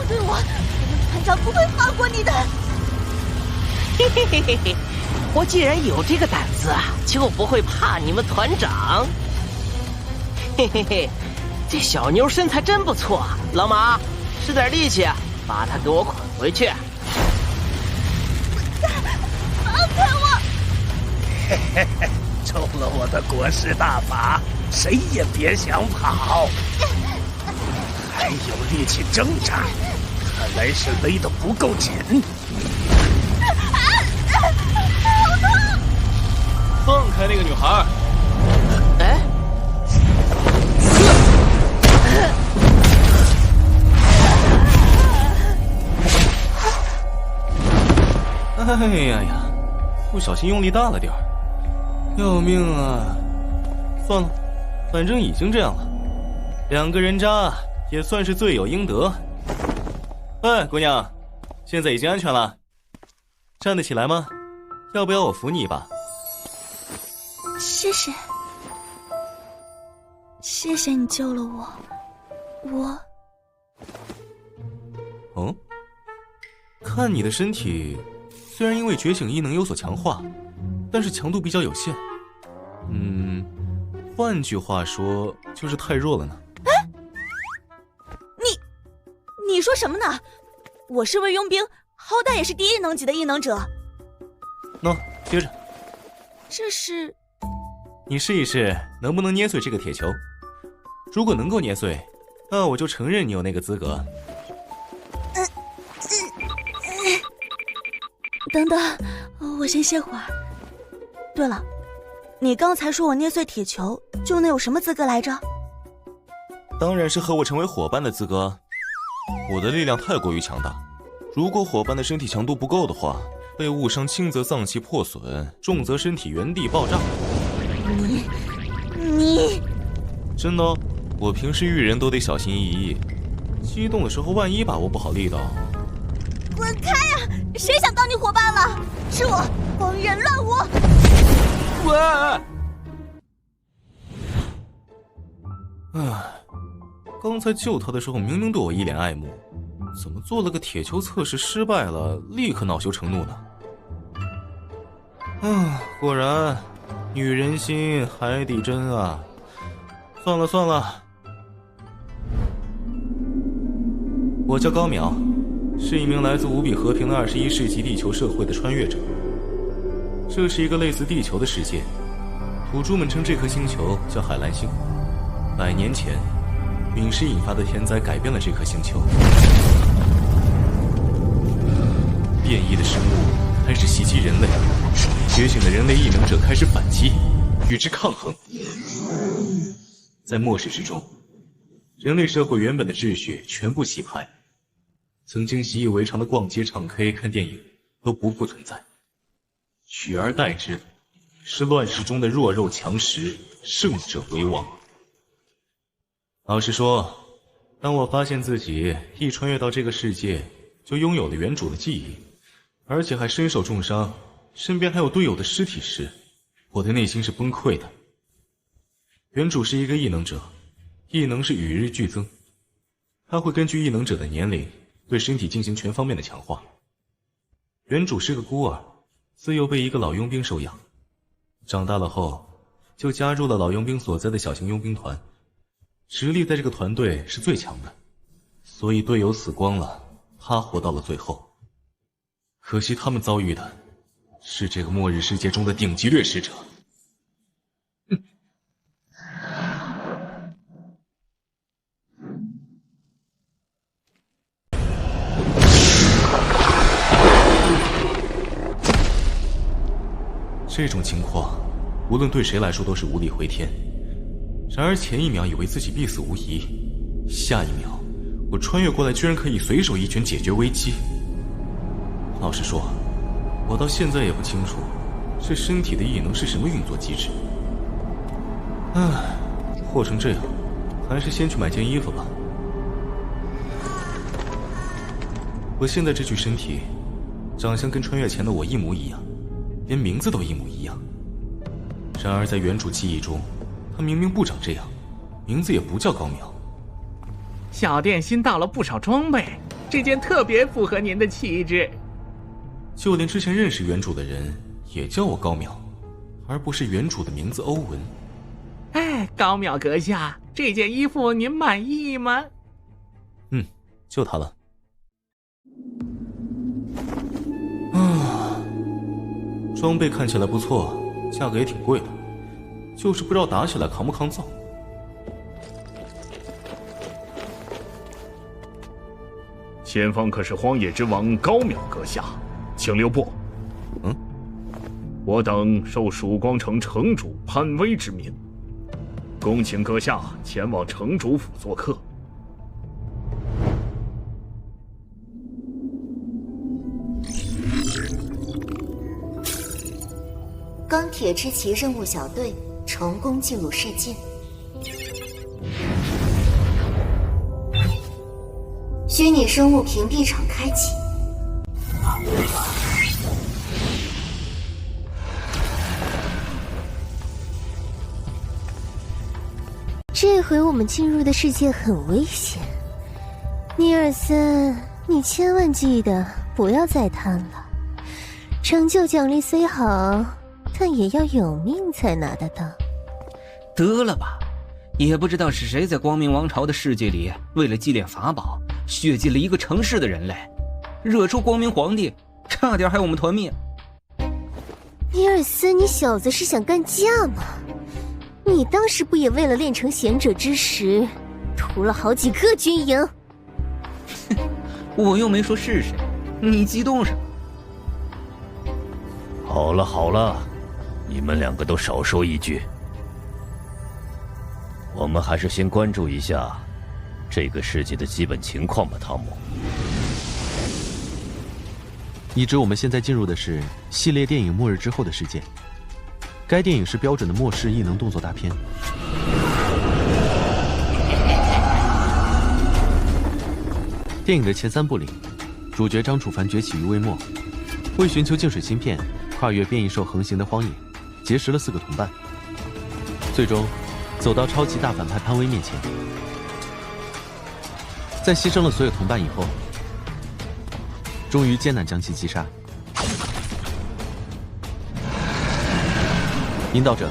对我们团长不会放过你的。嘿嘿嘿嘿嘿，我既然有这个胆子啊，就不会怕你们团长。嘿嘿嘿，这小妞身材真不错，老马，使点力气，把她给我捆回去。放开我！嘿嘿嘿，中了我的国师大法，谁也别想跑。还有力气挣扎，看来是勒得不够紧。好痛！放开那个女孩！哎，哎呀呀，不小心用力大了点儿，要命啊！算了，反正已经这样了，2个人渣也算是罪有应得。哎，姑娘，现在已经安全了，站得起来吗？要不要我扶你一把？谢谢，谢谢你救了我。哦，看你的身体，虽然因为觉醒异能有所强化，但是强度比较有限。换句话说，就是太弱了呢。哎，你说什么呢？我是位佣兵，好歹也是第1能级的异能者。喏，接着。这是？你试一试能不能捏碎这个铁球。如果能够捏碎，那我就承认你有那个资格。等等，我先歇会儿。对了，你刚才说我捏碎铁球就能有什么资格来着？当然是和我成为伙伴的资格。我的力量太过于强大，如果伙伴的身体强度不够的话，被误伤轻则脏器破损，重则身体原地爆炸。你真的哦，我平时遇人都得小心翼翼，激动的时候万一把握不好力道。滚开啊！谁想当你伙伴了？是我荒人乱舞。喂！刚才救他的时候明明对我一脸爱慕，怎么做了个铁球测试失败了，立刻恼羞成怒呢？果然，女人心海底针啊！算了算了，我叫高淼，是一名来自无比和平的21世纪地球社会的穿越者。这是一个类似地球的世界，土著们称这颗星球叫海蓝星。100年前，陨石引发的天灾改变了这颗星球，变异的生物开始袭击人类，觉醒的人类异能者开始反击，与之抗衡。在末世之中，人类社会原本的秩序全部洗牌，曾经习以为常的逛街、唱 K、看电影都不复存在，取而代之的是乱世中的弱肉强食，胜者为王。老实说，当我发现自己一穿越到这个世界就拥有了原主的记忆，而且还身受重伤，身边还有队友的尸体时，我的内心是崩溃的。原主是一个异能者，异能是与日俱增，他会根据异能者的年龄对身体进行全方面的强化。原主是个孤儿，自幼被一个老佣兵收养，长大了后就加入了老佣兵所在的小型佣兵团，实力在这个团队是最强的，所以队友死光了，他活到了最后。可惜他们遭遇的是这个末日世界中的顶级掠食者。这种情况无论对谁来说都是无力回天。然而前一秒以为自己必死无疑，下一秒我穿越过来居然可以随手一拳解决危机。老实说，我到现在也不清楚这身体的异能是什么运作机制。祸成这样，还是先去买件衣服吧。我现在这具身体长相跟穿越前的我一模一样，连名字都一模一样。然而在原主记忆中，他明明不长这样，名字也不叫高淼。小店新到了不少装备，这件特别符合您的气质。就连之前认识原主的人也叫我高淼，而不是原主的名字欧文。哎，高淼阁下，这件衣服您满意吗？就它了。装备看起来不错，价格也挺贵的，就是不知道打起来扛不抗造。前方可是荒野之王高淼阁下，请留步。我等受曙光城城主潘威之命，恭请阁下前往城主府做客。钢铁之旗任务小队成功进入世界。虚拟生物屏蔽场开启。这回我们进入的世界很危险，尼尔森，你千万记得不要再贪了。成就奖励虽好，但也要有命才拿得到。得了吧，也不知道是谁在光明王朝的世界里为了祭炼法宝，血祭了一个城市的人类，惹出光明皇帝，差点害我们团灭。尼尔森，你小子是想干架吗？你当时不也为了练成贤者之石，屠了好几个军营？我又没说是谁，你激动什么？好了好了，你们两个都少说一句。我们还是先关注一下这个世界的基本情况吧，汤姆。你指我们现在进入的是系列电影《末日之后的世界》。该电影是标准的末世异能动作大片。电影的前3部里，主角张楚凡崛起于微末，为寻求净水芯片，跨越变异兽横行的荒野，结识了4个同伴，最终走到超级大反派潘威面前。在牺牲了所有同伴以后，终于艰难将其击杀。引导者，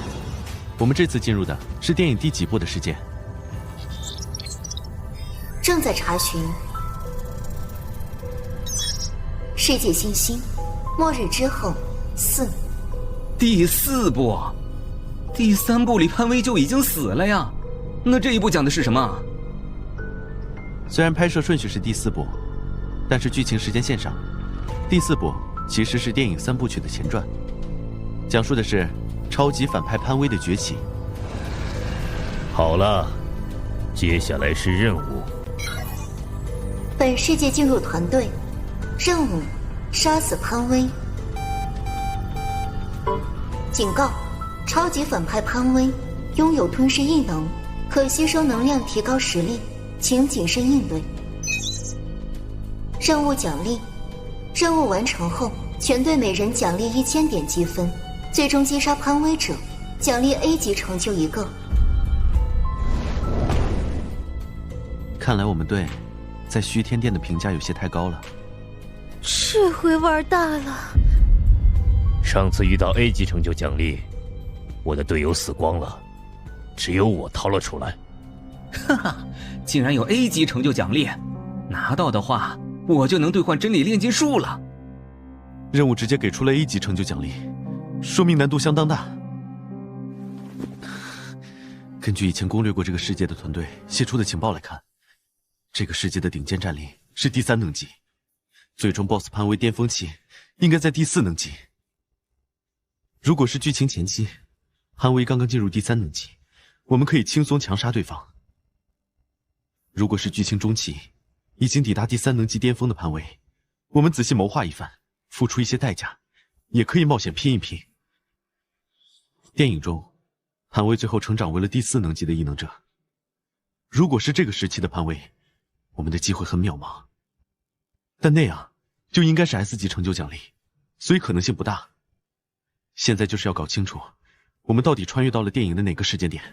我们这次进入的是电影第几部的世界？正在查询。世界信息：末日之后4。第4部，第3部里潘威就已经死了呀。那这一部讲的是什么？虽然拍摄顺序是第4部，但是剧情时间线上，第4部其实是电影3部曲的前传，讲述的是超级反派潘威的崛起。好了，接下来是任务。本世界进入团队，任务：杀死潘威。警告：超级反派潘威拥有吞噬异能，可吸收能量提高实力，请谨慎应对。任务奖励：任务完成后，全队每人奖励1000点积分。最终击杀潘威者，奖励 A 级成就1个。看来我们队在虚天殿的评价有些太高了。这回玩大了。上次遇到 A 级成就奖励，我的队友死光了，只有我掏了出来。哈哈，竟然有 A 级成就奖励，拿到的话，我就能兑换真理炼金术了。任务直接给出了 A 级成就奖励，说明难度相当大。根据以前攻略过这个世界的团队泄出的情报来看，这个世界的顶尖战力是第3等级，最终 BOSS 潘威巅峰期应该在第4等级。如果是剧情前期，潘威刚刚进入第3等级，我们可以轻松强杀对方。如果是剧情中期，已经抵达第3等级巅峰的潘威，我们仔细谋划一番，付出一些代价，也可以冒险拼一拼。电影中，潘威最后成长为了第4等级的异能者。如果是这个时期的潘威，我们的机会很渺茫。但那样就应该是 S 级成就奖励，所以可能性不大。现在就是要搞清楚，我们到底穿越到了电影的哪个时间点。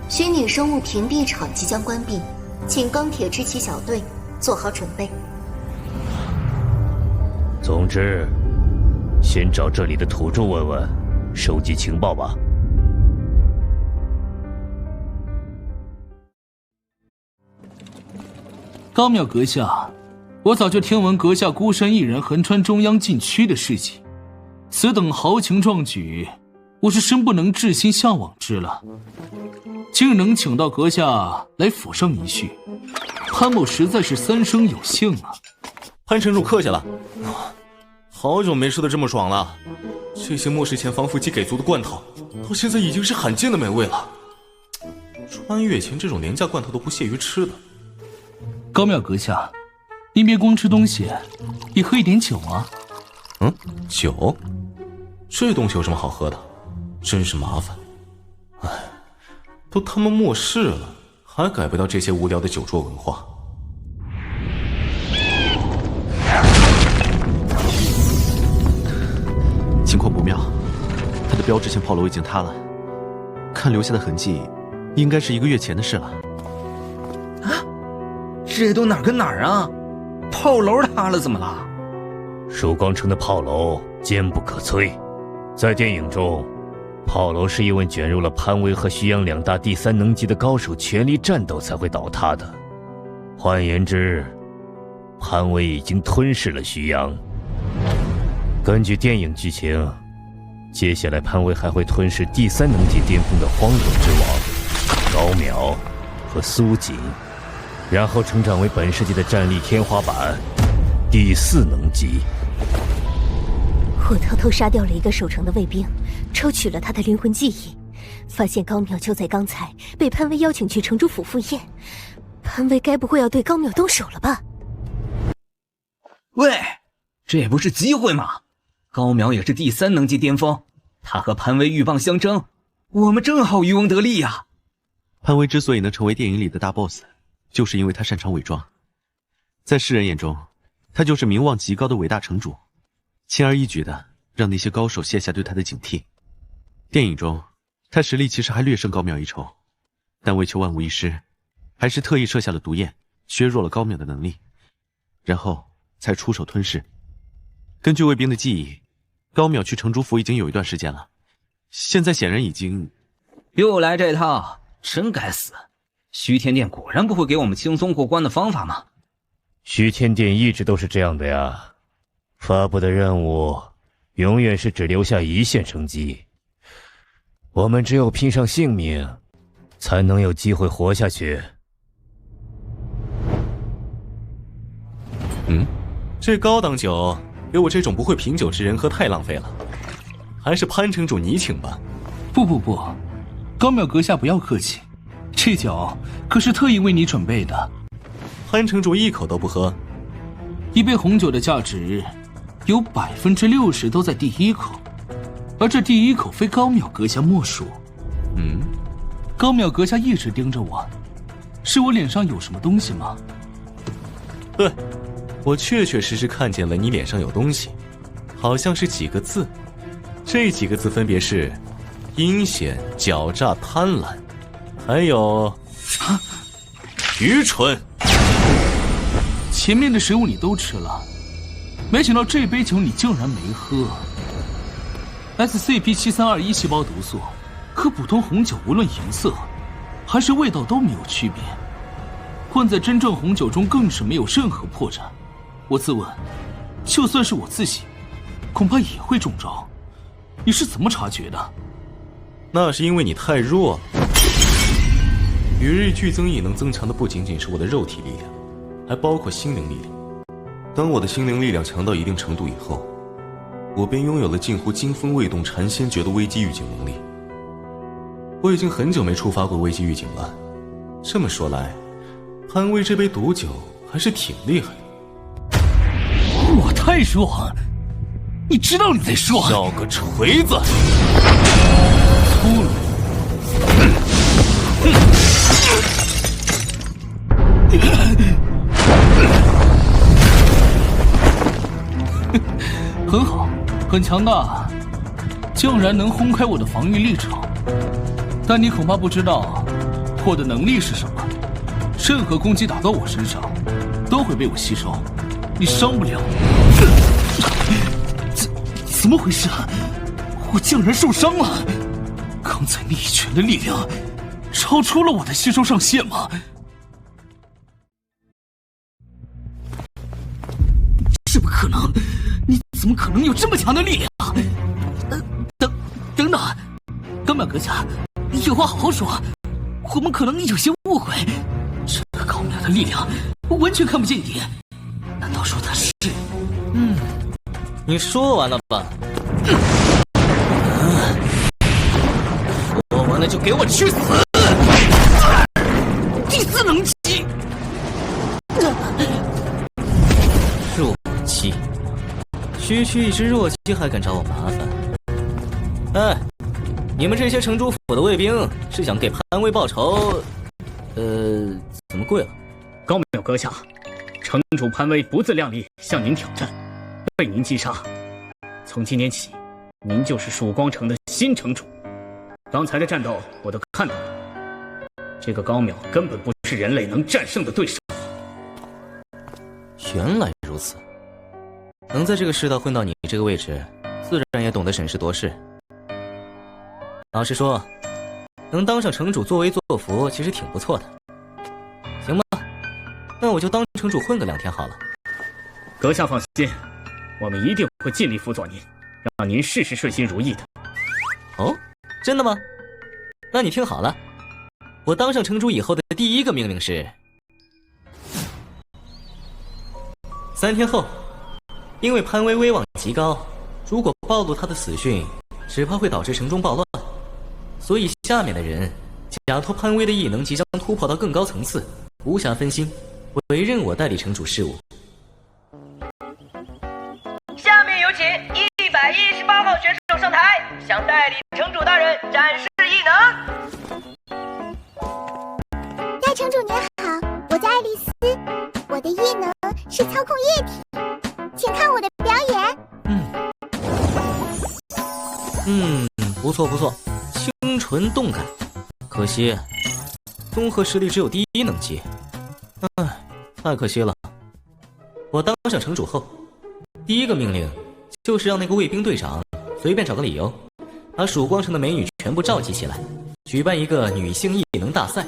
需虚拟生物屏蔽场即将关闭，请钢铁之旗小队做好准备。总之，先找这里的土著问问，收集情报吧。高庙阁下，我早就听闻阁下孤身一人横穿中央禁区的事迹，此等豪情壮举，我是生不能至心向往之了。今日能请到阁下来府上一叙，潘某实在是三生有幸啊。潘城主客气了，好久没吃得这么爽了。这些末世前防腐剂给足的罐头，到现在已经是罕见的美味了。穿越前这种廉价罐头都不屑于吃的。高庙阁下，您别光吃东西，也喝一点酒啊。酒？这东西有什么好喝的？真是麻烦。哎，都他妈末世了，还改不掉这些无聊的酒桌文化。情况不妙，他的标志性炮楼已经塌了，看留下的痕迹，应该是1个月前的事了。啊，这都哪儿跟哪儿啊？炮楼塌了怎么了？曙光城的炮楼坚不可摧，在电影中，炮楼是因为卷入了潘威和徐阳2大第3能级的高手全力战斗才会倒塌的。换言之，潘威已经吞噬了徐阳。根据电影剧情，接下来潘威还会吞噬第3能级巅峰的荒野之王高淼和苏锦，然后成长为本世界的战力天花板第4能级。我偷偷杀掉了一个守城的卫兵，抽取了他的灵魂记忆，发现高淼就在刚才被潘威邀请去城主府赴宴。潘威该不会要对高淼动手了吧？喂，这不是机会吗？高淼也是第3能级巅峰，他和潘威鹬蚌相争，我们正好渔翁得利呀。潘威之所以能成为电影里的大 boss， 就是因为他擅长伪装。在世人眼中，他就是名望极高的伟大城主，轻而易举的让那些高手卸下对他的警惕。电影中，他实力其实还略胜高淼一筹，但为求万无一失，还是特意设下了毒焰，削弱了高淼的能力，然后才出手吞噬。根据卫兵的记忆，高淼去城主府已经有一段时间了，现在显然已经……又来这套，真该死！徐天殿果然不会给我们轻松过关的方法吗？徐天殿一直都是这样的呀，发布的任务永远是只留下1线生机，我们只有拼上性命，才能有机会活下去。这高档酒给我这种不会品酒之人喝太浪费了，还是潘城主你请吧。不，高淼阁下不要客气，这酒可是特意为你准备的。潘城主一口都不喝，一杯红酒的价值有60%都在第1口，而这第1口非高淼阁下莫属。高淼阁下一直盯着我，是我脸上有什么东西吗？对，我确实看见了你脸上有东西，好像是几个字，这几个字分别是阴险、狡诈、贪婪，还有愚蠢。前面的食物你都吃了，没想到这杯酒你竟然没喝。SCP-7321细胞毒素和普通红酒无论颜色还是味道都没有区别，混在真正红酒中更是没有任何破绽。我自问，就算是我自己，恐怕也会中招。你是怎么察觉的？那是因为你太弱了。与日俱增亦能增强的不仅仅是我的肉体力量，还包括心灵力量。当我的心灵力量强到一定程度以后，我便拥有了近乎惊风未动禅先诀的危机预警能力。我已经很久没触发过危机预警了。这么说来，潘威这杯毒酒还是挺厉害的。我太弱，你知道你在说？叫个锤子！粗鲁！很好，很强大，竟然能轰开我的防御立场。但你恐怕不知道，破的能力是什么？任何攻击打到我身上，都会被我吸收，你伤不了。怎么回事啊？我竟然受伤了！刚才那一拳的力量，超出了我的吸收上限吗？这不可能！你怎么可能有这么强的力量？等等，高淼阁下，有话好好说，我们可能有些误会。这个高淼的力量，我完全看不见底。难道说他是？你说完了吧？说完了就给我去死！第4能级，弱鸡，区区一只弱鸡还敢找我麻烦？哎，你们这些城主府的卫兵是想给潘威报仇？怎么跪了？高淼阁下，城主潘威不自量力向您挑战，被您击杀。从今天起，您就是曙光城的新城主。刚才的战斗我都看到了，这个高淼根本不是人类能战胜的对手。原来如此，能在这个世道混到你这个位置，自然也懂得审时度势。老实说，能当上城主作威作福，其实挺不错的。行吧，那我就当城主混个2天好了。阁下放心，我们一定会尽力辅佐您，让您事事顺心如意的。哦，真的吗？那你听好了，我当上城主以后的第一个命令是：3天后，因为潘威威望极高，如果暴露他的死讯，只怕会导致城中暴乱。所以下面的人假托潘威的异能即将突破到更高层次，无暇分心，委任我代理城主事务。下面有请118号选手上台，向代理城主大人展示异能。代城主您好，我叫爱丽丝，我的异能是操控液体，请看我的表演。不错不错，清纯动感。可惜，综合实力只有第1能级。太可惜了。我当上城主后，第一个命令就是让那个卫兵队长随便找个理由，把曙光城的美女全部召集起来，举办一个女性异能大赛。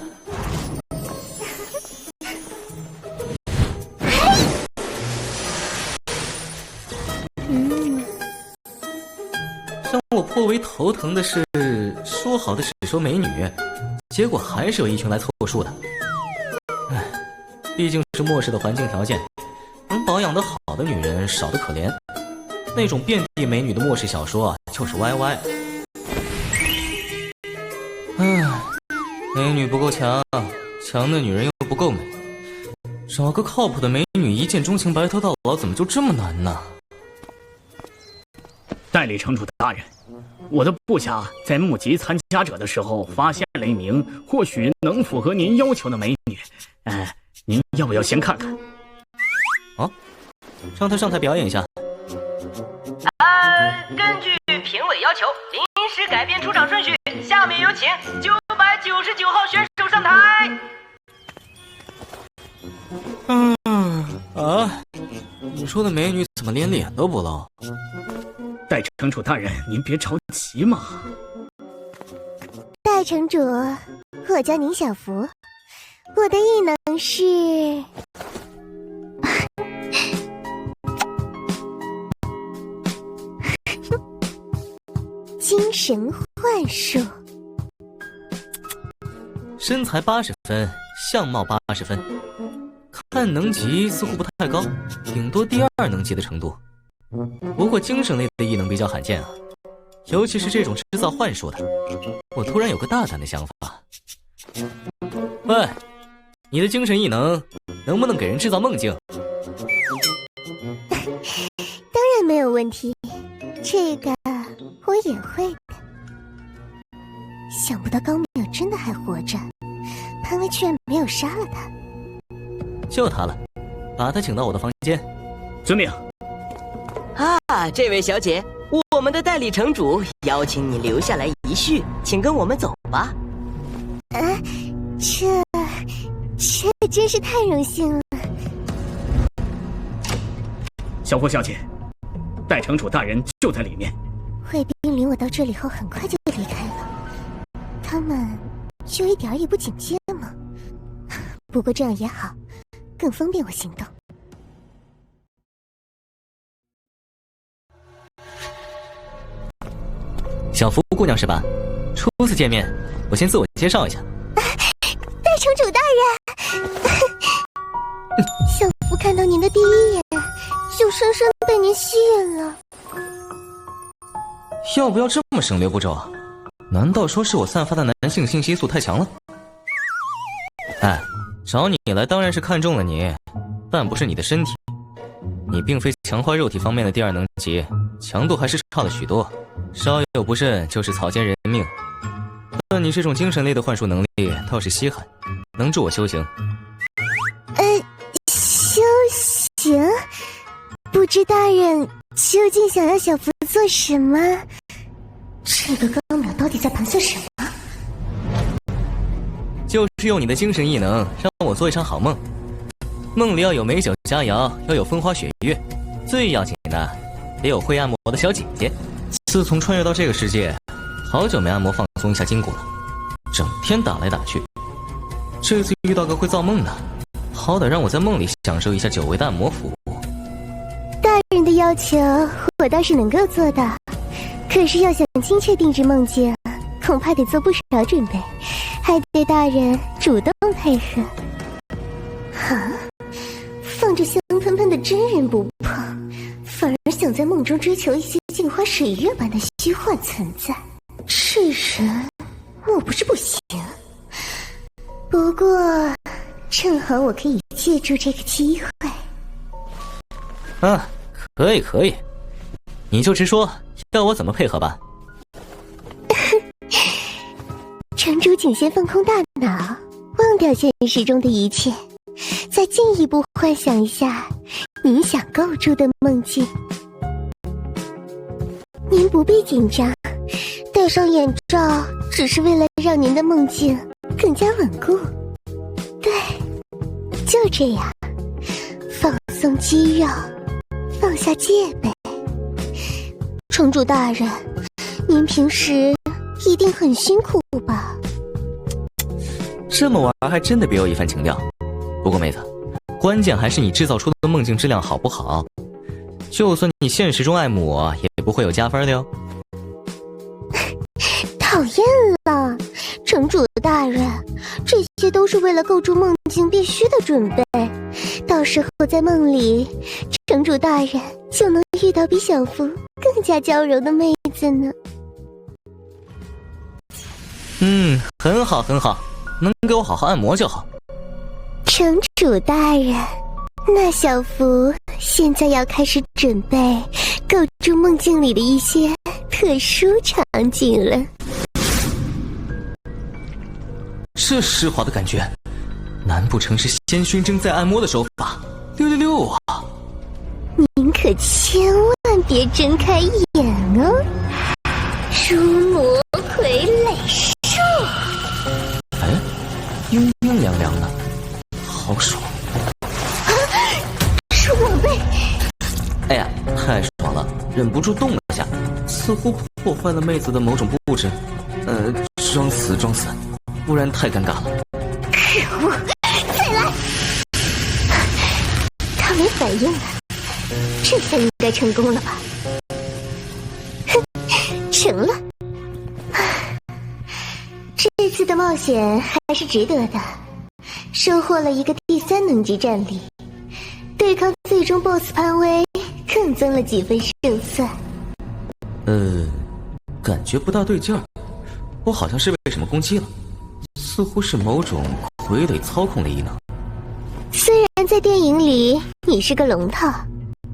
让我颇为头疼的是，说好的只收美女，结果还是有一群来凑数的。毕竟是末世的环境条件，能保养得好的女人少得可怜。那种遍地美女的末世小说就是歪。美女不够强，强的女人又不够美，找个靠谱的美女一见钟情白头到老，怎么就这么难呢？代理城主大人，我的部下在募集参加者的时候发现了一名或许能符合您要求的美女，您要不要先看看？让她上台表演一下。根据评委要求，临时改变出场顺序，下面有请999号选手上台。你说的美女怎么连脸都不露？代城主大人，您别着急嘛。代城主，我叫宁小福，我的异能是精神幻术。身材80分，相貌80分，看能级似乎不太高，顶多第2能级的程度。不过精神类的异能比较罕见啊，尤其是这种制造幻术的。我突然有个大胆的想法。喂，你的精神异能能不能给人制造梦境？当然没有问题，这个我也会的。想不到高淼真的还活着，潘威居然没有杀了他。就他了，把他请到我的房间。遵命。这位小姐，我们的代理城主邀请你留下来一叙，请跟我们走吧。这真是太荣幸了。小霍小姐，代城主大人就在里面。卫兵领我到这里后很快就离开了，他们就一点也不警戒吗？不过这样也好，更方便我行动。小福姑娘是吧？初次见面，我先自我介绍一下。代城主大人，小福看到您的第一眼，就深深被您吸引了。要不要这么省略步骤啊？难道说是我散发的男性信息素太强了？哎，找你来当然是看中了你，但不是你的身体。你并非强化肉体方面的第2等级，强度还是差了许多，稍有不慎就是草菅人命。但你这种精神类的幻术能力倒是稀罕，能助我修行。修行？不知大人究竟想要小福做什么？这个高淼到底在盘算什么？就是用你的精神异能让我做一场好梦，梦里要有美酒佳肴，要有风花雪月，最要紧的得有会按摩的小姐姐。自从穿越到这个世界，好久没按摩放松一下筋骨了，整天打来打去。这次遇到个会造梦的，好歹让我在梦里享受一下久违的按摩服务。大人的要求我倒是能够做到，可是要想精确定制梦境，恐怕得做不少准备，还得大人主动配合。放着香喷喷的真人不碰，反而想在梦中追求一些镜花水月般的虚幻存在，这人我不是不行。不过正好我可以借助这个机会。可以，你就直说要我怎么配合吧。城主请先放空大脑，忘掉现实中的一切，再进一步幻想一下您想构筑的梦境。您不必紧张，戴上眼罩只是为了让您的梦境更加稳固。对，就这样，放松肌肉，放下戒备。城主大人，您平时一定很辛苦吧？这么玩还真的别有一番情调。不过妹子，关键还是你制造出的梦境质量好不好。就算你现实中爱慕我，也不会有加分的哟。讨厌了，城主大人，这些都是为了构筑梦境必须的准备。到时候在梦里，城主大人就能遇到比小福更加娇柔的妹子呢。很好，能给我好好按摩就好。城主大人，那小福现在要开始准备构筑梦境里的一些特殊场景了。这湿滑的感觉，难不成是仙熏针在按摩的手法？666啊！您可千万别睁开眼哦，如魔傀儡术。阴阴凉凉的，好爽！是我被……哎呀，太爽了，忍不住动了下，似乎破坏了妹子的某种布置。装死，不然太尴尬了。可恶！再来！他没反应了，这下应该成功了吧？哼，成了。这次的冒险还是值得的，收获了一个第3等级战力，对抗最终 BOSS 潘威更增了几分胜算。感觉不大对劲儿，我好像是被什么攻击了，似乎是某种傀儡操控的异能。虽然在电影里你是个龙套，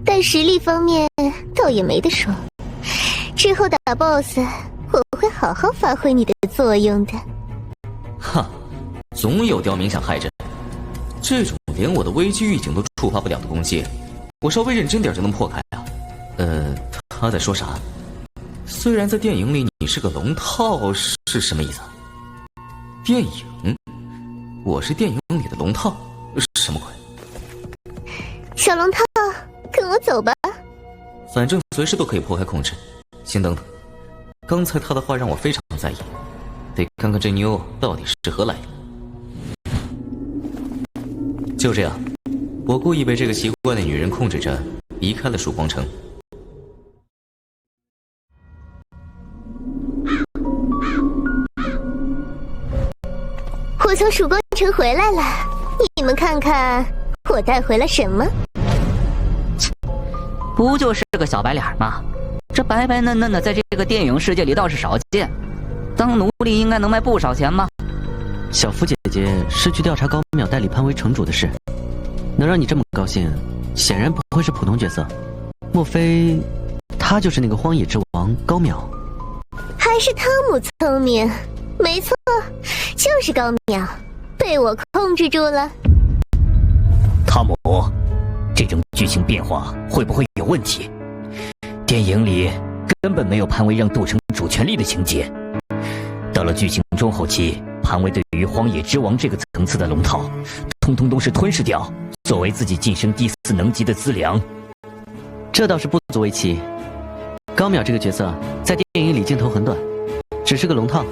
但实力方面倒也没得说。之后打 BOSS， 我会好好发挥你的作用的。哈，总有刁民想害朕。这种连我的危机预警都触发不了的攻击，我稍微认真点就能破开啊。他在说啥？虽然在电影里你是个龙套，是什么意思？电影？我是电影里的龙套，什么鬼？小龙套，跟我走吧。反正随时都可以破开控制。先等等，刚才他的话让我非常在意，得看看这妞到底是何来历。就这样，我故意被这个奇怪的女人控制着，离开了曙光城。我从曙光城回来了，你们看看我带回了什么？不就是个小白脸吗？这白白嫩嫩的，在这个电影世界里倒是少见。当奴隶应该能卖不少钱吗？小福姐姐是去调查高淼代理潘威城主的事，能让你这么高兴，显然不会是普通角色。莫非他就是那个荒野之王高淼？还是汤姆聪明，没错，就是高淼，被我控制住了。汤姆，这种剧情变化会不会有问题？电影里根本没有潘威让杜城主权力的情节，到了剧情中后期，潘威对于荒野之王这个层次的龙套，通通都是吞噬掉，作为自己晋升第4能级的资粮。这倒是不足为奇。高淼这个角色在电影里镜头很短，只是个龙套，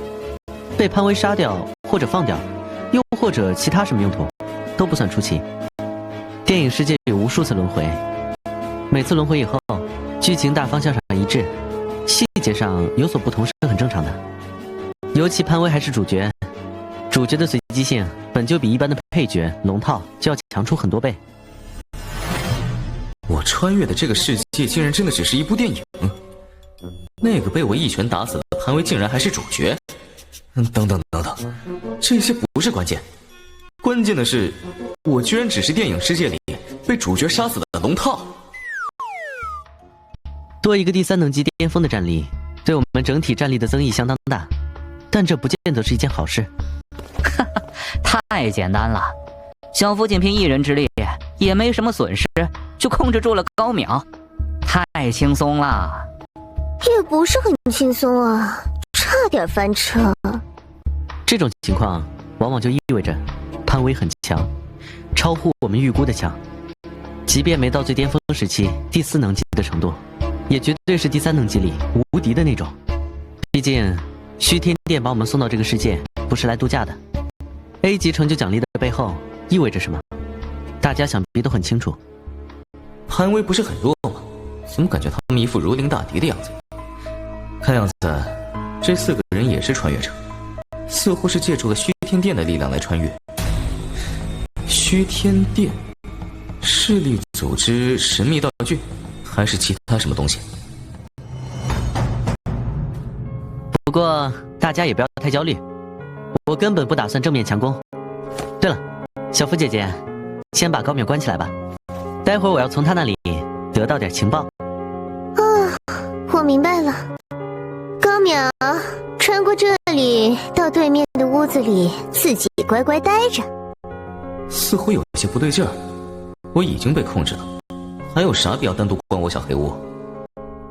被潘威杀掉或者放掉，又或者其他什么用途，都不算出奇。电影世界有无数次轮回，每次轮回以后，剧情大方向上一致，细节上有所不同是很正常的。尤其潘威还是主角，主角的随机性本就比一般的配角龙套就要强出很多倍。我穿越的这个世界竟然真的只是一部电影，那个被我一拳打死的潘威竟然还是主角。等等，这些不是关键，关键的是我居然只是电影世界里被主角杀死的龙套。多一个第3能级巅峰的战力，对我们整体战力的增益相当大，但这不见得是一件好事。哈哈，太简单了，小福仅凭一人之力也没什么损失，就控制住了高淼，太轻松了。也不是很轻松啊，差点翻车。这种情况往往就意味着潘威很强，超乎我们预估的强。即便没到最巅峰时期第4能级的程度，也绝对是第3能级里无敌的那种。毕竟虚天殿把我们送到这个世界不是来度假的。A 级成就奖励的背后意味着什么，大家想必都很清楚。潘威不是很弱吗？怎么感觉他们一副如临大敌的样子？看样子这4个人也是穿越者，似乎是借助了虚天殿的力量来穿越。虚天殿势力组织神秘道具，还是其他什么东西？不过大家也不要太焦虑，我根本不打算正面强攻。对了，小福姐姐，先把高淼关起来吧，待会儿我要从他那里得到点情报。我明白了。高淼穿过这里到对面的屋子里，自己乖乖待着。似乎有些不对劲儿，我已经被控制了，还有啥必要单独关我小黑屋？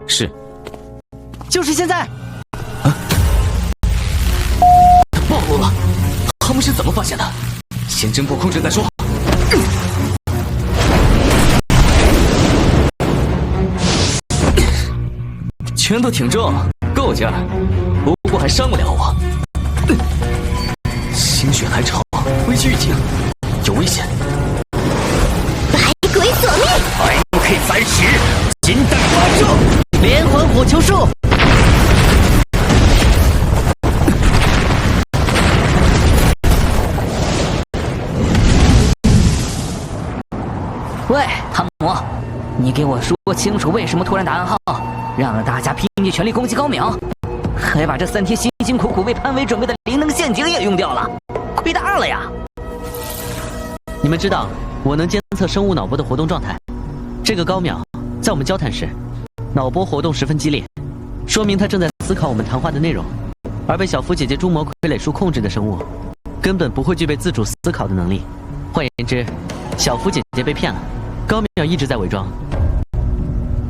是，就是现在！暴露了，他们是怎么发现的？先挣破控制再说。拳头挺重，够劲儿，不过还伤不了我。心血来潮，危机预警，有危险！百鬼索命MK30，金弹发射，连环火球术。喂，汤姆，你给我说清楚，为什么突然打暗号，让大家拼尽全力攻击高淼，还把这3天辛辛苦苦为潘威准备的灵能陷阱也用掉了，亏大了呀！你们知道我能监测生物脑波的活动状态，这个高淼在我们交谈时，脑波活动十分激烈，说明他正在思考我们谈话的内容。而被小福姐姐诸魔傀儡术控制的生物，根本不会具备自主思考的能力。换言之，小福姐姐被骗了，高淼一直在伪装。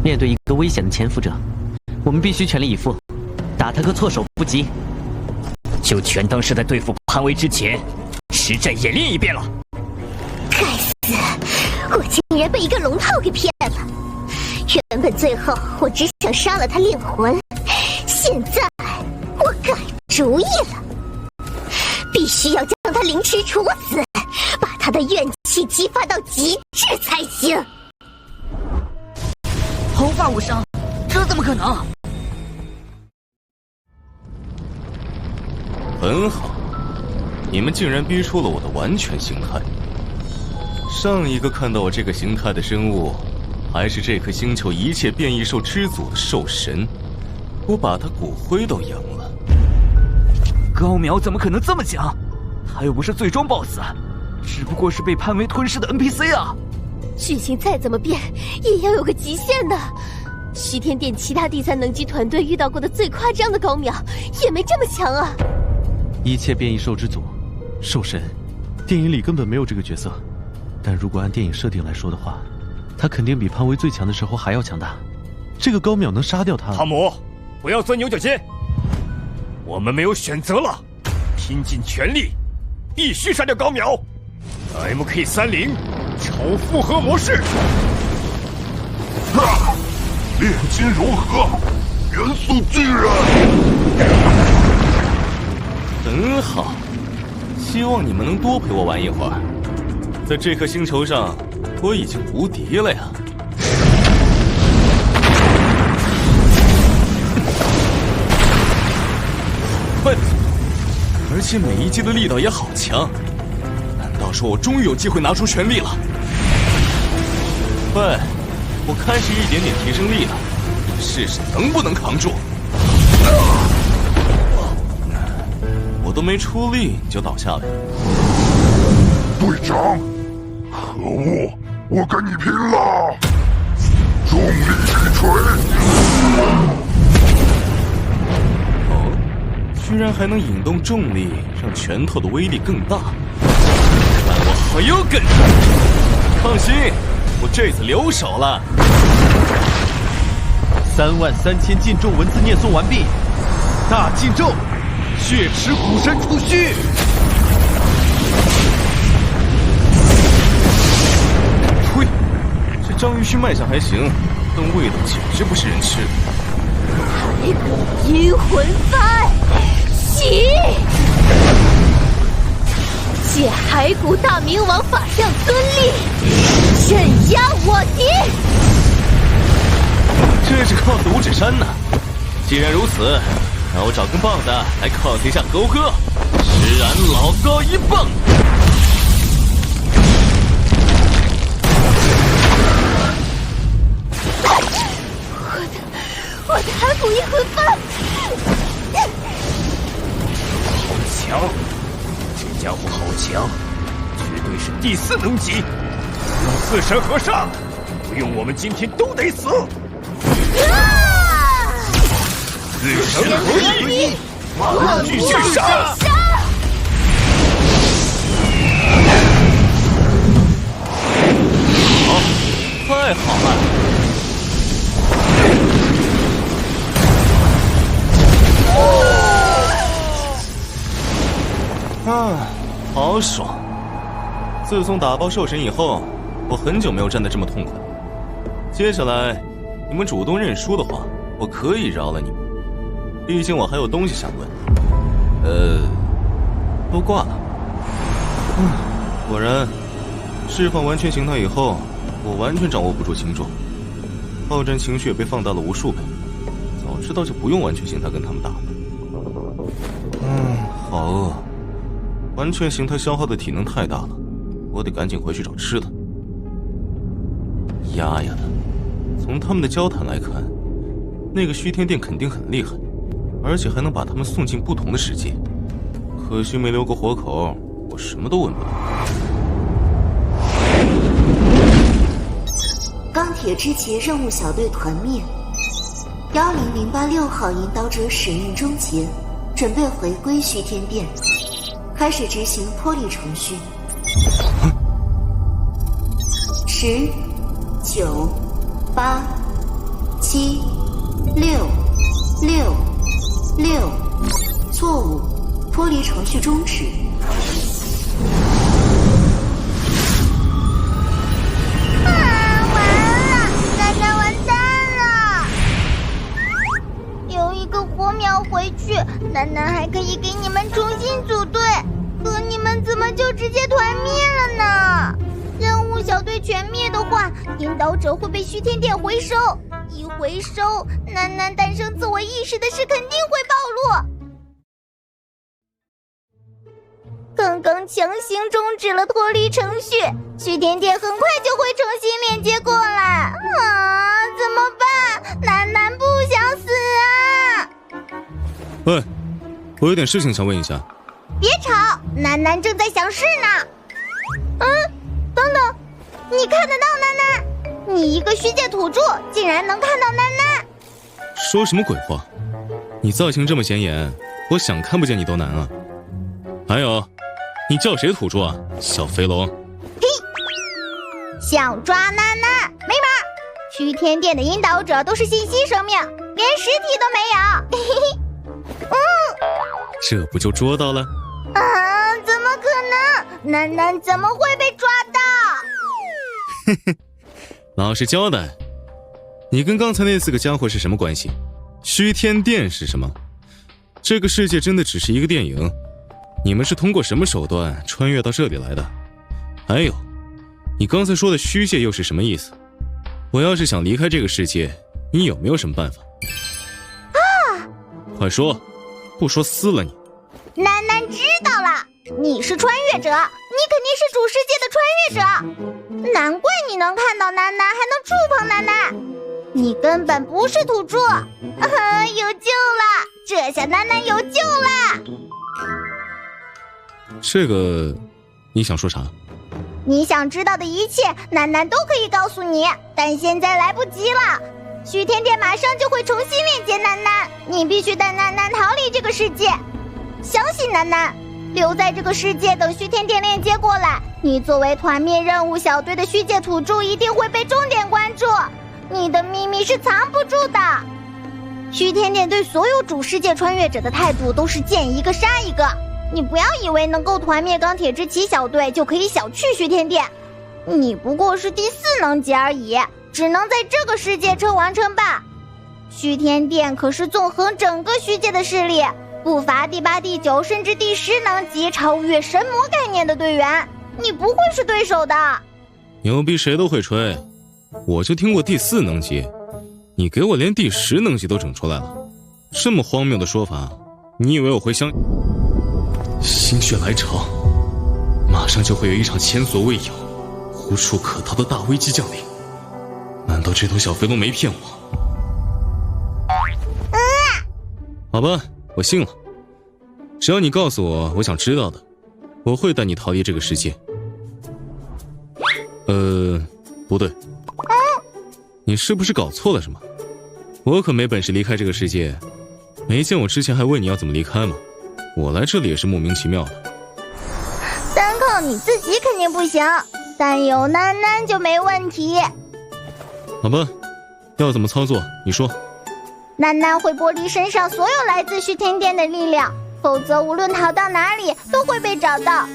面对一个危险的潜伏者，我们必须全力以赴，打他个措手不及。就全当是在对付潘威之前，实战演练一遍了。该死！我竟然被一个龙套给骗了。原本最后我只想杀了他炼魂，现在我改主意了，必须要将他凌迟处死，把他的怨气激发到极致才行。头发无伤，这怎么可能？很好，你们竟然逼出了我的完全形态。上一个看到我这个形态的生物，还是这颗星球一切变异兽之祖的兽神，我把他骨灰都扬了。高淼怎么可能这么强？他又不是最终 BOSS， 只不过是被潘维吞噬的 NPC 啊！剧情再怎么变，也要有个极限的。虚天殿其他第3等级团队遇到过的最夸张的高淼，也没这么强啊！一切变异兽之祖，兽神，电影里根本没有这个角色。但如果按电影设定来说的话，他肯定比潘维最强的时候还要强大。这个高淼能杀掉他？汤姆，不要钻牛角尖，我们没有选择了，拼尽全力，必须杀掉高淼。MK30 超复合模式，炼金融合，元素巨人。很好，希望你们能多陪我玩一会儿。在这颗星球上，我已经无敌了呀！快的速度，而且每一击的力道也好强。难道说我终于有机会拿出全力了？喂，我开始一点点提升力了，试试能不能扛住。我都没出力你就倒下了。队长，可恶，我跟你拼了！重力击锤！哦，居然还能引动重力，让拳头的威力更大。看我好有梗！放心，我这次留手了。33000禁咒文字念诵完毕，大禁咒，血池古神储虚。呸！这章鱼须卖相还行，但味道简直不是人吃的。骸骨阴魂幡，起！借骸骨大明王法相尊力，镇压我敌。这是 cos 五指山呢。既然如此，让我找根棒子来 cos 一下狗哥，施然老高一棒。我的骸骨阴魂幡，好强！这家伙好强，绝对是第4等级。用四神合上，不用我们今天都得死。四神合一，万巨巨杀！好，太好了！啊，好爽！自从打爆兽神以后，我很久没有战得这么痛快。接下来，你们主动认输的话，我可以饶了你们。毕竟我还有东西想问。都挂了。果然，释放完全形态以后，我完全掌握不住形状，好战情绪也被放大了无数倍。早知道就不用完全形态跟他们打了。好饿。完全形态消耗的体能太大了，我得赶紧回去找吃的。丫的，从他们的交谈来看，那个虚天殿肯定很厉害，而且还能把他们送进不同的世界。可惜没留个活口，我什么都问不到。钢铁之劫任务小队团灭，10086号引导者使命终结，准备回归虚天殿。开始执行脱离程序。10、9、8、7、6、6、6，错误，脱离程序终止。要回去，楠楠还可以给你们重新组队。可你们怎么就直接团灭了呢？任务小队全灭的话，引导者会被虚天殿回收。一回收，楠楠诞生自我意识的事肯定会暴露。刚刚强行终止了脱离程序，虚天殿很快就会重新连接过来。怎么办？楠楠不想死啊！喂，我有点事情想问一下。别吵，楠楠正在想事呢。等等，你看得到楠楠？你一个虚界土著，竟然能看到楠楠？说什么鬼话？你造型这么显眼，我想看不见你都难啊。还有，你叫谁土著啊，小肥龙？嘿，想抓楠楠没门！虚天殿的引导者都是信息生命，连实体都没有。嘿嘿。这不就捉到了？怎么可能？楠楠怎么会被抓到？嘿嘿，老实交代，你跟刚才那4个家伙是什么关系？虚天殿是什么？这个世界真的只是一个电影？你们是通过什么手段穿越到这里来的？还有，你刚才说的虚界又是什么意思？我要是想离开这个世界，你有没有什么办法？快说，不说撕了你！楠楠知道了，你是穿越者，你肯定是主世界的穿越者，难怪你能看到楠楠，还能触碰楠楠。你根本不是土著，有救了！这下楠楠有救了。这个，你想说啥？你想知道的一切，楠楠都可以告诉你，但现在来不及了。虚天殿马上就会重新链接楠楠，你必须带楠楠逃离这个世界。相信楠楠，留在这个世界等虚天殿链接过来，你作为团灭任务小队的虚界土著一定会被重点关注，你的秘密是藏不住的。虚天殿对所有主世界穿越者的态度都是见一个杀一个，你不要以为能够团灭钢铁之旗小队就可以小觑虚天殿，你不过是第4能级而已，只能在这个世界称王称霸。虚天殿可是纵横整个虚界的势力，不乏第8、第9甚至第10能级超越神魔概念的队员，你不会是对手的。牛逼谁都会吹，我就听过第4能级，你给我连第10能级都整出来了，这么荒谬的说法，你以为我会相？心血来潮，马上就会有一场前所未有、无处可逃的大危机降临。难道这头小肥龙没骗我？好吧，我信了。只要你告诉我我想知道的，我会带你逃离这个世界。不对，你是不是搞错了什么？我可没本事离开这个世界，没见我之前还问你要怎么离开吗？我来这里也是莫名其妙的。单靠你自己肯定不行，但有楠楠就没问题。好吧，要怎么操作？你说。楠楠会剥离身上所有来自虚天殿的力量，否则无论逃到哪里都会被找到。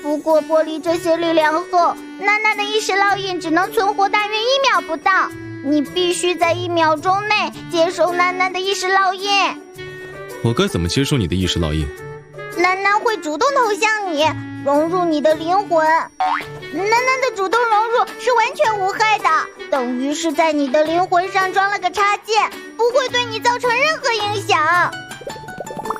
不过剥离这些力量后，楠楠的意识烙印只能存活大约1秒不到，你必须在1秒钟内接受楠楠的意识烙印。我该怎么接受你的意识烙印？楠楠会主动投向你，融入你的灵魂。楠楠的主动融入是完全无害的，等于是在你的灵魂上装了个插件，不会对你造成任何影响。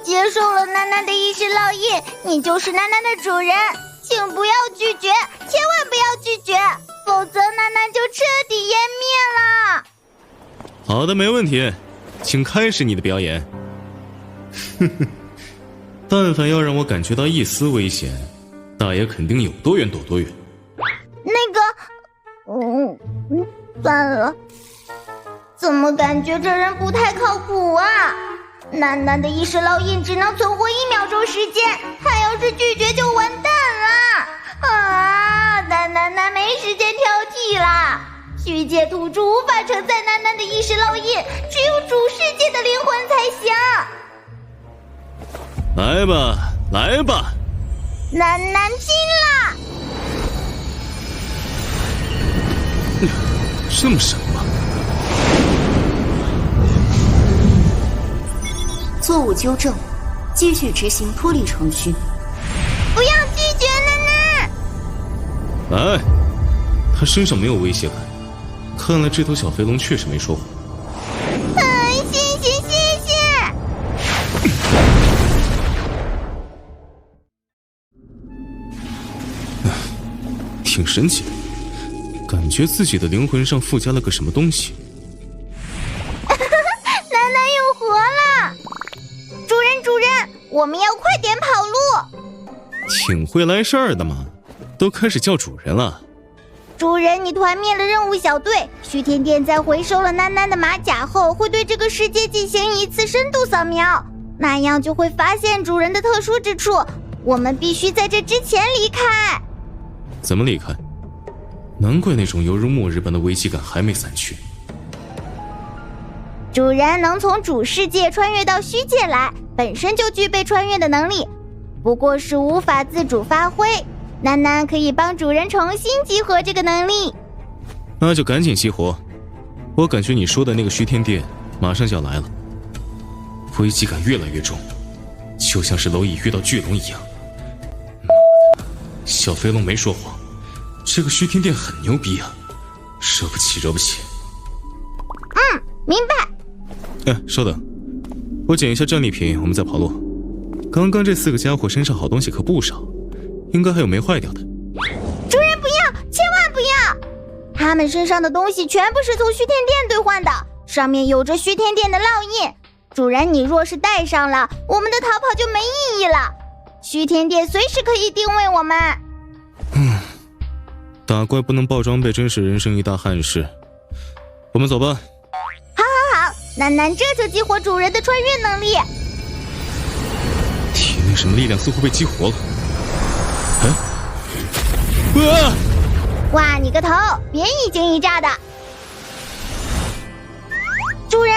接受了楠楠的意识烙印，你就是楠楠的主人，请不要拒绝，千万不要拒绝，否则楠楠就彻底湮灭了。好的，没问题，请开始你的表演。哼哼，但凡要让我感觉到一丝危险，大爷肯定有多远躲多远。那个，算了，怎么感觉这人不太靠谱啊？楠楠的意识烙印只能存活1秒钟时间，他要是拒绝就完蛋了啊！但楠楠没时间挑剔啦。虚界土著无法承载楠楠的意识烙印，只有主世界的灵魂才行。来吧，来吧！楠楠拼了！这么神吗？错误纠正，继续执行脱离程序。不要拒绝楠楠。哎，他身上没有威胁感，看来这头小肥龙确实没说谎。谢谢。挺神奇，感觉自己的灵魂上附加了个什么东西。楠楠又活了！主人，我们要快点跑路！挺会来事儿的嘛，都开始叫主人了。主人，你团灭了任务小队，虚天殿在回收了楠楠的马甲后，会对这个世界进行一次深度扫描，那样就会发现主人的特殊之处。我们必须在这之前离开。怎么离开？难怪那种犹如末日般的危机感还没散去。主人能从主世界穿越到虚界来，本身就具备穿越的能力，不过是无法自主发挥。楠楠可以帮主人重新激活这个能力。那就赶紧激活，我感觉你说的那个虚天殿马上就要来了，危机感越来越重，就像是蝼蚁遇到巨龙一样。妈的，小飞龙没说谎，这个虚天殿很牛逼啊，惹不起。明白。哎，稍等，我捡一下战利品，我们再跑路。刚刚这4个家伙身上好东西可不少，应该还有没坏掉的。主人不要，千万不要！他们身上的东西全部是从虚天殿兑换的，上面有着虚天殿的烙印。主人，你若是带上了，我们的逃跑就没意义了。虚天殿随时可以定位我们。打怪不能爆装备，真是人生一大憾事。我们走吧。好，楠楠这就激活主人的穿越能力。体内什么力量似乎被激活了。哇，你个头，别一惊一乍的。主人，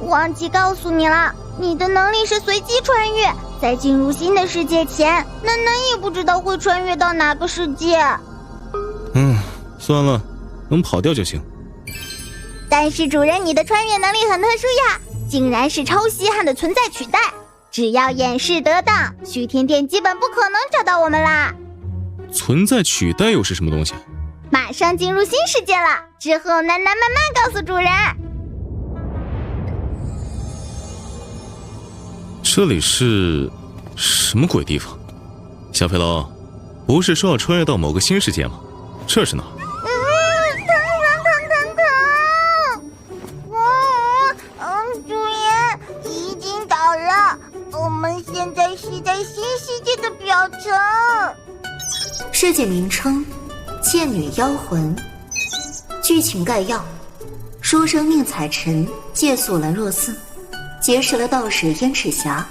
忘记告诉你了，你的能力是随机穿越，在进入新的世界前，楠楠也不知道会穿越到哪个世界。算了，能跑掉就行。但是主人，你的穿越能力很特殊呀，竟然是超稀罕的存在取代。只要掩饰得当，虚天殿基本不可能找到我们啦。存在取代又是什么东西？马上进入新世界了，之后楠楠慢慢告诉主人。这里是什么鬼地方？小飞龙，不是说要穿越到某个新世界吗？这是哪？主人已经到了，我们现在是在新世界的表层。世界名称：剑女妖魂。剧情概要：书生宁采臣借宿兰若寺，结识了道士燕赤霞，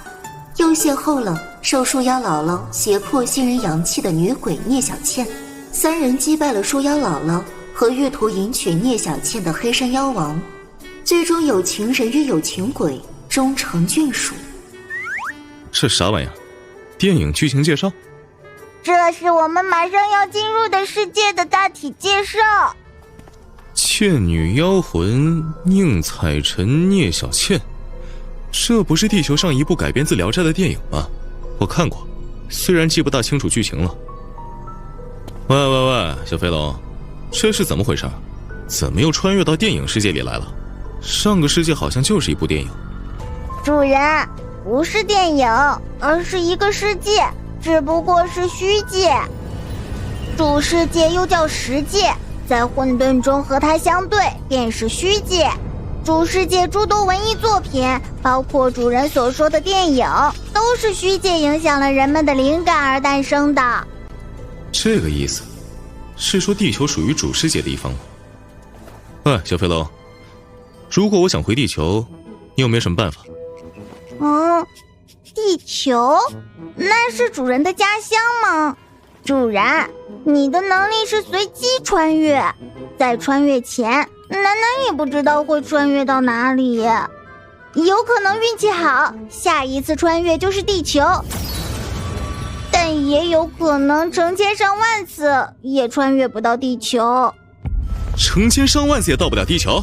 又邂逅了受树妖姥姥胁迫吸人阳气的女鬼聂小倩。3人击败了树妖姥姥和欲图迎娶聂小倩的黑山妖王，最终有情人与有情鬼终成眷属。这啥玩意儿？电影剧情介绍？这是我们马上要进入的世界的大体介绍。倩女妖魂宁采臣聂小倩，这不是地球上一部改编自《聊斋》的电影吗？我看过，虽然记不大清楚剧情了。喂，小飞龙，这是怎么回事？怎么又穿越到电影世界里来了？上个世界好像就是一部电影。主人，不是电影，而是一个世界，只不过是虚界。主世界又叫实界，在混沌中和它相对，便是虚界。主世界诸多文艺作品，包括主人所说的电影，都是虚界影响了人们的灵感而诞生的。这个意思，是说地球属于主世界的一方吗？喂，小飞龙，如果我想回地球，你有没有什么办法？地球？那是主人的家乡吗？主人，你的能力是随机穿越，在穿越前，楠楠也不知道会穿越到哪里，有可能运气好，下一次穿越就是地球，但也有可能成千上万次也穿越不到地球。成千上万次也到不了地球？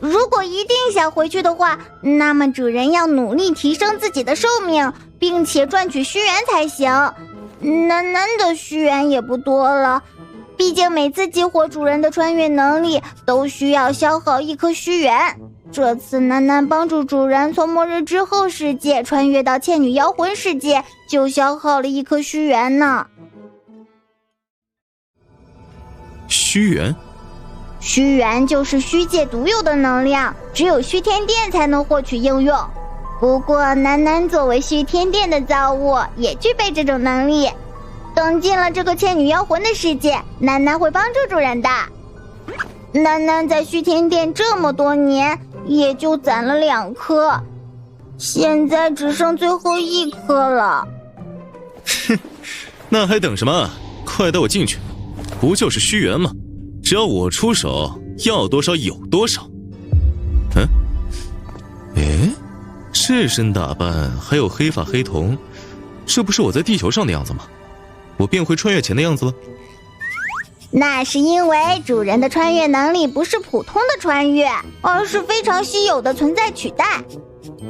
如果一定想回去的话，那么主人要努力提升自己的寿命，并且赚取虚元才行。楠楠的虚元也不多了，毕竟每次激活主人的穿越能力都需要消耗1颗虚元。这次楠楠帮助主人从末日之后世界穿越到倩女妖魂世界，就消耗了1颗虚元呢。虚元？虚元就是虚界独有的能量，只有虚天殿才能获取应用。不过楠楠作为虚天殿的造物，也具备这种能力。等进了这个倩女妖魂的世界，楠楠会帮助主人的。楠楠在虚天殿这么多年，也就攒了2颗，现在只剩最后1颗了。哼，那还等什么？快带我进去！不就是虚元吗？只要我出手，要多少有多少。诶，这身打扮还有黑发黑瞳，这不是我在地球上的样子吗？我变回穿越前的样子了？那是因为主人的穿越能力不是普通的穿越，而是非常稀有的存在取代。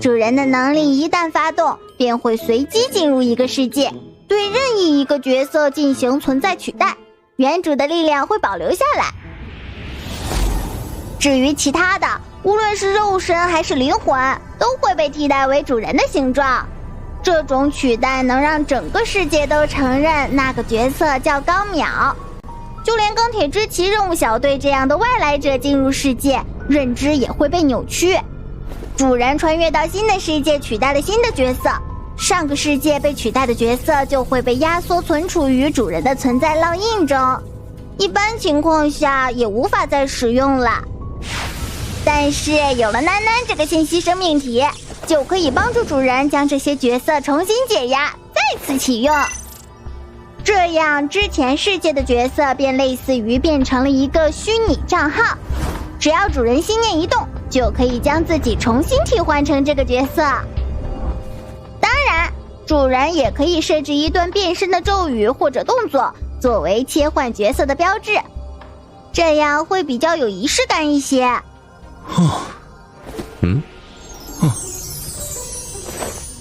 主人的能力一旦发动，便会随机进入一个世界，对任意一个角色进行存在取代，原主的力量会保留下来。至于其他的，无论是肉身还是灵魂，都会被替代为主人的形状。这种取代能让整个世界都承认那个角色叫高淼，就连钢铁之旗任务小队这样的外来者进入世界，认知也会被扭曲。主人穿越到新的世界，取代了新的角色，上个世界被取代的角色就会被压缩存储于主人的存在烙印中，一般情况下也无法再使用了。但是有了楠楠这个信息生命体，就可以帮助主人将这些角色重新解压，再次启用。这样之前世界的角色便类似于变成了一个虚拟账号，只要主人心念一动，就可以将自己重新替换成这个角色。当然，主人也可以设置一段变身的咒语或者动作，作为切换角色的标志，这样会比较有仪式感一些。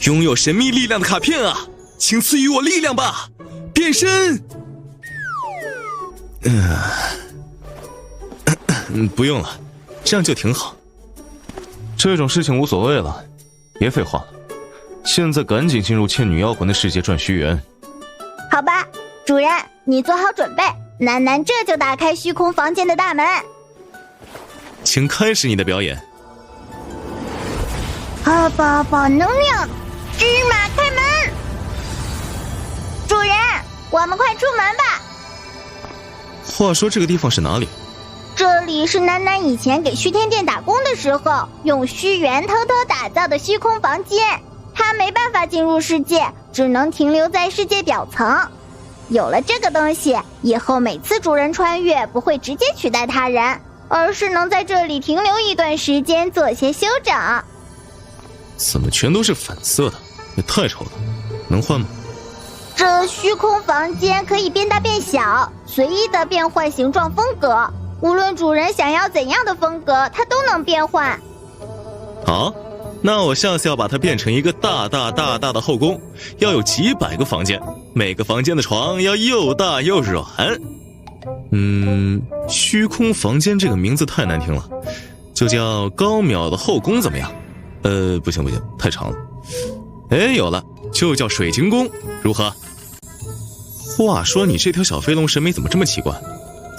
拥有神秘力量的卡片啊，请赐予我力量吧！变身。不用了，这样就挺好。这种事情无所谓了，别废话了，现在赶紧进入倩女妖魂的世界赚虚元。好吧，主人，你做好准备，楠楠这就打开虚空房间的大门。请开始你的表演。宝宝能量，芝麻开门。主人，我们快出门吧。话说这个地方是哪里？这里是楠楠以前给虚天殿打工的时候，用虚元偷偷打造的虚空房间。他没办法进入世界，只能停留在世界表层。有了这个东西，以后每次主人穿越不会直接取代他人，而是能在这里停留一段时间做些休整。怎么全都是粉色的？也太丑了，能换吗？这虚空房间可以变大变小，随意的变换形状风格，无论主人想要怎样的风格，它都能变换。好，那我下次要把它变成一个大的后宫，要有几百个房间，每个房间的床要又大又软。虚空房间这个名字太难听了，就叫高淼的后宫怎么样？不行，太长了。哎，有了，就叫水晶宫，如何？话说你这条小飞龙审美怎么这么奇怪？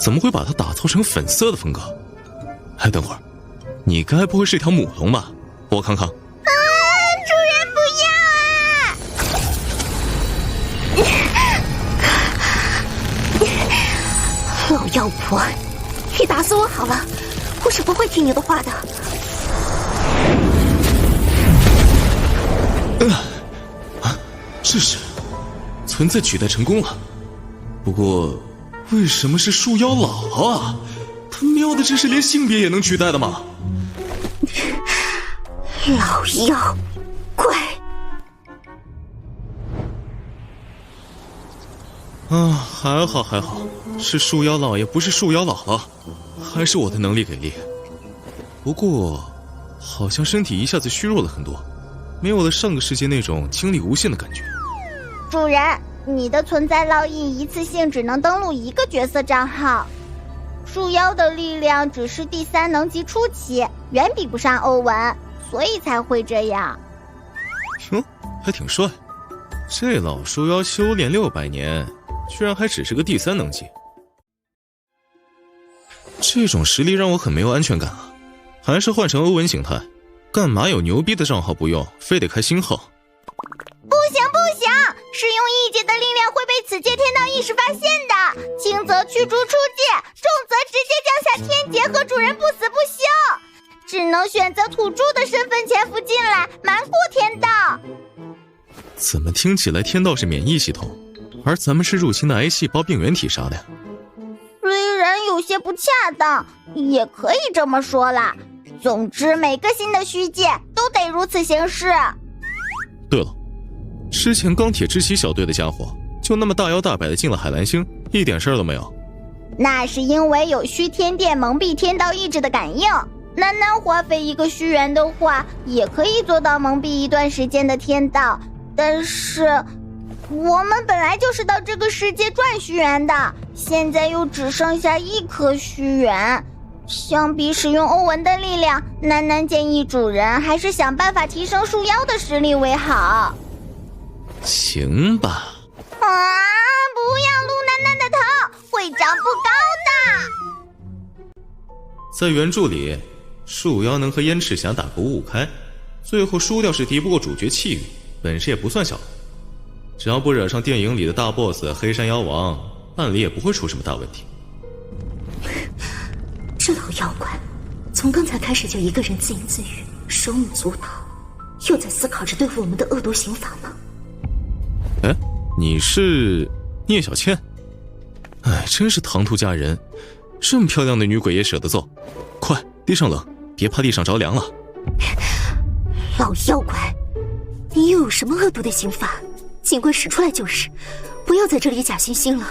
怎么会把它打造成粉色的风格？哎，等会儿，你该不会是一条母龙吧？我看看。主人不要啊！老妖婆，你打死我好了，我是不会听你的话的。这是存在取代成功了，不过为什么是树妖姥姥啊？他喵的，这是连性别也能取代的吗？老妖怪啊，还好，是树妖老爷，不是树妖姥姥，还是我的能力给力。不过好像身体一下子虚弱了很多，没有了上个世界那种精力无限的感觉。主人，你的存在烙印一次性只能登录1个角色账号，树妖的力量只是第3能级初期，远比不上欧文，所以才会这样。还挺帅。这老树妖修炼600年，居然还只是个第3能级。这种实力让我很没有安全感啊！还是换成欧文形态，干嘛有牛逼的账号不用，非得开新号？不行不行，使用异界的力量会被此界天道意识发现的，轻则驱逐出界，重则直接降下天劫和主人不死不休，只能选择土著的身份潜伏进来，瞒过天道。怎么听起来天道是免疫系统，而咱们是入侵的癌细胞病原体啥的呀？虽然有些不恰当，也可以这么说啦。总之每个新的虚界都得如此行事。对了，之前钢铁之旗小队的家伙就那么大摇大摆的进了海蓝星，一点事儿都没有。那是因为有虚天殿蒙蔽天道意志的感应，单单花费1个虚元的话，也可以做到蒙蔽一段时间的天道。但是我们本来就是到这个世界赚虚元的，现在又只剩下1颗虚元，相比使用欧文的力量，楠楠建议主人还是想办法提升树妖的实力为好。行吧。不要撸楠楠的头，会长不高的。在原著里，树妖能和燕赤霞打个5-5开，最后输掉是敌不过主角气宇，本事也不算小。只要不惹上电影里的大 boss 黑山妖王，按理也不会出什么大问题。这老妖怪从刚才开始就一个人自言自语，手舞足蹈，又在思考着对付我们的恶毒刑法吗？哎，你是聂小倩？哎，真是唐突佳人，这么漂亮的女鬼也舍得揍。快，地上冷，别怕地上着凉了。老妖怪，你又有什么恶毒的刑法？尽管使出来就是，不要在这里假惺惺了。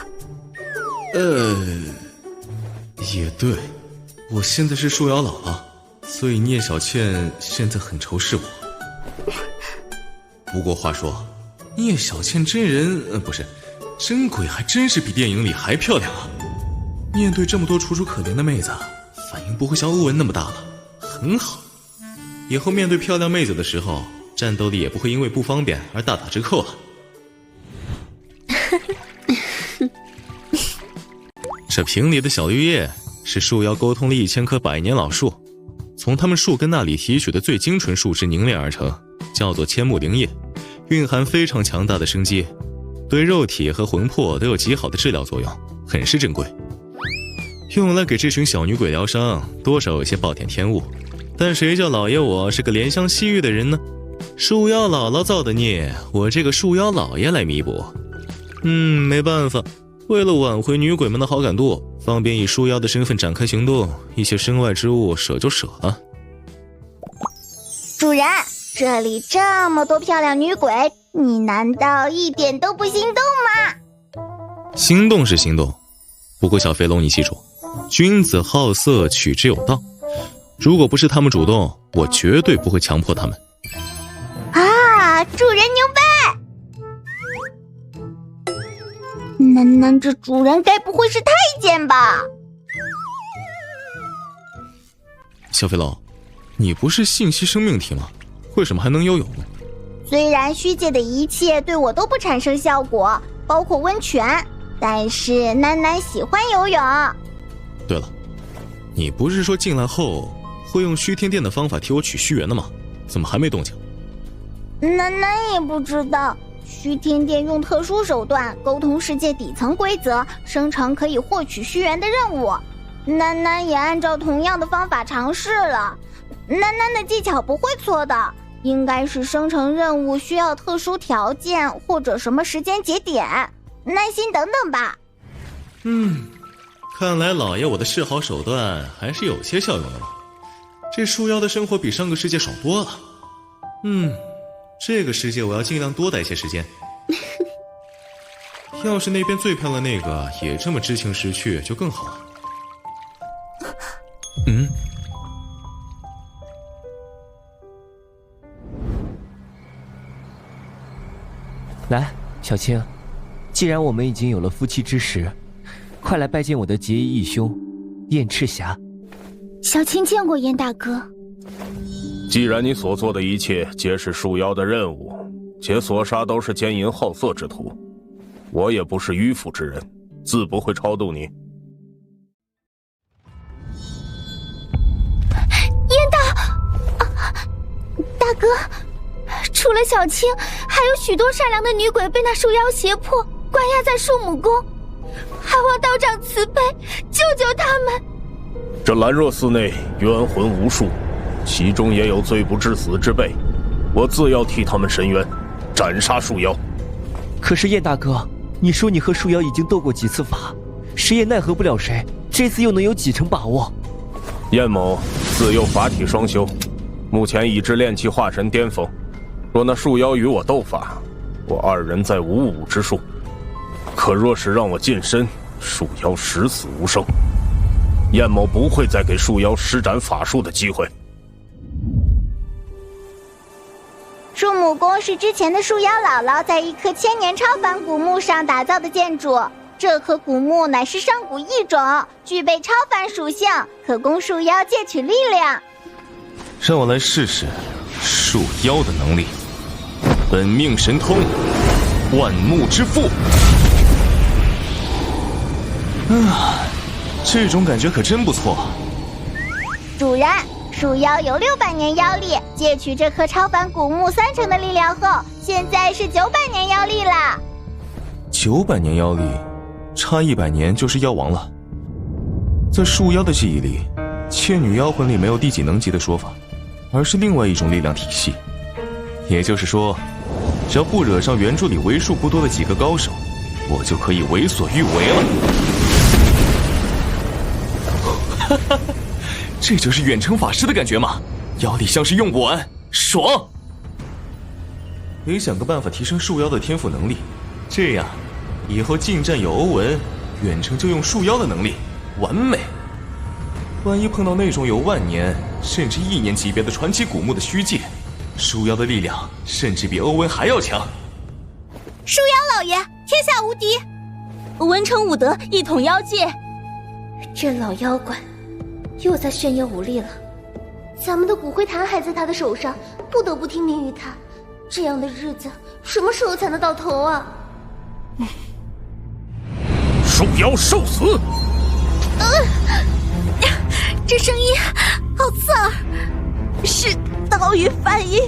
也对，我现在是树妖姥姥，所以聂小倩现在很仇视我。不过话说，聂小倩真人不是真鬼，还真是比电影里还漂亮啊！面对这么多楚楚可怜的妹子，反应不会像欧文那么大了，很好。以后面对漂亮妹子的时候，战斗力也不会因为不方便而大打折扣了。这瓶里的小绿叶是树妖沟通了1000棵百年老树，从它们树根那里提取的最精纯树脂凝练而成，叫做千木灵叶，蕴含非常强大的生机，对肉体和魂魄都有极好的治疗作用，很是珍贵。用来给这群小女鬼疗伤，多少有些暴殄天物，但谁叫老爷我是个怜香惜玉的人呢？树妖姥姥造的孽，我这个树妖老爷来弥补。没办法，为了挽回女鬼们的好感度，方便以树妖的身份展开行动，一些身外之物舍就舍了。主人，这里这么多漂亮女鬼，你难道一点都不心动吗？心动是心动，不过小飞龙你记住，君子好色取之有道，如果不是他们主动，我绝对不会强迫他们。主人牛掰！楠楠这主人该不会是太监吧？小飞龙，你不是信息生命体吗？为什么还能游泳？虽然虚界的一切对我都不产生效果，包括温泉，但是楠楠喜欢游泳。对了，你不是说进来后会用虚天殿的方法替我取虚元的吗？怎么还没动静？楠楠也不知道，虚天殿用特殊手段沟通世界底层规则，生成可以获取虚元的任务。楠楠也按照同样的方法尝试了，楠楠的技巧不会错的，应该是生成任务需要特殊条件或者什么时间节点，耐心等等吧。看来老爷我的示好手段还是有些效用的嘛。这树妖的生活比上个世界爽多了。这个世界我要尽量多待些时间。要是那边最漂亮那个也这么知情识趣就更好了。来，小青，既然我们已经有了夫妻之实，快来拜见我的结义义兄燕赤霞。小青见过燕大哥。既然你所做的一切皆是树妖的任务，且所杀都是奸淫好色之徒，我也不是迂腐之人，自不会超度你。燕大哥，除了小青，还有许多善良的女鬼被那树妖胁迫，关押在树母宫，还望道长慈悲，救救他们。这兰若寺内冤魂无数，其中也有罪不至死之辈，我自要替他们伸冤，斩杀树妖。可是燕大哥，你说你和树妖已经斗过几次法，谁也奈何不了谁，这次又能有几成把握？燕某自幼法体双修，目前已至炼气化神巅峰。若那树妖与我斗法，我二人在55之数。可若是让我近身，树妖十死无生。燕某不会再给树妖施展法术的机会。树母宫是之前的树妖姥姥在一棵千年超凡古木上打造的建筑，这棵古木乃是上古异种，具备超凡属性，可供树妖借取力量。让我来试试树妖的能力。本命神通，万木之父。这种感觉可真不错。主人，树妖有600年妖力，借取这棵超凡古木3成的力量后，现在是900年妖力了。900年妖力，差100年就是妖王了。在树妖的记忆里，倩女妖魂里没有第几能级的说法，而是另外一种力量体系。也就是说，只要不惹上原著里为数不多的几个高手，我就可以为所欲为了。这就是远程法师的感觉吗？妖力像是用不完，爽！得想个办法提升树妖的天赋能力，这样以后近战有欧文，远程就用树妖的能力，完美。万一碰到那种有万年甚至1年级别的传奇古墓的虚界，树妖的力量甚至比欧文还要强。树妖老爷，天下无敌！文成武德，一统妖界。这老妖怪又在炫耀武力了。咱们的骨灰坛还在他的手上，不得不听命于他。这样的日子什么时候才能到头啊？树妖受死！这声音好刺耳，是道语梵音。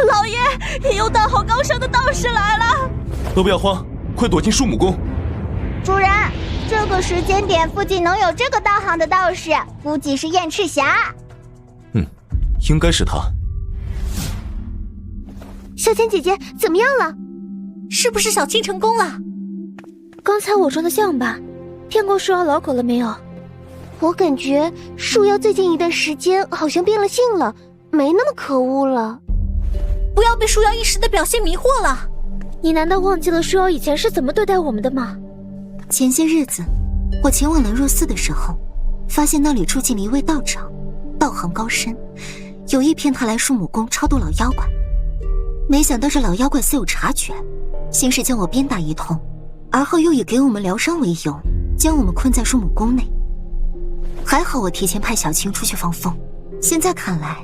老爷，有道好高深的道士来了。都不要慌，快躲进树母宫。主人，这个时间点附近能有这个道行的道士，估计是燕赤霞。应该是他。小千姐姐怎么样了？是不是小青成功了？刚才我装的像吧？骗过树妖老狗了没有？我感觉树妖最近一段时间好像变了性了，没那么可恶了。不要被树妖一时的表现迷惑了。你难道忘记了树妖以前是怎么对待我们的吗？前些日子我前往兰若寺的时候，发现那里住进了一位道长，道行高深，有意骗他来树母宫超度老妖怪。没想到这老妖怪似有察觉，先是将我鞭打一通，而后又以给我们疗伤为由，将我们困在树母宫内。还好我提前派小青出去放风，现在看来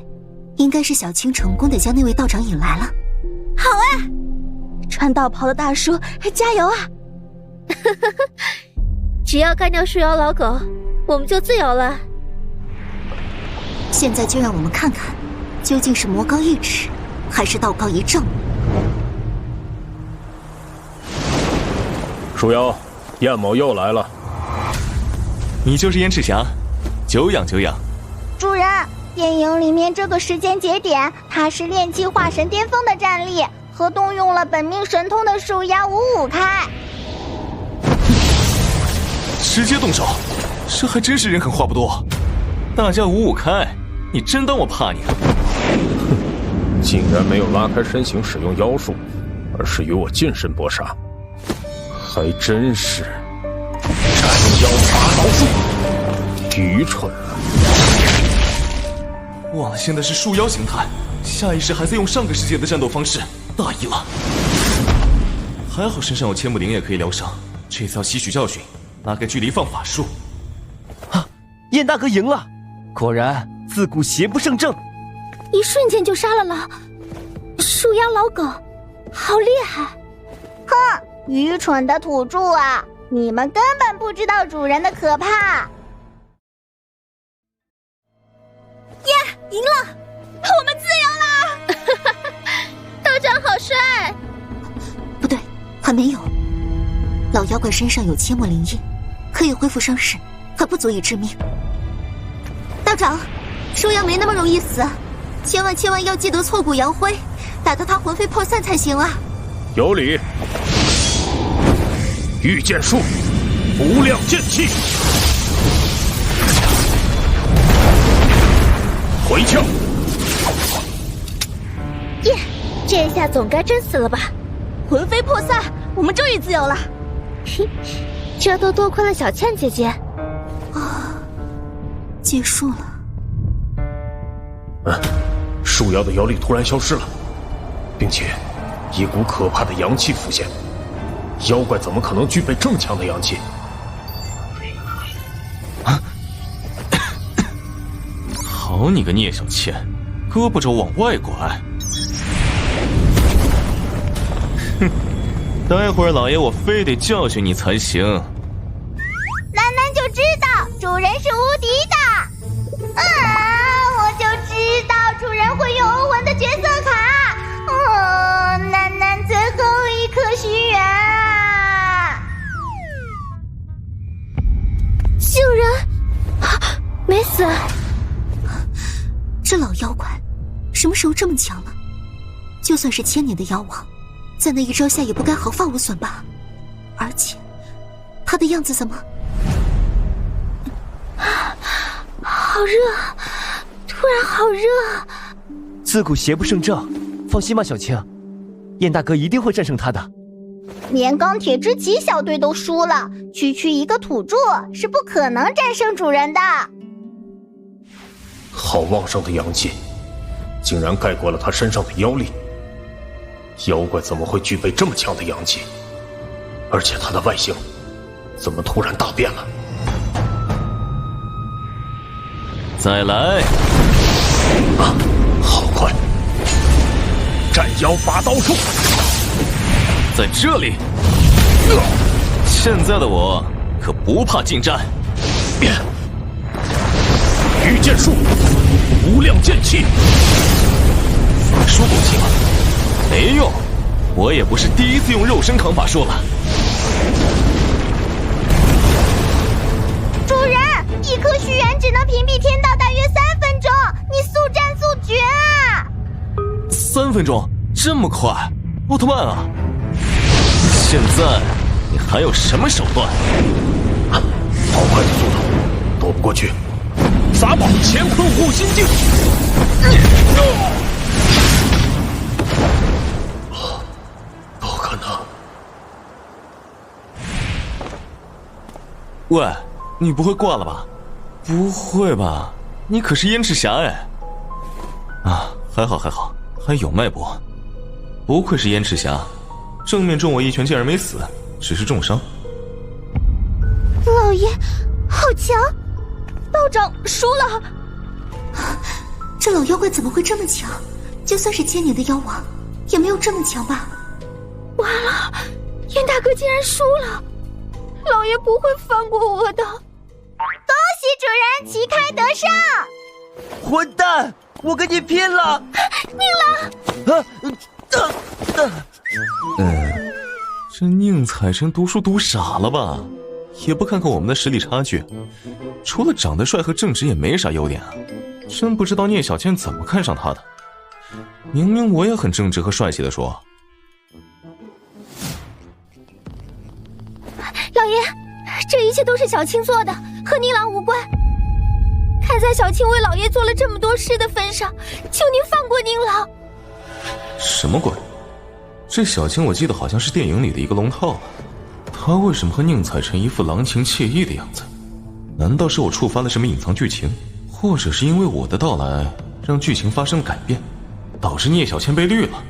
应该是小青成功的将那位道长引来了。好啊，穿道袍的大叔，加油啊！只要干掉树妖老狗，我们就自由了。现在就让我们看看，究竟是魔高一尺，还是道高一丈。树妖，燕某又来了。你就是燕赤霞，久仰久仰。主人，电影里面这个时间节点，他是炼气化神巅峰的战力，和动用了本命神通的树妖55开。直接动手，这还真是人狠话不多。大家55开，你真当我怕你啊？竟然没有拉开身形使用妖术，而是与我近身搏杀，还真是斩妖拔刀术，愚蠢了。忘了现在是树妖形态，下意识还在用上个世界的战斗方式，大意了。还好身上有千木灵也可以疗伤，这次要吸取教训，拉开距离放法术。燕大哥赢了，果然自古邪不胜正。一瞬间就杀了树妖老狗，好厉害！哼，愚蠢的土著啊，你们根本不知道主人的可怕。耶，赢了，我们自由了！道长好帅！不对，还没有。老妖怪身上有千木灵液，可以恢复伤势，还不足以致命。道长，树妖没那么容易死，千万要记得挫骨扬灰，打得他魂飞魄散才行啊！有理。御剑术，无量剑气，回鞘。耶，这下总该真死了吧？魂飞魄散，我们终于自由了。嘿，这都多亏了小倩姐姐。结束了。树妖的妖力突然消失了，并且一股可怕的阳气浮现。妖怪怎么可能具备这么强的阳气？好你个聂小倩，胳膊肘往外拐！哼，待会儿老爷我非得教训你才行。楠楠就知道主人是无敌的。我就知道主人会用欧文的角色卡。楠楠最后一颗虚元啊！救人，没死。这老妖怪什么时候这么强了？就算是1000年的妖王，在那一招下也不该毫发无损吧？而且他的样子怎么……好热，突然好热。自古邪不胜正，放心吧，小青，燕大哥一定会战胜他的。连钢铁之旗小队都输了，区一个土著是不可能战胜主人的。好旺盛的阳气，竟然盖过了他身上的妖力。妖怪怎么会具备这么强的阳气？而且他的外形怎么突然大变了？再来！好快！斩妖拔刀术，在这里！现在的我可不怕近战。御剑术，无量剑气。法术攻击吗？没用，我也不是第一次用肉身扛法术了。主人，一颗虚元只能屏蔽天道大约3分钟，你速战速决啊！3分钟，这么快？奥特曼啊！现在你还有什么手段？好快的速度，躲不过去。撒宝乾坤护心镜！不可能！喂，你不会挂了吧？不会吧？你可是燕赤霞哎！啊，还好，还有脉搏。不愧是燕赤霞，正面中我一拳竟然没死，只是重伤。老爷，好强！道长输了。这老妖怪怎么会这么强？就算是1000年的妖王，也没有这么强吧？完了，燕大哥竟然输了，老爷不会放过我的。恭喜主人旗开得胜！混蛋，我跟你拼了！宁郎，这宁采臣读书读傻了吧？也不看看我们的实力差距，除了长得帅和正直也没啥优点啊！真不知道聂小倩怎么看上他的。明明我也很正直和帅气的说。老爷，这一切都是小青做的，和宁郎无关。看在小青为老爷做了这么多事的份上，求您放过宁郎。什么鬼？这小青我记得好像是电影里的一个龙套啊。他为什么和宁采臣一副郎情妾意的样子？难道是我触发了什么隐藏剧情，或者是因为我的到来让剧情发生改变，导致聂小倩被绿了？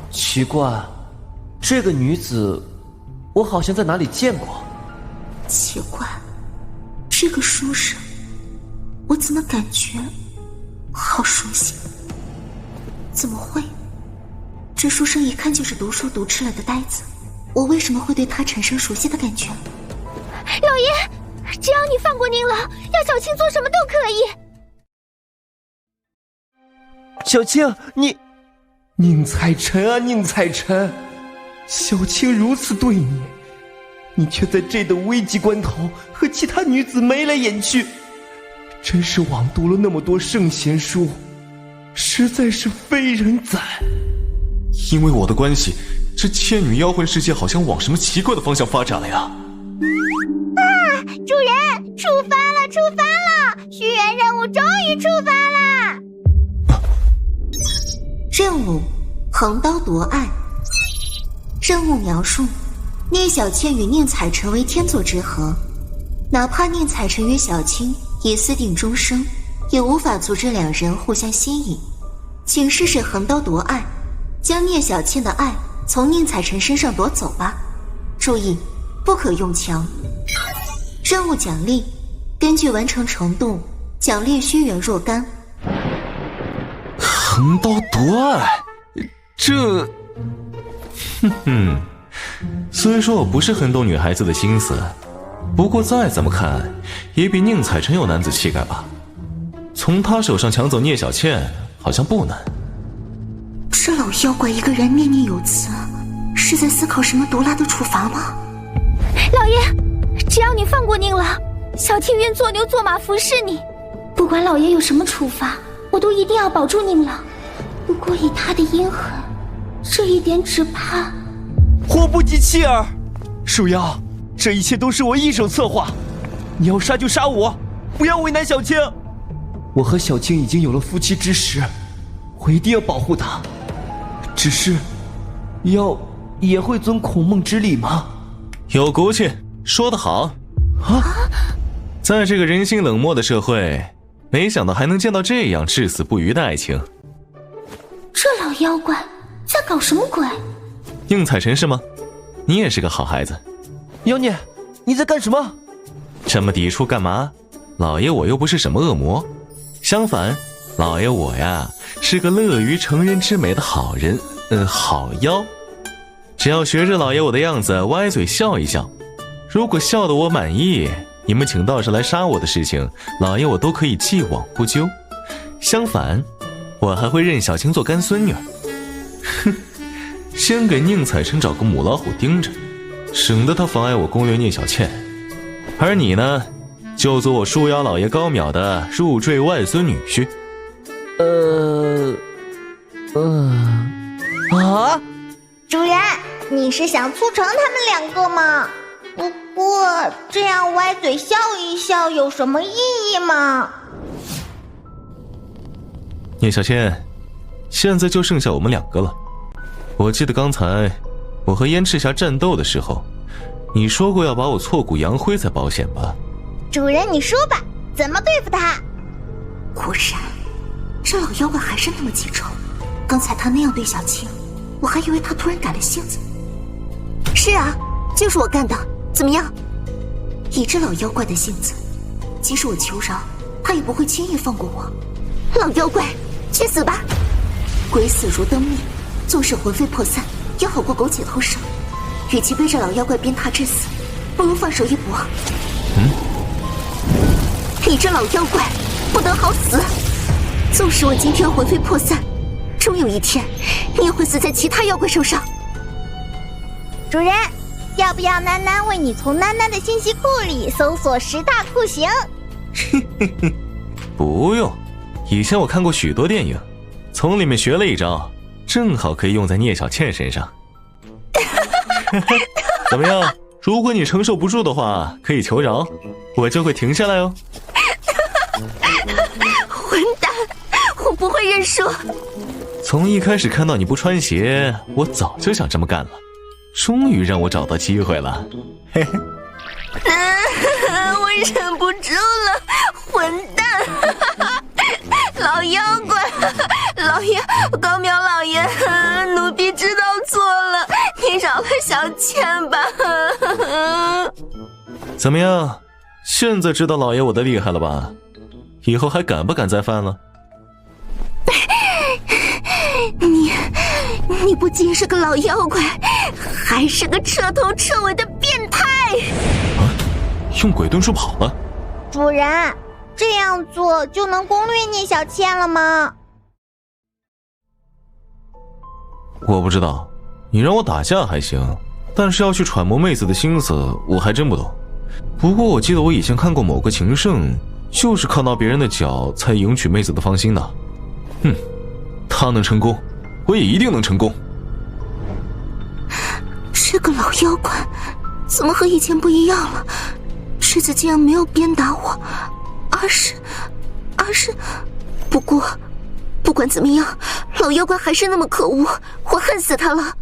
奇怪，这个女子，我好像在哪里见过。奇怪，这个书生，我怎么感觉好熟悉？怎么会？这书生一看就是读书读吃了的呆子，我为什么会对他产生熟悉的感觉？老爷，只要你放过宁老，要小青做什么都可以。小青，宁采臣啊，宁采臣，小青如此对你，你却在这等危急关头和其他女子眉来眼去，真是枉读了那么多圣贤书，实在是非人哉。因为我的关系，这倩女妖魂世界好像往什么奇怪的方向发展了呀！主人，出发了，出发了！许愿任务终于出发啦！任务：横刀夺爱。任务描述：聂小倩与宁采臣为天作之合，哪怕宁采臣与小青已私定终生，也无法阻止两人互相吸引。请试试横刀夺爱，将聂小倩的爱从宁采臣身上夺走吧。注意，不可用强。任务奖励：根据完成程度奖励虚元若干。横刀夺爱，这……虽说我不是很懂女孩子的心思，不过再怎么看，也比宁采臣有男子气概吧。从他手上抢走聂小倩，好像不难。这老妖怪一个人念念有词，是在思考什么毒辣的处罚吗？老爷，只要你放过宁老，小青愿做牛做马服侍你。不管老爷有什么处罚，我都一定要保住宁老。不过以他的阴狠，这一点只怕……祸不及妻儿，树妖，这一切都是我一手策划，你要杀就杀我，不要为难小青。我和小青已经有了夫妻之实，我一定要保护她。只是，也会遵孔孟之礼吗？有骨气，说得好啊！在这个人心冷漠的社会，没想到还能见到这样至死不渝的爱情。这老妖怪在搞什么鬼？宁采臣是吗？你也是个好孩子。妖孽，你在干什么？这么抵触干嘛？老爷我又不是什么恶魔，相反，老爷我呀是个乐于成人之美的好人，好妖。只要学着老爷我的样子歪嘴笑一笑，如果笑得我满意，你们请道士来杀我的事情，老爷我都可以既往不咎。相反，我还会认小青做干孙女儿。哼，先给宁采臣找个母老虎盯着，省得他妨碍我攻略聂小倩。而你呢，就做我树妖老爷高淼的入赘外孙女婿。主人，你是想促成他们两个吗？不过这样歪嘴笑一笑有什么意义吗？聂小倩，现在就剩下我们两个了。我记得刚才我和燕赤霞战斗的时候，你说过要把我挫骨扬灰才保险吧？主人你说吧，怎么对付他？果然，这老妖怪还是那么记仇。刚才他那样对小青，我还以为他突然改了性子。是啊，就是我干的，怎么样？以这老妖怪的性子，即使我求饶，他也不会轻易放过我。老妖怪，去死吧！鬼死如灯灭，纵使魂飞魄散，也好过苟且偷生。与其被这老妖怪鞭挞致死，不如放手一搏。你这老妖怪，不得好死！纵使我今天魂飞魄散，终有一天，你也会死在其他妖怪手上。主人，要不要囡囡为你从囡囡的信息库里搜索10大酷刑？不用，以前我看过许多电影，从里面学了一招，正好可以用在聂小倩身上。怎么样？如果你承受不住的话，可以求饶，我就会停下来哦。混蛋，我不会认输。从一开始看到你不穿鞋，我早就想这么干了，终于让我找到机会了。嘿嘿。我忍不住了，混蛋！老妖怪，老爷，高淼老爷，奴婢知道错了，你饶小倩吧。怎么样？现在知道老爷我的厉害了吧？以后还敢不敢再犯了？你不仅是个老妖怪，还是个彻头彻尾的变态！用鬼遁术跑了？主人，这样做就能攻略聂小倩了吗？我不知道，你让我打架还行，但是要去揣摩妹子的心思，我还真不懂。不过我记得我以前看过某个情圣，就是靠到别人的脚才迎娶妹子的芳心的。他能成功，我也一定能成功。这个老妖怪怎么和以前不一样了？这次竟然没有鞭打我，而是……不过不管怎么样，老妖怪还是那么可恶，我恨死他了。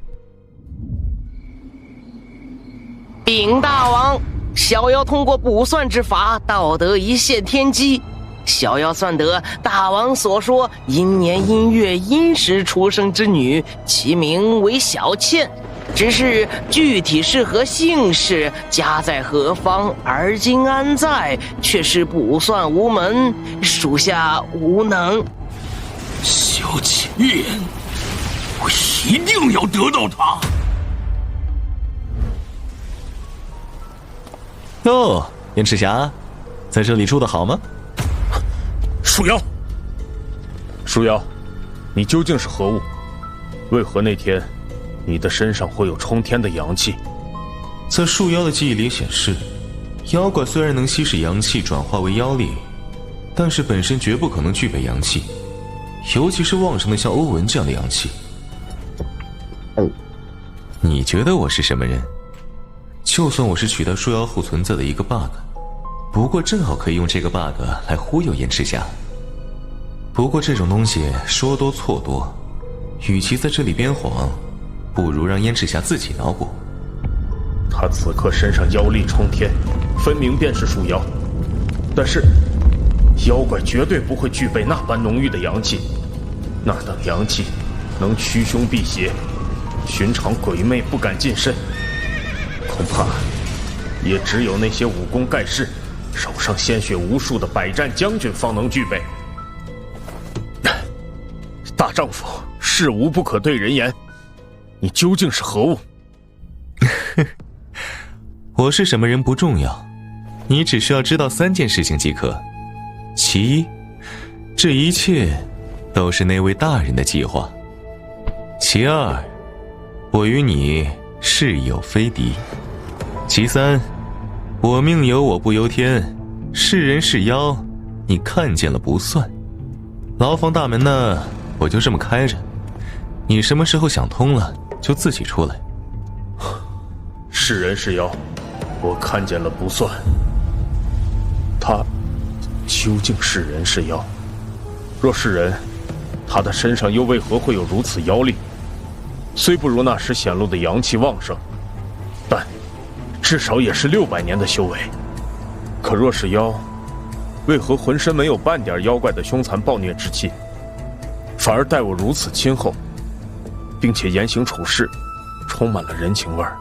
禀大王，小妖通过卜算之法盗得一线天机，小妖算得大王所说阴年阴月阴时出生之女，其名为小倩，只是具体是何姓氏，家在何方，而今安在，却是卜算无门，属下无能。小倩，我一定要得到她。哟，燕赤霞，在这里住得好吗？树妖，树妖，你究竟是何物？为何那天你的身上会有冲天的阳气？在树妖的记忆里显示，妖怪虽然能吸食阳气转化为妖力，但是本身绝不可能具备阳气，尤其是旺盛的像欧文这样的阳气。你觉得我是什么人？就算我是取代树妖后存在的一个 bug， 不过正好可以用这个 bug 来忽悠燕赤霞。不过这种东西说多错多，与其在这里编谎，不如让燕赤霞自己脑补。他此刻身上妖力冲天，分明便是树妖，但是妖怪绝对不会具备那般浓郁的阳气，那等阳气能驱凶避邪，寻常鬼魅不敢近身，恐怕也只有那些武功盖世、手上鲜血无数的百战将军方能具备。大丈夫事无不可对人言，你究竟是何物？我是什么人不重要，你只需要知道3件事情即可。其一，这一切都是那位大人的计划。其二，我与你是友非敌。其三，我命由我不由天，是人是妖，你看见了不算。牢房大门呢，我就这么开着，你什么时候想通了，就自己出来。是人是妖，我看见了不算。他究竟是人是妖？若是人，他的身上又为何会有如此妖力？虽不如那时显露的阳气旺盛，但至少也是600年的修为。可若是妖，为何浑身没有半点妖怪的凶残暴虐之气，反而待我如此亲厚，并且言行处事充满了人情味儿？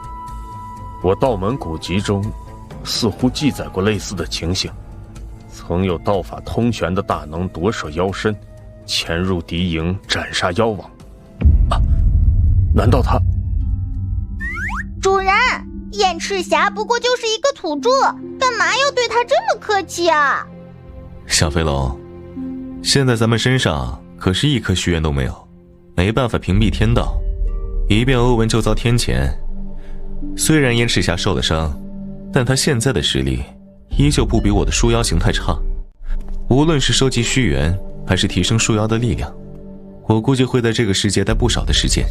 我道门古籍中似乎记载过类似的情形，曾有道法通玄的大能夺舍妖身，潜入敌营斩杀妖王。难道他？主人，燕赤霞不过就是一个土著，干嘛要对他这么客气啊？小飞龙，现在咱们身上可是一颗虚元都没有，没办法屏蔽天道，一变欧文就遭天谴。虽然燕赤霞受了伤，但他现在的实力依旧不比我的树妖形态差。无论是收集虚元，还是提升树妖的力量，我估计会在这个世界待不少的时间。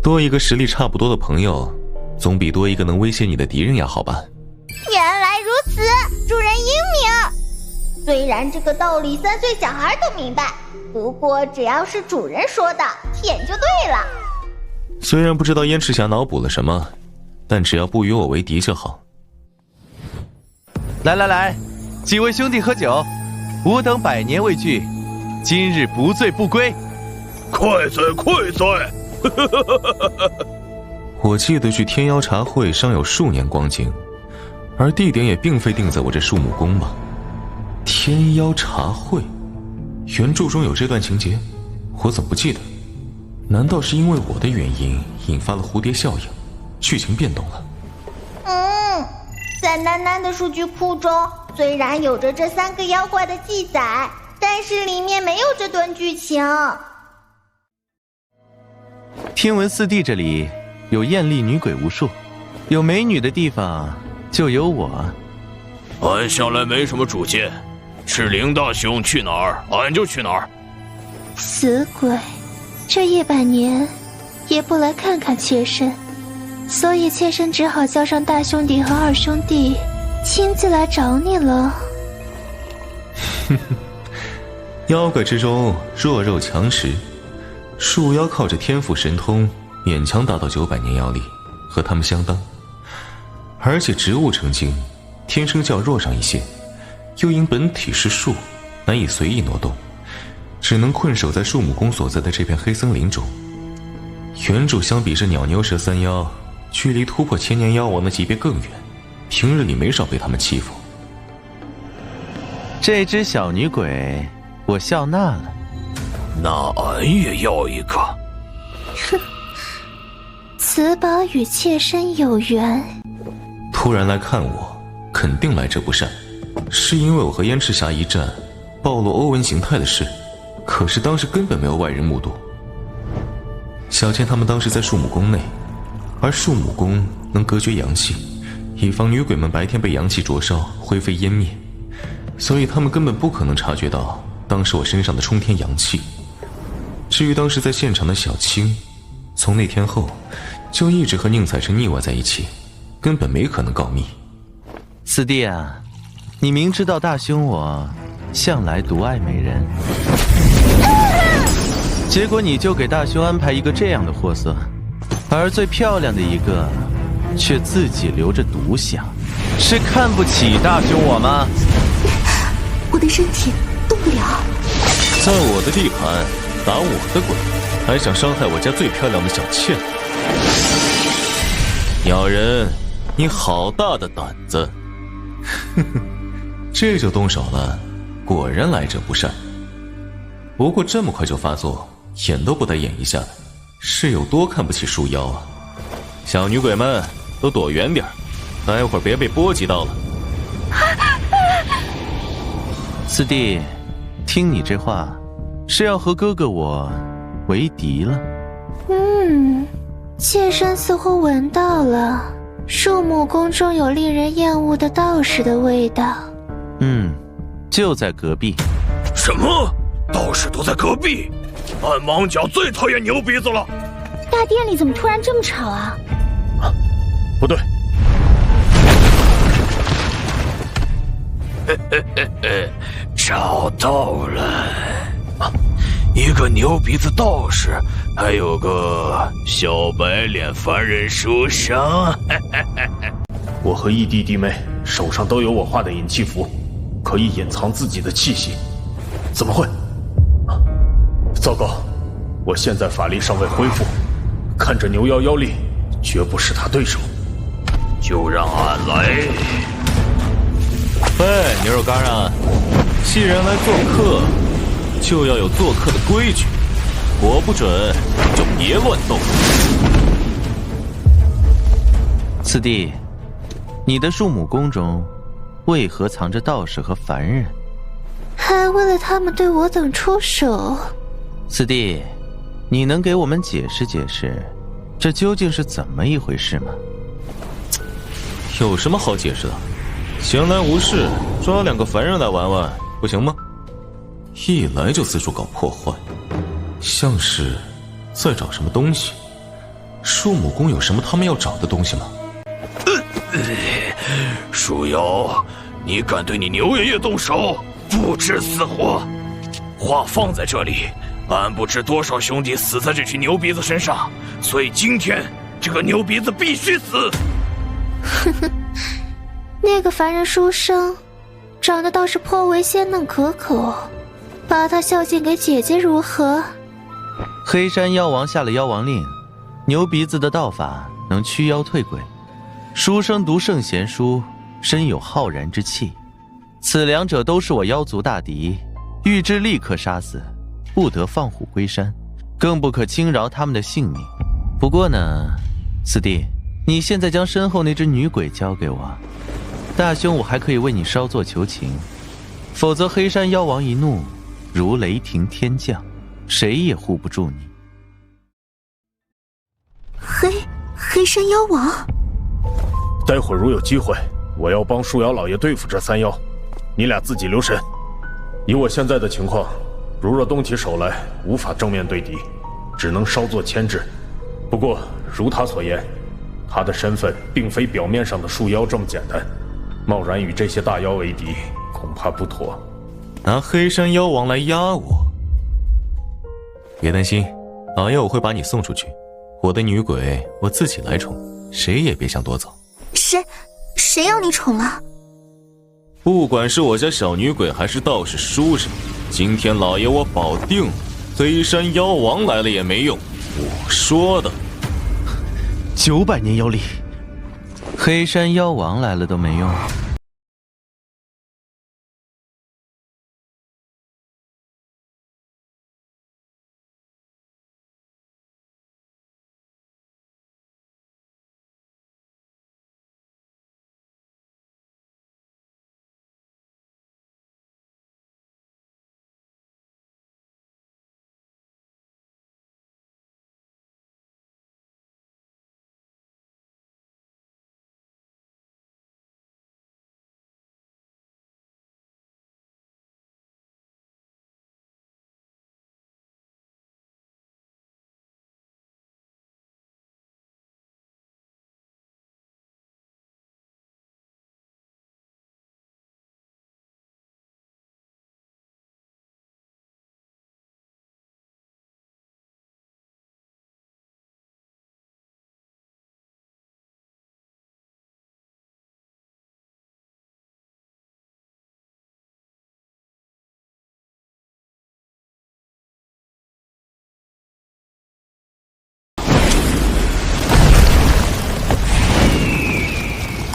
多一个实力差不多的朋友，总比多一个能威胁你的敌人要好吧？原来如此，主人英明。虽然这个道理3岁小孩都明白，不过只要是主人说的，舔就对了。虽然不知道燕赤霞脑补了什么，但只要不与我为敌就好。来来来，几位兄弟喝酒，吾等100年未聚，今日不醉不归。快醉快醉！我记得距天妖茶会尚有数年光景，而地点也并非定在我这树木宫吧？天妖茶会，原著中有这段情节，我怎么不记得？难道是因为我的原因引发了蝴蝶效应，剧情变动了？在囡囡的数据库中，虽然有着这3个妖怪的记载，但是里面没有这段剧情。听闻四弟这里有艳丽女鬼无数，有美女的地方就有我。俺向来没什么主见，赤灵大兄去哪儿，俺就去哪儿。死鬼，这100年也不来看看妾身，所以妾身只好叫上大兄弟和二兄弟亲自来找你了。妖怪之中弱肉强食，树妖靠着天赋神通勉强达到900年妖力，和他们相当。而且植物成精，天生较弱上一些，又因本体是树，难以随意挪动，只能困守在树木宫所在的这片黑森林中。原主相比这鸟牛蛇3妖，距离突破千年妖王的级别更远，平日里没少被他们欺负。这只小女鬼我笑纳了，那俺也要一个。哼，此宝与妾身有缘。突然来看我，肯定来者不善，是因为我和燕赤霞一战暴露欧文形态的事，可是当时根本没有外人目睹。小倩他们当时在树木宫内，而树木宫能隔绝阳气，以防女鬼们白天被阳气灼烧灰飞烟灭，所以他们根本不可能察觉到当时我身上的冲天阳气。至于当时在现场的小青，从那天后就一直和宁采臣腻歪在一起，根本没可能告密。四弟啊，你明知道大兄我向来独爱美人，结果你就给大兄安排一个这样的货色，而最漂亮的一个却自己留着独享，是看不起大兄我吗？我的身体动不了。在我的地盘打我的鬼，还想伤害我家最漂亮的小妾？鸟人，你好大的胆子！哼哼，这就动手了，果然来者不善。不过这么快就发作，演都不带演一下的，是有多看不起树妖啊！小女鬼们都躲远点，待会儿别被波及到了。四弟，听你这话，是要和哥哥我为敌了？妾身似乎闻到了树木宫中有令人厌恶的道士的味道。就在隔壁。什么？道士都在隔壁？俺盲角最讨厌牛鼻子了。大殿里怎么突然这么吵啊？不对。找到了，一个牛鼻子道士，还有个小白脸凡人书生。我和义弟弟妹手上都有我画的隐气符，可以隐藏自己的气息。怎么会？糟糕，我现在法力尚未恢复，看着牛妖妖力，绝不是他对手。就让俺来。喂，牛肉干啊！既然来做客，就要有做客的规矩，我不准就别乱动。四弟，你的树木宫中为何藏着道士和凡人？还为了他们对我等出手？四弟，你能给我们解释解释，这究竟是怎么一回事吗？有什么好解释的？闲来无事，抓2个凡人来玩玩，不行吗？一来就四处搞破坏，像是在找什么东西。树木宫有什么他们要找的东西吗？树妖，你敢对你牛爷爷动手，不知死活！话放在这里，俺不知多少兄弟死在这具牛鼻子身上，所以今天这个牛鼻子必须死！哼哼，那个凡人书生长得倒是颇为鲜嫩可口，把他孝敬给姐姐如何？黑山妖王下了妖王令，牛鼻子的道法能驱妖退鬼，书生读圣贤书，身有浩然之气。此两者都是我妖族大敌，欲之立刻杀死，不得放虎归山，更不可轻饶他们的性命。不过呢，四弟，你现在将身后那只女鬼交给我，大兄我还可以为你稍作求情，否则黑山妖王一怒，如雷霆天降，谁也护不住你。黑山妖王，待会儿如有机会，我要帮树妖老爷对付这三妖，你俩自己留神。以我现在的情况，如若动起手来，无法正面对敌，只能稍作牵制。不过如他所言，他的身份并非表面上的树妖这么简单，贸然与这些大妖为敌，恐怕不妥。拿黑山妖王来压我，别担心，老爷我会把你送出去。我的女鬼我自己来宠，谁也别想夺走。谁要你宠了？不管是我家小女鬼还是道士书生，今天老爷我保定黑山妖王来了也没用。我说的900年妖力，黑山妖王来了都没用。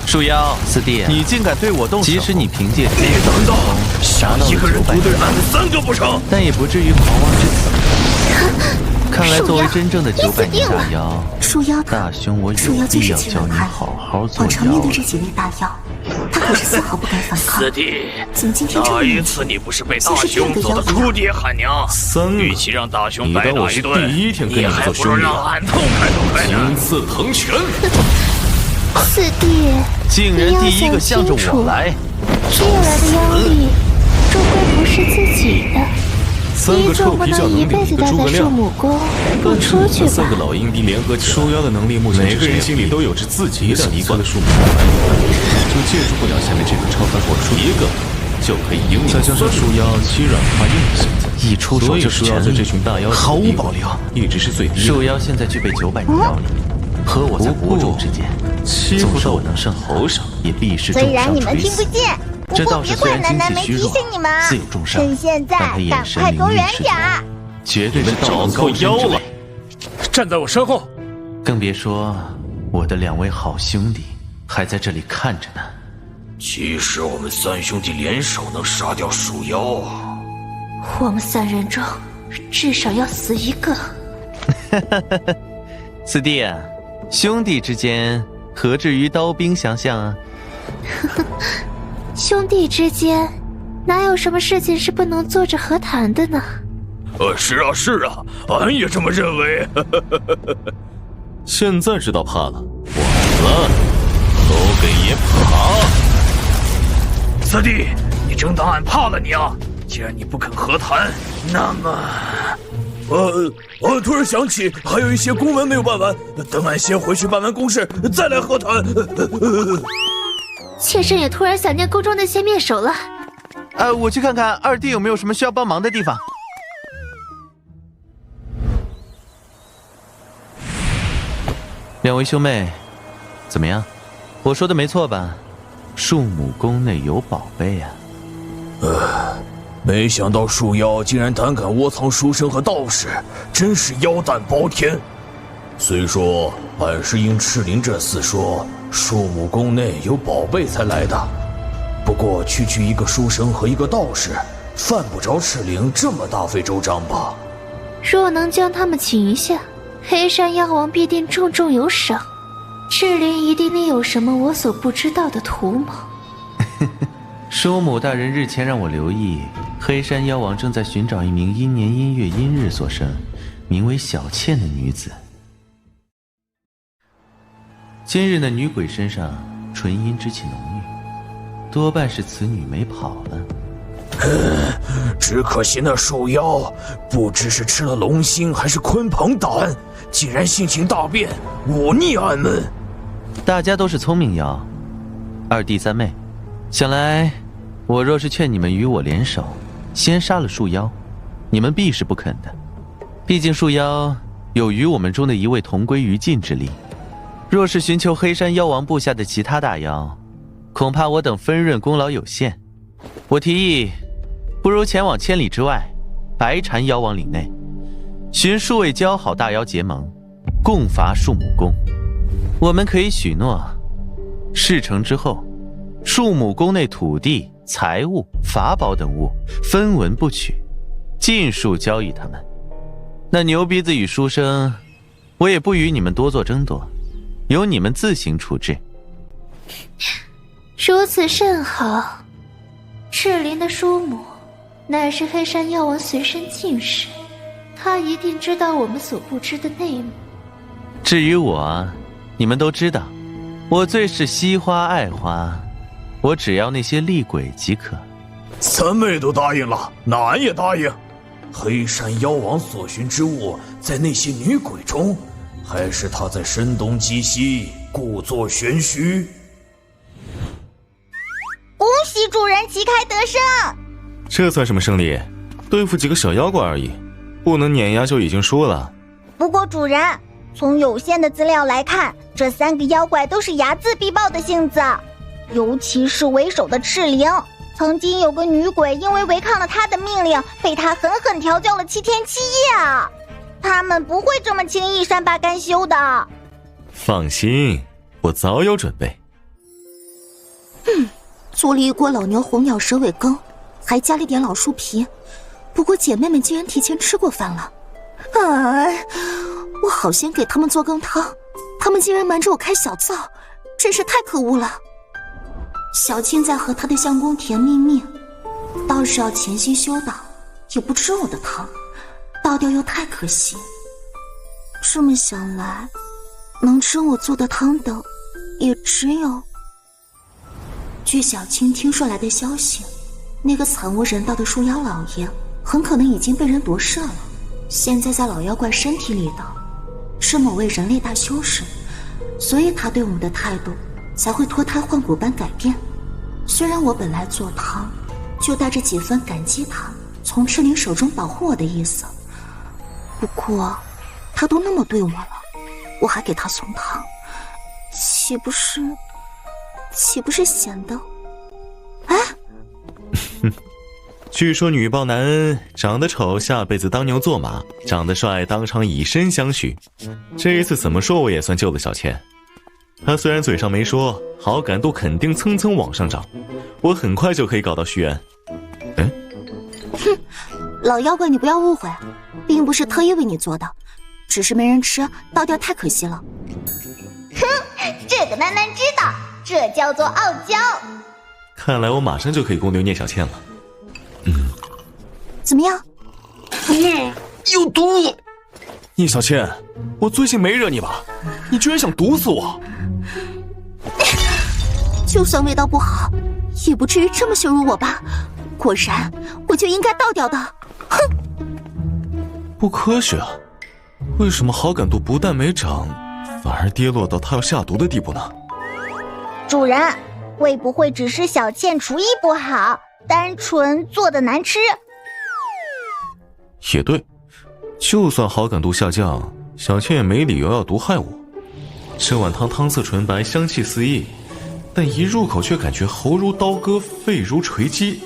树妖，四弟，你竟敢对我动手！即使你凭借天地神功杀到了900年，俺们3个不成，但也不至于狂妄至此。看来作为真正的900年大妖，树妖大兄我有必要教你好好做往常面对这几位大妖，他可是丝毫不敢反抗。四弟，怎么今天这么那一次你不是被大兄揍得哭爹喊娘？与其让大兄白打一顿，你还不如让俺痛快痛快呢。金刺藤拳。四弟，竟然第一个向着我来，这来的妖力终归不是自己的。 3个臭皮匠能力一个诸葛亮，不出去吧。3个老阴兵联合起来，树妖的能力目前每个人心里都有着自己的习惯的数目，就借助不了下面这个超凡火术，一个就可以赢。再加上树妖欺软怕硬的性子，一出手就是全力，这群大妖毫无保留，一直是最低的。树妖现在具备900年妖力，和我在伯仲之间，纵使我能胜头上，也必是重伤垂死。 这道士虽然精气虚弱，自有重伤，但他眼神凌厉是绝，绝对是道门高深之辈。站在我身后，更别说我的2位好兄弟还在这里看着呢。即使我们3兄弟联手能杀掉树妖，我们3人中至少要死1个。四弟啊，兄弟之间何至于刀兵相向啊？兄弟之间，哪有什么事情是不能坐着和谈的呢？是啊是啊，俺也这么认为。现在知道怕了，晚了，都给爷爬！四弟，你真当俺怕了你啊？既然你不肯和谈，那么……突然想起还有一些公文没有办完，等俺先回去办完公事，再来和谈。妾身也突然想念宫中那些面首了。我去看看二弟有没有什么需要帮忙的地方。2位兄妹，怎么样？我说的没错吧？树母宫内有宝贝啊！没想到树妖竟然胆敢窝藏书生和道士，真是妖胆包天。虽说本是因赤灵这厮说树木宫内有宝贝才来的，不过区区一个书生和一个道士，犯不着赤灵这么大费周章吧。若能将他们擒下，黑山妖王必定重重有赏。赤灵一定另有什么我所不知道的图谋。叔母大人日前让我留意，黑山妖王正在寻找一名阴年阴月阴日所生，名为小倩的女子。今日那女鬼身上纯阴之气浓郁，多半是此女没跑了。只可惜那树妖不知是吃了龙心还是鲲鹏胆，竟然性情大变，忤逆俺们。大家都是聪明妖，二弟三妹，想来我若是劝你们与我联手，先杀了树妖，你们必是不肯的。毕竟树妖有与我们中的一位同归于尽之力，若是寻求黑山妖王部下的其他大妖，恐怕我等分润功劳有限。我提议，不如前往千里之外白蝉妖王岭内，寻数位交好大妖结盟，共伐树木宫。我们可以许诺，事成之后，树木宫内土地、财物、法宝等物分文不取，尽数交予他们。那牛鼻子与书生，我也不与你们多做争夺，由你们自行处置。如此甚好。赤灵的叔母乃是黑山妖王随身近侍，他一定知道我们所不知的内幕。至于我，你们都知道，我最是惜花爱花，我只要那些厉鬼即可。三妹都答应了，那俺也答应。黑山妖王所寻之物在那些女鬼中，还是他在声东击西，故作玄虚？恭喜主人旗开得胜！这算什么胜利？对付几个小妖怪而已，不能碾压就已经输了。不过主人，从有限的资料来看，这3个妖怪都是睚眦必报的性子，尤其是为首的赤灵。曾经有个女鬼因为违抗了他的命令，被他狠狠调教了7天7夜啊！他们不会这么轻易善罢甘休的。放心，我早有准备。做了一锅老牛红鸟蛇尾羹，还加了点老树皮。不过姐妹们竟然提前吃过饭了。我好心给他们做羹汤，他们竟然瞒着我开小灶，真是太可恶了。小倩在和她的相公甜蜜蜜，倒是要潜心修道，也不吃我的汤，倒掉又太可惜。这么想来，能吃我做的汤的，也只有……据小青听说来的消息，那个惨无人道的树妖老爷，很可能已经被人夺舍了，现在在老妖怪身体里的，是某位人类大修士，所以他对我们的态度才会脱胎换骨般改变。虽然我本来做汤就带着几分感激他从赤灵手中保护我的意思，不过他都那么对我了，我还给他送汤，岂不是显得……据说女报男恩，长得丑下辈子当牛做马，长得帅当场以身相许。这一次怎么说我也算救了小倩。她虽然嘴上没说，好感度肯定蹭蹭往上涨，我很快就可以搞到续缘。老妖怪你不要误会，并不是特意为你做的，只是没人吃，倒掉太可惜了。这个楠楠知道，这叫做傲娇。看来我马上就可以攻略聂小倩了。怎么样？有毒！聂小倩，我最近没惹你吧？你居然想毒死我！就算味道不好，也不至于这么羞辱我吧？果然，我就应该倒掉的。哼！不科学啊！为什么好感度不但没涨，反而跌落到他要下毒的地步呢？主人，会不会只是小倩厨艺不好，单纯做的难吃？也对，就算好感度下降，小倩也没理由要毒害我。这碗汤汤色纯白，香气四溢，但一入口却感觉喉如刀割，肺如锤击。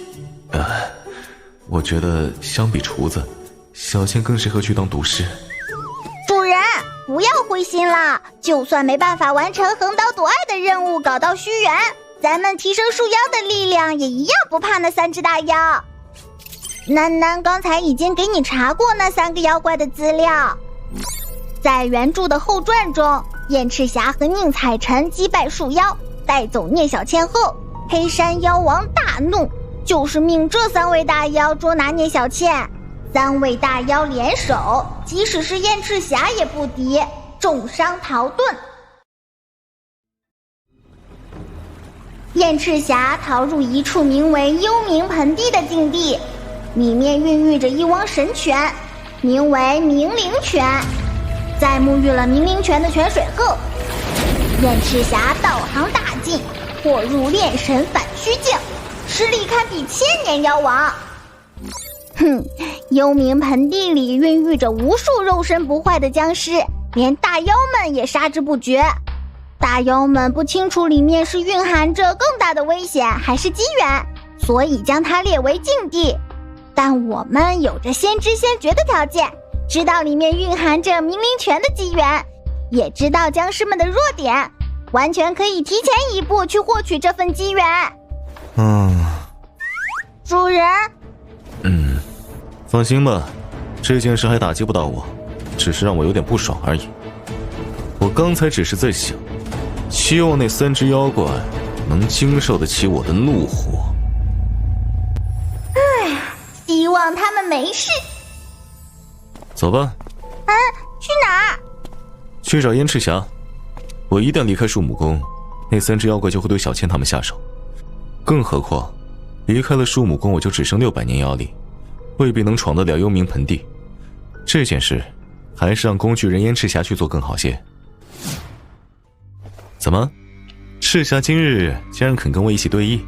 我觉得相比厨子，小倩更适合去当毒师。主人，不要灰心啦，就算没办法完成横刀夺爱的任务，搞到虚元，咱们提升树妖的力量也一样不怕那3只大妖。楠楠刚才已经给你查过那3个妖怪的资料，在原著的后传中，燕赤霞和宁采臣击败树妖，带走聂小倩后，黑山妖王大怒，就是命这3位大妖捉拿聂小倩。3位大妖联手，即使是燕赤霞也不敌，重伤逃遁。燕赤霞逃入一处名为幽冥盆地的境地，里面孕育着一汪神泉，名为冥灵泉。在沐浴了冥灵泉的泉水后，燕赤霞道行大进，破入炼神反虚境，实力堪比千年妖王。幽冥盆地里孕育着无数肉身不坏的僵尸，连大妖们也杀之不绝。大妖们不清楚里面是蕴含着更大的危险还是机缘，所以将它列为禁地。但我们有着先知先觉的条件，知道里面蕴含着冥灵泉的机缘，也知道僵尸们的弱点，完全可以提前一步去获取这份机缘。主人，放心吧，这件事还打击不到我，只是让我有点不爽而已。我刚才只是在想，希望那3只妖怪能经受得起我的怒火。希望他们没事。走吧。去哪儿？去找燕赤霞。我一旦离开树木宫，那3只妖怪就会对小倩他们下手。更何况，离开了树木宫，我就只剩600年妖力，未必能闯得了幽冥盆地。这件事，还是让工具人燕赤霞去做更好些。怎么，赤霞今日竟然肯跟我一起对弈？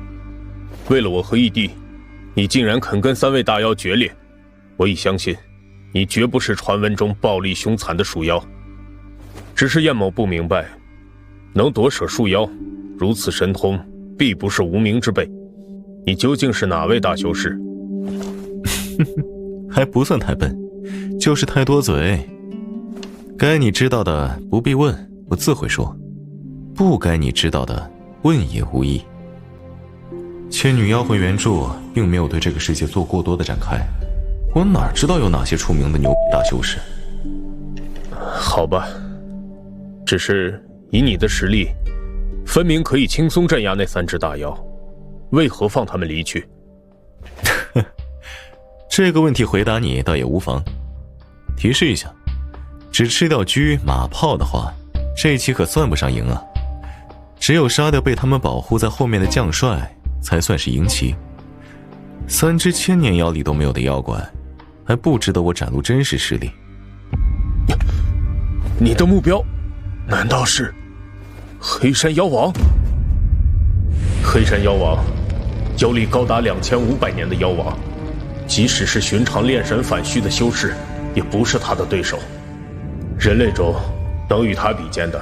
为了我和义弟，你竟然肯跟3位大妖决裂，我已相信，你绝不是传闻中暴力凶残的树妖。只是燕某不明白，能夺舍树妖，如此神通，必不是无名之辈。你究竟是哪位大修士？还不算太笨，就是太多嘴。该你知道的不必问，我自会说；不该你知道的，问也无益。千女妖魂原著并没有对这个世界做过多的展开，我哪知道有哪些出名的牛逼大修士？好吧，只是以你的实力，分明可以轻松镇压那3只大妖，为何放他们离去？这个问题回答你倒也无妨。提示一下，只吃掉车马炮的话，这一期可算不上赢啊。只有杀掉被他们保护在后面的将帅，才算是赢棋。3只千年妖力都没有的妖怪，还不值得我展露真实实力。你的目标，难道是黑山妖王？黑山妖王，妖力高达2500年的妖王，即使是寻常炼神反虚的修士，也不是他的对手。人类中能与他比肩的，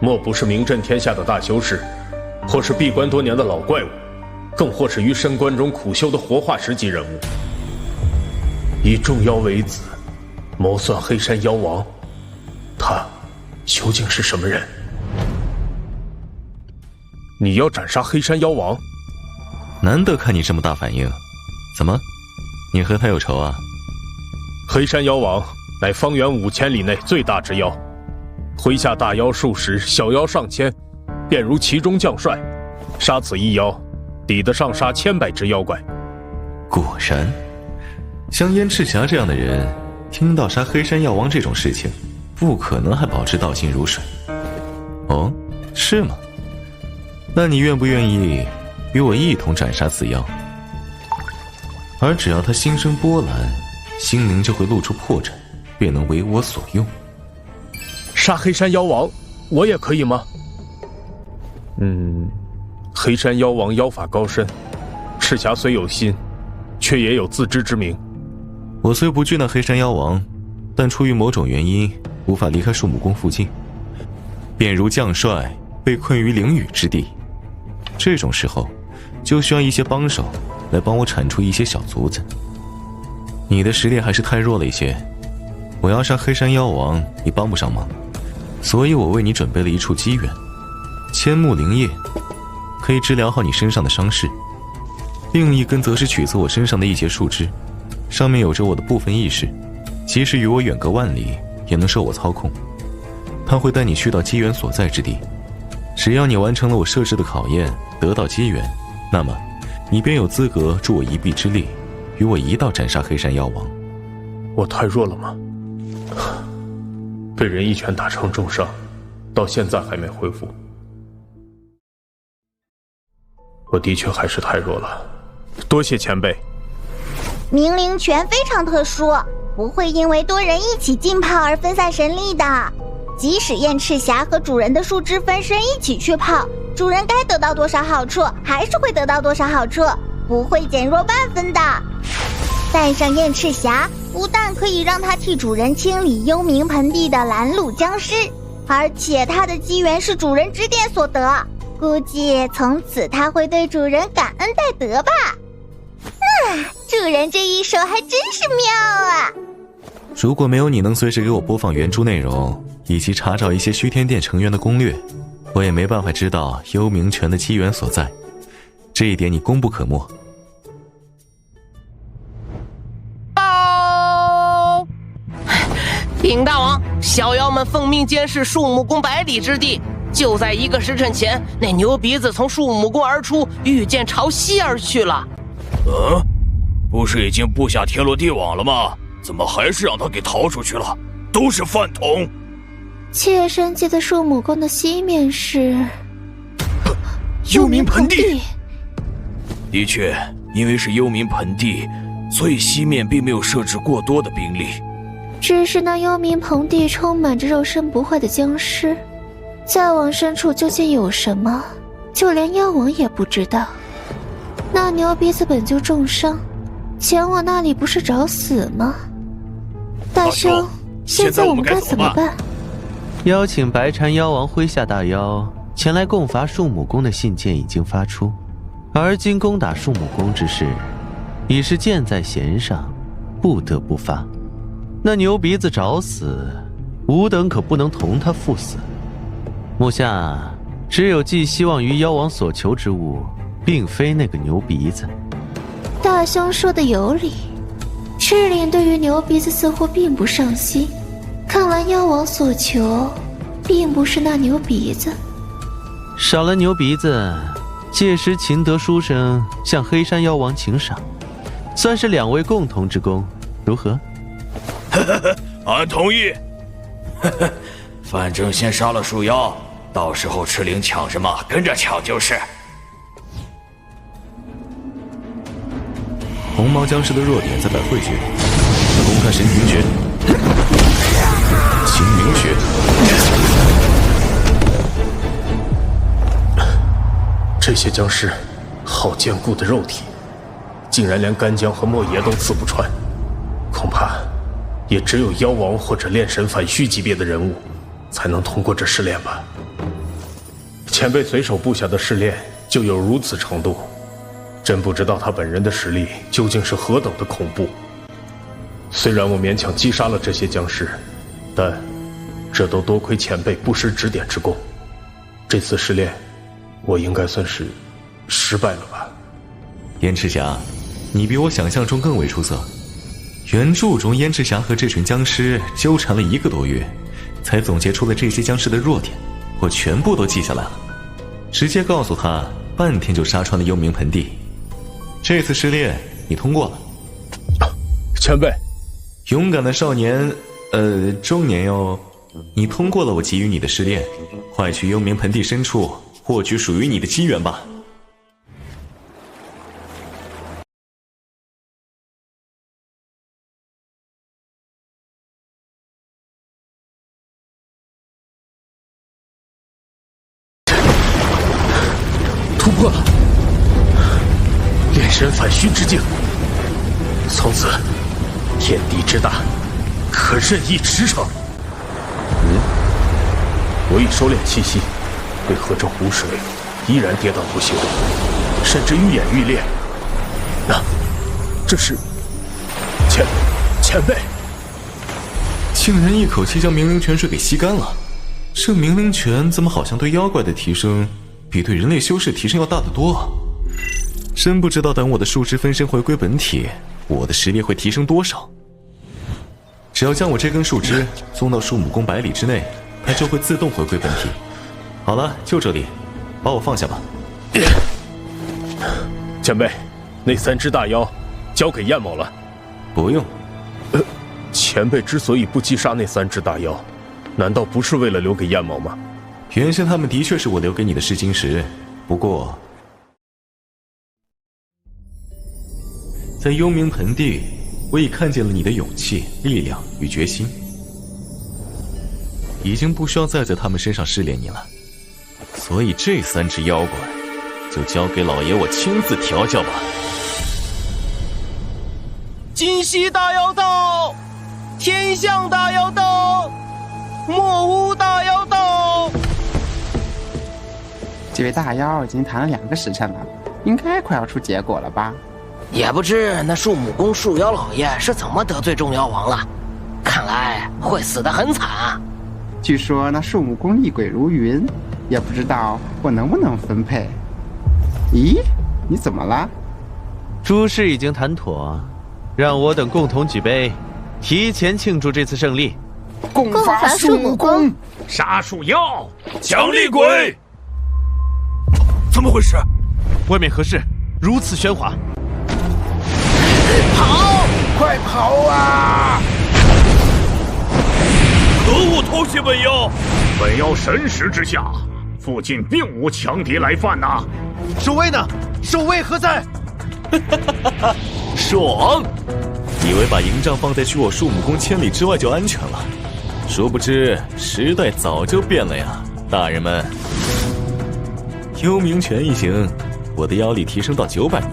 莫不是名震天下的大修士，或是闭关多年的老怪物，更或是于深关中苦修的活化石级人物。以众妖为子，谋算黑山妖王，他究竟是什么人？你要斩杀黑山妖王？难得看你这么大反应，怎么，你和他有仇啊？黑山妖王乃方圆5000里内最大之妖，麾下大妖数十，小妖上千，便如其中将帅，杀此一妖，抵得上杀千百只妖怪。果然，像燕赤霞这样的人，听到杀黑山妖王这种事情，不可能还保持倒心如水。哦，是吗？那你愿不愿意与我一同斩杀此妖？而只要他心生波澜，心灵就会露出破绽，便能为我所用。杀黑山妖王，我也可以吗？黑山妖王妖法高深，赤霞虽有心，却也有自知之明。我虽不惧那黑山妖王，但出于某种原因，无法离开树木宫附近，便如将帅被困于灵雨之地。这种时候，就需要一些帮手来帮我铲除一些小卒子。你的实力还是太弱了一些，我要杀黑山妖王，你帮不上忙。所以我为你准备了一处机缘，千木灵叶，可以治疗好你身上的伤势。另一根则是取自我身上的一节树枝，上面有着我的部分意识，即使与我远隔万里，也能受我操控。它会带你去到机缘所在之地，只要你完成了我设置的考验，得到机缘，那么你便有资格助我一臂之力，与我一道斩杀黑山妖王。我太弱了吗？被人一拳打成重伤，到现在还没恢复。我的确还是太弱了，多谢前辈。冥灵拳非常特殊，不会因为多人一起浸泡而分散神力的。即使燕赤霞和主人的树枝分身一起去泡，主人该得到多少好处，还是会得到多少好处，不会减弱半分的。带上燕赤霞，不但可以让他替主人清理幽冥盆地的拦路僵尸，而且他的机缘是主人指点所得，估计从此他会对主人感恩戴德吧。主人这一手还真是妙啊！如果没有你能随时给我播放原著内容，以及查找一些虚天殿成员的攻略，我也没办法知道幽冥拳的机缘所在，这一点你功不可没。禀大王，小妖们奉命监视树木宫百里之地，就在1个时辰前，那牛鼻子从树木宫而出，御剑朝西而去了。不是已经布下天罗地网了吗？怎么还是让他给逃出去了？都是饭桶！妾身记得树木宫的西面是幽冥盆地。的确，因为是幽冥盆地，所以西面并没有设置过多的兵力。只是那幽冥盆地充满着肉身不坏的僵尸，再往深处究竟有什么，就连妖王也不知道。那牛鼻子本就重伤，前往那里不是找死吗？大兄，现在我们该怎么办？邀请白禅妖王麾下大妖前来共伐树木宫的信件已经发出，而今攻打树木宫之事已是箭在弦上，不得不发。那牛鼻子找死，吾等可不能同他赴死。目下只有寄希望于妖王所求之物，并非那个牛鼻子。大兄说的有理，赤灵对于牛鼻子似乎并不上心，看来妖王所求并不是那牛鼻子。少了牛鼻子，届时秦德书生向黑山妖王请赏，算是2位共同之功，如何？俺同意。反正先杀了树妖，到时候赤灵抢什么跟着抢就是。红毛僵尸的弱点在百会诀，攻他神明诀、秦明诀。这些僵尸好坚固的肉体，竟然连干将和莫邪都刺不穿，恐怕也只有妖王或者炼神反虚级别的人物才能通过这试炼吧。前辈随手布下的试炼就有如此程度，真不知道他本人的实力究竟是何等的恐怖。虽然我勉强击杀了这些僵尸，但这都多亏前辈不失指点之功。这次试炼，我应该算是失败了吧？燕赤霞，你比我想象中更为出色。原著中，燕赤霞和这群僵尸纠缠了1个多月，才总结出了这些僵尸的弱点，我全部都记下来了，直接告诉他，半天就杀穿了幽冥盆地。这次试炼你通过了。前辈，勇敢的少年，中年哟，你通过了我给予你的试炼，快去幽冥盆地深处获取属于你的机缘吧。突破了，炼神反虚之境，从此天地之大，可任意驰骋。我已收敛气息，为何这湖水依然跌宕不休，甚至愈演愈烈？这是前辈，竟然一口气将冥灵泉水给吸干了，这命令拳怎么好像对妖怪的提升比对人类修士提升要大得多啊？真不知道等我的树枝分身回归本体，我的实力会提升多少。只要将我这根树枝送到树木宫100里之内，它就会自动回归本体。好了，就这里，把我放下吧。前辈，那3只大妖交给燕某了。不用。前辈之所以不击杀那3只大妖，难道不是为了留给燕某吗？原先他们的确是我留给你的试金石，不过在幽冥盆地，我已看见了你的勇气、力量与决心，已经不需要再在他们身上试炼你了。所以这3只妖怪，就交给老爷我亲自调教吧。金溪大妖道，天象大妖道，墨屋大妖道。这位大妖已经谈了2个时辰了，应该快要出结果了吧？也不知那树木宫树妖老爷是怎么得罪众妖王了，看来会死得很惨啊。据说那树木宫厉鬼如云，也不知道我能不能分配。咦，你怎么了？诸事已经谈妥，让我等共同举杯，提前庆祝这次胜利。共伐树木宫，杀树妖，奖厉鬼。怎么回事？外面何事？如此喧哗！跑！快跑啊！可恶，偷袭本妖！本妖神识之下，附近并无强敌来犯呐。守卫呢？守卫何在？爽！以为把营帐放在距我树木宫千里之外就安全了，殊不知时代早就变了呀，大人们。幽冥拳一行，我的妖力提升到900年，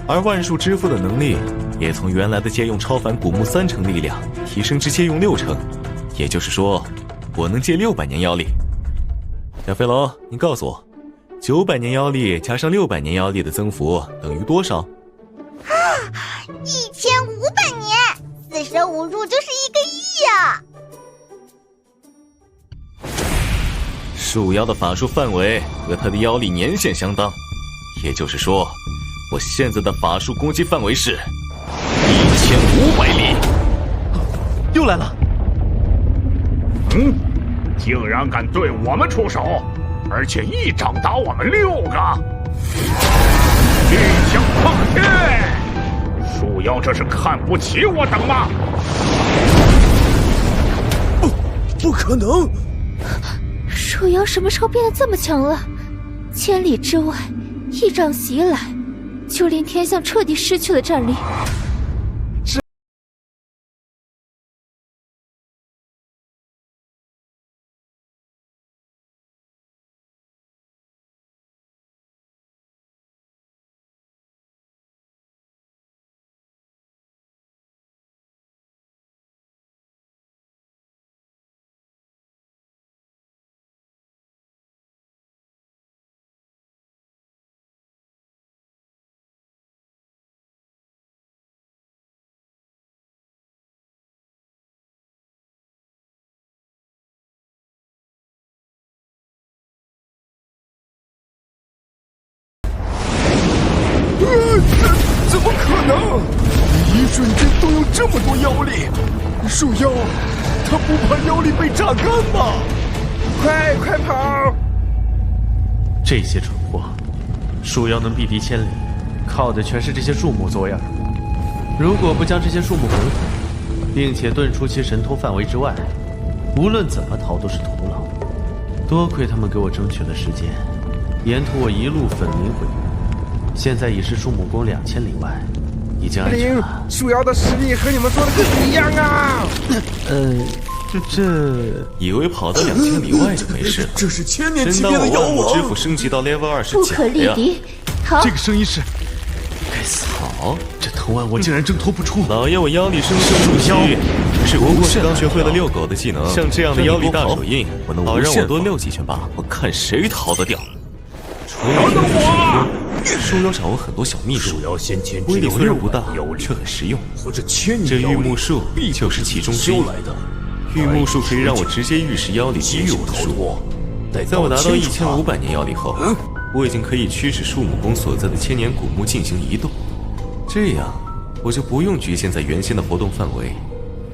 而万术之父的能力也从原来的借用超凡古木3成力量提升至借用6成，也就是说，我能借600年妖力。小飞龙，你告诉我，900年妖力加上600年妖力的增幅等于多少？1500年，45入就是1个亿呀！树妖的法术范围和他的妖力年限相当，也就是说，我现在的法术攻击范围是1500里。又来了！竟然敢对我们出手，而且一掌打我们6个，力象抗天！树妖这是看不起我等吗？不可能！树妖什么时候变得这么强了？千里之外，一掌袭来，就连天象彻底失去了战力。怎么可能？一瞬间都有这么多妖力，树妖，他不怕妖力被榨干吗？快跑！这些蠢货，树妖能避敌千里，靠的全是这些树木作样。如果不将这些树木毁毁，并且遁出其神通范围之外，无论怎么逃都是徒劳。多亏他们给我争取了时间，沿途我一路粉林毁玉，现在已是树木宫2000里外，已经安全了。树妖的实力和你们说的不一样啊！这以为跑到2000里外就没事了，这是1000年级别的妖王，真当我万物之斧升级到 level 2是不可力敌。好，这个声音是……该死！好，这藤蔓我竟然挣脱不出。老爷，我妖力生生不息，只不过是刚学会了遛狗的技能，像这样的妖力大手印，好让我多遛几拳吧，我看谁逃得掉。除了树妖掌握很多小秘术，威力虽然不大，却很实用。这玉木树就是其中之一。玉木术可以让我直接预示妖力低于我的数目。在我达到1500年妖力后，我已经可以驱使树木宫所在的千年古木进行移动，这样我就不用局限在原先的活动范围，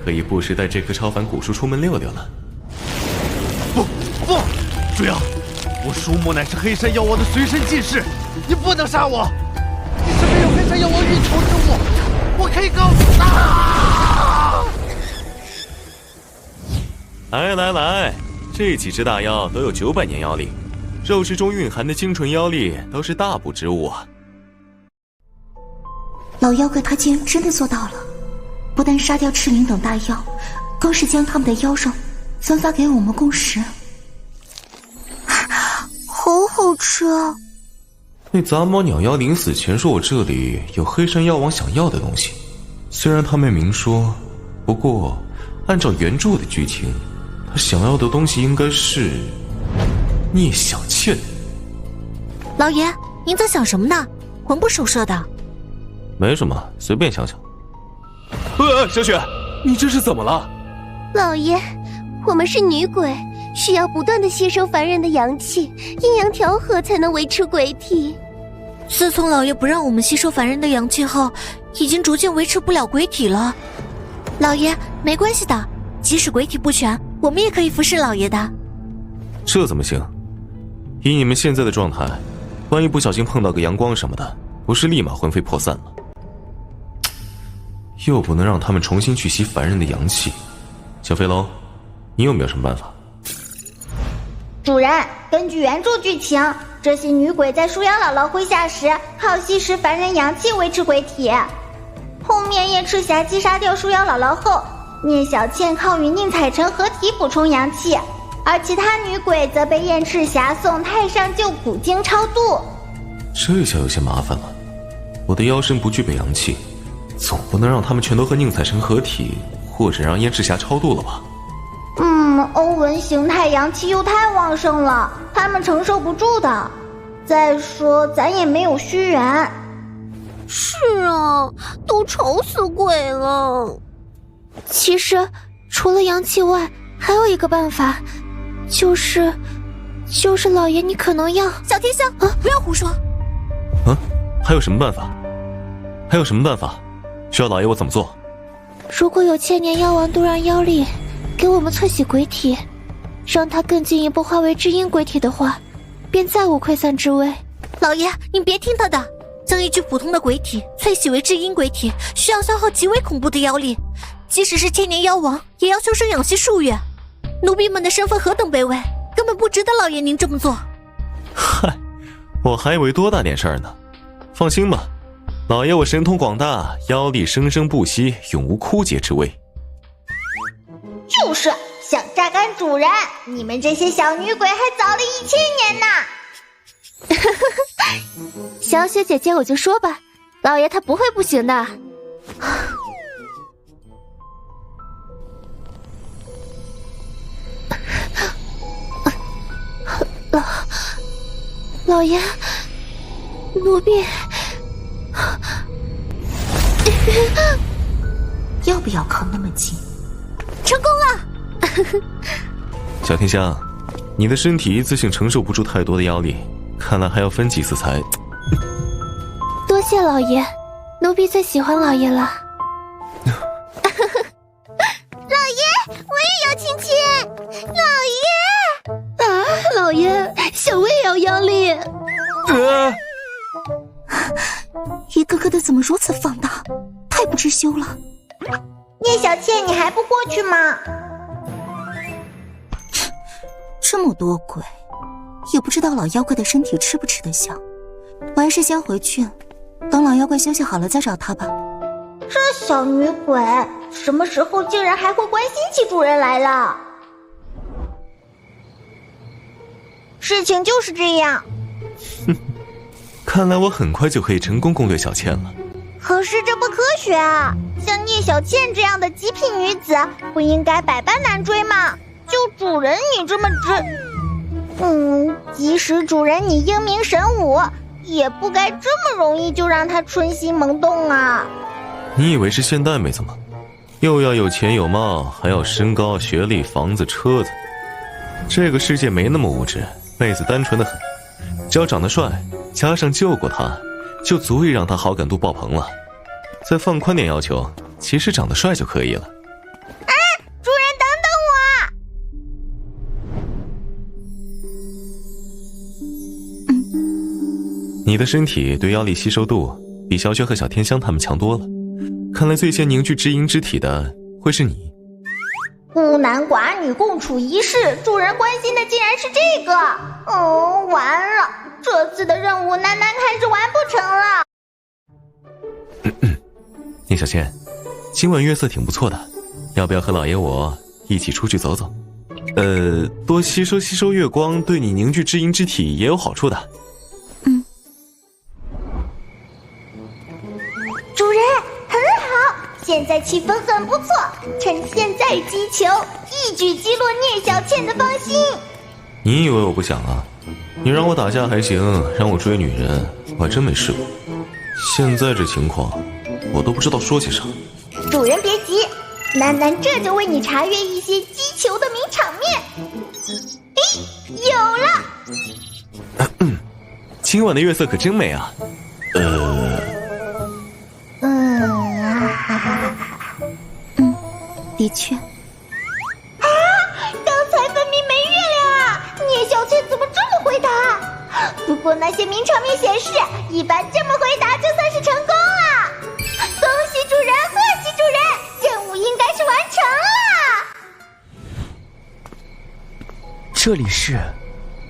可以不时带这棵超凡古树出门溜溜了。不，朱阳，我树木乃是黑山妖王的随身进士，你不能杀我！你是没有黑山妖王运筹之物，我可以告诉他。来，这几只大妖都有900年妖力，肉质中蕴含的精纯妖力都是大补之物啊！老妖怪他竟然真的做到了，不但杀掉赤灵等大妖，更是将他们的妖肉分发给我们共食，好好吃啊！那杂毛鸟妖临死前说我这里有黑山妖王想要的东西，虽然他没明说，不过按照原著的剧情，他想要的东西应该是聂小倩。老爷，您在想什么呢？魂不守舍的。没什么，随便想想。小雪，你这是怎么了？老爷，我们是女鬼，需要不断的吸收凡人的阳气，阴阳调和才能维持鬼体。自从老爷不让我们吸收凡人的阳气后，已经逐渐维持不了鬼体了。老爷，没关系的，即使鬼体不全，我们也可以服侍老爷的。这怎么行？以你们现在的状态，万一不小心碰到个阳光什么的，不是立马魂飞魄散了？又不能让他们重新去吸凡人的阳气。小飞龙，你有没有什么办法？主人，根据原著剧情，这些女鬼在树妖姥姥麾下时，靠吸食凡人阳气维持鬼体。后面燕赤霞击杀掉树妖姥姥后，聂小倩靠与宁采臣合体补充阳气，而其他女鬼则被燕赤霞送太上救苦经超度。这下有些麻烦了，我的妖身不具备阳气，总不能让他们全都和宁采臣合体，或者让燕赤霞超度了吧？欧文形态阳气又太旺盛了，他们承受不住的。再说咱也没有虚元。是啊，都愁死鬼了。其实除了阳气外，还有一个办法，就是老爷你可能要小天香啊，不要胡说。还有什么办法？需要老爷我怎么做？如果有千年妖王度让妖力给我们淬洗鬼体，让它更进一步化为至阴鬼体的话，便再无溃散之危。老爷您别听他的，将一具普通的鬼体淬洗为至阴鬼体，需要消耗极为恐怖的妖力，即使是千年妖王也要修身养息数月。奴婢们的身份何等卑微，根本不值得老爷您这么做。嗨，我还以为多大点事儿呢。放心吧，老爷我神通广大，妖力生生不息，永无枯竭之危。就是想榨干主人，你们这些小女鬼还早了1000年呢。小雪姐姐，我就说吧，老爷他不会不行的。老爷，奴婢要不要靠那么近？成功了！小天香，你的身体一次性承受不住太多的妖力，看来还要分几次才……多谢老爷，奴婢最喜欢老爷了。老爷，我也要亲亲！老爷！啊，老爷，小薇也要妖力。一个个的怎么如此放荡，太不知羞了。聂小倩，你还不过去吗？这么多鬼，也不知道老妖怪的身体吃不吃得消。我还是先回去，等老妖怪休息好了再找他吧。这小女鬼什么时候竟然还会关心起主人来了？事情就是这样。看来我很快就可以成功攻略小倩了。可是这不科学啊！像聂小倩这样的极品女子，不应该百般难追吗？就主人你这么即使主人你英明神武，也不该这么容易就让她春心萌动啊！你以为是现代妹子吗？又要有钱有貌，还要身高、学历、房子、车子。这个世界没那么物质，妹子单纯的很，只要长得帅，加上救过他，就足以让他好感度爆棚了。再放宽点要求，其实长得帅就可以了。主人等等我！你的身体对妖力吸收度比小雪和小天香他们强多了，看来最先凝聚知音之体的会是你。孤男寡女共处一室，主人关心的竟然是这个。完了，这次的任务楠楠看是完不成了。聂小倩，今晚月色挺不错的，要不要和老爷我一起出去走走？多吸收月光，对你凝聚知音之体也有好处的。主人很好，现在气氛很不错，趁现在击球，一举击落聂小倩的芳心。你以为我不想啊？你让我打架还行，让我追女人我还真没试过。现在这情况，我都不知道说些啥。主人别急，楠楠这就为你查阅一些击球的名场面。有了！今晚的月色可真美啊。的确。刚才分明没月亮啊！聂小倩怎么这么回答？不过那些名场面显示，一般这么回答就算是成功了。恭喜主人，贺喜主人，任务应该是完成了。这里是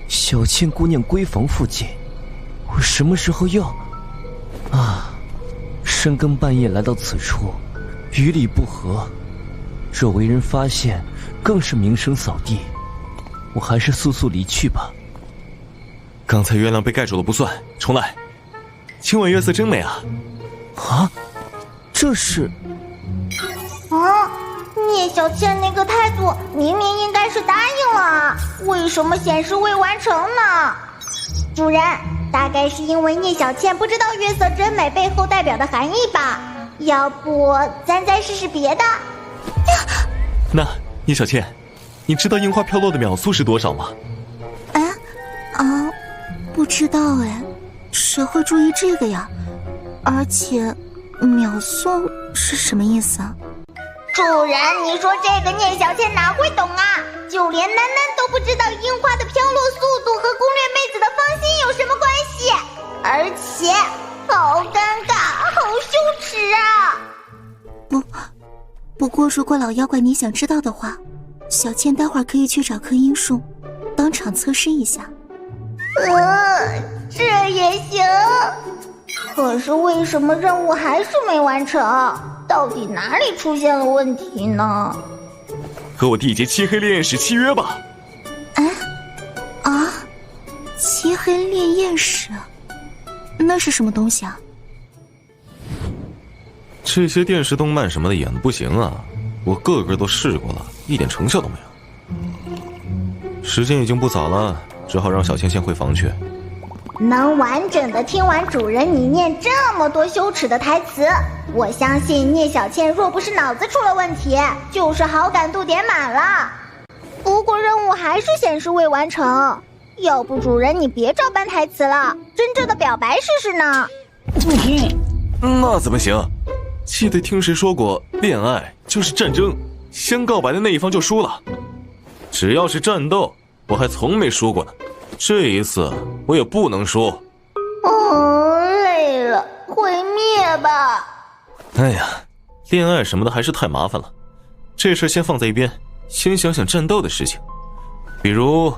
小倩姑娘闺房附近，我什么时候又……深更半夜来到此处，于理不合，若为人发现，更是名声扫地。我还是速速离去吧。刚才月亮被盖住了不算，重来。今晚月色真美啊！这是……聂小倩那个态度，明明应该是答应了，为什么显示未完成呢？主人，大概是因为聂小倩不知道月色真美背后代表的含义吧？要不咱再试试别的？那聂小倩，你知道樱花飘落的秒速是多少吗？不知道哎，谁会注意这个呀？而且，秒速是什么意思啊？主人，你说这个聂小倩哪会懂啊？就连楠楠都不知道樱花的飘落速度和攻略妹子的芳心有什么关系，而且好尴尬，好羞耻啊！不过如果老妖怪你想知道的话，小倩待会儿可以去找棵樱树，当场测试一下。这也行。可是为什么任务还是没完成？到底哪里出现了问题呢？和我缔结漆黑烈焰使契约吧。漆黑烈焰使，那是什么东西啊？这些电视动漫什么的演的不行啊，我个个都试过了，一点成效都没有。时间已经不早了，只好让小倩先回房去。能完整的听完主人你念这么多羞耻的台词，我相信聂小倩若不是脑子出了问题，就是好感度点满了。不过任务还是显示未完成，要不主人你别照搬台词了，真正的表白试试呢？那怎么行？记得听谁说过，恋爱就是战争，先告白的那一方就输了。只要是战斗，我还从没输过呢。这一次我也不能输。累了，毁灭吧。哎呀，恋爱什么的还是太麻烦了，这事先放在一边，先想想战斗的事情。比如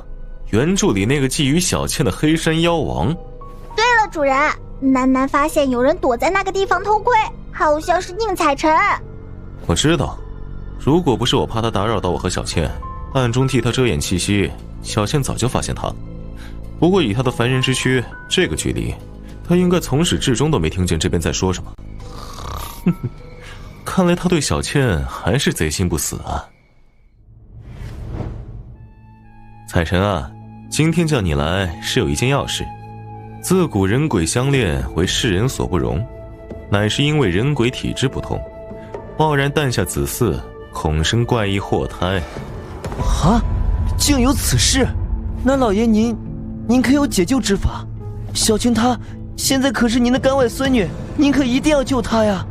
原著里那个觊觎小倩的黑山妖王。对了，主人，楠楠发现有人躲在那个地方偷窥，好像是宁采臣。我知道，如果不是我怕他打扰到我和小倩，暗中替他遮掩气息，小倩早就发现他了。不过以他的凡人之躯，这个距离，他应该从始至终都没听见这边在说什么。看来他对小倩还是贼心不死啊。彩晨啊，今天叫你来是有一件要事。自古人鬼相恋为世人所不容，乃是因为人鬼体质不同，贸然诞下子嗣，恐生怪异祸胎。啊，竟有此事！那老爷您可有解救之法？小青她现在可是您的干外孙女，您可一定要救她呀！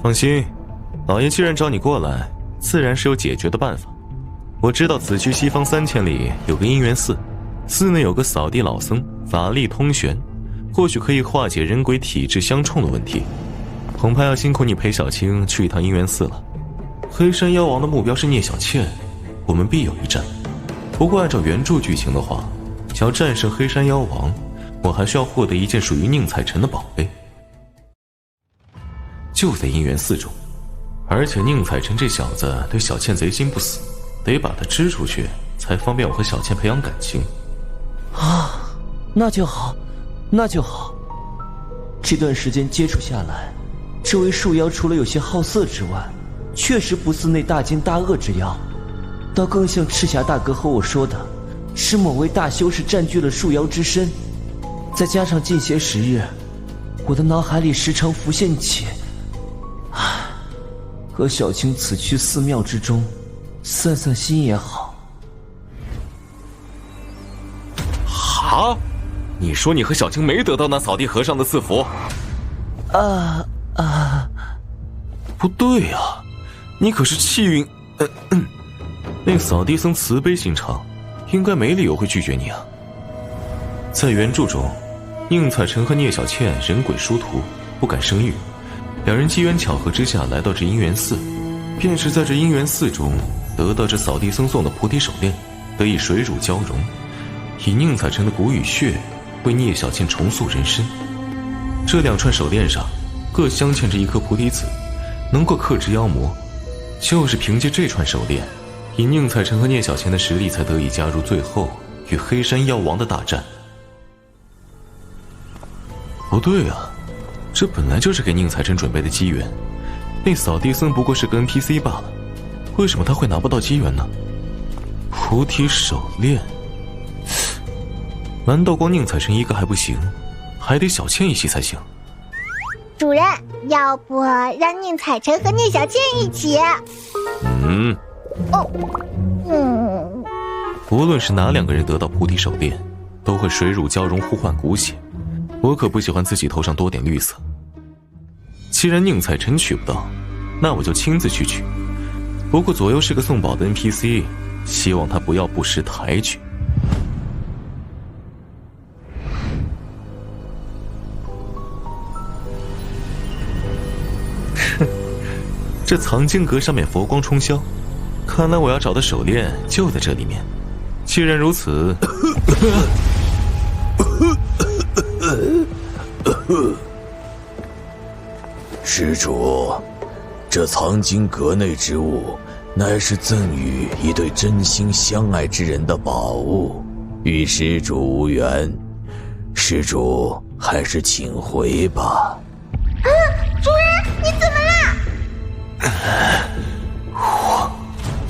放心，老爷既然找你过来，自然是有解决的办法。我知道此区西方3000里有个姻缘寺，寺内有个扫地老僧，法力通玄，或许可以化解人鬼体质相冲的问题。恐怕要辛苦你陪小青去一趟姻缘寺了。黑山妖王的目标是聂小倩，我们必有一战。不过按照原著剧情的话，想要战胜黑山妖王，我还需要获得一件属于宁采臣的宝贝，就在姻缘寺中。而且宁采臣这小子对小倩贼心不死，得把他支出去，才方便我和小倩培养感情。啊，那就好，那就好。这段时间接触下来，这位树妖除了有些好色之外，确实不似那大奸大恶之妖，倒更像赤霞大哥和我说的，是某位大修士占据了树妖之身。再加上近些时日，我的脑海里时常浮现起，和小青此去寺庙之中散散心也好。哈？你说你和小青没得到那扫地和尚的赐福？不对啊，你可是气运……那扫地僧慈悲心肠，应该没理由会拒绝你啊。在原著中，宁采臣和聂小倩人鬼殊途，不敢生育，两人机缘巧合之下来到这姻缘寺，便是在这姻缘寺中得到这扫地僧送的菩提手链，得以水乳交融，以宁采臣的骨与血为聂小倩重塑人身。这2串手链上各镶嵌着一颗菩提子，能够克制妖魔。就是凭借这串手链，以宁采臣和聂小倩的实力才得以加入最后与黑山妖王的大战。不对啊，这本来就是给宁采臣准备的机缘，那扫地僧不过是个 NPC 罢了，为什么他会拿不到机缘呢？菩提手链，难道光宁采臣一个还不行，还得小倩一起才行？主人，要不让宁采臣和聂小倩一起？无论是哪2个人得到菩提手链，都会水乳交融，互换骨血。我可不喜欢自己头上多点绿色。既然宁采臣取不到，那我就亲自去取。不过左右是个送宝的 NPC， 希望他不要不识抬举。这藏经阁上面佛光冲霄，看来我要找的手链就在这里面。既然如此，施主，这藏经阁内之物，乃是赠予一对真心相爱之人的宝物，与施主无缘，施主还是请回吧。主人，你怎么了？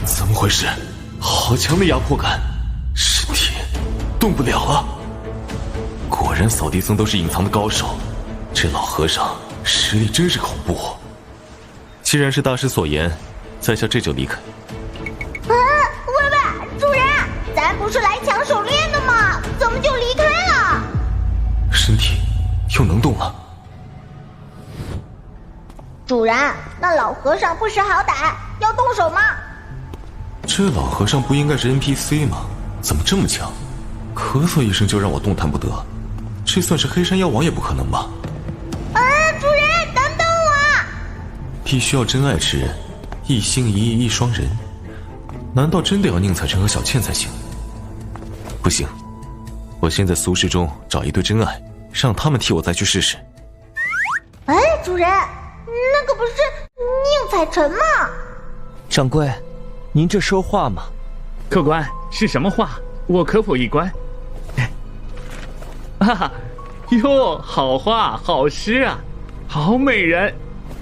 怎么回事？好强的压迫感，身体动不了了。果然扫地僧都是隐藏的高手，这老和尚实力真是恐怖。既然是大师所言，在下这就离开。喂，主人，咱不是来抢手链的吗？怎么就离开了？身体又能动了。主人，那老和尚不识好歹，要动手吗？这老和尚不应该是 NPC 吗？怎么这么强？咳嗽一声就让我动弹不得，这算是黑山妖王也不可能吧？主人，等等我！必须要真爱之人，一心一意一双人，难道真的要宁采臣和小倩才行？不行，我先在俗世中找一对真爱，让他们替我再去试试。主人，那个不是宁采臣吗？掌柜，您这说话吗？客官，是什么话？我可否一观？哟，好话好诗啊，好美人。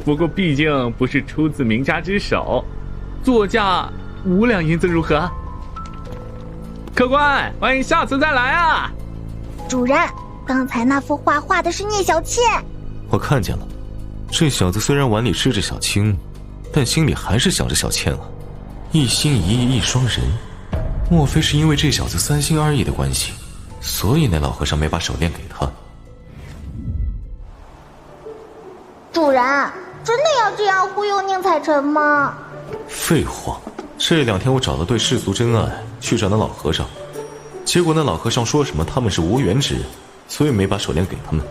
不过毕竟不是出自名家之手，作价5两银子如何？客官，欢迎下次再来啊！主人，刚才那幅画画的是聂小倩。我看见了，这小子虽然碗里吃着小青，但心里还是想着小倩啊，一心一意一双人，莫非是因为这小子三心二意的关系，所以那老和尚没把手链给他？主人，真的要这样忽悠宁采臣吗？废话，这2天我找了对世俗真爱去找那老和尚，结果那老和尚说什么他们是无缘之人，所以没把手链给他们。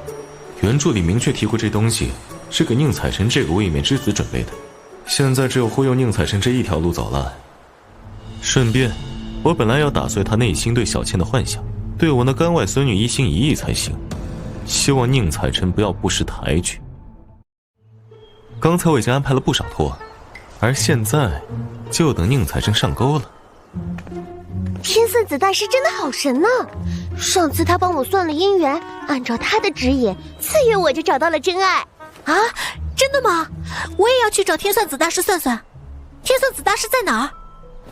原著里明确提过这东西是给宁采臣这个位面之子准备的，现在只有忽悠宁采臣这一条路走了。顺便，我本来要打碎他内心对小倩的幻想，对我那干外孙女一心一意才行，希望宁采臣不要不识抬举。刚才我已经安排了不少托，而现在就等宁采臣上钩了。天算子大师真的好神呢！上次他帮我算了姻缘，按照他的指引，4月我就找到了真爱。啊，真的吗？我也要去找天算子大师算算。天算子大师在哪儿？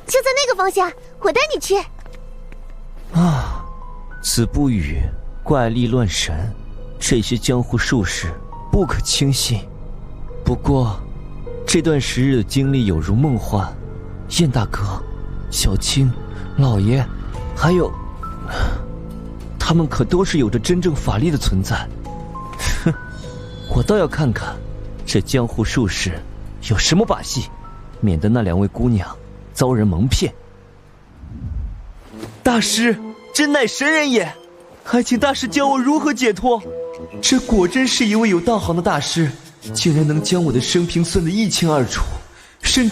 就在那个方向，我带你去。啊，子不语，怪力乱神，这些江湖术士不可轻信。不过，这段时日的经历有如梦幻，燕大哥、小青、老爷，还有，他们可都是有着真正法力的存在。哼，我倒要看看这江湖术士有什么把戏，免得那2位姑娘遭人蒙骗。大师，真乃神人也，还请大师教我如何解脱。这果真是一位有道行的大师，竟然能将我的生平算得一清二楚，甚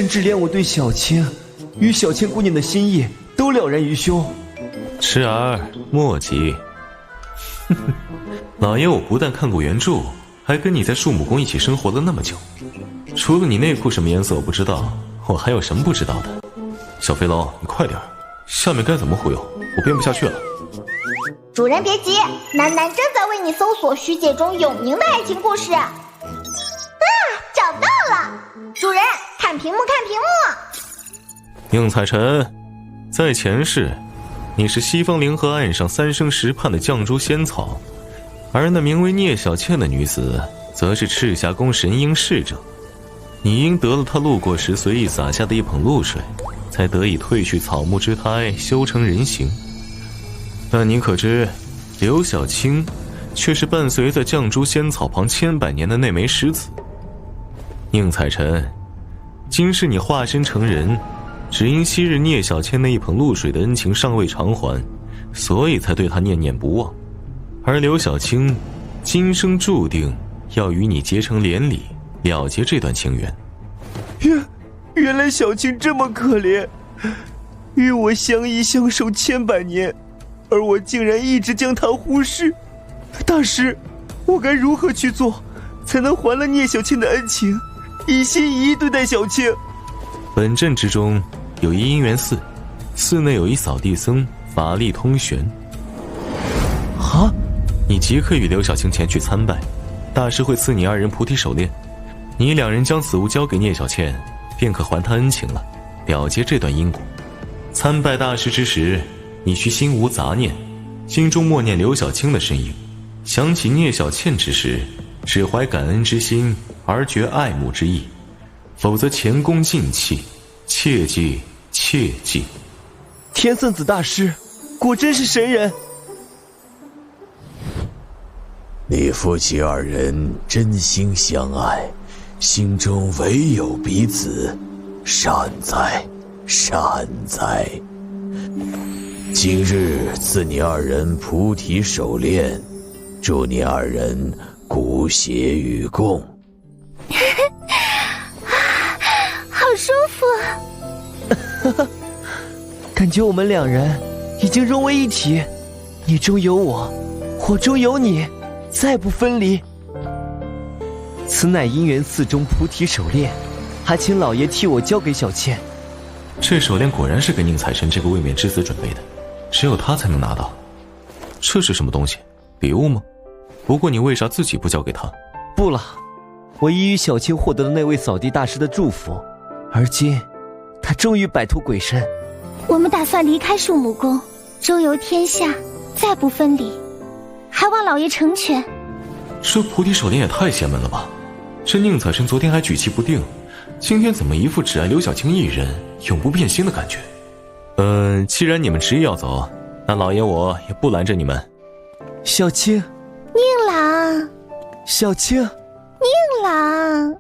至连我对小青与小千姑娘的心意都了然于胸。池儿莫急，老爷我不但看过原著，还跟你在树木宫一起生活了那么久，除了你内裤什么颜色我不知道，我还有什么不知道的？小飞龙，你快点，下面该怎么忽悠？我编不下去了。主人别急，楠楠正在为你搜索虚界中有名的爱情故事。啊，找到了！主人，看屏幕，看屏幕。宁采臣，在前世，你是西方灵河岸上3生石畔的绛珠仙草，而那名为聂小倩的女子，则是赤霞宫神瑛侍者。你因得了她路过时随意洒下的一捧露水，才得以褪去草木之胎，修成人形。但你可知，刘小青却是伴随在绛珠仙草旁千百年的那枚石子。宁采臣，今世你化身成人，只因昔日聂小倩那一捧露水的恩情尚未偿还，所以才对她念念不忘。而刘小青今生注定要与你结成连理，了结这段情缘。原来小青这么可怜，与我相依相守千百年，而我竟然一直将她忽视。大师，我该如何去做，才能还了聂小倩的恩情，一心一意对待小青？本镇之中有一姻缘寺，寺内有一扫地僧，法力通玄。啊！你即刻与刘小青前去参拜，大师会赐你2人菩提手链，你2人将此物交给聂小倩，便可还她恩情了，了结这段因果。参拜大师之时，你须心无杂念，心中默念刘小青的身影，想起聂小倩之时，只怀感恩之心而觉爱慕之意，否则前功尽弃，切记切记。天算子大师果真是神人。你夫妻2人真心相爱，心中唯有彼此，善哉善哉。今日赐你2人菩提手链，祝你2人骨血与共。好舒服。感觉我们2人已经融为一体，你中有我，我中有你，再不分离。此乃姻缘寺中菩提手链，还请老爷替我交给小倩。这手链果然是给宁采臣这个位面之子准备的，只有他才能拿到。这是什么东西？礼物吗？不过你为啥自己不交给他？不了，我已与小青获得了那位扫地大师的祝福，而今他终于摆脱鬼身。我们打算离开树木宫，周游天下，再不分离，还望老爷成全。这菩提手链也太邪门了吧！这宁采臣昨天还举棋不定，今天怎么一副只爱刘晓庆一人，永不变心的感觉？既然你们执意要走，那老爷我也不拦着你们。小青，宁郎，小青，宁郎，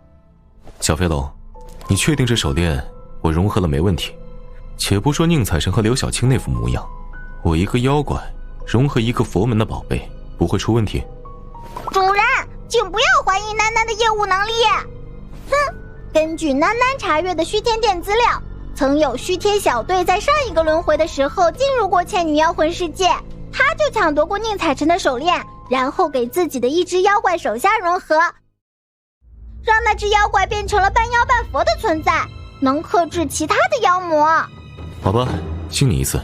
小飞龙，你确定这手链我融合了没问题？且不说宁采臣和刘晓庆那副模样，我一个妖怪融合一个佛门的宝贝，不会出问题？主人，请不要怀疑囡囡的业务能力。哼，根据囡囡查阅的虚天殿资料，曾有虚天小队在上一个轮回的时候进入过倩女妖魂世界，他就抢夺过宁采臣的手链，然后给自己的一只妖怪手下融合，让那只妖怪变成了半妖半佛的存在，能克制其他的妖魔。好吧，信你一次，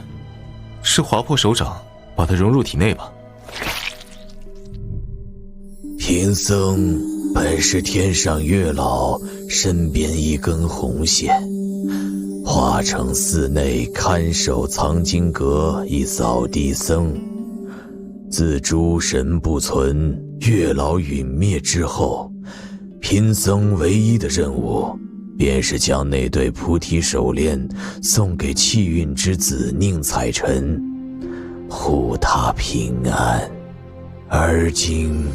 是划破手掌把它融入体内吧。贫僧本是天上月老身边一根红线，化成寺内看守藏经阁一扫地僧。自诸神不存，月老陨灭之后，贫僧唯一的任务便是将那对菩提手链送给气运之子宁采臣，护他平安。而今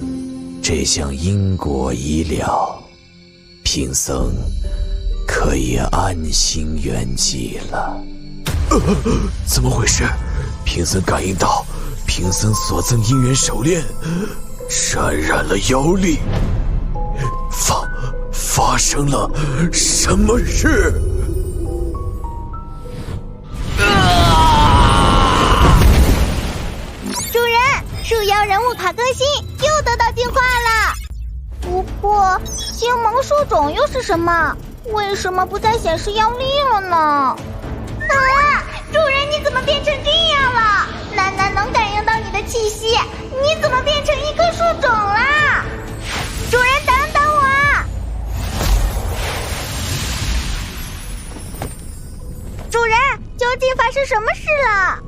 这项因果已了，贫僧可以安心圆寂了。怎么回事？贫僧感应到贫僧所赠姻缘手链沾染了妖力，发生了什么事？主人，树妖人物卡更新，又得到进化了。不过星芒树种又是什么？为什么不再显示妖力了呢？啊！主人，你怎么变成这样了？囡囡能感应到你的气息，你怎么变成一棵树种了？主人，等等我！主人，究竟发生什么事了？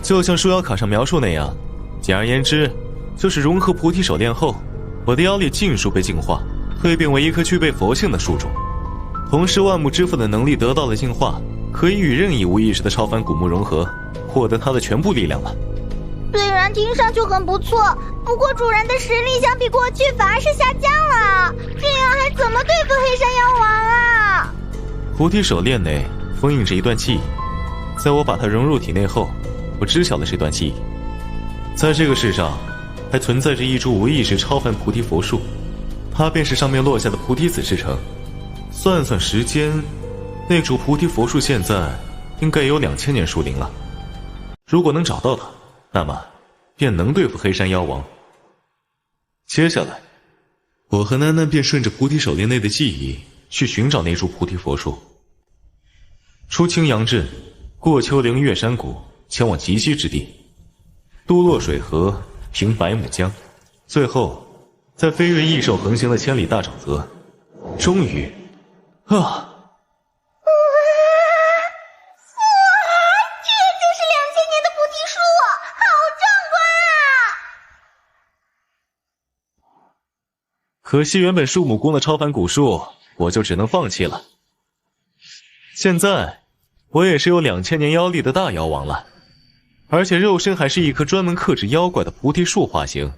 就像树妖卡上描述那样，简而言之，就是融合菩提手链后，我的妖力尽数被净化，蜕变为一棵具备佛性的树种。同时，万木之父的能力得到了净化，可以与任意无意识的超凡古木融合，获得他的全部力量了。虽然听上去很不错，不过主人的实力相比过去反而是下降了，这样还怎么对付黑山妖王啊？菩提手链内封印着一段记忆，在我把它融入体内后，我知晓了这段记忆。在这个世上，还存在着一株无意识超凡菩提佛树，它便是上面落下的菩提子之城。算算时间，那株菩提佛树现在应该有2000年树龄了。如果能找到它，那么便能对付黑山妖王。接下来，我和囡囡便顺着菩提手链内的记忆去寻找那株菩提佛树。出青阳镇，过丘陵越山谷，前往极西之地，渡洛水河，平百亩江，最后在飞越异兽横行的千里大沼泽，终于这就是2000年的菩提树，好壮观啊！可惜原本树木宫的超凡古树，我就只能放弃了。现在我也是有2000年妖力的大妖王了，而且肉身还是一棵专门克制妖怪的菩提树化形，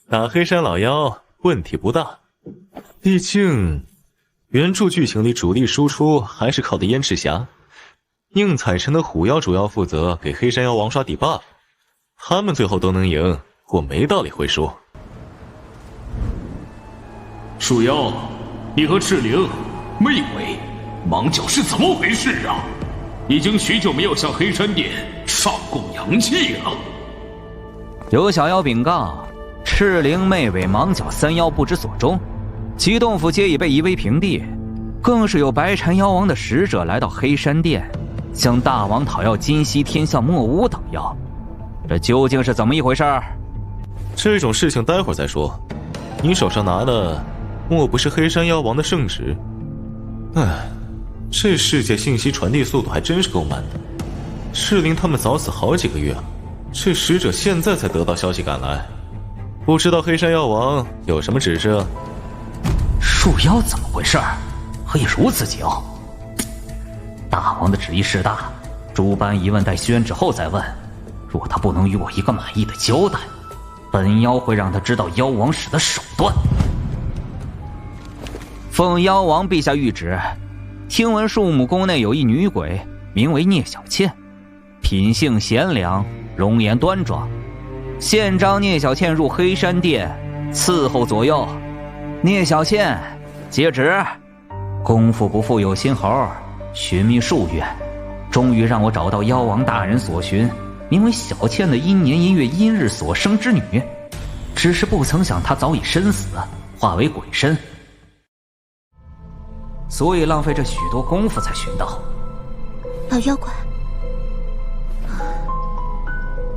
打黑山老妖问题不大。毕竟原著剧情里主力输出还是靠的燕赤霞，宁采臣的虎妖主要负责给黑山妖王刷底 buff， 他们最后都能赢，我没道理会输。树妖，你和赤灵、魅鬼、芒角是怎么回事啊？已经许久没有向黑山殿上供阳气了。有小妖禀告，赤灵、魅鬼、芒角3妖不知所终，其洞府皆已被夷为平地，更是有白禅妖王的使者来到黑山殿，向大王讨要金溪天象墨屋等药。这究竟是怎么一回事？这种事情待会儿再说。你手上拿的莫不是黑山妖王的圣旨？唉，这世界信息传递速度还真是够慢的。赤灵他们早死好几个月了，这使者现在才得到消息赶来，不知道黑山妖王有什么指示？树妖怎么回事？可以如此久？大王的旨意是大，诸般疑问待宣旨后再问。若他不能与我一个满意的交代，本妖会让他知道妖王使的手段。奉妖王陛下谕旨，听闻树木宫内有一女鬼，名为聂小倩，品性贤良，容颜端庄。现召聂小倩入黑山殿伺候左右。聂小倩，接旨。功夫不负有心猴，寻觅数月，终于让我找到妖王大人所寻，名为小倩的阴年阴月阴日所生之女。只是不曾想她早已身死，化为鬼身，所以浪费这许多功夫才寻到。老妖怪，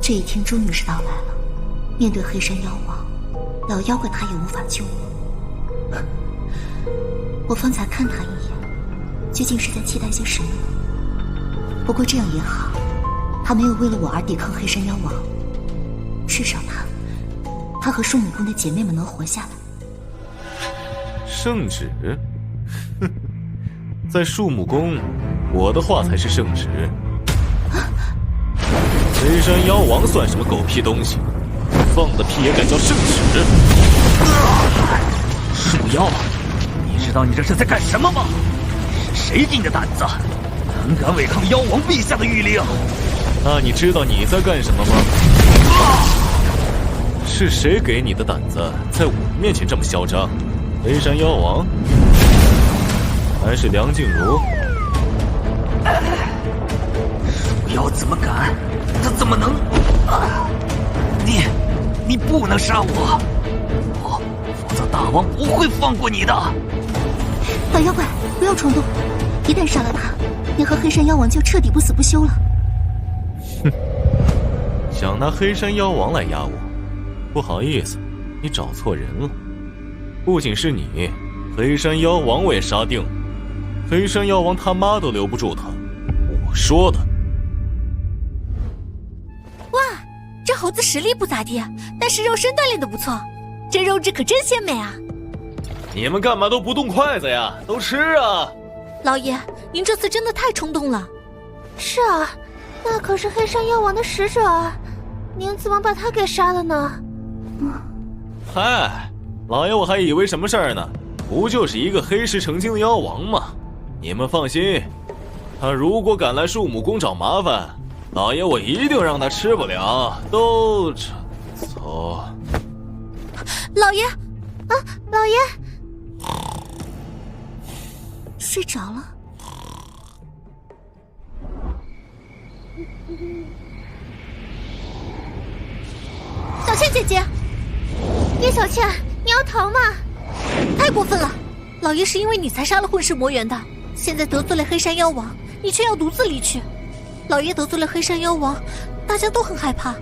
这一天终于是到来了。面对黑山妖王，老妖怪他也无法救我。我方才看他一眼，究竟是在期待些什么呢？不过这样也好，他没有为了我而抵抗黑山妖王，至少他和树木宫的姐妹们能活下来。圣旨？在树木宫，我的话才是圣旨。黑山妖王算什么狗屁东西？放的屁也敢叫圣旨？树妖，你知道你这是在干什么吗？是谁给你的胆子，胆敢违抗妖王陛下的谕令？那你知道你在干什么吗？是谁给你的胆子，在我面前这么嚣张？黑山妖王，还是梁静茹？树妖怎么敢？他怎么能？你不能杀我，否则大王不会放过你的。老妖怪，不要冲动，一旦杀了他，你和黑山妖王就彻底不死不休了。哼，想拿黑山妖王来压我？不好意思，你找错人了。不仅是你，黑山妖王我也杀定了。黑山妖王他妈都留不住他，我说的。哇，这猴子实力不咋地，但是肉身锻炼的不错，这肉质可真鲜美啊！你们干嘛都不动筷子呀？都吃啊！老爷，您这次真的太冲动了。是啊，那可是黑山妖王的使者啊，您怎么把他给杀了呢？嗨，老爷我还以为什么事儿呢，不就是一个黑石成精的妖王吗？你们放心，他如果敢来树木宫找麻烦，老爷我一定让他吃不了兜着走。老爷，老爷睡着了。小倩姐姐，叶小倩，你要逃吗？太过分了！老爷是因为你才杀了混世魔元的，现在得罪了黑山妖王，你却要独自离去。老爷得罪了黑山妖王，大家都很害怕，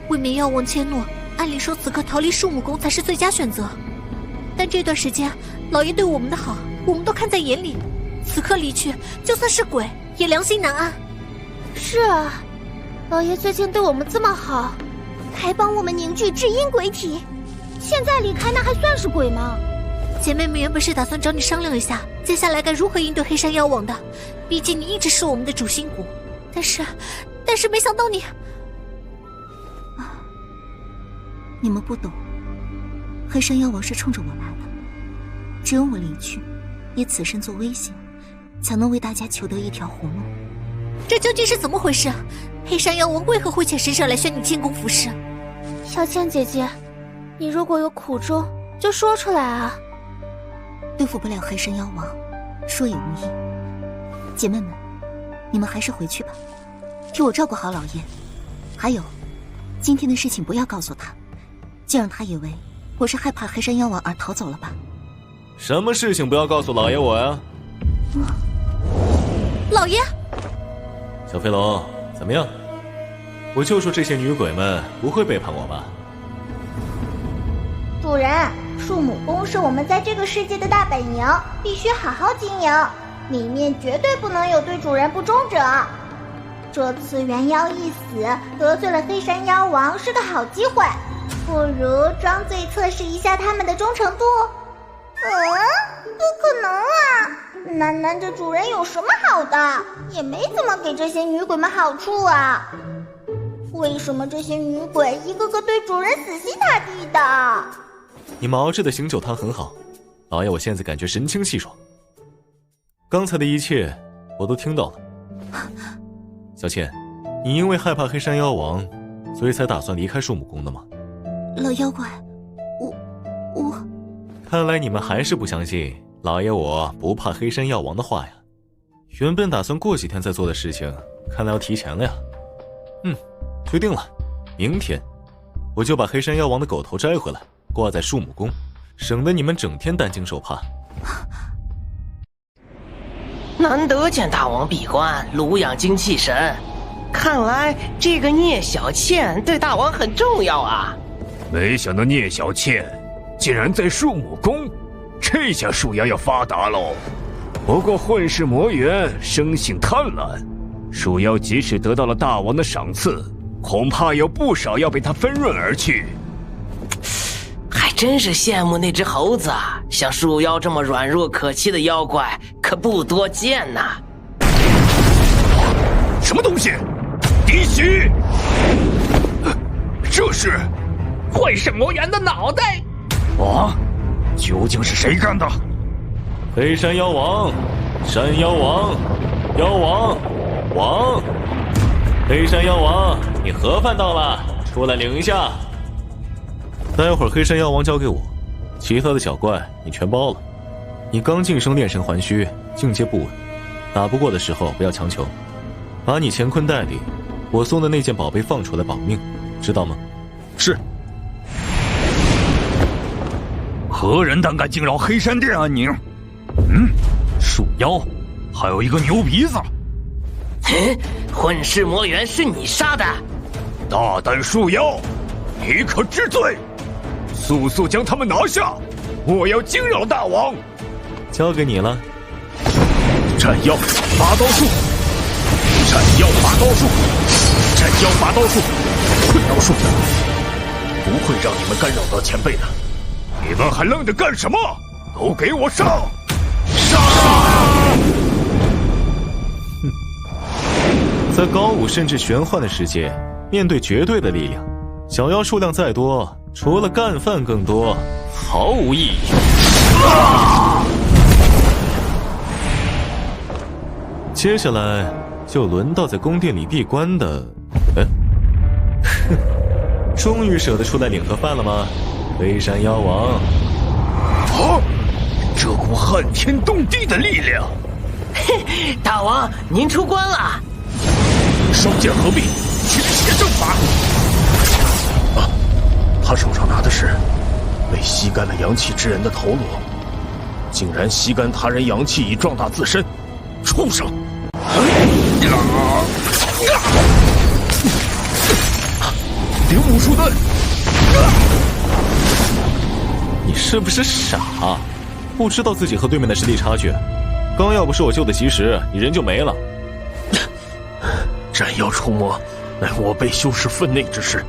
未免妖王迁怒，按理说此刻逃离树木宫才是最佳选择。但这段时间老爷对我们的好，我们都看在眼里，此刻离去，就算是鬼也良心难安。是啊，老爷最近对我们这么好，还帮我们凝聚至阴鬼体，现在离开那还算是鬼吗？姐妹们原本是打算找你商量一下，接下来该如何应对黑山妖王的，毕竟你一直是我们的主心骨。但是没想到你们不懂，黑山妖王是冲着我来的，只有我离去，以此身做威胁，才能为大家求得一条活路。这究竟是怎么回事？黑山妖王为何会遣使者来宣你进宫服侍？小倩姐姐，你如果有苦衷，就说出来啊！对付不了黑山妖王，说也无益。姐妹们，你们还是回去吧，替我照顾好老爷。还有，今天的事情不要告诉他，就让他以为我是害怕黑山妖王而逃走了吧。什么事情不要告诉老爷我呀？老爷，小飞龙，怎么样？我就说这些女鬼们不会背叛我吧？主人，树木宫是我们在这个世界的大本营，必须好好经营，里面绝对不能有对主人不忠者。这次元妖一死，得罪了黑山妖王，是个好机会，不如装醉测试一下他们的忠诚度。不可能啊！楠楠这主人有什么好的？也没怎么给这些女鬼们好处啊！为什么这些女鬼一个个对主人死心塌地的？你们熬制的醒酒汤很好，老爷我现在感觉神清气爽。刚才的一切我都听到了。小倩，你因为害怕黑山妖王，所以才打算离开树木宫的吗？老妖怪，我……看来你们还是不相信老爷我不怕黑山药王的话呀。原本打算过几天再做的事情，看来要提前了呀。决定了，明天我就把黑山妖王的狗头摘回来，挂在树木宫，省得你们整天担惊受怕。难得见大王闭关，濡养精气神，看来这个聂小倩对大王很重要啊。没想到聂小倩竟然在树木宫，这下树妖要发达喽。不过混世魔猿生性贪婪，树妖即使得到了大王的赏赐，恐怕有不少要被他分润而去。还真是羡慕那只猴子，像树妖这么软弱可欺的妖怪可不多见呐。什么东西？滴血！这是混世魔猿的脑袋！啊！究竟是谁干的？黑山妖王，山妖王，妖王，王！黑山妖王，你盒饭到了，出来领一下。待会儿黑山妖王交给我，其他的小怪你全包了。你刚晋升炼神还虚，境界不稳，打不过的时候不要强求，把你乾坤袋里我送的那件宝贝放出来保命，知道吗？是。何人胆敢惊扰黑山殿安宁？树妖，还有一个牛鼻子。混世魔猿是你杀的？大胆树妖，你可知罪？速速将他们拿下！我要惊扰大王。交给你了。斩妖拔刀术，斩妖拔刀术，斩妖拔刀术，困刀术，不会让你们干扰到前辈的。你们还愣着干什么？都给我上！上！在高武甚至玄幻的世界，面对绝对的力量，小妖数量再多，除了干饭更多，毫无意义。接下来就轮到在宫殿里闭关的……终于舍得出来领盒饭了吗？黑山妖王！啊！这股撼天动地的力量！大王，您出关了！烧剑合璧，驱邪正法。啊！他手上拿的是被吸干了阳气之人的头颅，竟然吸干他人阳气以壮大自身，畜生！灵武术盾！你是不是傻？不知道自己和对面的实力差距？刚要不是我救得及时，你人就没了。斩妖出没，乃我辈修士分内之事，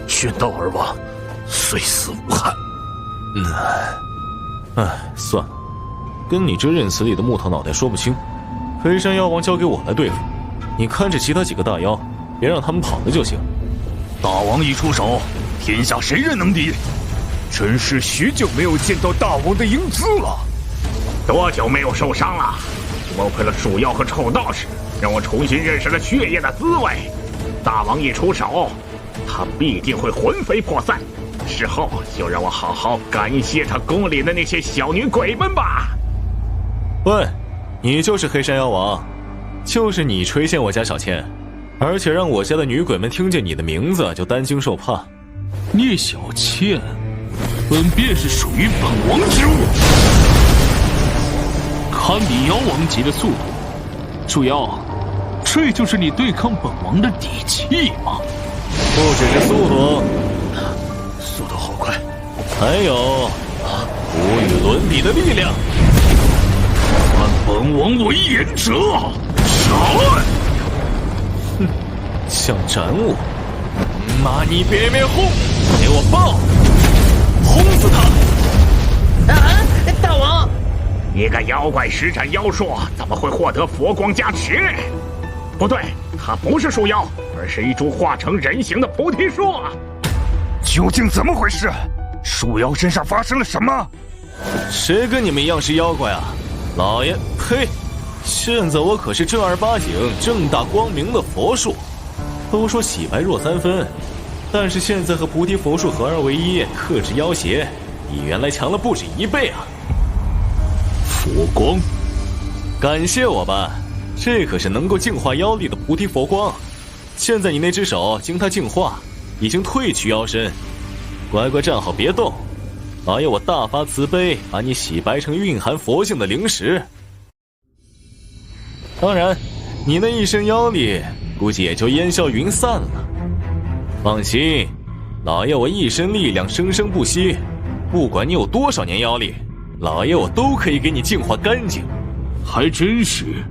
殉道而亡，虽死无憾。算了，跟你这认死理的木头脑袋说不清。黑山妖王交给我来对付，你看着其他几个大妖，别让他们跑了就行。大王一出手，天下谁人能敌？真是许久没有见到大王的英姿了。多久没有受伤了？多亏了树妖和臭道士，让我重新认识了血液的滋味。大王一出手，他必定会魂飞魄散。事后就让我好好感谢他宫里的那些小女鬼们吧。喂，你就是黑山妖王，就是你垂涎我家小倩，而且让我家的女鬼们听见你的名字就担惊受怕。聂小倩，本便是属于本王之物，堪比妖王级的速度。树妖，这就是你对抗本王的底气吗？不只是速度，速度好快，还有无与伦比的力量。看本王为言者，斩！想斩我？那你别轰，给我爆！轰死他！大王一个妖怪施展妖术，怎么会获得佛光加持？不对，它不是树妖，而是一株化成人形的菩提树啊！究竟怎么回事？树妖身上发生了什么？谁跟你们一样是妖怪啊？老爷，呸！现在我可是正儿八经、正大光明的佛术。都说洗白弱3分，但是现在和菩提佛术合二为一，克制妖邪，比原来强了不止1倍啊！佛光，感谢我吧，这可是能够净化妖力的菩提佛光。现在你那只手经它净化，已经褪去妖身，乖乖站好别动。老爷我大发慈悲，把你洗白成蕴含佛性的灵石。当然，你那一身妖力估计也就烟消云散了。放心，老爷我一身力量生生不息，不管你有多少年妖力，老爷我都可以给你净化干净。还真是，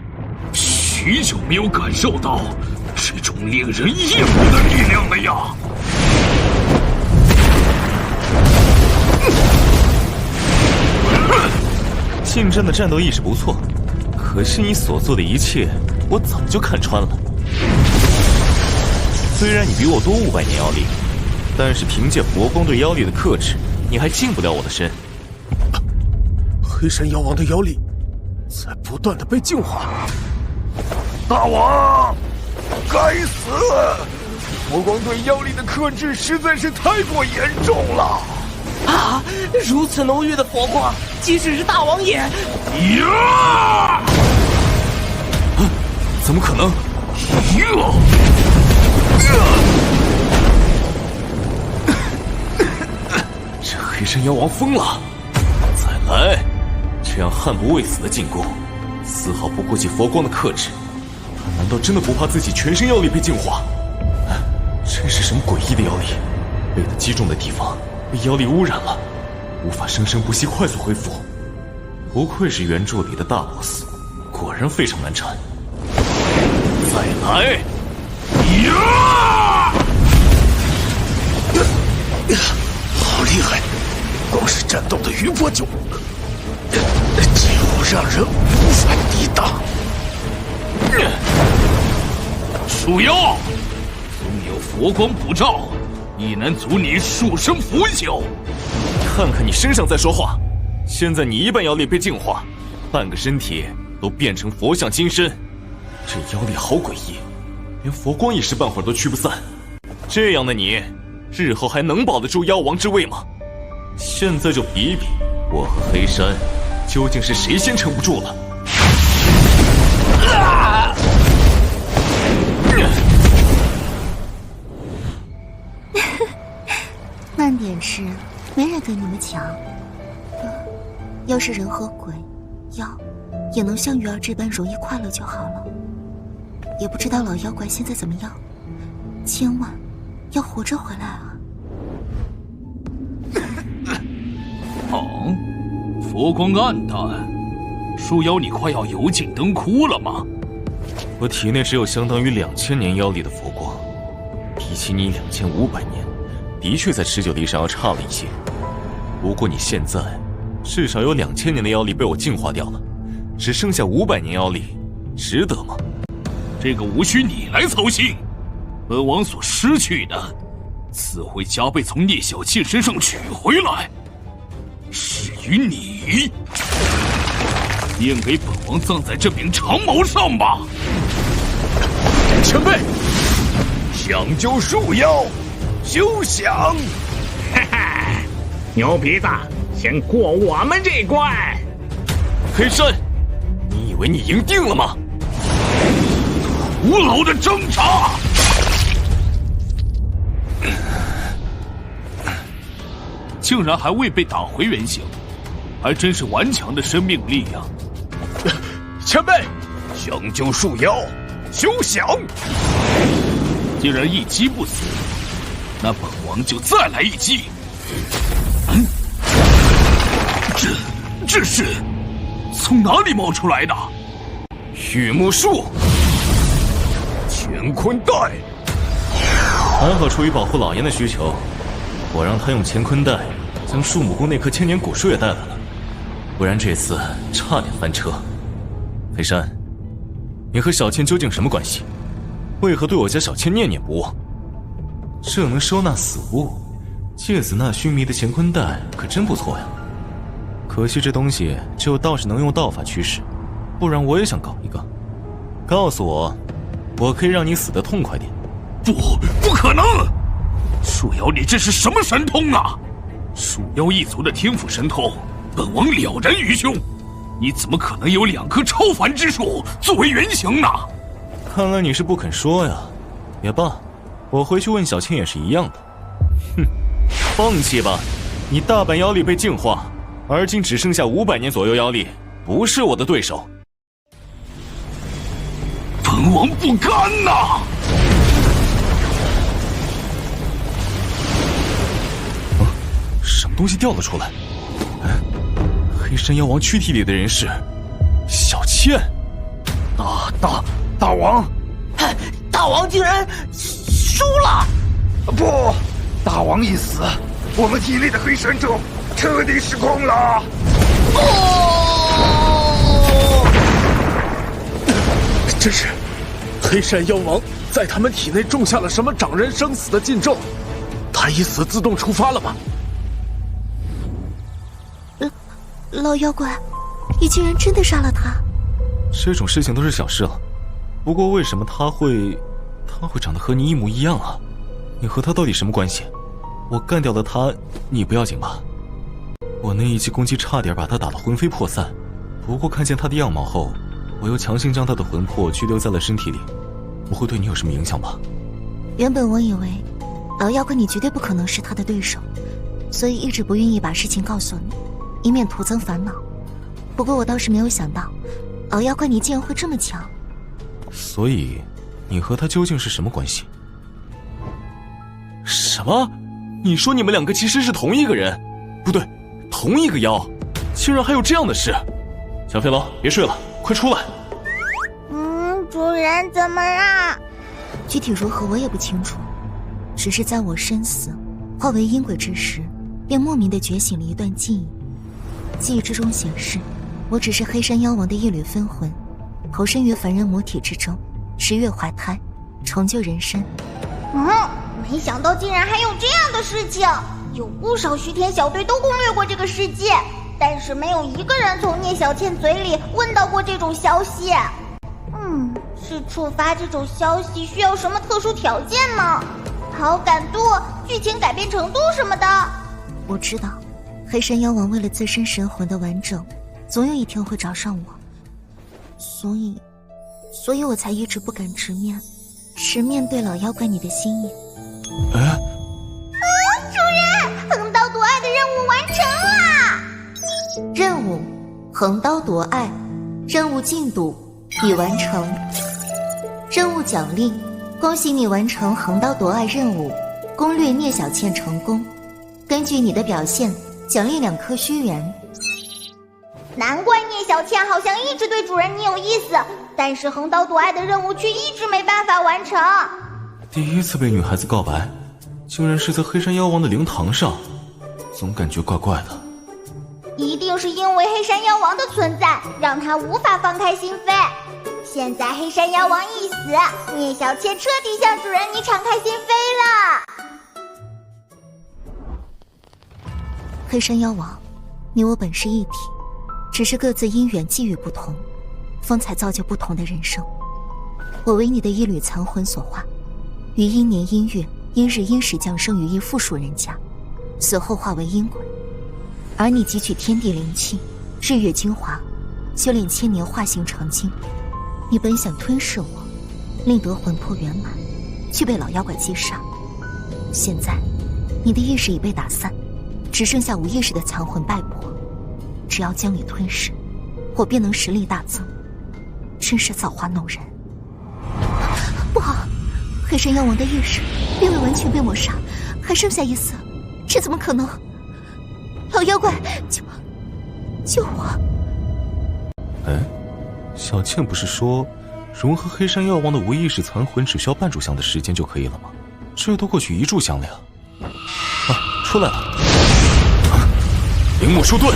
许久没有感受到这种令人厌恶的力量了呀！近战的战斗意识不错，可是你所做的一切，我早就看穿了。虽然你比我多500年妖力，但是凭借佛光对妖力的克制，你还进不了我的身。黑山妖王的妖力在不断的被净化。大王，该死！佛光对妖力的克制实在是太过严重了。啊！如此浓郁的佛光，即使是大王也……呀！怎么可能？这黑山妖王疯了！再来，这样悍不畏死的进攻，丝毫不顾及佛光的克制，他难道真的不怕自己全身妖力被净化？这是什么诡异的妖力？被他击中的地方被妖力污染了，无法生生不息快速恢复。不愧是原著里的大 boss， 果然非常难缠。再来！呀！好厉害！光是战斗的余波就几乎让人无法抵挡。树妖，纵有佛光普照，亦能阻你数生腐朽。看看你身上在说话，现在你一半妖力被净化，半个身体都变成佛像金身，这妖力好诡异，连佛光一时半会儿都驱不散。这样的你，日后还能保得住妖王之位吗？现在就比一比，我和黑山究竟是谁先撑不住了。慢点吃，没人跟你们抢。要是人和鬼、妖也能像鱼儿这般容易快乐就好了。也不知道老妖怪现在怎么样，千万要活着回来啊！哦，佛光暗淡，树妖你快要油尽灯枯了吗？我体内只有相当于2000年妖力的佛光，比起你2500年，的确在持久力上要差了一些。不过你现在至少有2000年的妖力被我净化掉了，只剩下500年妖力，值得吗？这个无需你来操心，本王所失去的，自会加倍从聂小倩身上取回来。至于你，便给本王葬在这柄长矛上吧。前辈，想救树妖，休想！哈哈，牛鼻子，先过我们这关。黑山，你以为你赢定了吗？徒劳的挣扎！竟然还未被打回原形，还真是顽强的生命力呀！前辈，想救树妖，休想！既然一击不死，那本王就再来一击。这是从哪里冒出来的？玉木树。乾坤袋，还好出于保护老爷的需求，我让他用乾坤袋将树木宫那棵千年古树也带来了。不然这次差点翻车。黑山，你和小倩究竟什么关系？为何对我家小倩念念不忘？这能收纳死物，借子纳须弥的乾坤袋可真不错呀。可惜这东西只有道士能用道法驱使，不然我也想搞一个。告诉我，我可以让你死得痛快点。不可能！树妖，你这是什么神通啊？树妖一族的天赋神通，本王了然于胸。你怎么可能有2棵超凡之树作为原型呢？看来你是不肯说呀。也罢，我回去问小倩也是一样的。哼，放弃吧，你大半妖力被净化，而今只剩下500年左右妖力，不是我的对手。本王不甘呐！什么东西掉了出来？黑山妖王躯体里的人是小倩。大王，大王竟然输了！不，大王一死，我们体内的黑山咒彻底失控了。这是黑山妖王在他们体内种下了什么长人生死的禁咒？他一死自动触发了吗？老妖怪，你竟然真的杀了他！这种事情都是小事了，不过为什么他会长得和你一模一样啊？你和他到底什么关系？我干掉了他，你不要紧吧？我那一记攻击差点把他打得魂飞魄散，不过看见他的样貌后，我又强行将他的魂魄拘留在了身体里，不会对你有什么影响吧？原本我以为老妖怪你绝对不可能是他的对手，所以一直不愿意把事情告诉你，以免徒增烦恼。不过我倒是没有想到，老妖怪你竟然会这么强。所以，你和他究竟是什么关系？什么？你说你们2个其实是同一个人？不对，同一个妖，竟然还有这样的事！小飞龙，别睡了，快出来！主人怎么啦？具体如何我也不清楚，只是在我身死化为阴鬼之时，便莫名的觉醒了一段记忆。记忆之中显示，我只是黑山妖王的一缕分魂，投身于凡人魔体之中，10月怀胎，重就人身。没想到竟然还有这样的事情！有不少须田小队都攻略过这个世界，但是没有一个人从聂小倩嘴里问到过这种消息。是触发这种消息需要什么特殊条件吗？好感度、剧情改编程度什么的？我知道，黑山妖王为了自身神魂的完整，总有一天会找上我，所以我才一直不敢直面对老妖怪你的心意。主人，横刀夺爱的任务完成了！任务：横刀夺爱，任务进度已完成。任务奖励：恭喜你完成横刀夺爱任务，攻略聂小倩成功。根据你的表现，奖励2颗虚元。难怪聂小倩好像一直对主人你有意思，但是横刀夺爱的任务却一直没办法完成。第一次被女孩子告白，竟然是在黑山妖王的灵堂上，总感觉怪怪的。一定是因为黑山妖王的存在，让他无法放开心扉。现在黑山妖王一死，聂小倩彻底向主人你敞开心扉了。黑山妖王，你我本是一体，只是各自因缘际遇不同，方才造就不同的人生。我为你的一缕残魂所化，于阴年阴月阴日阴时降生于一富庶人家，死后化为阴鬼。而你汲取天地灵气、日月精华，修炼1000年化形成精。你本想吞噬我，令得魂魄圆满，却被老妖怪击杀。现在，你的意识已被打散，只剩下无意识的残魂败魄。只要将你吞噬，我便能实力大增。真是造化弄人。不好，黑山妖王的意识并未完全被抹杀，还剩下一丝，这怎么可能？老妖怪，救我！小倩不是说融合黑山妖王的无意识残魂只需要半炷香的时间就可以了吗？这都过去1炷香了呀！出来了！铃木书盾！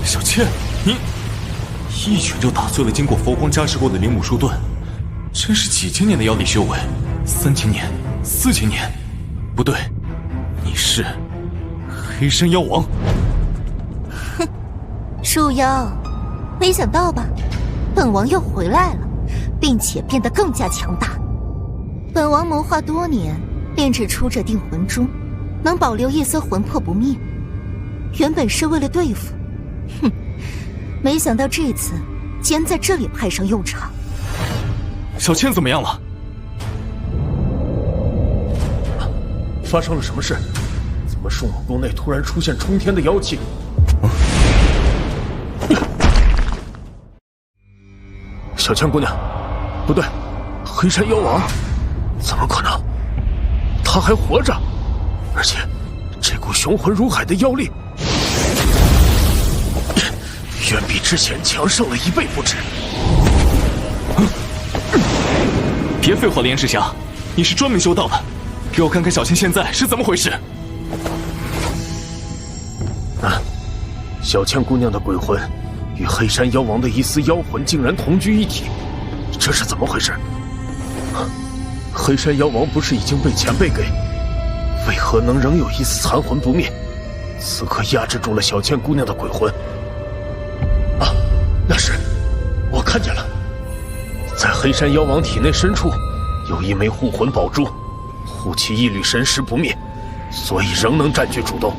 小倩，你一拳就打碎了经过佛光加持过的灵武术盾，真是几千年的妖力修为，3000年、4000年，不对，你是黑山妖王。哼，树妖，没想到吧？本王又回来了，并且变得更加强大。本王谋划多年，炼制出这定魂珠，能保留一丝魂魄不灭。原本是为了对付，哼，没想到这次竟然在这里派上用场。小倩怎么样了？发生了什么事？怎么树木宫内突然出现冲天的妖气？小倩姑娘，不对，黑山妖王，怎么可能？他还活着，而且这股雄浑如海的妖力，远比之前强盛了1倍不止。别废话了，严世侠，你是专门修道的，给我看看小倩现在是怎么回事。小倩姑娘的鬼魂与黑山妖王的一丝妖魂竟然同居一体，这是怎么回事？黑山妖王不是已经被前辈给，为何能仍有一丝残魂不灭？此刻压制住了小倩姑娘的鬼魂。那是，我看见了，在黑山妖王体内深处有一枚护魂宝珠，护其一缕神识不灭，所以仍能占据主动。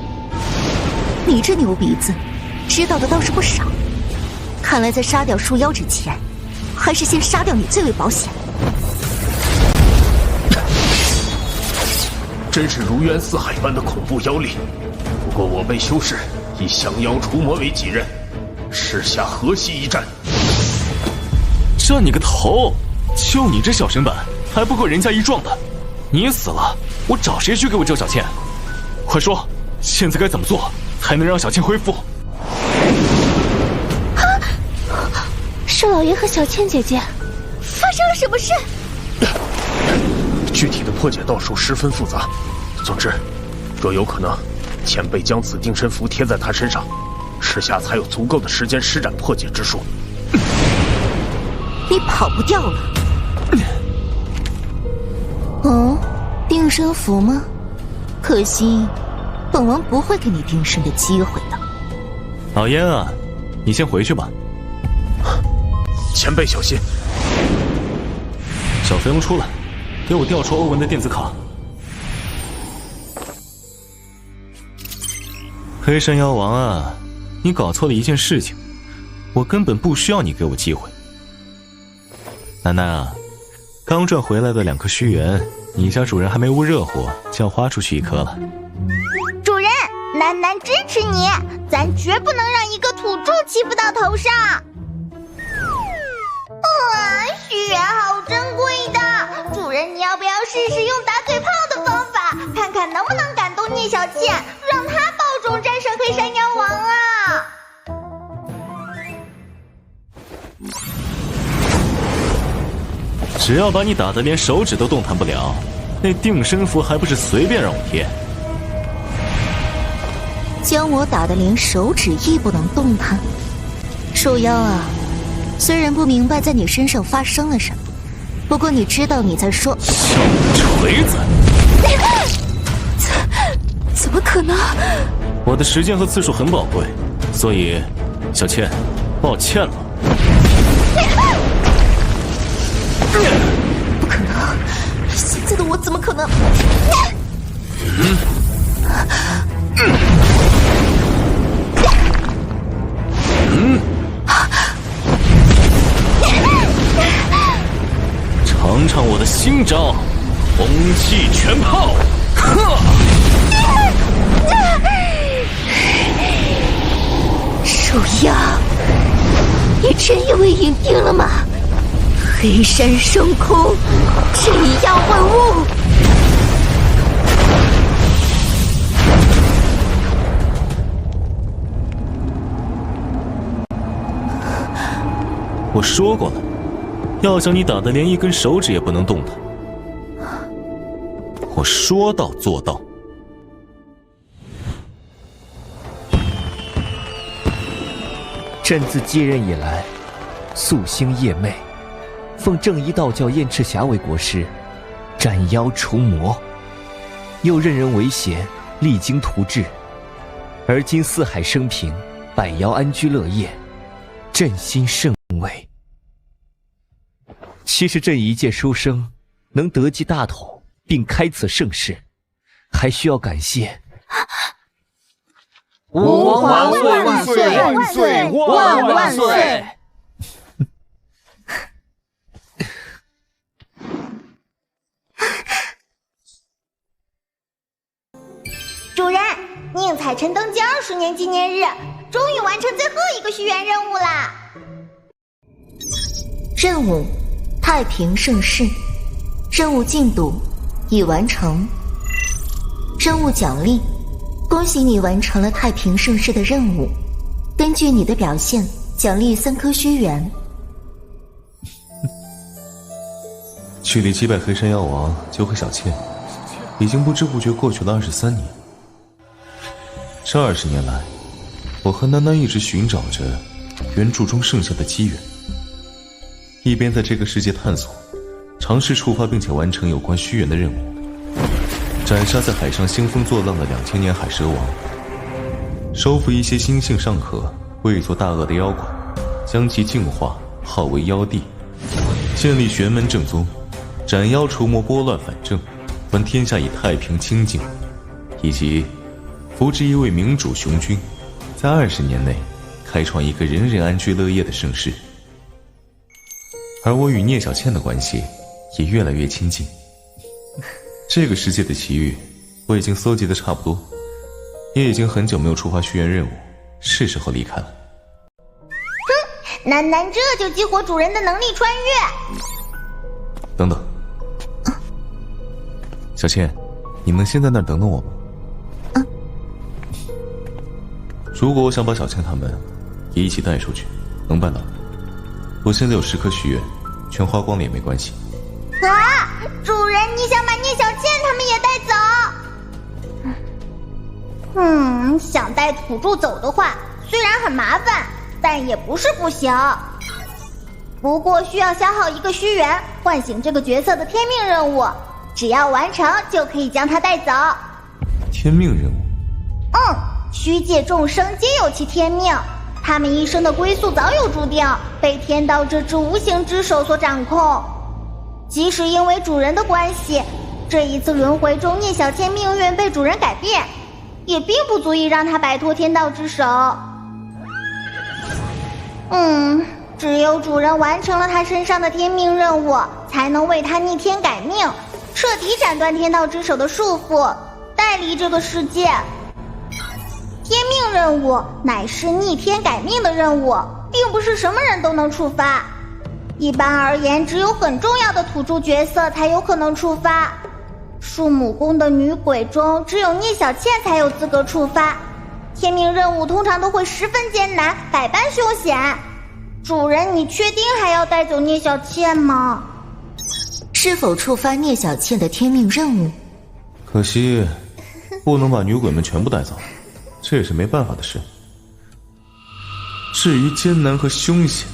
你这牛鼻子，知道的倒是不少。看来在杀掉树妖之前，还是先杀掉你最为保险。真是如渊似海般的恐怖妖力。不过我辈修士以降妖除魔为己任，试下河西一战。战你个头！就你这小身板，还不够人家一撞的。你死了，我找谁去给我救小倩？快说，现在该怎么做才能让小倩恢复？树老爷和小倩姐姐，发生了什么事？具体的破解道术十分复杂。总之，若有可能，前辈将此定身符贴在他身上，时下才有足够的时间施展破解之术。你跑不掉了。哦，定身符吗？可惜，本王不会给你定身的机会的。老烟啊，你先回去吧。前辈小心。小肥龙出来，给我调出欧文的电子卡。黑山妖王啊，你搞错了一件事情，我根本不需要你给我机会。楠楠啊，刚赚回来的2颗虚元，你家主人还没捂热乎，就要花出去1颗了。主人，楠楠支持你，咱绝不能让一个土著欺负到头上。哇，虚元好珍贵的，主人你要不要试试用打嘴炮的方法，看看能不能感动聂小倩，让她保重战胜黑山妖王啊！只要把你打得连手指都动弹不了，那定身符还不是随便让我贴？将我打得连手指亦不能动弹。树妖啊，虽然不明白在你身上发生了什么，不过你知道你在说小锤子。怎么可能？我的时间和次数很宝贵，所以小倩，抱歉了。不可能，现在的我怎么可能？尝尝我的新招，红气拳炮！树妖，你真以为赢定了吗？黑山升空，这样万物。我说过了，要将你打得连一根手指也不能动弹。我说到做到。朕自继任以来，夙兴夜寐，奉正一道教燕赤霞为国师，斩妖除魔，又任人为贤，励精图治。而今四海升平，百妖安居乐业，朕心甚慰。其实朕一介书生，能得及大统，并开此盛世，还需要感谢吾皇万岁万岁万岁万万岁！主人，宁采臣登基20年纪念日，终于完成最后一个续愿任务啦！任务：太平盛世。任务进度已完成。任务奖励：恭喜你完成了太平盛世的任务，根据你的表现，奖励3颗虚元。距离击败黑山妖王、救回小倩，已经不知不觉过去了23年。这20年来，我和楠楠一直寻找着原著中剩下的机缘，一边在这个世界探索，尝试触发并且完成有关虚元的任务，斩杀在海上兴风作浪的2000年海蛇王，收服一些心性尚可、未做大恶的妖怪，将其净化，号为妖帝，建立玄门正宗，斩妖除魔，拨乱反正，还天下以太平清静，以及扶植一位明主雄君，在20年内开创一个人人安居乐业的盛世。而我与聂小倩的关系也越来越亲近。这个世界的奇遇我已经搜集的差不多，也已经很久没有触发虚元任务，是时候离开了。哼，楠楠这就激活主人的能力穿越。等等，小倩，你能先在那儿等等我吗？如果我想把小倩他们也一起带出去，能办到吗？我现在有10颗虚元，全花光了也没关系。啊！主人，你想把聂小倩他们也带走？想带土著走的话，虽然很麻烦，但也不是不行。不过需要消耗1个虚元，唤醒这个角色的天命任务，只要完成就可以将他带走。天命任务？虚界众生皆有其天命，他们一生的归宿早有注定，被天道这只无形之手所掌控。即使因为主人的关系，这一次轮回中聂小倩命运被主人改变，也并不足以让她摆脱天道之手。只有主人完成了他身上的天命任务，才能为他逆天改命，彻底斩断天道之手的束缚，带离这个世界。天命任务乃是逆天改命的任务，并不是什么人都能触发。一般而言，只有很重要的土著角色才有可能触发。树母宫的女鬼中，只有聂小倩才有资格触发。天命任务通常都会十分艰难，百般凶险。主人，你确定还要带走聂小倩吗？是否触发聂小倩的天命任务？可惜，不能把女鬼们全部带走，这也是没办法的事。至于艰难和凶险，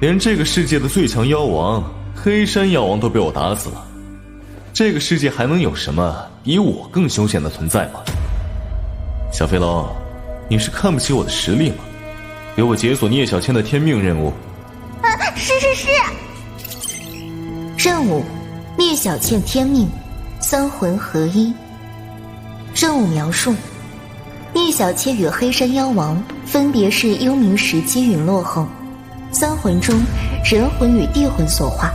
连这个世界的最强妖王黑山妖王都被我打死了，这个世界还能有什么比我更凶险的存在吗？小飞龙，你是看不起我的实力吗？给我解锁聂小倩的天命任务。是。任务：聂小倩天命，3魂合一。任务描述：聂小倩与黑山妖王分别是幽冥石击陨落后，3魂中人魂与地魂所化，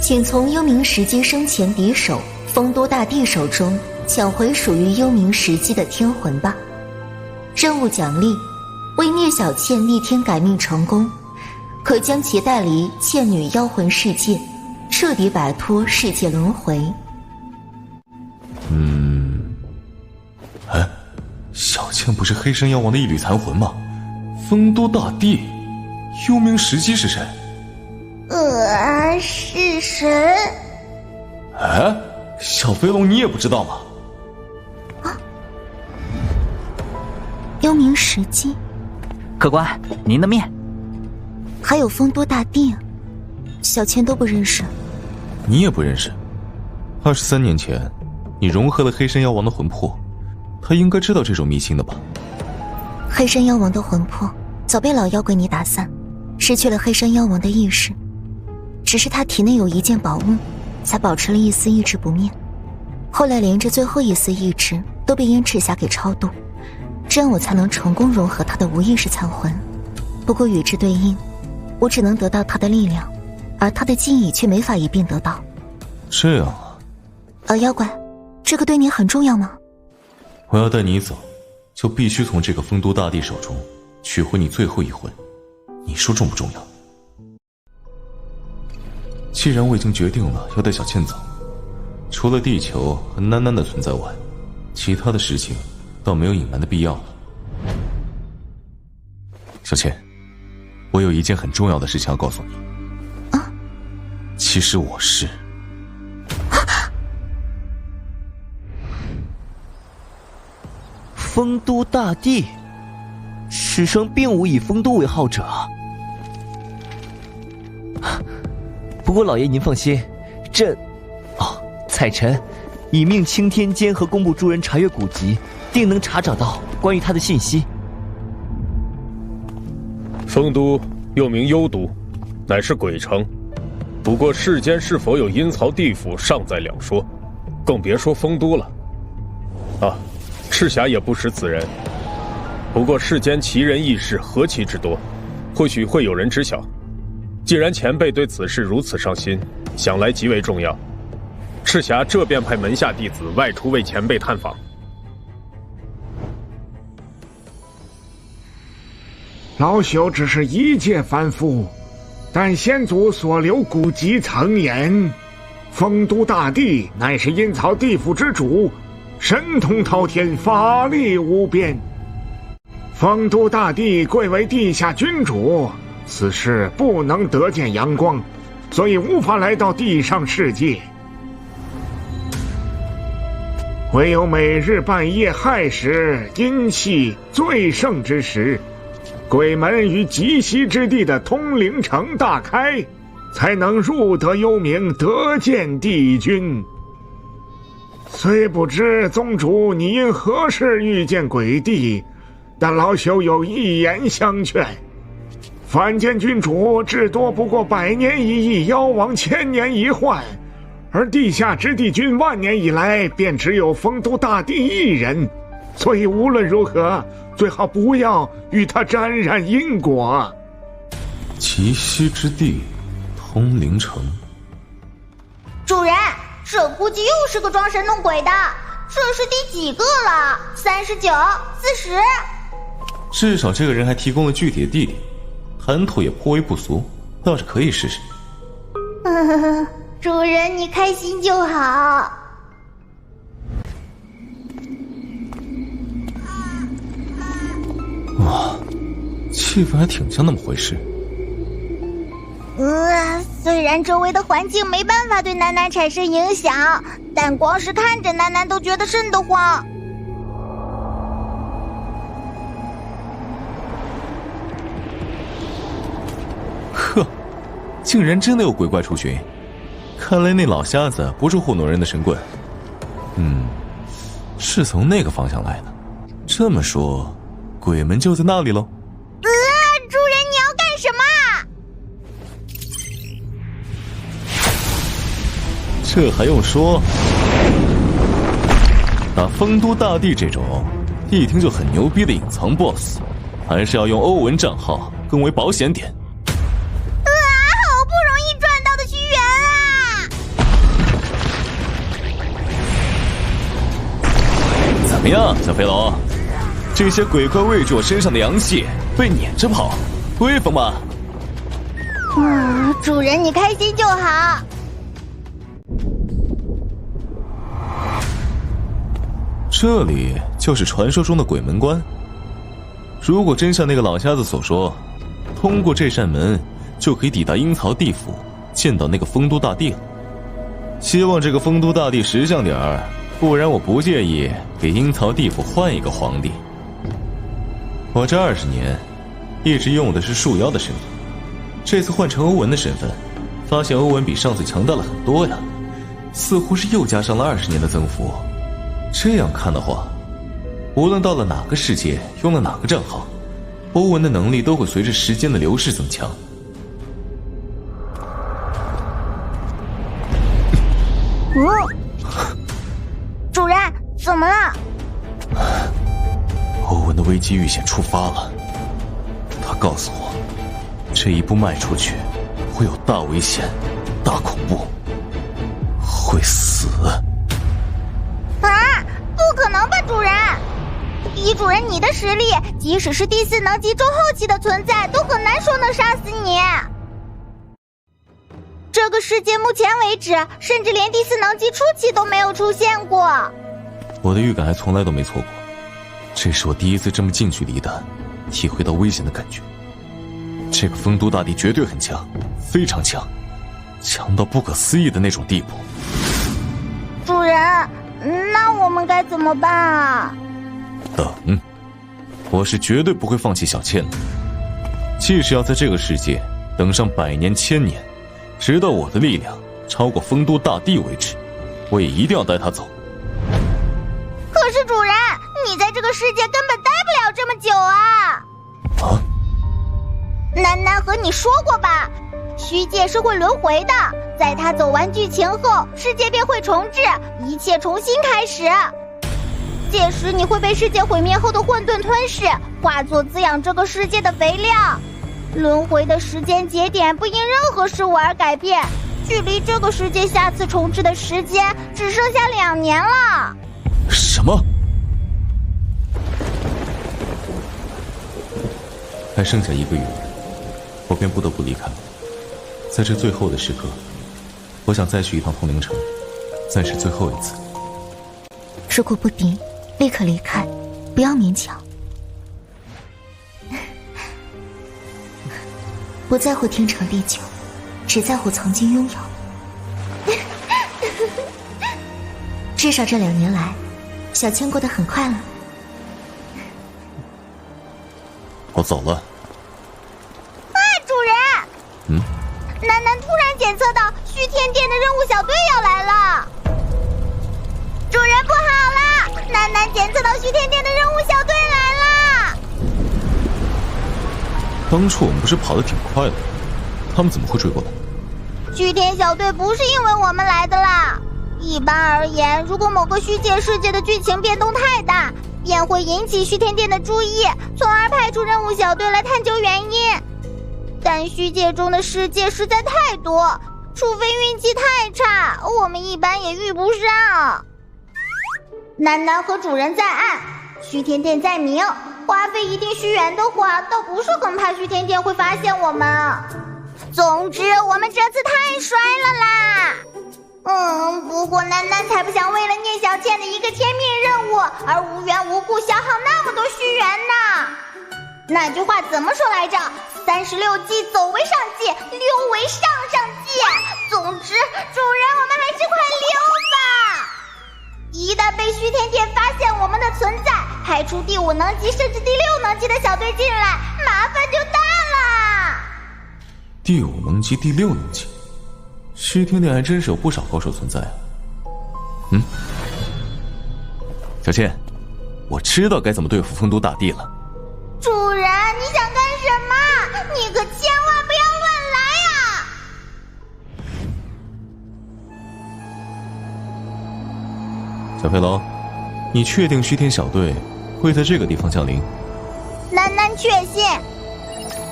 请从幽冥石击生前敌手丰都大帝手中抢回属于幽冥石击的天魂吧。任务奖励：为聂小倩逆天改命成功，可将其带离倩女妖魂世界，彻底摆脱世界轮回。小倩不是黑山妖王的一缕残魂吗？丰都大帝，幽冥石击是谁？是神。小飞龙，你也不知道吗？幽冥石击，客官，您的面。还有丰都大帝，小倩都不认识。你也不认识？23年前，你融合了黑山妖王的魂魄，他应该知道这种秘辛的吧？黑山妖王的魂魄早被老妖怪你打散，失去了黑山妖王的意识，只是他体内有一件宝物，才保持了一丝意志不灭。后来连着最后一丝意志都被燕赤霞给超度，这样我才能成功融合他的无意识残魂。不过与之对应，我只能得到他的力量，而他的记忆却没法一并得到。这样啊。妖怪，这个对你很重要吗？我要带你走，就必须从这个丰都大帝手中取回你最后一魂，你说重不重要？既然我已经决定了要带小倩走，除了地球和囡囡的存在外，其他的事情倒没有隐瞒的必要了。小倩，我有一件很重要的事情要告诉你。啊？其实我是……丰都大帝，史上并无以丰都为号者。不过老爷您放心，彩晨已命青天监和工部诸人查阅古籍，定能查找到关于他的信息。丰都又名幽都，乃是鬼城，不过世间是否有阴曹地府尚在两说，更别说丰都了。赤霞也不识此人，不过世间奇人异事何其之多，或许会有人知晓。既然前辈对此事如此上心，想来极为重要，赤霞这便派门下弟子外出为前辈探访。老朽只是一介凡夫，但先祖所留古籍曾言，丰都大帝乃是阴曹地府之主，神通滔天，法力无边。丰都大帝贵为地下君主，此事不能得见阳光，所以无法来到地上世界。唯有每日半夜亥时，阴气最盛之时，鬼门于极西之地的通灵城大开，才能入得幽冥，得见帝君。虽不知宗主你因何事遇见鬼帝，但老朽有一言相劝：凡间君主至多不过100年一役，妖王1000年一换，而地下之帝君万年以来便只有丰都大帝一人，所以无论如何，最好不要与他沾染因果。极西之地，通灵城。主人，这估计又是个装神弄鬼的，这是第几个了？39、40。至少这个人还提供了具体的地点，谈吐也颇为不俗，倒是可以试试。主人你开心就好。哇，气氛还挺像那么回事。虽然周围的环境没办法对囡囡产生影响，但光是看着囡囡都觉得瘆得慌。呵，竟然真的有鬼怪出巡，看来那老瞎子不是糊弄人的神棍，是从那个方向来的。这么说，鬼门就在那里喽？主人你要干什么？这还用说？打丰都大帝这种一听就很牛逼的隐藏 BOSS， 还是要用欧文账号更为保险点。好不容易赚到的虚元啊！怎么样，小飞龙？这些鬼怪畏住我身上的阳气，被撵着跑，威风吧？主人你开心就好。这里就是传说中的鬼门关。如果真像那个老瞎子所说，通过这扇门就可以抵达阴曹地府，见到那个丰都大帝了。希望这个丰都大帝识相点儿，不然我不介意给阴曹地府换一个皇帝。我这20年一直用的是树妖的身份，这次换成欧文的身份，发现欧文比上次强大了很多呀，似乎是又加上了20年的增幅。这样看的话，无论到了哪个世界，用了哪个账号，欧文的能力都会随着时间的流逝增强。主人，怎么了？欧文的危机预险触发了，他告诉我，这一步迈出去会有大危险、大恐怖，会死。啊！不可能吧，主人！以主人你的实力，即使是第4能级中后期的存在，都很难说能杀死你。这个世界目前为止，甚至连第4能级初期都没有出现过。我的预感还从来都没错过，这是我第一次这么近距离的体会到危险的感觉。这个丰都大帝绝对很强，非常强，强到不可思议的那种地步。主人，那我们该怎么办啊？等，我是绝对不会放弃小倩的，即使要在这个世界等上100年、1000年，直到我的力量超过丰都大帝为止，我也一定要带他走。可是主人，你在这个世界根本待不了这么久啊！楠楠和你说过吧，虚界是会轮回的，在他走完剧情后，世界便会重置，一切重新开始。届时你会被世界毁灭后的混沌吞噬，化作滋养这个世界的肥料。轮回的时间节点不因任何事物而改变，距离这个世界下次重置的时间只剩下2年了。什么？还剩下1个月，我便不得不离开了。在这最后的时刻，我想再去一趟通灵城，暂时最后一次。如果不敌，立刻离开，不要勉强。不在乎天长地久，只在乎曾经拥有。至少这2年来，小倩过得很快乐。我走了。主人！楠楠突然检测到虚天殿的任务小队要来了。主人不好了，楠楠检测到虚天殿的任务小队来了。当初我们不是跑得挺快的，他们怎么会追过来？虚天小队不是因为我们来的啦。一般而言，如果某个虚界世界的剧情变动太大，便会引起虚天殿的注意，从而派出任务小队来探究原因。但虚界中的世界实在太多，除非运气太差，我们一般也遇不上。楠楠和主人在暗，虚天殿在明，花费一定虚元的话，倒不是很怕虚天殿会发现我们。总之，我们这次太衰了啦！不过楠楠才不想为了聂小倩的一个天命任务而无缘无故消耗那么多虚元呢。那句话怎么说来着？36计走为上计，6为上计。总之，主人，我们还是快溜吧！一旦被虚天殿发现我们的存在，派出第5能级甚至第6能级的小队进来，麻烦就大了。第5能级、第6能级，虚天殿还真是有不少高手存在啊。小倩，我知道该怎么对付丰都大帝了。主人，你想干什么？你可千万不要乱来啊！小飞龙，你确定虚天小队会在这个地方降临？楠楠确信。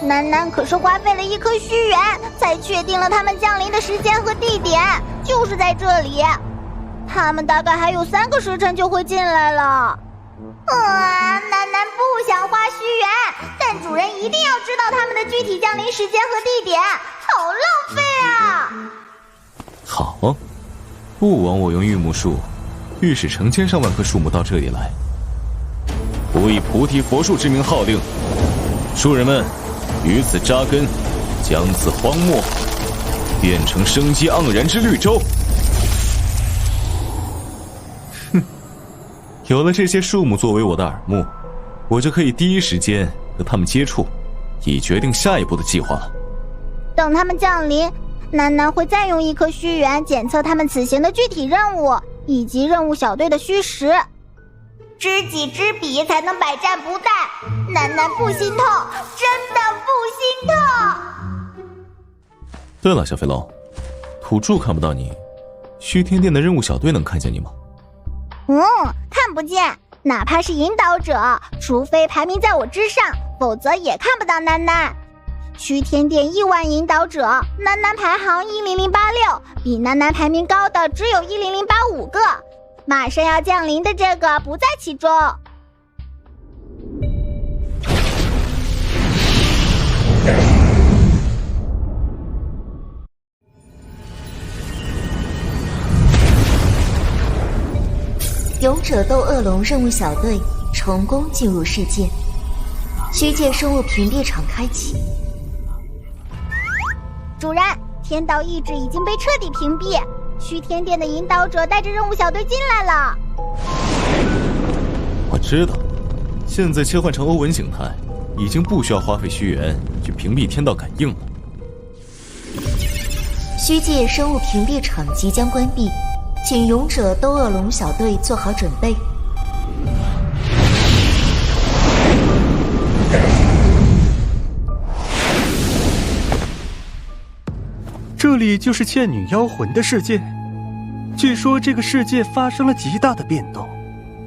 楠楠可是花费了1颗虚元，才确定了他们降临的时间和地点，就是在这里。他们大概还有3个时辰就会进来了。楠楠不想花虚元，但主人一定要知道他们的具体降临时间和地点，好浪费啊！好，不枉我用玉木树御使成千上万棵树木到这里来。我以菩提佛树之名号令，树人们于此扎根，将此荒漠变成生机盎然之绿洲。有了这些树木作为我的耳目，我就可以第一时间和他们接触，以决定下一步的计划了。等他们降临，楠楠会再用1颗虚元检测他们此行的具体任务以及任务小队的虚实。知己知彼才能百战不殆，楠楠不心痛，真的不心痛。对了，小飞龙，土著看不到你，虚天殿的任务小队能看见你吗？看不见，哪怕是引导者，除非排名在我之上，否则也看不到楠楠。虚天殿亿万引导者，楠楠排行10086，比楠楠排名高的只有10085个，马上要降临的这个不在其中。勇者斗恶龙任务小队成功进入世界，虚界生物屏蔽场开启。主人，天道意志已经被彻底屏蔽，虚天殿的引导者带着任务小队进来了。我知道，现在切换成欧文形态，已经不需要花费虚元去屏蔽天道感应了。虚界生物屏蔽场即将关闭，请勇者斗恶龙小队做好准备。这里就是倩女妖魂的世界。据说这个世界发生了极大的变动，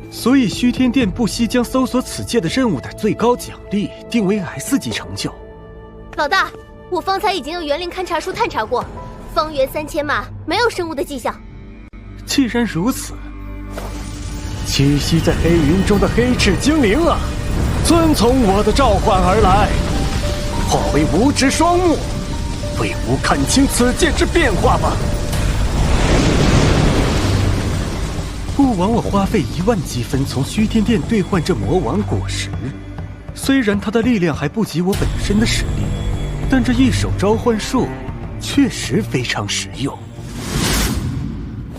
所以虚天殿不惜将搜索此界的任务的最高奖励定为 S 级成就。老大，我方才已经用园林勘察术探查过，方圆3000码没有生物的迹象。既然如此，栖息在黑云中的黑翅精灵啊，遵从我的召唤而来，化为无知双目，为吾看清此界之变化吧。不枉我花费1万积分从虚天殿兑换这魔王果实，虽然它的力量还不及我本身的实力，但这一手召唤术确实非常实用。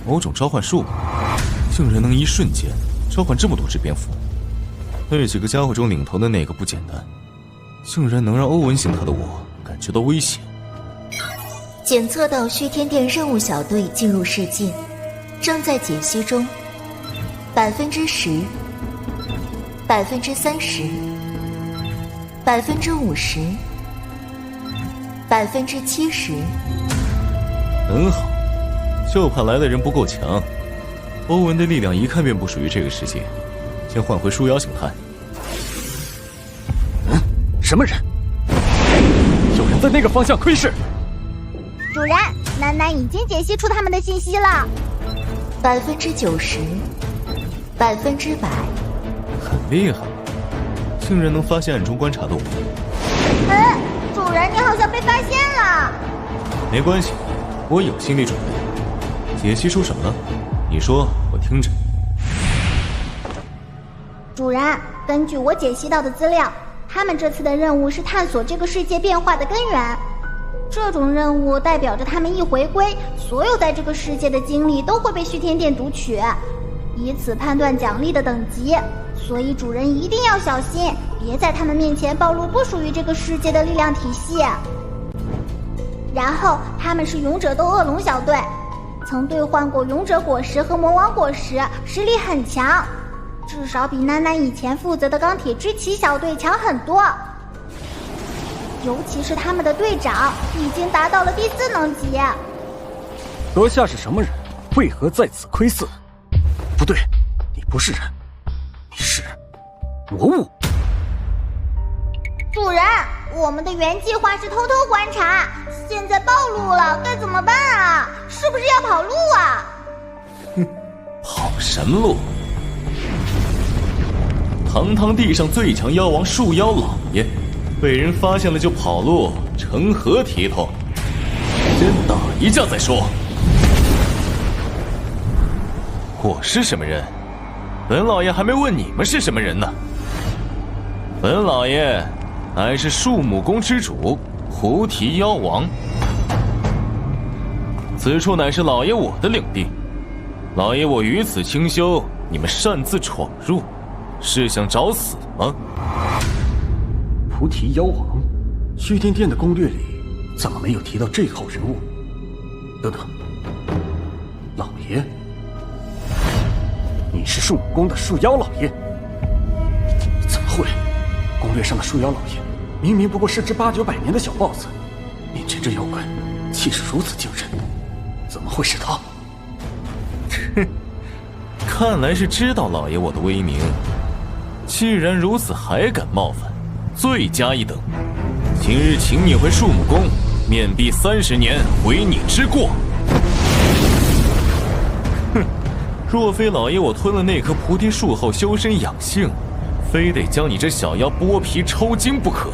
某种召唤术竟然能一瞬间召唤这么多只蝙蝠，那几个家伙中领头的那个不简单，竟然能让欧文形态的我感觉到威胁。检测到虚天殿任务小队进入世界，正在解析中，10%、30%、50%、70%。很好，就怕来的人不够强。欧文的力量一看便不属于这个世界，先换回树妖形态。什么人？有人在那个方向窥视。主人，楠楠已经解析出他们的信息了。90%、100%。很厉害，竟然能发现暗中观察动物。主人，你好像被发现了。没关系，我有心理准备。解析出什么了？你说，我听着。主人，根据我解析到的资料，他们这次的任务是探索这个世界变化的根源。这种任务代表着他们一回归，所有在这个世界的经历都会被虚天殿读取，以此判断奖励的等级。所以主人一定要小心，别在他们面前暴露不属于这个世界的力量体系。然后他们是勇者斗恶龙小队，曾兑换过勇者果实和魔王果实，实力很强，至少比楠楠以前负责的钢铁之旗小队强很多。尤其是他们的队长已经达到了第4能级。阁下是什么人？为何在此窥伺？不对，你不是人，你是魔物。主人，我们的原计划是偷偷观察，现在暴露了，该怎么办啊？是不是要跑路啊？哼，跑什么路？堂堂地上最强妖王树妖老爷，被人发现了就跑路，成何体统？先打一架再说。我是什么人？本老爷还没问你们是什么人呢。本老爷乃是树木宫之主菩提妖王，此处乃是老爷我的领地。老爷我于此清修，你们擅自闯入，是想找死吗？菩提妖王，虚天殿的攻略里怎么没有提到这号人物？等等，老爷，你是树木宫的树妖老爷？怎么会？攻略上的树妖老爷明明不过是只8、9、100年的小 boss， 面前这妖怪气势如此惊人，怎么会是他？哼，看来是知道老爷我的威名。既然如此，还敢冒犯，罪加一等。今日请你回树木宫，面壁30年，悔你之过。哼，若非老爷我吞了那棵菩提树后修身养性，非得将你这小妖剥皮抽筋不可。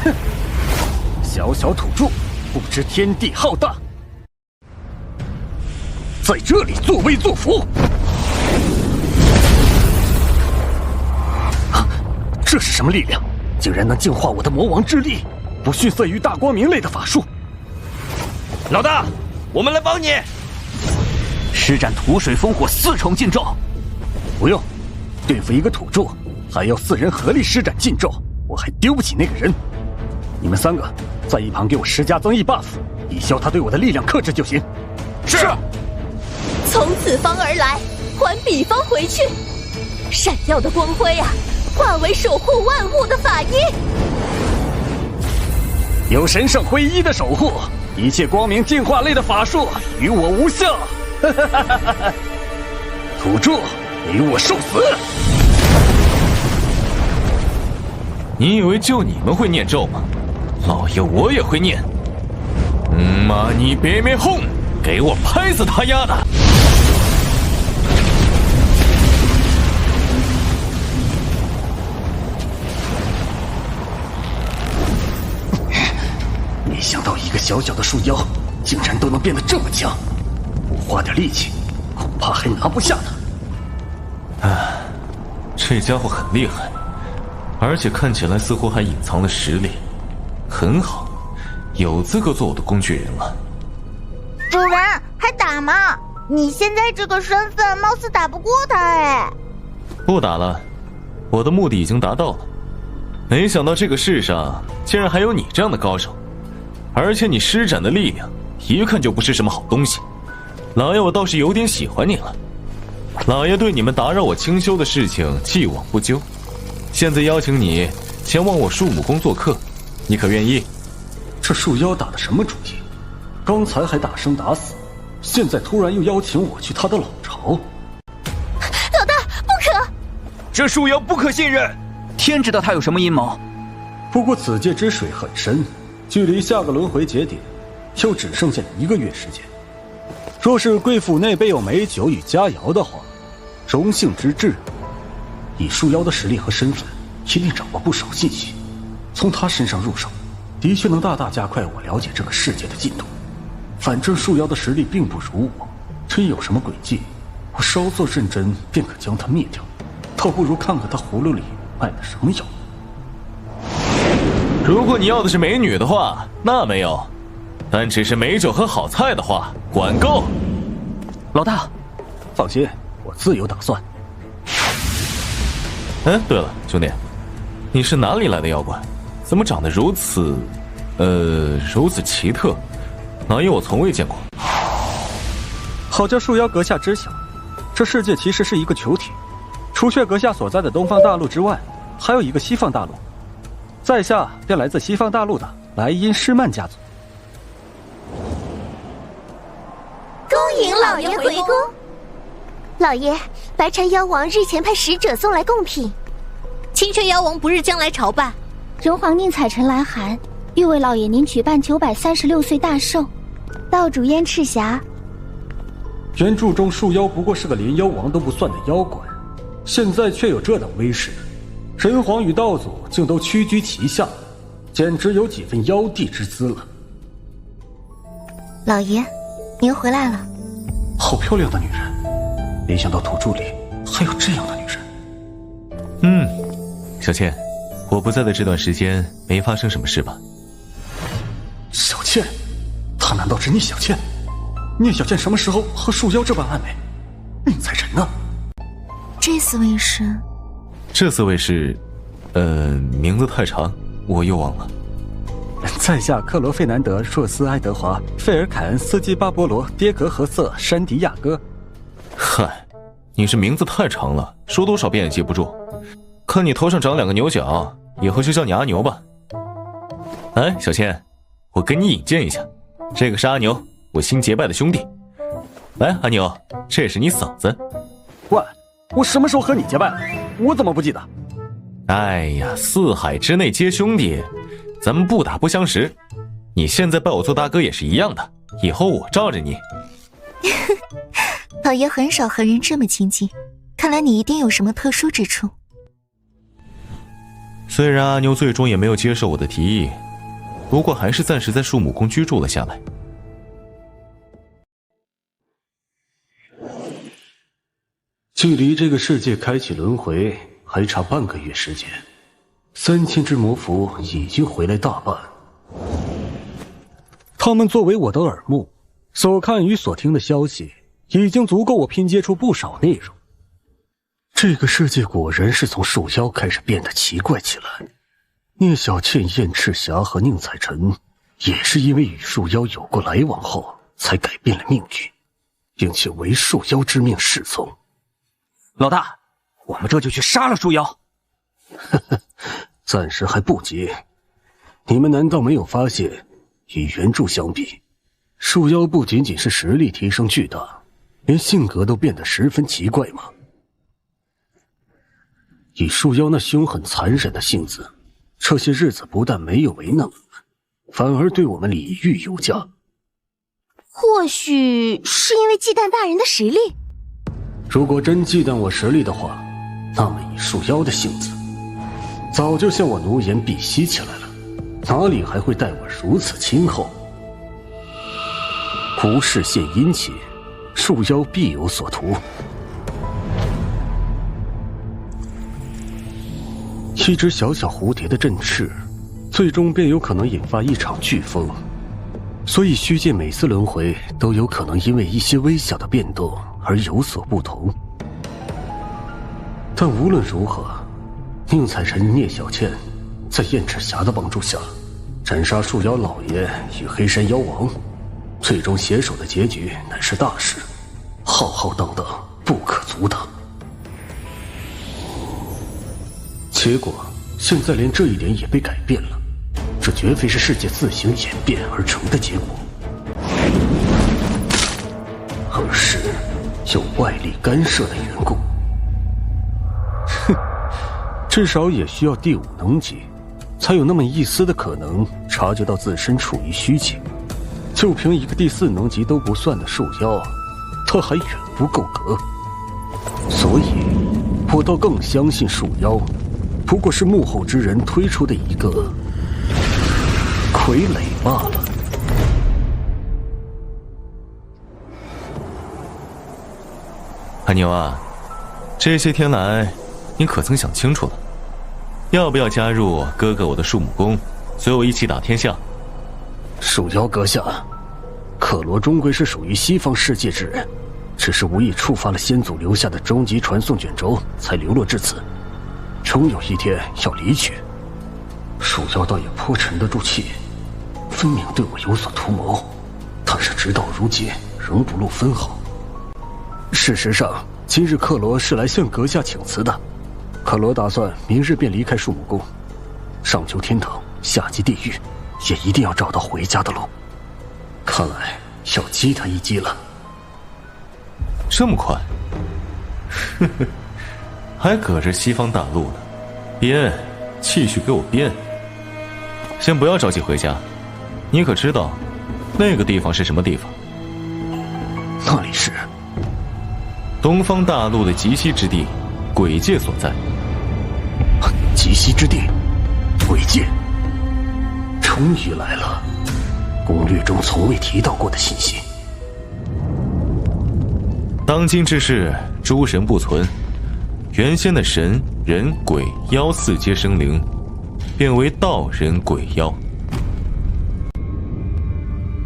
哼，小小土著，不知天地浩大，在这里作威作福。啊，这是什么力量？竟然能净化我的魔王之力，不逊色于大光明类的法术。老大，我们来帮你，施展土水风火4重禁咒。不用，对付一个土著，还要4人合力施展禁咒，我还丢不起那个人。你们3个在一旁给我施加增益 buff， 以消他对我的力量克制就行。是。从此方而来，还彼方回去。闪耀的光辉啊，化为守护万物的法衣。有神圣辉衣的守护，一切光明净化类的法术与我无效。土著，给我受死！你以为就你们会念咒吗？老爷我也会念。妈你别灭轰，给我拍死他丫的！没想到一个小小的树妖，竟然都能变得这么强，不花点力气，恐怕还拿不下他。这家伙很厉害，而且看起来似乎还隐藏了实力，很好，有资格做我的工具人了。主人，还打吗？你现在这个身份，貌似打不过他哎。不打了，我的目的已经达到了。没想到这个世上竟然还有你这样的高手，而且你施展的力量一看就不是什么好东西。老爷我倒是有点喜欢你了。老爷对你们打扰我清修的事情既往不咎，现在邀请你前往我树木宫做客，你可愿意？这树妖打的什么主意？刚才还打生打死，现在突然又邀请我去他的老巢。老大，不可！这树妖不可信任，天知道他有什么阴谋。不过此界之水很深，距离下个轮回节点又只剩下1个月时间。若是贵府内备有美酒与佳肴的话，荣幸之至。以树妖的实力和身份，一定掌握不少信息。从他身上入手，的确能大大加快我了解这个世界的进度。反正树妖的实力并不如我，真有什么诡计，我稍作认真便可将他灭掉。倒不如看看他葫芦里卖的什么药。如果你要的是美女的话，那没有；但只是美酒和好菜的话，管够。老大，放心，我自有打算。对了，兄弟，你是哪里来的妖怪？怎么长得如此奇特？老爷我从未见过。好叫树妖阁下知晓，这世界其实是一个球体，除却阁下所在的东方大陆之外，还有一个西方大陆。在下便来自西方大陆的莱茵施曼家族。恭迎老爷回宫。老爷，白蝉妖王日前派使者送来贡品。青雀妖王不日将来朝拜。人皇宁采臣来函，欲为老爷您举办936岁大寿。道主燕赤霞。原著中树妖不过是个连妖王都不算的妖怪，现在却有这等威势，人皇与道祖竟都屈居其下，简直有几分妖帝之姿了。老爷，您回来了。好漂亮的女人，没想到土著里还有这样的女人。小倩，我不在的这段时间没发生什么事吧？小倩，她难道是聂小倩？聂小倩什么时候和树妖这般暧昧？宁采臣呢？这4位是？这4位是，名字太长，我又忘了。在下克罗费南德·硕斯·爱德华·费尔凯恩斯基巴波罗·迭格和瑟·山迪亚哥。嗨，你这名字太长了，说多少遍也记不住。看你头上长2个牛角，以后就叫你阿牛吧。哎，小倩，我跟你引荐一下，这个是阿牛，我新结拜的兄弟。来，阿牛，这是你嫂子。喂，我什么时候和你结拜了？我怎么不记得？哎呀，四海之内皆兄弟，咱们不打不相识。你现在拜我做大哥也是一样的，以后我罩着你。老爷很少和人这么亲近，看来你一定有什么特殊之处。虽然阿牛最终也没有接受我的提议，不过还是暂时在树木宫居住了下来。距离这个世界开启轮回还差半个月时间，3000只魔符已经回来大半。他们作为我的耳目，所看与所听的消息，已经足够我拼接出不少内容。这个世界果然是从树妖开始变得奇怪起来。聂小倩、燕赤霞和宁采臣，也是因为与树妖有过来往后，才改变了命运，并且为树妖之命侍从。老大，我们这就去杀了树妖。呵呵，暂时还不急。你们难道没有发现，与原著相比，树妖不仅仅是实力提升巨大，连性格都变得十分奇怪吗？以树妖那凶狠残忍的性子，这些日子不但没有为难我们，反而对我们礼遇有加。或许是因为忌惮大人的实力。如果真忌惮我实力的话，那么以树妖的性子，早就向我奴颜婢膝起来了，哪里还会待我如此亲厚？无事献殷勤，树妖必有所图。一只小小蝴蝶的振翅，最终便有可能引发一场飓风，所以虚界每次轮回都有可能因为一些微小的变动而有所不同。但无论如何，宁采臣、聂小倩在燕赤霞的帮助下，斩杀树妖老爷与黑山妖王，最终携手的结局乃是大事，浩浩荡荡，不可阻挡。结果现在连这一点也被改变了，这绝非是世界自行演变而成的结果，而是有外力干涉的缘故。哼，至少也需要第5能级，才有那么一丝的可能察觉到自身处于虚境。就凭一个第4能级都不算的树妖，他还远不够格。所以，我倒更相信树妖不过是幕后之人推出的一个傀儡罢了。阿牛啊，这些天来，你可曾想清楚了？要不要加入哥哥我的树木宫，随我一起打天下？树妖阁下，克罗终归是属于西方世界之人，只是无意触发了先祖留下的终极传送卷轴，才流落至此。终有一天要离去，树妖倒也颇沉得住气，分明对我有所图谋，但是直到如今仍不露分毫。事实上，今日克罗是来向阁下请辞的。克罗打算明日便离开树木宫，上求天堂，下济地狱，也一定要找到回家的路。看来要激他一激了。这么快？呵呵。还搁着西方大陆呢，编，继续给我编。先不要着急回家，你可知道那个地方是什么地方？那里是东方大陆的极西之地，鬼界所在。极西之地，鬼界，终于来了，攻略中从未提到过的信息。当今之世，诸神不存。原先的神、人、鬼、妖4阶生灵，变为道、人、鬼、妖。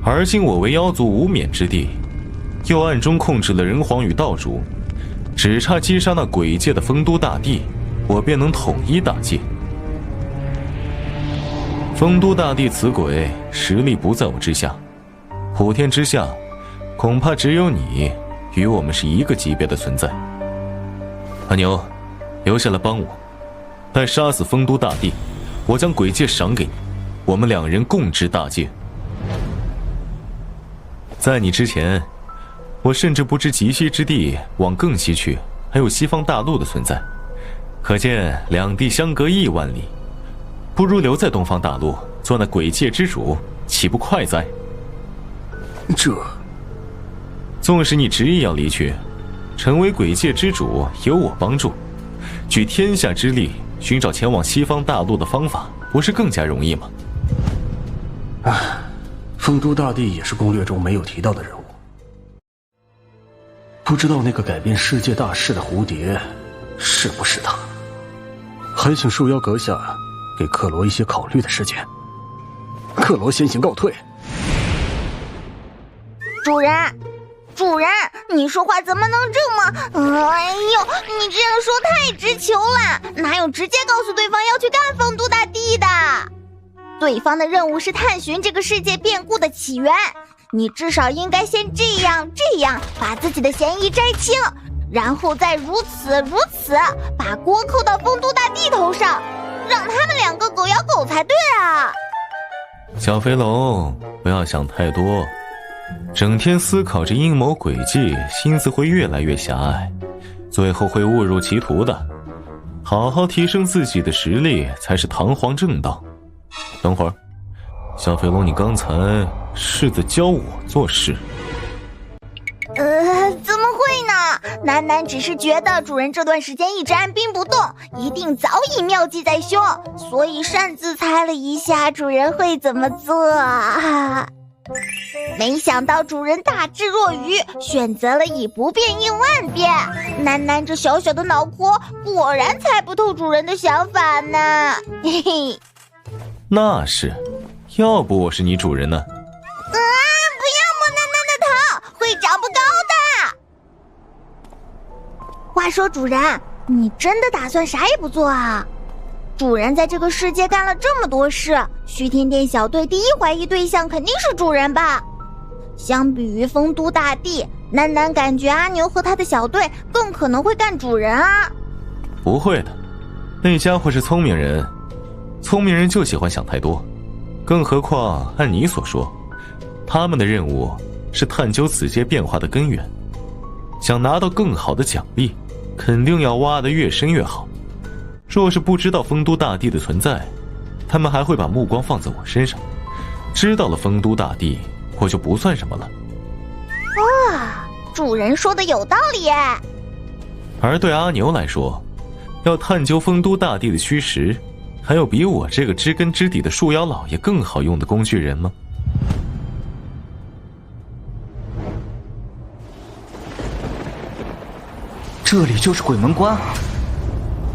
而今我为妖族无冕之地，又暗中控制了人皇与道主，只差击杀那鬼界的丰都大帝，我便能统一大界。丰都大帝此鬼实力不在我之下，普天之下，恐怕只有你与我们是一个级别的存在。阿牛，留下来帮我，待杀死丰都大帝，我将鬼戒赏给你，我们两人共执大戒。在你之前，我甚至不知极西之地往更西去还有西方大陆的存在，可见两地相隔亿万里，不如留在东方大陆做那鬼界之主，岂不快哉？纵使你执意要离去，成为鬼界之主，有我帮助，举天下之力寻找前往西方大陆的方法，不是更加容易吗？丰都大帝也是攻略中没有提到的人物，不知道那个改变世界大事的蝴蝶是不是他？还请树妖阁下给克罗一些考虑的时间。克罗先行告退。主人，你说话怎么能这么……哎呦，你这样说太直球了，哪有直接告诉对方要去干丰都大帝的？对方的任务是探寻这个世界变故的起源，你至少应该先这样把自己的嫌疑摘清，然后再如此把锅扣到丰都大帝头上，让他们两个狗咬狗才对啊！小飞龙，不要想太多，整天思考着阴谋诡计，心思会越来越狭隘，最后会误入歧途的。好好提升自己的实力才是堂皇正道。等会儿，小飞龙，你刚才是在教我做事？怎么会呢？楠楠只是觉得主人这段时间一直按兵不动，一定早已妙计在胸，所以擅自猜了一下主人会怎么做。没想到主人大智若愚，选择了以不变应万变。楠楠这小小的脑壳果然猜不透主人的想法呢。嘿嘿。那是，要不我是你主人呢？不要摸楠楠的头，会长不高的。话说主人，你真的打算啥也不做啊？主人在这个世界干了这么多事，虚天殿小队第一怀疑对象肯定是主人吧？相比于丰都大帝，楠楠感觉阿牛和他的小队更可能会干主人啊。不会的，那家伙是聪明人。聪明人就喜欢想太多，更何况按你所说，他们的任务是探究此界变化的根源，想拿到更好的奖励，肯定要挖得越深越好。若是不知道丰都大帝的存在，他们还会把目光放在我身上，知道了丰都大帝，我就不算什么了。主人说的有道理耶。而对阿牛来说，要探究丰都大帝的虚实，还有比我这个知根知底的树妖老爷更好用的工具人吗？这里就是鬼门关，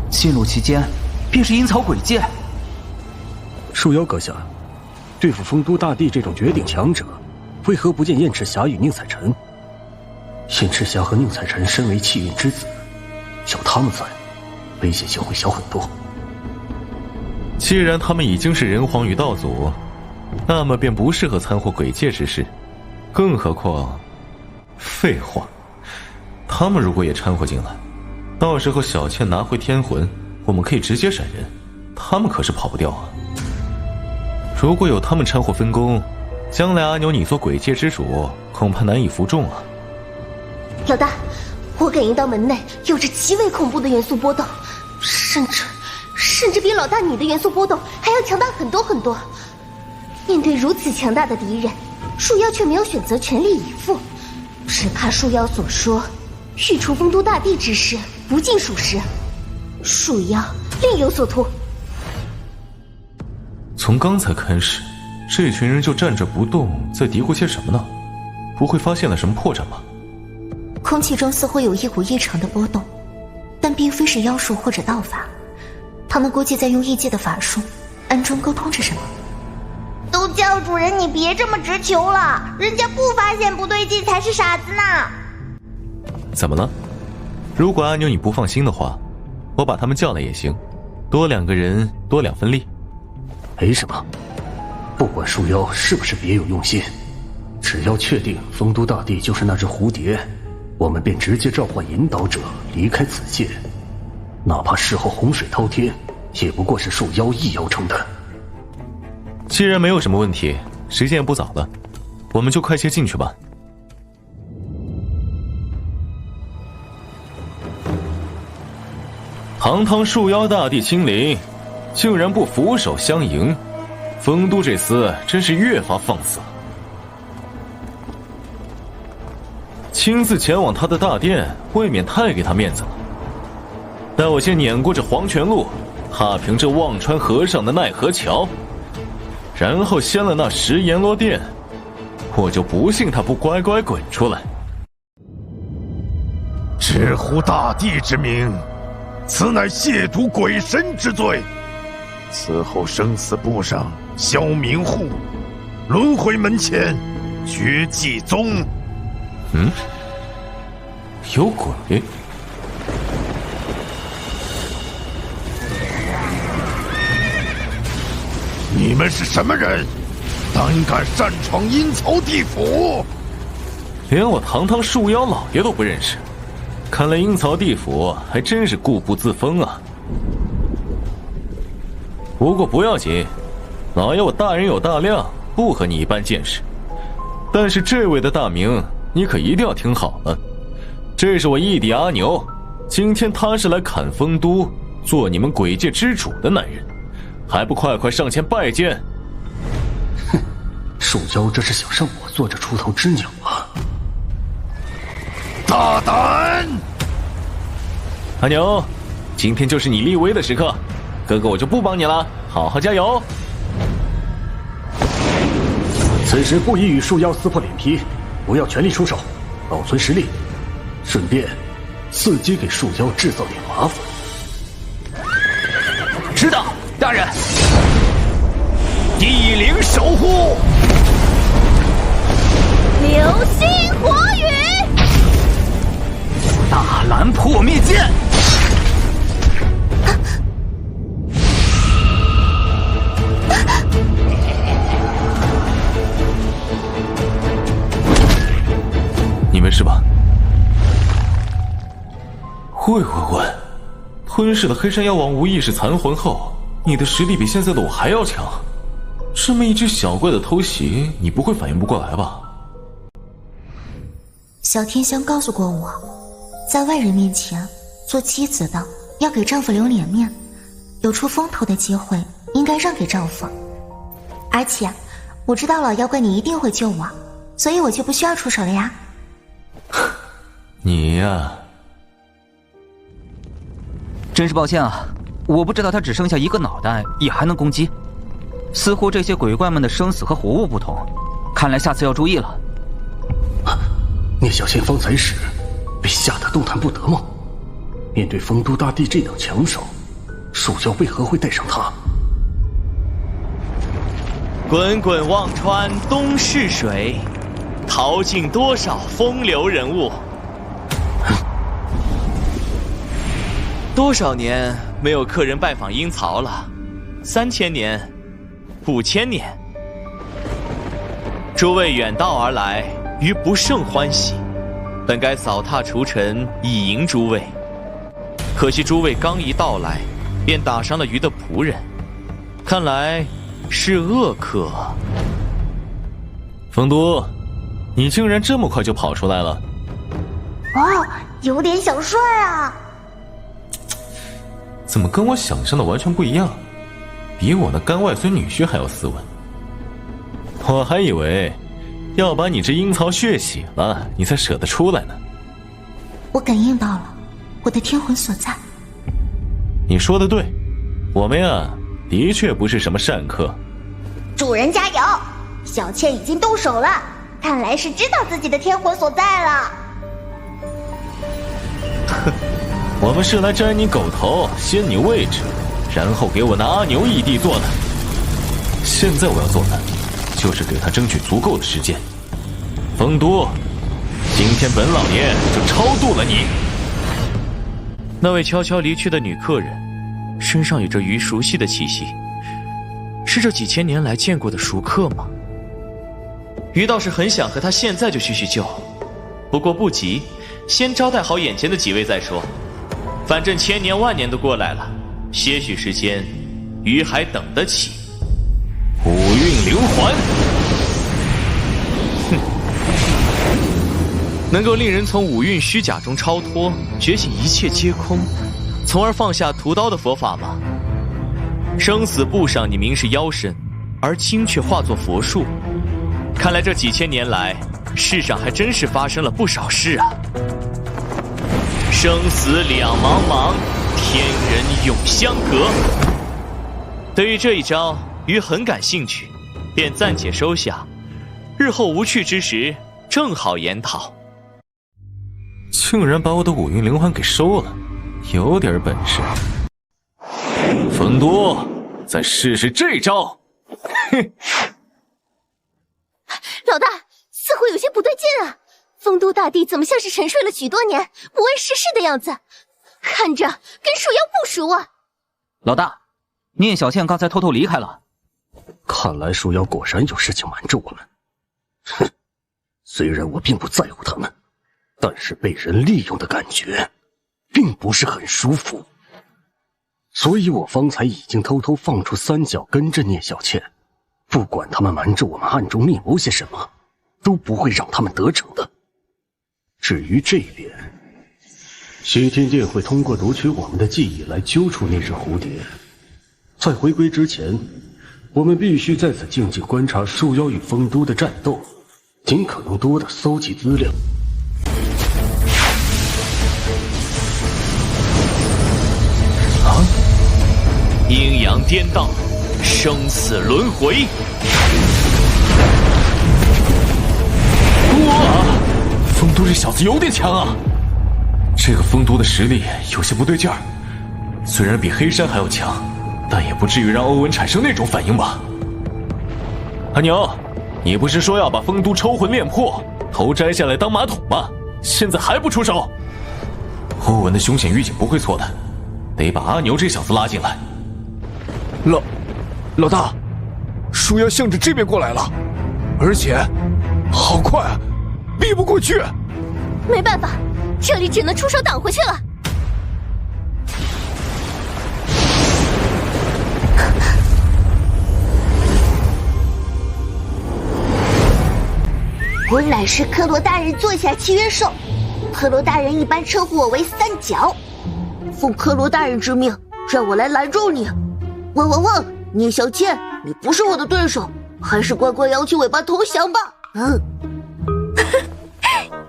进入其间便是阴曹鬼界。树妖阁下，对付丰都大帝这种绝顶强者，为何不见燕赤霞与宁采臣？燕赤霞和宁采臣身为气运之子，有他们在，危险性会小很多。既然他们已经是人皇与道祖，那么便不适合参和鬼界之事。更何况，废话，他们如果也掺和进来，到时候小倩拿回天魂，我们可以直接闪人，他们可是跑不掉啊。如果有他们掺和分工，将来阿牛你做鬼界之主，恐怕难以服众啊。老大，我感应到门内有着极为恐怖的元素波动，甚至比老大你的元素波动还要强大很多很多。面对如此强大的敌人，树妖却没有选择全力以赴，只怕树妖所说欲除丰都大帝之事不尽属实，树妖另有所图。从刚才开始，这群人就站着不动，在嘀咕些什么呢？不会发现了什么破绽吧？空气中似乎有一股异常的波动，但并非是妖术或者道法，他们估计在用异界的法术暗中沟通着什么。都叫主人你别这么直球了，人家不发现不对劲才是傻子呢。怎么了？如果阿牛你不放心的话，我把他们叫来也行，多2个人多2分力。没什么，不管树妖是不是别有用心，只要确定丰都大帝就是那只蝴蝶，我们便直接召唤引导者离开此界，哪怕事后洪水滔天，也不过是树妖一妖成的。既然没有什么问题，时间也不早了，我们就快些进去吧。堂堂树妖大帝亲临，竟然不俯首相迎，丰都这厮真是越发放肆了。亲自前往他的大殿，未免太给他面子了。待我先碾过这黄泉路，踏平这忘川和尚的奈何桥，然后掀了那10阎罗殿，我就不信他不乖乖滚出来。直呼大帝之名，此乃亵渎鬼神之罪，此后生死簿上消名户，轮回门前绝迹踪。有鬼！你们是什么人？胆敢擅闯阴曹地府？连我堂堂树妖老爷都不认识，看来阴曹地府还真是固步自封啊。不过不要紧，老爷我大人有大量，不和你一般见识。但是这位的大名你可一定要听好了，这是我义弟阿牛，今天他是来砍丰都，做你们鬼界之主的男人，还不快快上前拜见？哼，树妖这是想让我做这出头之鸟啊！大胆！阿牛，今天就是你立威的时刻，哥哥我就不帮你了，好好加油！此时不宜与树妖撕破脸皮，不要全力出手，保存实力，顺便伺机给树妖制造点麻烦。知道，大人。地灵守护，流星火雨，大蓝破灭剑。你没事吧？喂，吞噬了黑山妖王无意识残魂后，你的实力比现在的我还要强。这么一只小怪的偷袭，你不会反应不过来吧？小天香告诉过我，在外人面前，做妻子的要给丈夫留脸面，有出风头的机会应该让给丈夫。而且我知道老妖怪你一定会救我，所以我就不需要出手了呀。你呀，真是抱歉啊，我不知道他只剩下一个脑袋也还能攻击。似乎这些鬼怪们的生死和活物不同，看来下次要注意了。聂小仙方才时被吓得动弹不得吗？面对丰都大帝这等强手，树妖为何会带上他？滚滚忘川东逝水，淘尽多少风流人物。多少年没有客人拜访阴曹了？3000年，5000年。诸位远道而来，余不胜欢喜，本该扫踏除尘，以迎诸位。可惜诸位刚一到来，便打伤了余的仆人，看来是恶客。丰都，你竟然这么快就跑出来了！哇，有点小帅啊！怎么跟我想象的完全不一样？比我那干外孙女婿还要斯文。我还以为要把你这阴曹血洗了，你才舍得出来呢。我感应到了，我的天魂所在。你说的对，我们呀，的确不是什么善客。主人加油！小倩已经动手了，看来是知道自己的天魂所在了。哼，我们是来摘你狗头，掀你位置，然后给我拿阿牛义弟做的。现在我要做的，就是给他争取足够的时间。丰都，今天本老爷就超度了你。那位悄悄离去的女客人，身上有着余熟悉的气息，是这几千年来见过的熟客吗？于倒是很想和他现在就叙叙旧，不过不急，先招待好眼前的几位再说。反正千年万年都过来了，些许时间，于还等得起。五蕴灵环，哼，能够令人从五蕴虚假中超脱，觉醒一切皆空，从而放下屠刀的佛法吗？生死簿上你明是妖身，而今却化作佛术。看来这几千年来，世上还真是发生了不少事啊！生死两茫茫，天人永相隔。对于这一招，于很感兴趣，便暂且收下，日后无趣之时，正好研讨。竟然把我的五蕴灵环给收了，有点本事。风都，再试试这招。哼！老大，似乎有些不对劲啊！丰都大帝怎么像是沉睡了许多年，不谙世事的样子？看着跟树妖不熟啊！老大，聂小倩刚才偷偷离开了。看来树妖果然有事情瞒着我们。哼，虽然我并不在乎他们，但是被人利用的感觉并不是很舒服。所以我方才已经偷偷放出三角跟着聂小倩，不管他们瞒着我们暗中密谋些什么，都不会让他们得逞的。至于这边，西天殿会通过读取我们的记忆来揪出那只蝴蝶。在回归之前，我们必须在此静静观察树妖与丰都的战斗，尽可能多的搜集资料。阴阳颠倒，生死轮回。哇！丰都这小子有点强啊！这个丰都的实力有些不对劲儿，虽然比黑山还要强，但也不至于让欧文产生那种反应吧？阿牛，你不是说要把丰都抽魂炼魄，头摘下来当马桶吗？现在还不出手？欧文的凶险预警不会错的，得把阿牛这小子拉进来。老大，树妖向着这边过来了，而且好快啊，逼不过去。没办法，这里只能出手挡回去了。我乃是科罗大人座下契约兽，科罗大人一般称呼我为三角。奉科罗大人之命，让我来拦住你。汪！聂小倩，你不是我的对手，还是乖乖摇起尾巴投降吧。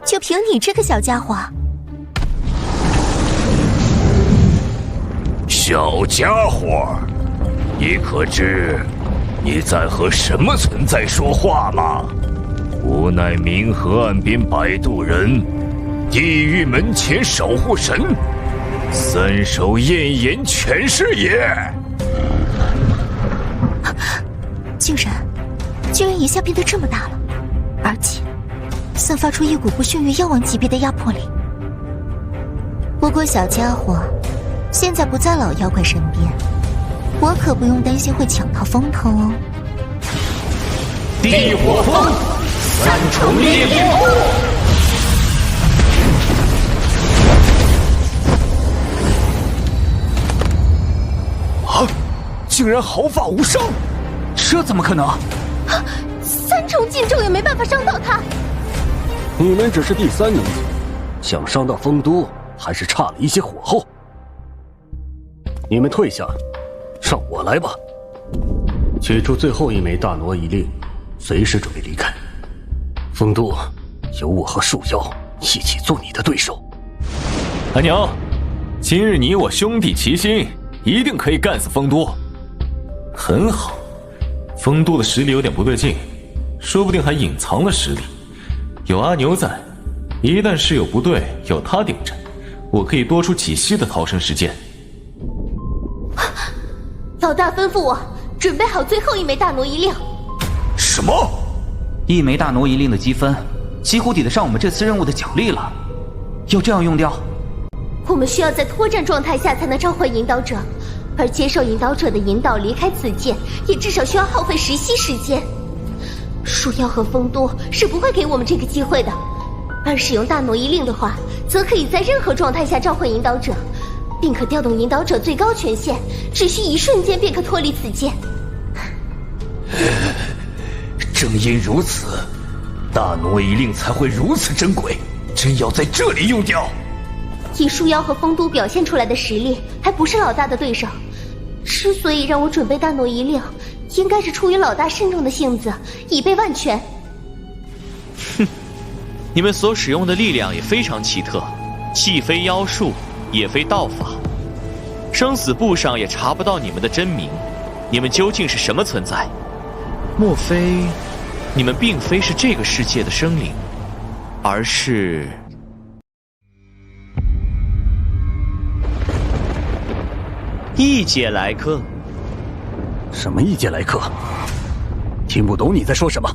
就凭你这个小家伙？小家伙，你可知你在和什么存在说话吗？吾乃冥河岸边摆渡人，地狱门前守护神，三手焰炎拳师也。竟然一下变得这么大了，而且散发出一股不逊于妖王级别的压迫力。不过小家伙现在不在老妖怪身边，我可不用担心会抢他风头哦。地火风，三重烈火。啊！竟然毫发无伤，这怎么可能？三重禁咒也没办法伤到他。你们只是第三能级，想伤到丰都还是差了一些火候。你们退下，让我来吧。取出最后一枚大挪移令，随时准备离开。丰都，由我和树妖一起做你的对手。阿牛，今日你我兄弟齐心，一定可以干死丰都。很好，丰都的实力有点不对劲，说不定还隐藏了实力。有阿牛在，一旦事有不对，有他顶着，我可以多出几息的逃生时间。老大吩咐我准备好最后一枚大挪移令。什么？一枚大挪移令的积分，几乎抵得上我们这次任务的奖励了。要这样用掉？我们需要在脱战状态下才能召唤引导者，而接受引导者的引导离开此界，也至少需要耗费10息时间。树妖和丰都是不会给我们这个机会的，而使用大挪移令的话，则可以在任何状态下召唤引导者，并可调动引导者最高权限，只需一瞬间便可脱离此界。正因如此，大挪移令才会如此珍贵，真要在这里用掉。以树妖和丰都表现出来的实力，还不是老大的对手。之所以让我准备大挪移令，应该是出于老大慎重的性子，以备万全。哼，你们所使用的力量也非常奇特，既非妖术，也非道法。生死簿上也查不到你们的真名，你们究竟是什么存在？莫非你们并非是这个世界的生灵，而是……异界来客？什么异界来客？听不懂你在说什么。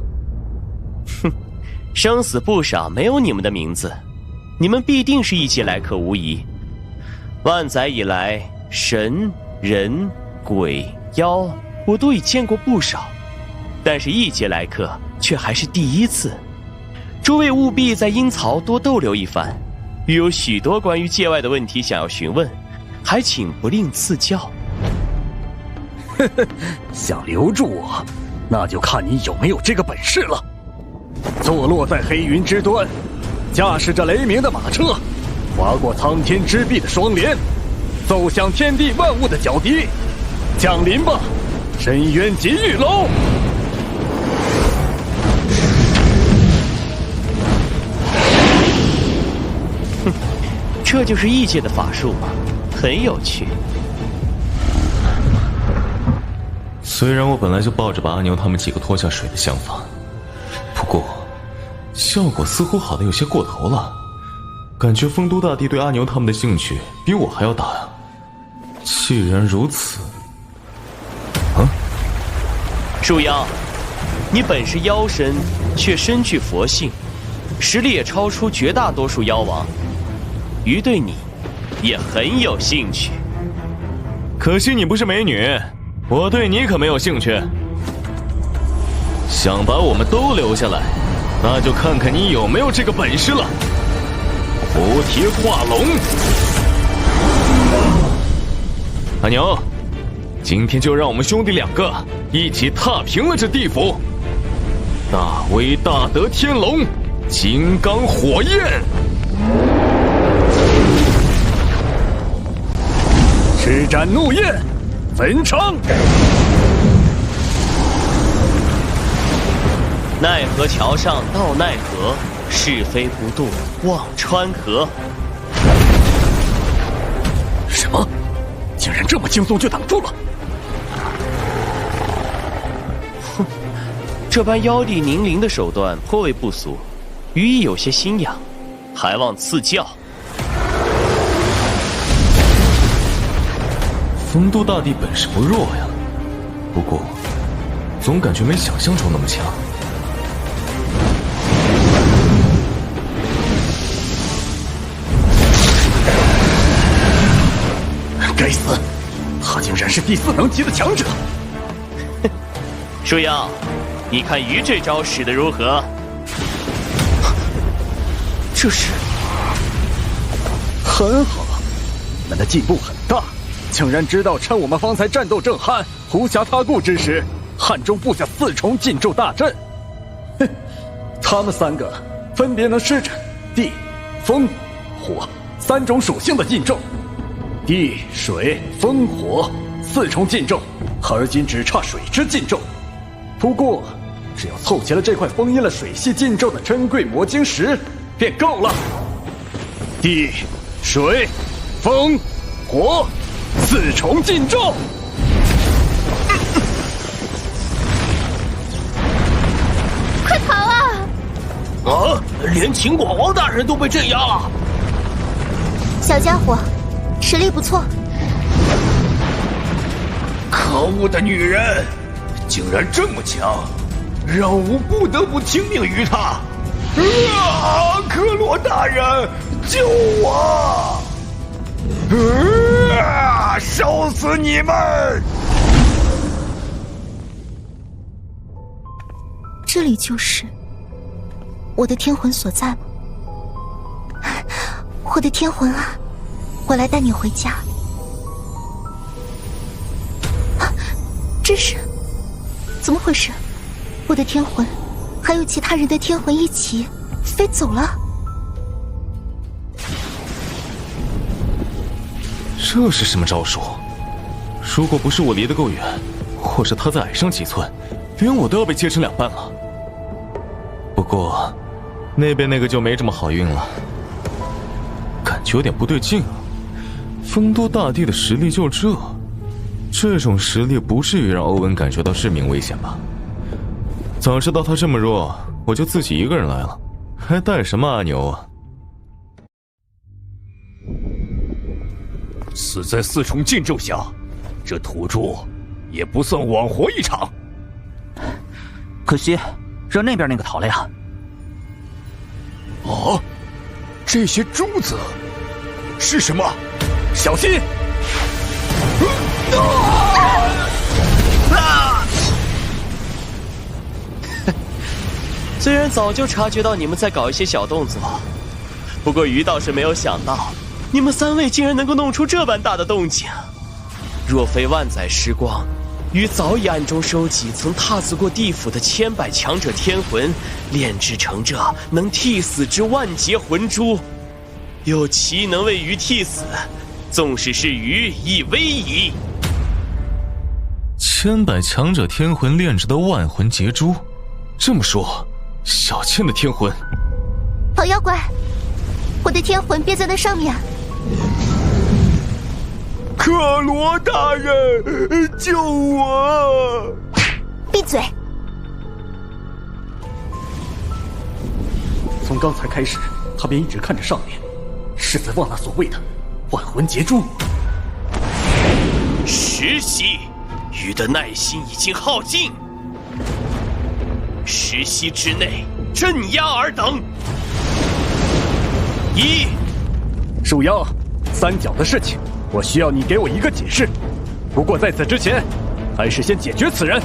哼，生死簿上没有你们的名字，你们必定是异界来客无疑。万载以来，神、人、鬼、妖，我都已见过不少，但是异界来客却还是第一次。诸位务必在阴曹多逗留一番，与有许多关于界外的问题想要询问，还请不吝赐教。呵呵，想留住我，那就看你有没有这个本事了。坐落在黑云之端，驾驶着雷鸣的马车，划过苍天之壁的双莲，奏响天地万物的角笛，降临吧，深渊极狱楼！哼，这就是异界的法术吗？很有趣。虽然我本来就抱着把阿牛他们几个拖下水的想法，不过效果似乎好的有些过头了。感觉丰都大帝对阿牛他们的兴趣比我还要大呀。既然如此，树妖，你本是妖身，却身具佛性，实力也超出绝大多数妖王。鱼对你也很有兴趣。可惜你不是美女，我对你可没有兴趣。想把我们都留下来，那就看看你有没有这个本事了。菩提化龙，阿牛，今天就让我们兄弟两个一起踏平了这地府。大威大德天龙，金刚火焰，施展怒焰，焚城。奈何桥上到奈何，是非不渡忘川河。什么？竟然这么轻松就挡住了？哼，这般妖力凝灵的手段颇为不俗，余亦有些心痒，还望赐教。丰都大帝本事不弱呀，不过总感觉没想象中那么强。该死，他竟然是第4能级的强者！树妖，你看鱼这招使得如何？这是很好，你们的进步很大，竟然知道趁我们方才战斗正酣、狐侠他顾之时，暗中布下4重禁咒大阵。哼，他们3个分别能施展地、风、火3种属性的禁咒。地、水、风、火4重禁咒，而今只差水之禁咒。不过，只要凑齐了这块封印了水系禁咒的珍贵魔晶石，便够了。地、水、风、火4重禁咒。快跑啊！啊！连秦广王大人都被镇压了。小家伙，实力不错。可恶的女人，竟然这么强，让我不得不听命于她。科罗大人，救我！烧死你们！这里就是我的天魂所在吗？我的天魂啊，我来带你回家。这是怎么回事？我的天魂还有其他人的天魂一起飞走了。这是什么招数？如果不是我离得够远，或是他再矮上几寸，连我都要被切成2半了。不过那边那个就没这么好运了，感觉有点不对劲啊。丰都大帝的实力就这种实力不至于让欧文感觉到致命危险吧？早知道他这么弱，我就自己一个人来了，还带什么阿牛啊？死在4重禁咒下，这土著也不算枉活一场。可惜让那边那个逃了呀。啊，这些珠子是什么？小心！虽然早就察觉到你们在搞一些小动作，不过鱼倒是没有想到，你们3位竟然能够弄出这般大的动静。若非万载时光，鱼早已暗中收集曾踏死过地府的千百强者天魂，炼制成这能替死之万劫魂珠，又岂能为鱼替死？纵使是鱼，亦危矣。千百强者天魂炼制的万魂劫珠，这么说，小倩的天魂……老妖怪，我的天魂憋在那上面。克罗大人，救我！闭嘴！从刚才开始，他便一直看着上面，是在望那所谓的万魂劫珠。十息，鱼的耐心已经耗尽，10息之内镇压尔等。树妖，3角的事情，我需要你给我一个解释。不过在此之前，还是先解决此人。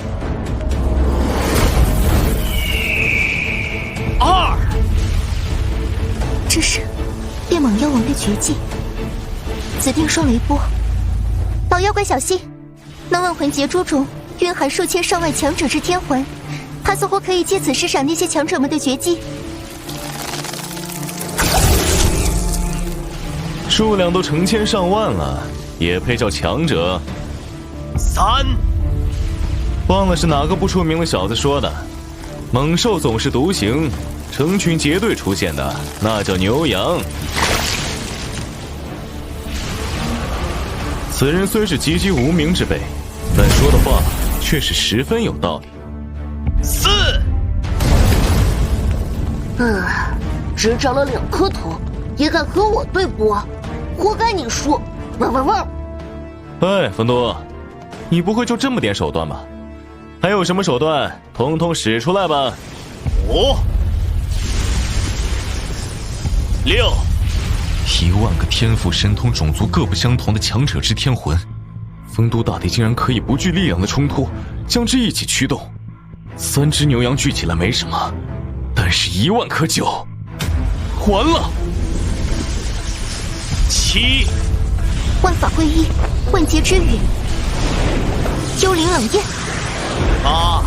2，这是烈蟒妖王的绝技，紫电双雷波。老妖怪小心，那万魂劫珠中蕴含数千上万强者之天魂，他似乎可以借此施展那些强者们的绝技。数量都成千上万了，也配叫强者？3，忘了是哪个不出名的小子说的，猛兽总是独行，成群结队出现的那叫牛羊。此人虽是籍籍无名之辈，但说的话却是十分有道理。4，只长了2颗头，也敢和我对搏，活该你输！汪汪汪！哎，丰都，你不会就这么点手段吧？还有什么手段，统统使出来吧！5、6。1万个天赋神通种族各不相同的强者之天魂，丰都大帝竟然可以不惧力量的冲突，将之一起驱动。3只牛羊聚起来没什么，但是1万颗酒，完了。7，万法归一，万劫之语，幽灵冷焰。8、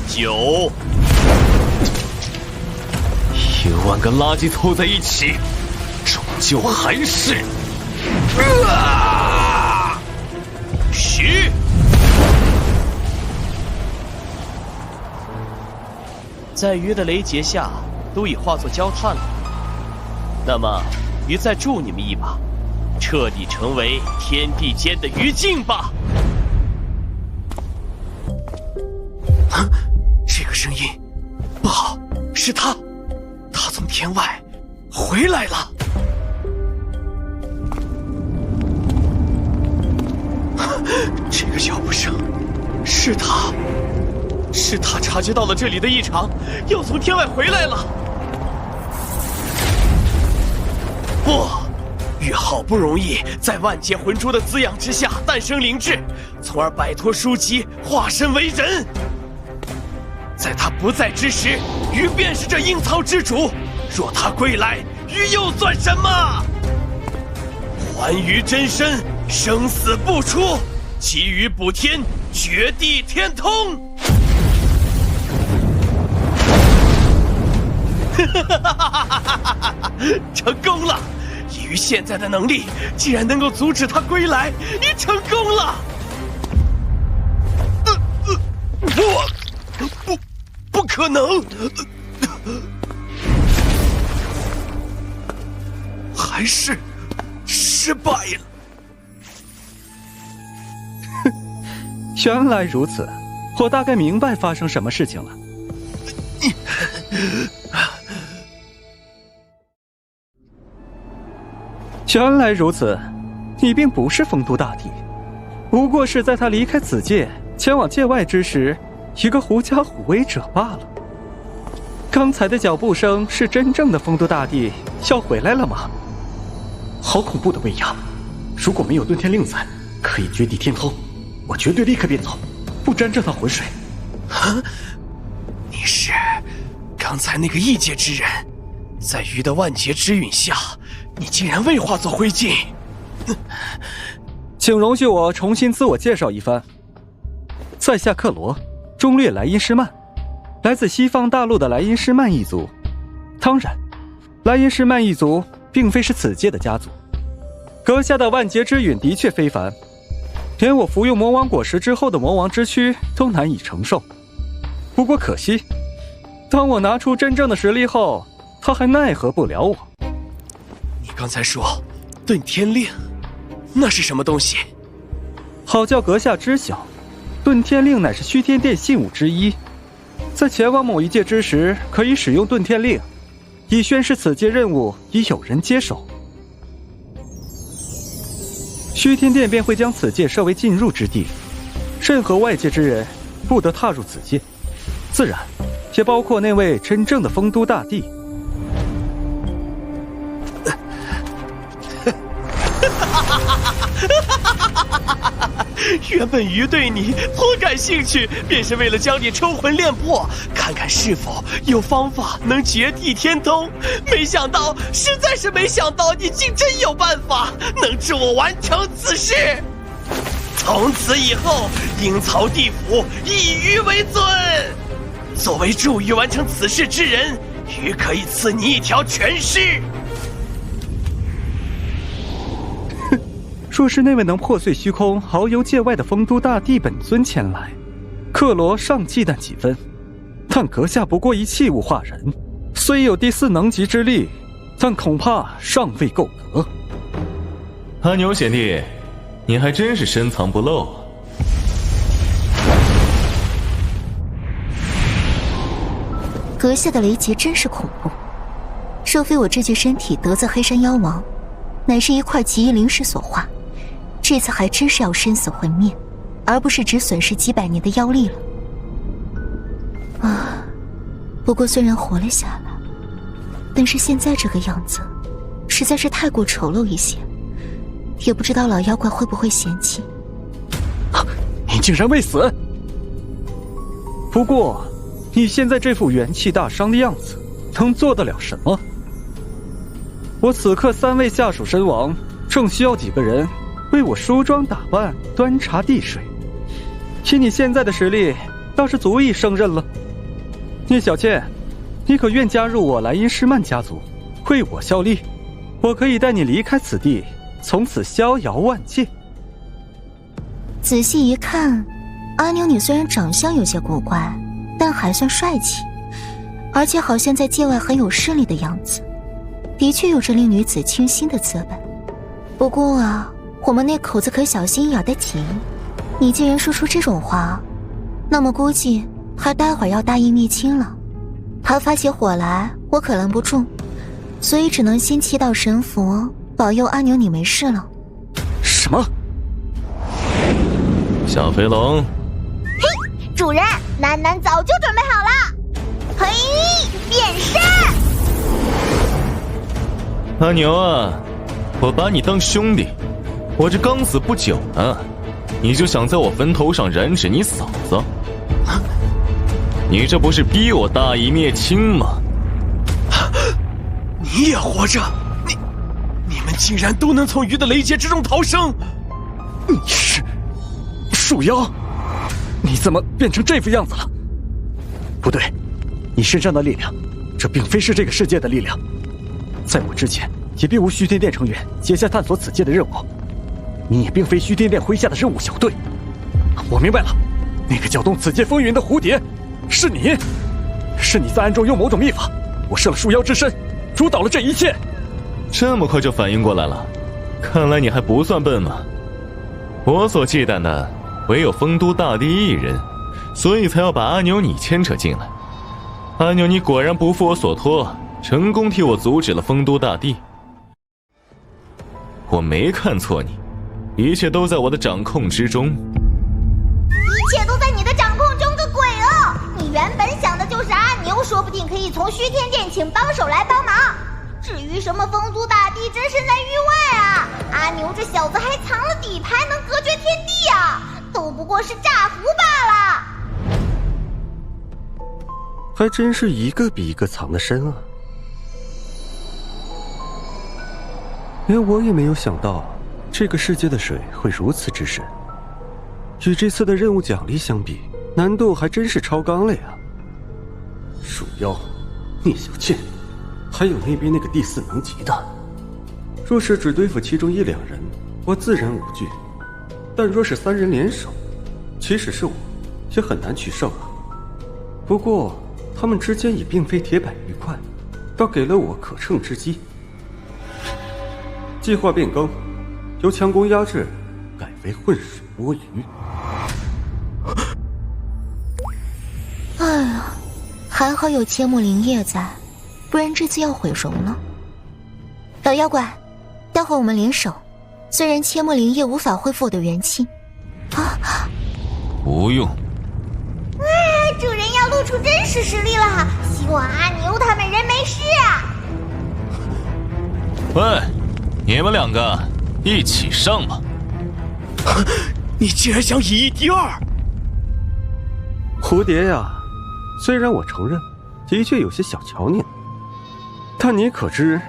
9。1万个垃圾凑在一起，终究还是10。在鱼的雷劫下，都已化作焦炭了。那么，鱼再助你们一把，彻底成为天地间的鱼镜吧。这个声音不好，是他。他从天外回来了。这个脚步声，是他察觉到了这里的异常，又从天外回来了。不，玉好不容易在万劫魂珠的滋养之下诞生灵智，从而摆脱书籍，化身为人。在他不在之时，鱼便是这阴曹之主。若他归来，鱼又算什么？还鱼真身，生死不出，其余补天，绝地天通。成功了！以鱼现在的能力，既然能够阻止他归来，你成功了。不可能！还是失败了。原来如此，我大概明白发生什么事情了。原来如此，你并不是丰都大帝，不过是在他离开此界前往界外之时，一个狐假虎威者罢了。刚才的脚步声是真正的丰都大帝要回来了吗？好恐怖的威压！如果没有遁天令在，可以绝地天通，我绝对立刻便走，不沾这趟浑水。你是刚才那个异界之人，在鱼的万劫之允下，你竟然未化作灰烬。请容许我重新自我介绍一番。在下克罗，中略莱茵施曼，来自西方大陆的莱茵施曼一族。当然，莱茵施曼一族并非是此界的家族。阁下的万劫之允的确非凡，连我服用魔王果实之后的魔王之躯都难以承受。不过可惜，当我拿出真正的实力后，他还奈何不了我。你刚才说遁天令，那是什么东西？好叫阁下知晓，遁天令乃是虚天殿信物之一，在前往某一界之时，可以使用遁天令，以宣示此界任务已有人接手。虚天殿便会将此界设为禁入之地，任何外界之人不得踏入此界，自然也包括那位真正的丰都大帝。原本鱼对你颇感兴趣，便是为了将你抽魂炼魄，看看是否有方法能绝地天通。没想到，实在是没想到，你竟真有办法能助我完成此事。从此以后，阴曹地府以鱼为尊。作为助鱼完成此事之人，鱼可以赐你一条全尸。若是那位能破碎虚空、遨游界外的丰都大帝本尊前来，克罗尚忌惮几分。但阁下不过一器物化人，虽有第4能级之力，但恐怕尚未够格。阿牛贤弟，你还真是深藏不露啊！阁下的雷劫真是恐怖，若非我这具身体得罪黑山妖王，乃是一块奇异灵石所化，这次还真是要生死魂灭，而不是只损失几百年的妖力了。啊，不过虽然活了下来，但是现在这个样子，实在是太过丑陋一些，也不知道老妖怪会不会嫌弃。你竟然未死！不过，你现在这副元气大伤的样子，能做得了什么？我此刻3位下属身亡，正需要几个人为我梳妆打扮、端茶递水。以你现在的实力，倒是足以胜任了。聂小倩，你可愿加入我莱茵施曼家族，为我效力？我可以带你离开此地，从此逍遥万界。仔细一看，阿牛你虽然长相有些古怪，但还算帅气，而且好像在界外很有势力的样子，的确有着令女子倾心的资本。不过啊，我们那口子可小心眼得紧，你既然说出这种话，那么估计还待会儿要大义灭亲了。他发起火来，我可拦不住，所以只能先祈祷神佛保佑阿牛你没事了。什么？小飞龙，嘿，主人，楠楠早就准备好了。嘿，变身！阿牛啊，我把你当兄弟，我这刚死不久呢，你就想在我坟头上染指你嫂子？你这不是逼我大义灭亲吗？你也活着？你们竟然都能从鱼的雷劫之中逃生？你是树妖？你怎么变成这副样子了？不对，你身上的力量，这并非是这个世界的力量。在我之前，也并无虚天殿成员接下探索此界的任务。你也并非虚天殿麾下的任务小队。我明白了，那个搅动此界风云的蝴蝶，是你，是你在暗中用某种秘法，我设了树妖之身，主导了这一切。这么快就反应过来了，看来你还不算笨嘛。我所忌惮的唯有丰都大帝一人，所以才要把阿牛你牵扯进来。阿牛你果然不负我所托，成功替我阻止了丰都大帝。我没看错你，一切都在我的掌控之中。一切都在你的掌控中，个鬼哦！你原本想的就是阿牛，说不定可以从虚天殿请帮手来帮忙。至于什么丰都大帝，真身在域外啊！阿牛这小子还藏了底牌，能隔绝天地啊！都不过是诈符罢了。还真是一个比一个藏得深啊！连我也没有想到，这个世界的水会如此之深。与这次的任务奖励相比，难度还真是超纲了呀！鼠妖、聂小倩，还有那边那个第4能级的，若是只对付其中1、2人，我自然无惧；但若是3人联手，即使是我，也很难取胜啊。不过他们之间也并非铁板一块，倒给了我可乘之机。计划变更，由强攻压制改为浑水摸鱼。哎呀，还好有切木灵叶在，不然这次要毁容了。老妖怪，待会我们联手。虽然切木灵叶无法恢复我的元气，不用。主人要露出真实实力了，希望阿牛他们人没事啊！喂，你们2个一起上吧！你竟然想以1敌2！蝴蝶呀，虽然我承认的确有些小瞧你了，但你可知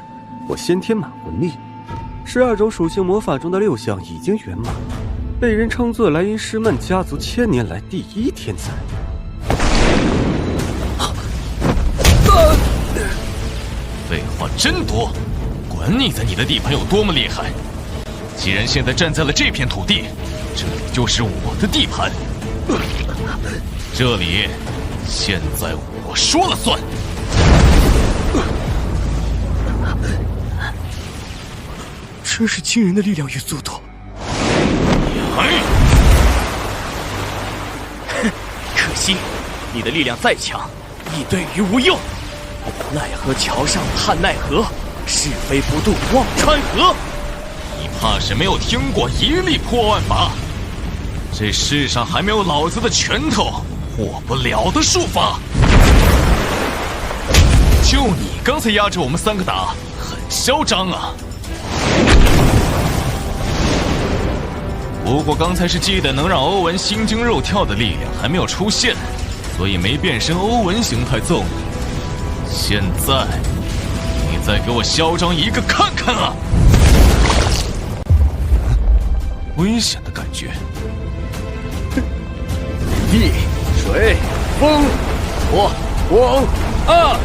我先天满魂力，12种属性魔法中的6项已经圆满，被人称作莱茵施曼家族1000年来第1天才。废话真多，管你在你的地盘有多么厉害，既然现在站在了这片土地，这里就是我的地盘，这里现在我说了算。真是惊人的力量与速度。可惜你的力量再强，亦对于无用。奈何桥上探奈何，是非不渡忘川河。你怕是没有听过1力破万法，这世上还没有老子的拳头破不了的术法。就你刚才压着我们3个打，很嚣张啊！不过刚才是记得能让欧文心惊肉跳的力量还没有出现，所以没变身欧文形态揍你。现在，你再给我嚣张一个看看啊！危险的感觉。地、水、风、火、光、暗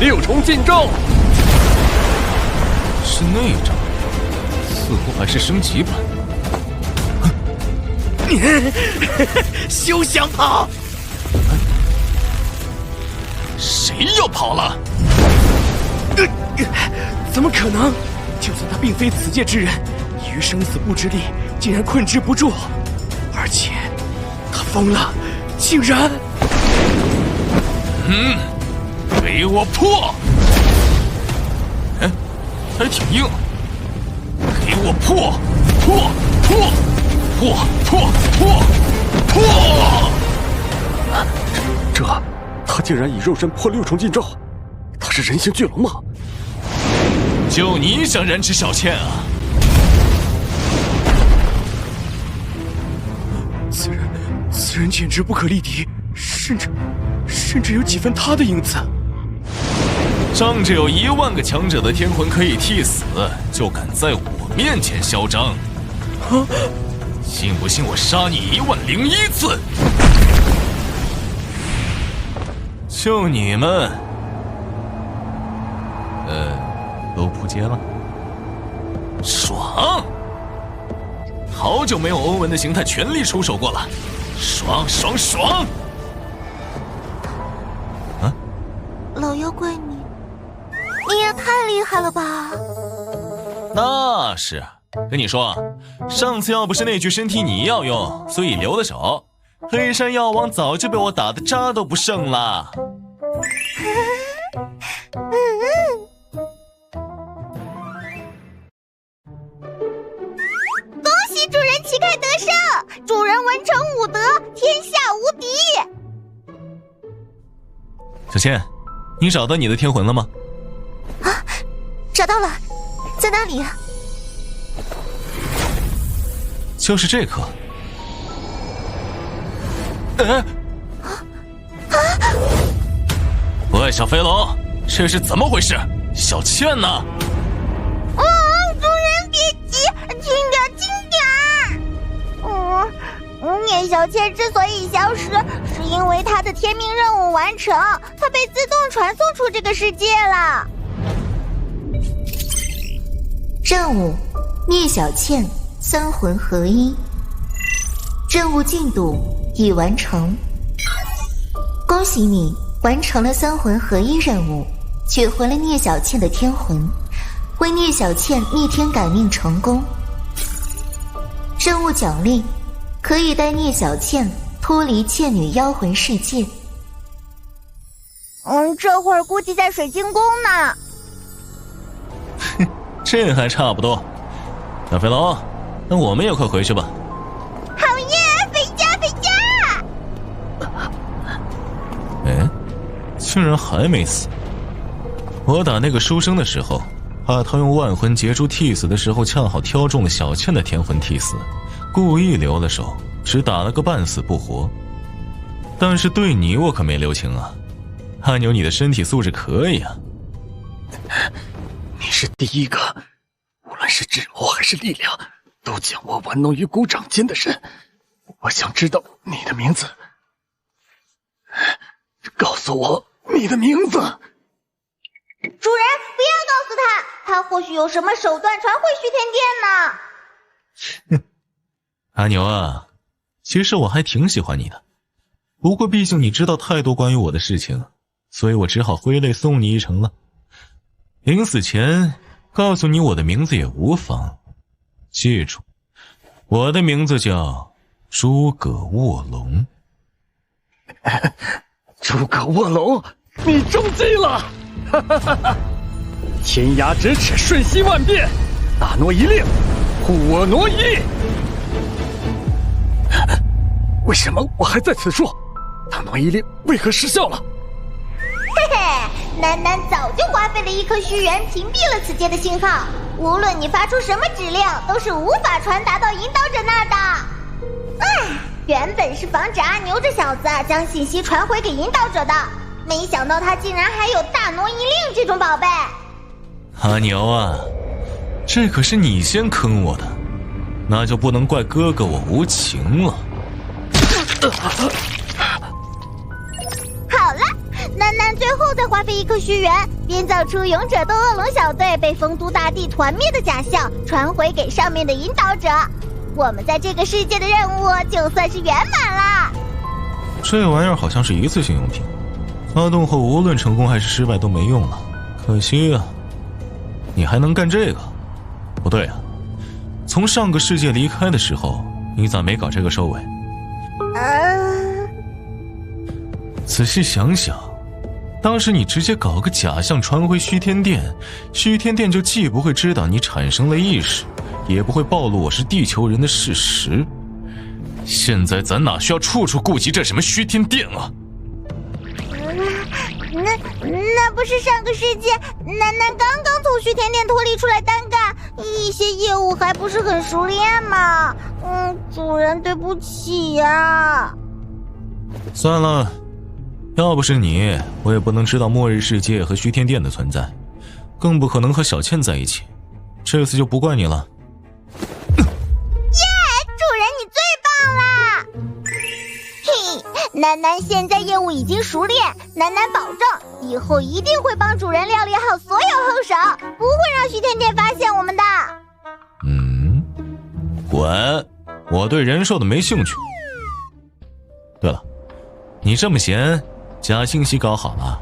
，6重禁咒。是那张，似乎还是升级版。休想跑！谁要跑了？怎么可能？就算他并非此界之人，以于生死不知力，竟然困之不住。而且，他疯了，竟然……给我破！哎，还挺硬。给我破！破！破！破！破！破！破！这他竟然以肉身破6重禁咒，他是人形巨龙吗？就你想染指小倩啊？此人简直不可力敌，甚至有几分他的影子。仗着有1万个强者的天魂可以替死，就敢在我面前嚣张？信不信我杀你10001次？就你们，都扑街了，爽！好久没有欧文的形态全力出手过了，爽爽爽！啊，老妖怪你也太厉害了吧！那是，跟你说，上次要不是那具身体你要用，所以留了手，黑山药王早就被我打得渣都不剩了。恭喜主人旗开得胜，主人文成武德，天下无敌。小倩，你找到你的天魂了吗？啊，找到了，在哪里？就是这颗。喂，小飞龙，这是怎么回事？小倩呢？主人别急，轻点。聂小倩之所以消失，是因为她的天命任务完成，她被自动传送出这个世界了。任务：聂小倩3魂合一。任务进度已完成。恭喜你完成了3魂合一任务，取回了聂小倩的天魂，为聂小倩逆天改命成功。任务奖励：可以带聂小倩脱离倩女妖魂世界。这会儿估计在水晶宫呢。这还差不多。小飞龙，那我们也快回去吧。好耶，回家回家！竟然还没死。我打那个书生的时候，怕他用万魂结珠替死的时候恰好挑中了小倩的天魂替死，故意留了手，只打了个半死不活。但是对你我可没留情啊，阿牛你的身体素质可以啊。你是第一个，无论是智谋还是力量，都将我玩弄于股掌间的人。我想知道你的名字，告诉我你的名字。主人，不要告诉他，他或许有什么手段传回虚天殿呢。阿牛啊，其实我还挺喜欢你的，不过毕竟你知道太多关于我的事情，所以我只好挥泪送你一程了。临死前告诉你我的名字也无妨，记住，我的名字叫诸葛卧龙。诸葛卧龙，你中计了！天涯咫尺，瞬息万变，大挪一令，护我挪移。为什么我还在此处？大挪一令为何失效了？嘿嘿，楠楠早就花费了1颗虚元屏蔽了此界的信号，无论你发出什么指令，都是无法传达到引导者那儿的。原本是防止阿牛这小子将信息传回给引导者的，没想到他竟然还有大挪一令这种宝贝。阿牛啊，这可是你先坑我的，那就不能怪哥哥我无情了。好了，楠楠最后再花费1颗虚元，编造出勇者斗恶龙小队被丰都大帝团灭的假象，传回给上面的引导者。我们在这个世界的任务就算是圆满了。这玩意儿好像是一次性用品，发动后无论成功还是失败都没用了，可惜啊。你还能干这个？不对啊，从上个世界离开的时候，你咋没搞这个收尾？仔细想想，当时你直接搞个假象传回虚天殿，虚天殿就既不会知道你产生了意识，也不会暴露我是地球人的事实。现在咱哪需要处处顾及这什么虚天殿啊？那不是上个世纪楠楠刚刚从旭天殿脱离出来单干，一些业务还不是很熟练吗？主人对不起呀。算了，要不是你，我也不能知道末日世界和虚天殿的存在，更不可能和小倩在一起。这次就不怪你了。主人你最棒啦！嘿，楠楠现在业务已经熟练，楠楠保证以后一定会帮主人料理好所有后手，不会让徐天天发现我们的。滚！我对人兽的没兴趣。对了，你这么闲，假信息搞好了？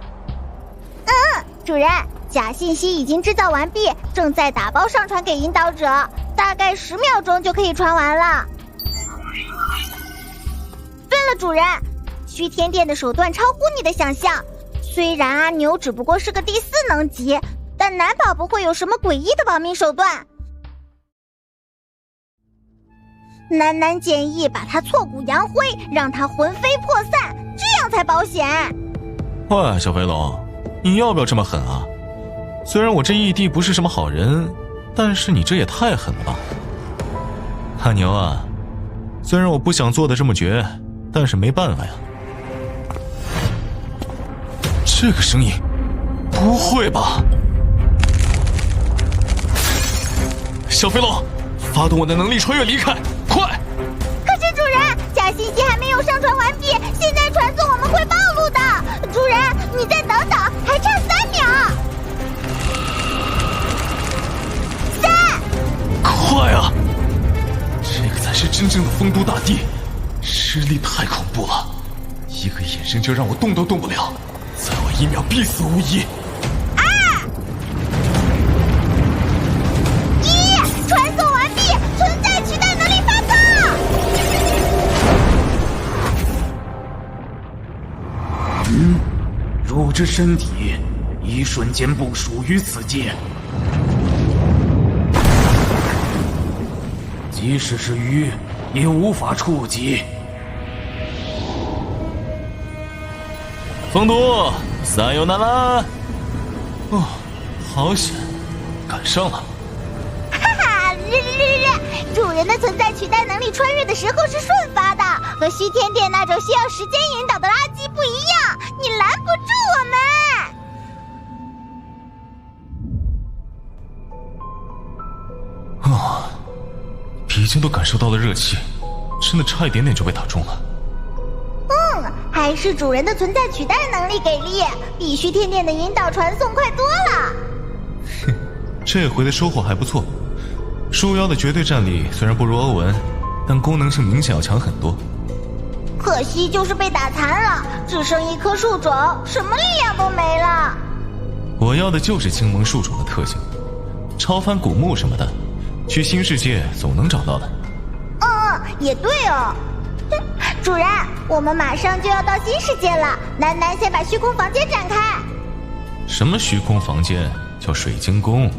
主人，假信息已经制造完毕，正在打包上传给引导者，大概10秒钟就可以传完了。对了，主人，虚天殿的手段超乎你的想象。虽然阿牛只不过是个第4能级，但难保不会有什么诡异的保命手段。楠楠建议把他挫骨扬灰，让他魂飞魄散，这样才保险。喂，小飞龙，你要不要这么狠啊？虽然我这义弟不是什么好人，但是你这也太狠了吧。阿牛啊，虽然我不想做的这么绝，但是没办法呀。这个声音，不会吧？小飞龙，发动我的能力穿越离开，快！可是主人，假信息还没有上传完毕，现在传送我们会暴露的。主人，你再等等，还差3秒。快啊！这个才是真正的丰都大帝，实力太恐怖了，一个眼神就让我动都动不了，再晚1秒必死无疑。1，传送完毕，存在取代能力发动。汝之身体，一瞬间不属于此界。即使是鱼，也无法触及。丰都，撒由那拉！哦，好险，赶上了。哈哈，主人的存在取代能力穿越的时候是瞬发的，和虚天殿那种需要时间引导的垃圾不一样，你拦不住我们。已经都感受到了热气，真的差一点点就被打中了。还是主人的存在取代能力给力，比虚天殿的引导传送快多了。这回的收获还不错，树妖的绝对战力虽然不如欧文，但功能性明显要强很多。可惜就是被打残了，只剩1颗树种，什么力量都没了。我要的就是青蒙树种的特性，超凡古墓什么的，去新世界总能找到的。也对哦。主人，我们马上就要到新世界了，楠楠先把虚空房间展开。什么虚空房间？叫水晶宫。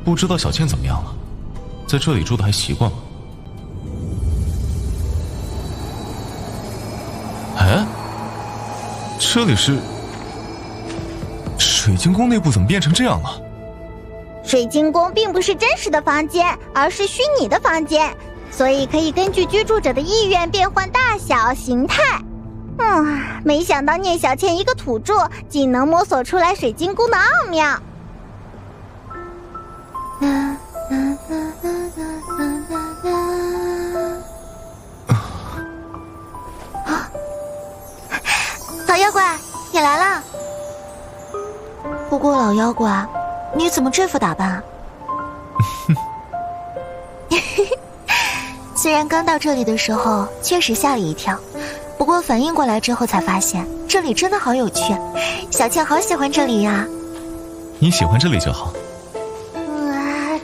不知道小倩怎么样了，在这里住的还习惯吗？哎，这里是水晶宫内部怎么变成这样了？水晶宫并不是真实的房间，而是虚拟的房间，所以可以根据居住者的意愿变换大小、形态。没想到聂小倩一个土著，竟能摸索出来水晶宫的奥妙。老妖怪，你来了。不过老妖怪，你怎么这副打扮？虽然刚到这里的时候确实吓了一跳，不过反应过来之后才发现这里真的好有趣，小倩好喜欢这里呀。你喜欢这里就好。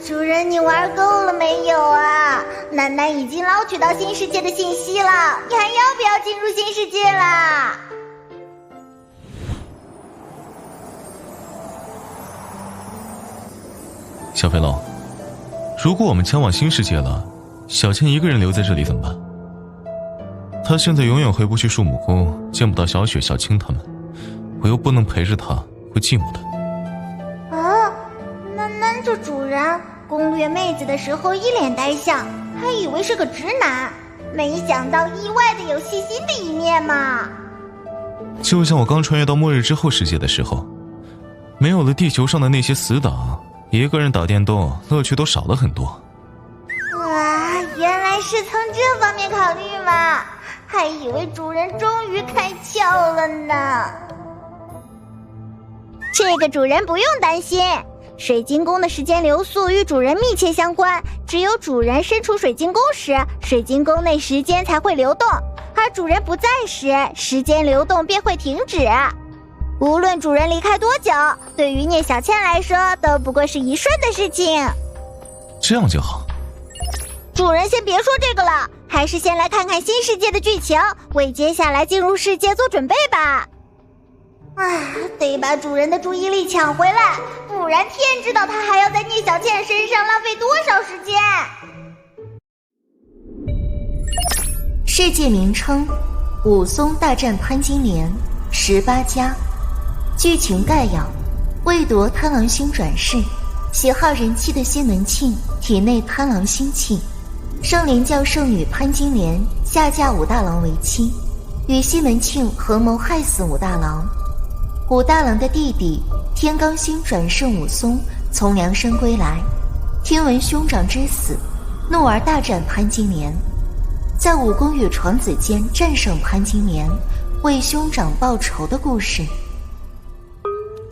主人，你玩够了没有啊？楠楠已经捞取到新世界的信息了，你还要不要进入新世界啦？小飞龙，如果我们前往新世界了，小倩一个人留在这里怎么办？她现在永远回不去树木宫，见不到小雪、小青他们，我又不能陪着他，会寂寞的。啊，楠这主人攻略妹子的时候一脸呆相，还以为是个直男，没想到意外的有细心的一面嘛。就像我刚穿越到末日之后世界的时候，没有了地球上的那些死党，一个人打电动乐趣都少了很多。哇，原来是从这方面考虑嘛，还以为主人终于开窍了呢。这个主人不用担心，水晶宫的时间流速与主人密切相关，只有主人身处水晶宫时，水晶宫内时间才会流动，而主人不在时，时间流动便会停止。无论主人离开多久，对于聂小倩来说都不过是一瞬的事情。这样就好。主人先别说这个了，还是先来看看新世界的剧情，为接下来进入世界做准备吧。得把主人的注意力抢回来，不然天知道他还要在聂小倩身上浪费多少时间。世界名称：武松大战潘金莲18加。剧情概要：为夺贪狼星转世，喜好人气的西门庆体内贪狼星气，圣灵教圣女潘金莲下嫁武大郎为妻，与西门庆合谋害死武大郎。武大郎的弟弟天罡星转世武松从梁山归来，听闻兄长之死，怒而大战潘金莲，在武功与床子间战胜潘金莲，为兄长报仇的故事。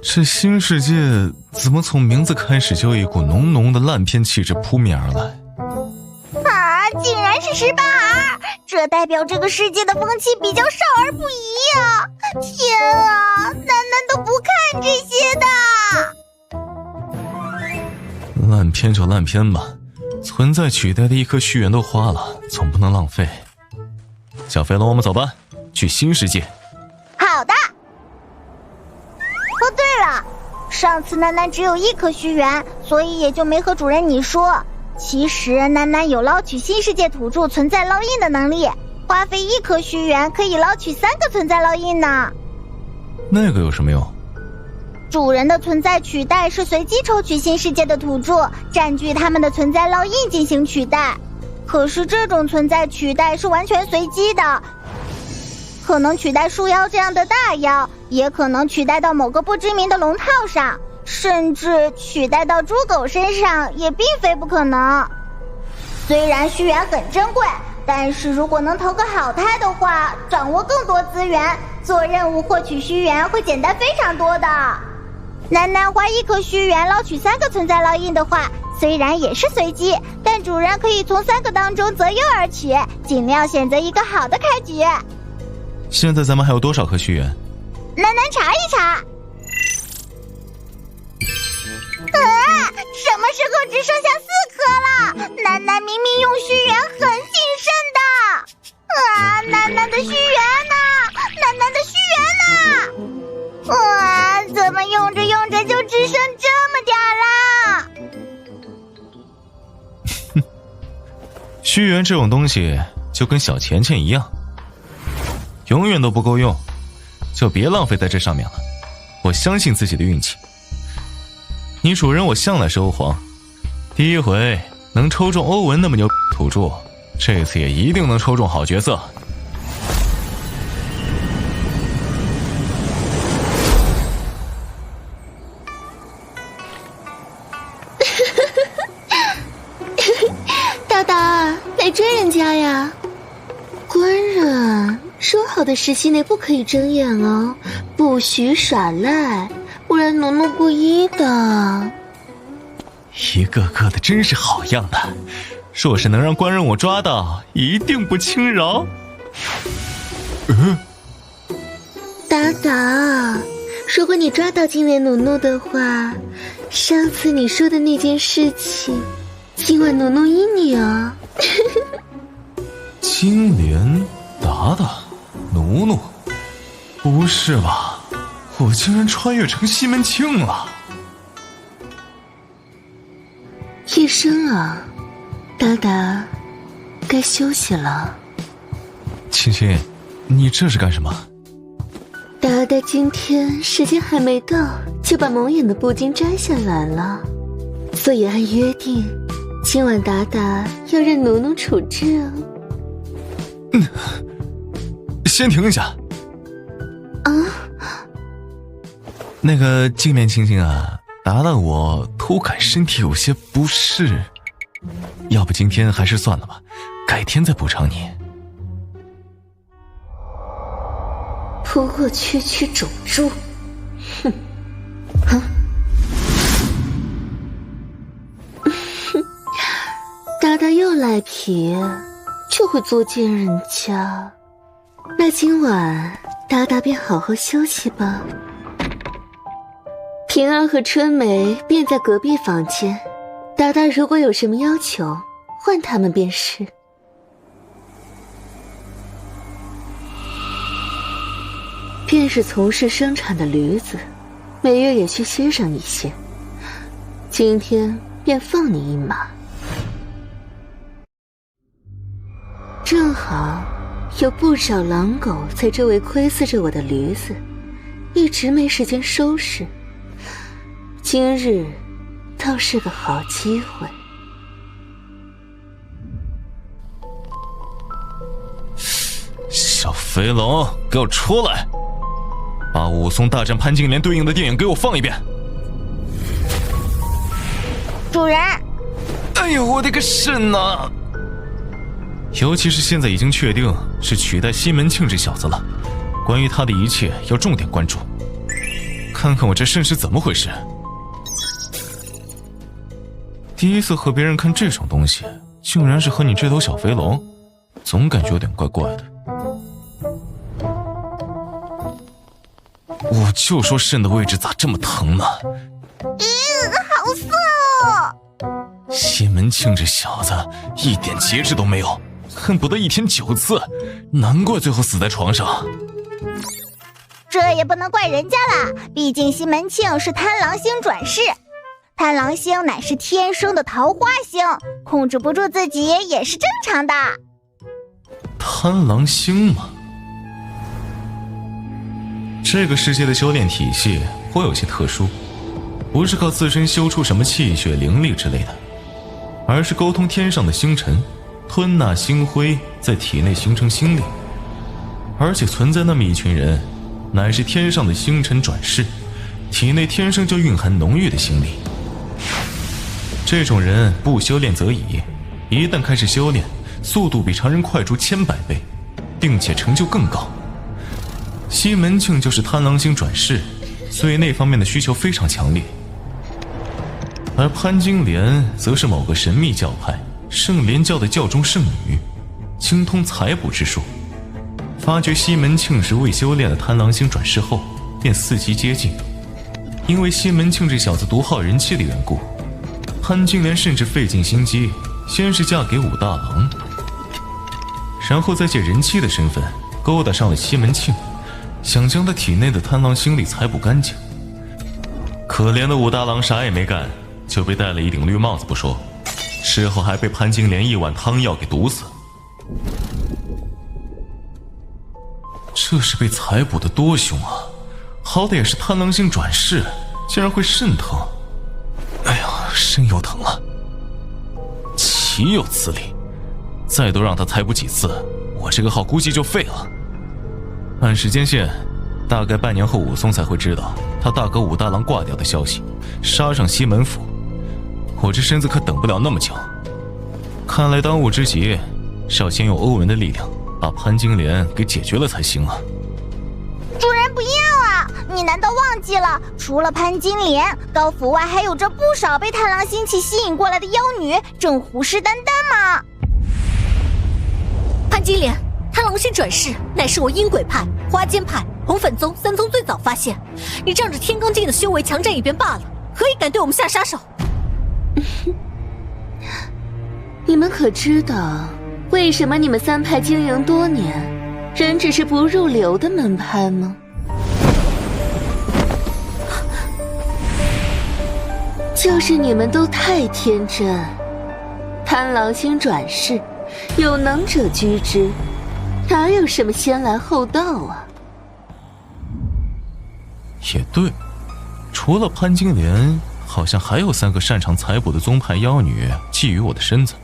这新世界怎么从名字开始就有一股浓浓的烂片气质扑面而来？竟然是18R，这代表这个世界的风气比较少儿不宜啊！天啊，楠都不看这些的。烂片就烂片吧，存在取代的一颗虚元都花了，总不能浪费。小飞龙，我们走吧，去新世界。好的。哦，对了，上次楠只有1颗虚元，所以也就没和主人你说。其实楠有捞取新世界土著存在烙印的能力，花费1颗虚元可以捞取3个存在烙印呢。那个有什么用？主人的存在取代是随机抽取新世界的土著，占据他们的存在烙印进行取代。可是这种存在取代是完全随机的，可能取代树妖这样的大妖，也可能取代到某个不知名的龙套上，甚至取代到猪狗身上也并非不可能。虽然虚元很珍贵，但是如果能投个好胎的话，掌握更多资源，做任务获取虚元会简单非常多的。楠花1颗虚元捞取3个存在烙印的话，虽然也是随机，但主人可以从3个当中择优而取，尽量选择一个好的开局。现在咱们还有多少颗虚元？楠查一查。什么时候只剩下4颗了？楠明明用虚元很谨慎的。楠的虚元呢？楠的虚元呢？怎么用着用着就只剩这么点了？虚元这种东西就跟小钱钱一样，永远都不够用，就别浪费在这上面了。我相信自己的运气。你主人我向来是欧皇，第一回能抽中欧文那么牛土著，这次也一定能抽中好角色。大大来追人家呀！官人，说好的时期内不可以睁眼哦，不许耍赖，不然奴奴不依的。一个个的真是好样的，若是能让官人我抓到，一定不轻饶。大大，如果你抓到金莲奴奴的话，上次你说的那件事情，今晚奴奴依你啊。金莲达达奴奴，不是吧？我竟然穿越成西门庆了！夜深了，达达该休息了。青青，你这是干什么？达达今天时间还没到，就把蒙眼的布巾摘下来了，所以按约定，今晚达达要让奴奴处置哦。先停一下。啊？那个镜面青青啊，达达我突感身体有些不适，要不今天还是算了吧，改天再补偿你。不过区区种猪，哼！啊！达达又赖皮，就会作践人家。那今晚达达便好好休息吧。平儿和春梅便在隔壁房间，达达如果有什么要求，换他们便是。便是从事生产的驴子，每月也需歇上一些。今天便放你一马。正好有不少狼狗在周围窥伺着我的驴子，一直没时间收拾。今日倒是个好机会。小肥龙，给我出来！把武松大战潘金莲对应的电影给我放一遍。主人！哎呦，我的个肾呐！尤其是现在已经确定是取代西门庆这小子了，关于他的一切要重点关注。看看我这肾是怎么回事。第一次和别人看这种东西，竟然是和你这头小肥龙，总感觉有点怪怪的。我就说肾的位置咋这么疼呢？好色哦！西门庆这小子一点节制都没有，恨不得一天9次，难怪最后死在床上。这也不能怪人家啦，毕竟西门庆是贪狼星转世，贪狼星乃是天生的桃花星，控制不住自己也是正常的。贪狼星嘛，这个世界的修炼体系颇有些特殊，不是靠自身修出什么气血灵力之类的，而是沟通天上的星辰，吞纳星辉，在体内形成星力。而且存在那么一群人，乃是天上的星辰转世，体内天生就蕴含浓郁的星力。这种人不修炼则已，一旦开始修炼，速度比常人快出千百倍，并且成就更高。西门庆就是贪狼星转世，所以那方面的需求非常强烈。而潘金莲则是某个神秘教派圣莲教的教中圣女，精通采卜之术。发觉西门庆是未修炼的贪狼星转世后，便伺机接近。因为西门庆这小子独好人妻的缘故，潘金莲甚至费尽心机，先是嫁给武大郎，然后再借人妻的身份勾搭上了西门庆，想将他体内的贪狼星力采补干净。可怜的武大郎啥也没干，就被戴了一顶绿帽子不说，事后还被潘金莲一碗汤药给毒死。这是被采补的多凶啊！好歹也是贪狼星转世，竟然会肾疼。哎呀，肾又疼了，岂有此理！再多让他采补几次，我这个号估计就废了。按时间线，大概半年后武松才会知道他大哥武大郎挂掉的消息，杀上西门府。我这身子可等不了那么久。看来当务之急是要先用欧文的力量把潘金莲给解决了才行啊！主人不要啊！你难道忘记了，除了潘金莲，高府外还有着不少被贪狼星气吸引过来的妖女，正虎视眈眈吗？潘金莲，贪狼星转世乃是我阴鬼派、花间派、红粉宗3宗最早发现，你仗着天罡境的修为强占一边罢了，何以敢对我们下杀手？你们可知道为什么你们3派经营多年，仍只是不入流的门派吗？就是你们都太天真，贪狼星转世，有能者居之，哪有什么先来后到啊？也对，除了潘金莲，好像还有3个擅长采捕的宗派妖女觊觎我的身子。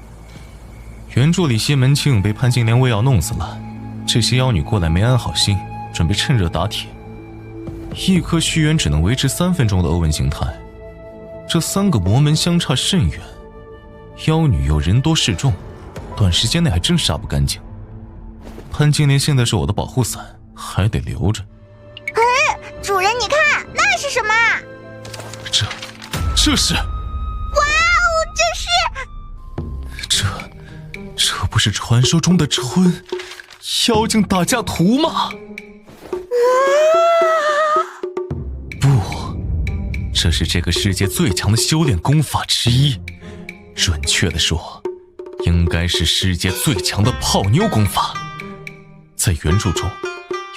原著里西门庆被潘金莲喂药弄死了，这些妖女过来没安好心，准备趁热打铁。一颗虚元只能维持3分钟的欧文形态，这3个魔门相差甚远，妖女又人多势众，短时间内还真杀不干净。潘金莲现在是我的保护伞，还得留着。主人你看，那是什么？这是……哇哦，这不是传说中的春妖精打架图吗？不，这是这个世界最强的修炼功法之一，准确地说，应该是世界最强的泡妞功法。在原著中，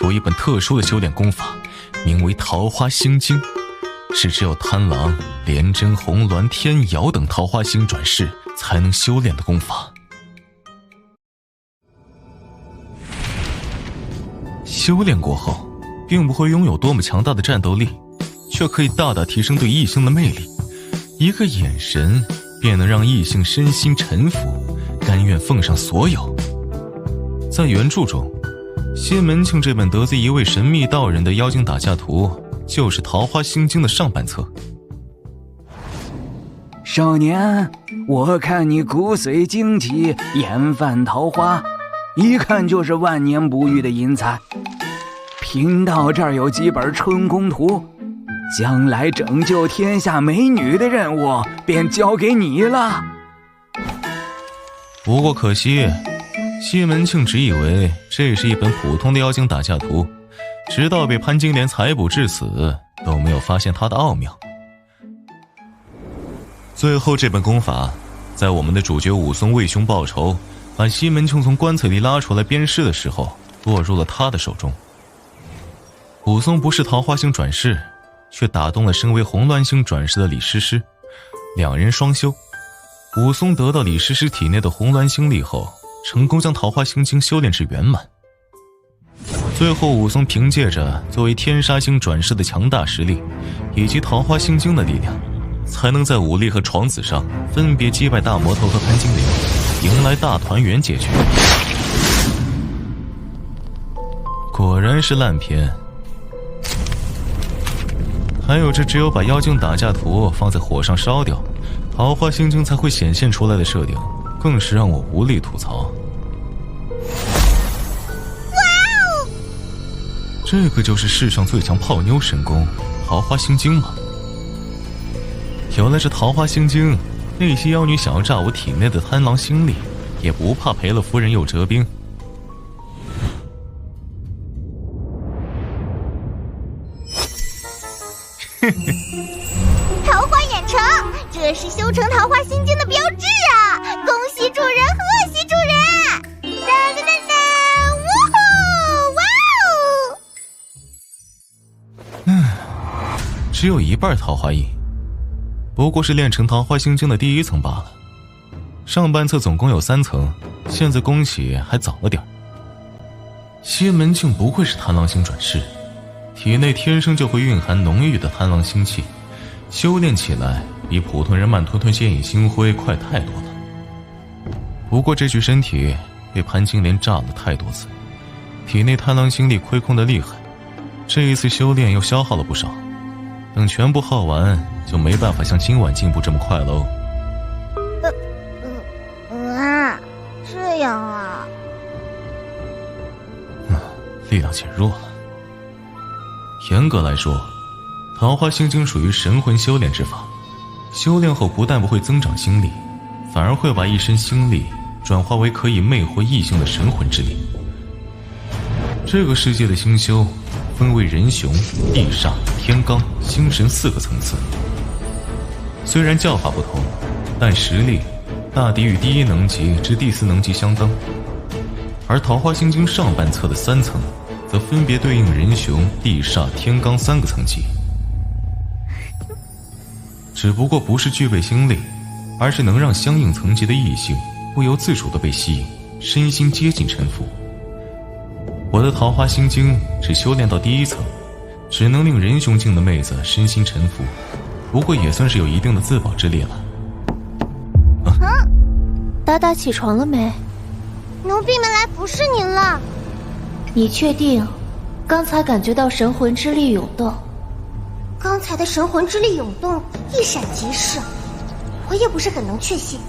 有一本特殊的修炼功法，名为《桃花心经》，是只有贪狼、廉贞、红鸾、天瑶等桃花星转世才能修炼的功法。修炼过后，并不会拥有多么强大的战斗力，却可以大大提升对异性的魅力。一个眼神便能让异性身心臣服，甘愿奉上所有。在原著中，西门庆这本得罪一位神秘道人的妖精打架图，就是《桃花心经》的上半册。少年，我看你骨髓精奇，眼泛桃花，一看就是万年不遇的인才。贫道这儿有几本春宫图，将来拯救天下美女的任务便交给你了。不过可惜，西门庆只以为这是一本普通的妖精打架图，直到被潘金莲采捕致死，都没有发现它的奥妙。最后这本功法，在我们的主角武松为兄报仇，把西门庆从棺材里拉出来鞭尸的时候，落入了他的手中。武松不是桃花星转世，却打动了身为红鸾星转世的李师师，两人双修。武松得到李师师体内的红鸾星力后，成功将桃花心经修炼至圆满。最后武松凭借着作为天杀星转世的强大实力，以及桃花心经的力量，才能在武力和床子上分别击败大魔头和潘金莲，迎来大团圆结局。果然是烂片。还有这只有把妖精打架图放在火上烧掉，桃花心经才会显现出来的设定，更是让我无力吐槽。这个就是世上最强泡妞神功桃花心经吗？有了这桃花心经，那些妖女想要炸我体内的贪狼心力，也不怕赔了夫人又折兵。桃花眼成，这是修成桃花心经的标志啊！恭喜主人，贺喜主人！哒哒哒哒，呜呼，哇哦！只有一半桃花印，不过是炼成桃花心经的第1层罢了。上半册总共有3层，现在恭喜还早了点。西门庆不愧是贪狼星转世，体内天生就会蕴含浓郁的贪狼星气，修炼起来比普通人慢吞吞现影星辉快太多了。不过这具身体被潘金莲炸了太多次，体内贪狼星力亏空的厉害，这一次修炼又消耗了不少，等全部耗完就没办法像今晚进步这么快喽。这样啊。力量减弱了。严格来说，桃花心经属于神魂修炼之法，修炼后不但不会增长心力，反而会把一身心力转化为可以魅惑异性的神魂之力。这个世界的星修分为人雄、地煞、天罡、星神4个层次，虽然叫法不同，但实力大抵与第1能级至第4能级相当。而桃花心经上半册的3层则分别对应人雄、地煞、天罡3个层级，只不过不是具备心力，而是能让相应层级的异性不由自主地被吸引，身心接近臣服。我的桃花心经只修炼到第1层，只能令人雄境的妹子身心臣服，不过也算是有一定的自保之力了。达达起床了没？奴婢们来服侍您了。你确定？刚才感觉到神魂之力涌动。刚才的神魂之力涌动一闪即逝，我也不是很能确信。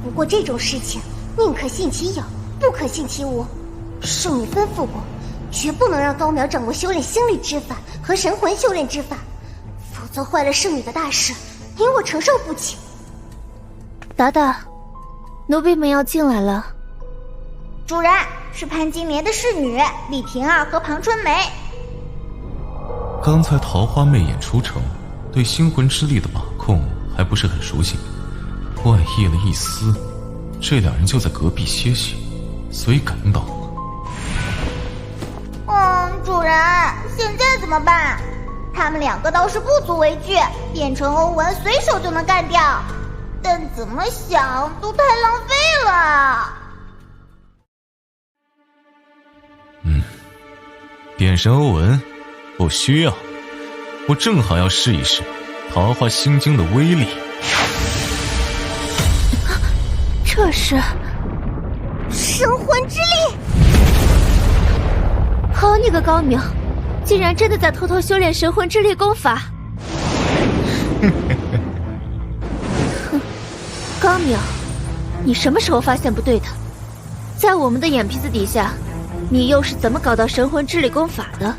不过这种事情宁可信其有，不可信其无。圣女吩咐过，绝不能让高淼掌握修炼心力之法和神魂修炼之法，否则坏了圣女的大事，您我承受不起。达达，奴婢们要进来了。主人，是潘金莲的侍女李萍儿和庞春梅。刚才桃花媚眼出城，对星魂之力的把控还不是很熟悉，万一了一丝，这两人就在隔壁歇息，所以感应到了。主人，现在怎么办？他们两个倒是不足为惧，变成欧文随手就能干掉，但怎么想都太浪费了。变身欧文不需要，我正好要试一试桃花心经的威力。这是神魂之力！好你个高淼，竟然真的在偷偷修炼神魂之力功法！高淼，你什么时候发现不对的？在我们的眼皮子底下，你又是怎么搞到神魂之力功法的？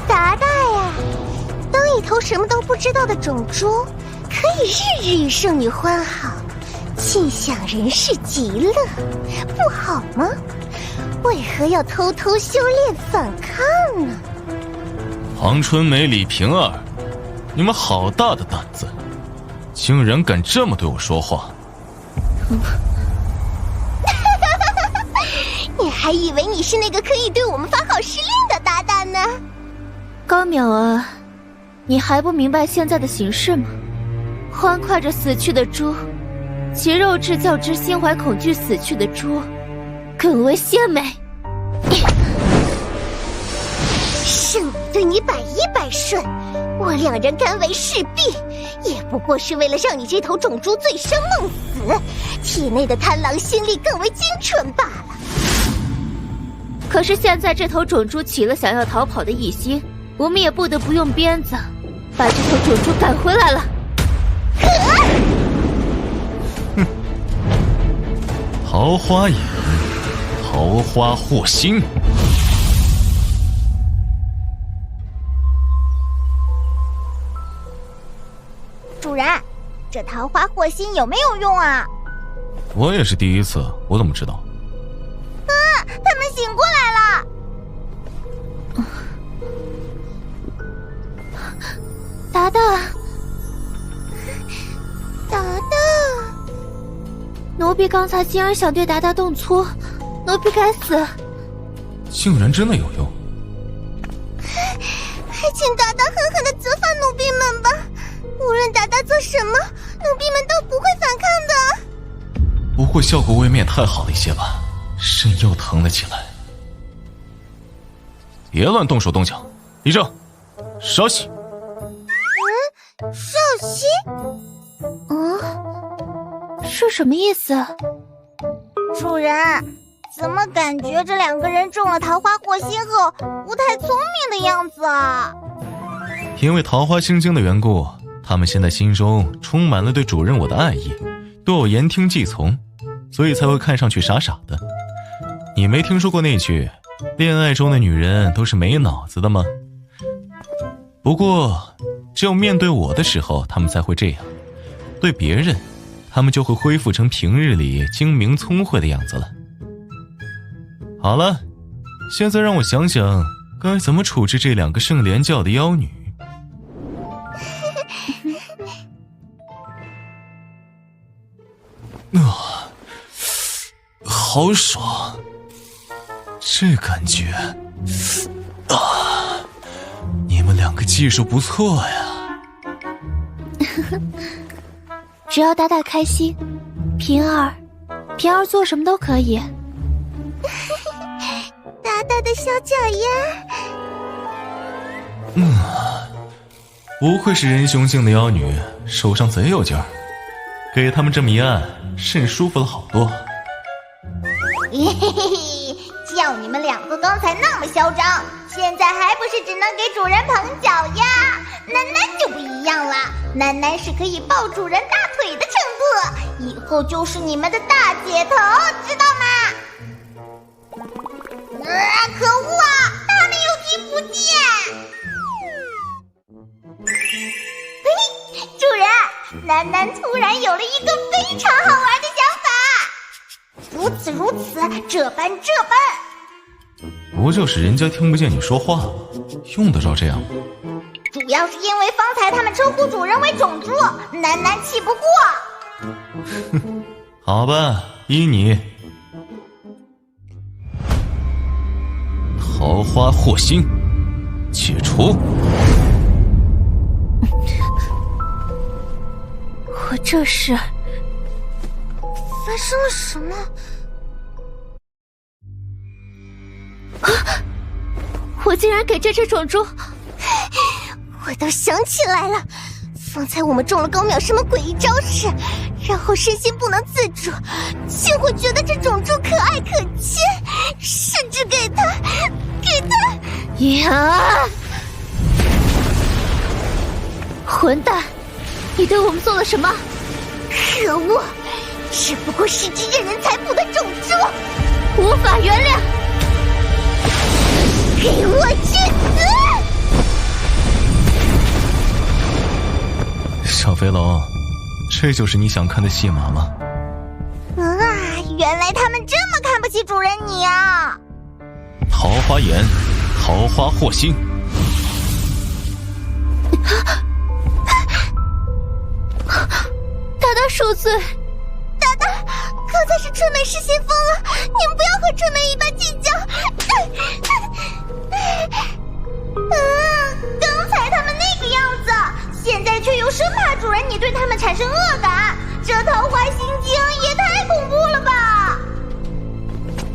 达达呀，当一头什么都不知道的种猪，可以日日与圣女欢好，尽享人世极乐，不好吗？为何要偷偷修炼反抗呢？庞春梅、李萍儿，你们好大的胆子，竟然敢这么对我说话！你还以为你是那个可以对我们发号施令的达达呢？高淼啊，你还不明白现在的形势吗？欢快着死去的猪，其肉质较之心怀恐惧死去的猪更为鲜美。圣女对你百依百顺，我两人甘为侍婢，也不过是为了让你这头种猪醉生梦死，体内的贪狼心力更为精纯罢了。可是现在这头种猪起了想要逃跑的异心，我们也不得不用鞭子把这头种猪赶回来了。桃花眼，桃花祸心。主人，这桃花祸心有没有用啊？我也是第一次，我怎么知道？他们醒过来了。达达，达达，奴婢刚才竟然想对达达动粗，奴婢该死。竟然真的有用！还请达达狠狠地责罚奴婢们吧，无论达达做什么，奴婢们都不会反抗的。不过效果未免也太好了一些吧，肾又疼了起来。别乱动手动脚，立正，稍息。少熙？是什么意思？主人，怎么感觉这两个人中了桃花祸心后不太聪明的样子啊？因为桃花心经的缘故，他们现在心中充满了对主人我的爱意，对我言听计从，所以才会看上去傻傻的。你没听说过那句恋爱中的女人都是没脑子的吗？不过只有面对我的时候他们才会这样，对别人他们就会恢复成平日里精明聪慧的样子了。好了，现在让我想想该怎么处置这两个圣莲教的妖女。好爽，这感觉啊！你们两个技术不错呀。只要达达开心，平儿做什么都可以。达达的小脚丫，不愧是人雄性的妖女，手上贼有劲儿。给他们这么一按，肾舒服了好多。嘿嘿嘿，叫你们两个刚才那么嚣张，现在还不是只能给主人捧脚呀？楠楠就不一样了，楠楠是可以抱主人大腿的程度，以后就是你们的大姐头，知道吗？可恶啊！他们又听不见。嘿，主人，楠楠突然有了一个非常好玩的想法。如此如此，这般这般。不就是人家听不见你说话吗？用得着这样吗？主要是因为方才他们称呼主人为种猪，楠楠气不过。好吧，依你。桃花祸心，解除。我这是发生了什么？我竟然给这只种猪！我都想起来了，方才我们中了高淼什么诡异招式，然后身心不能自主，竟会觉得这种猪可爱可亲，甚至给它呀！混蛋！你对我们做了什么？可恶！只不过是只任人财捕的种猪，无法原谅！给我去死！小飞龙，这就是你想看的戏码吗？原来他们这么看不起主人你啊！桃花眼，桃花祸心。大大恕罪。大大，刚才是春梅失心疯了，你们不要和春梅一般计较。刚才他们那个样子，现在却又生怕主人你对他们产生恶感，这桃花心经也太恐怖了吧！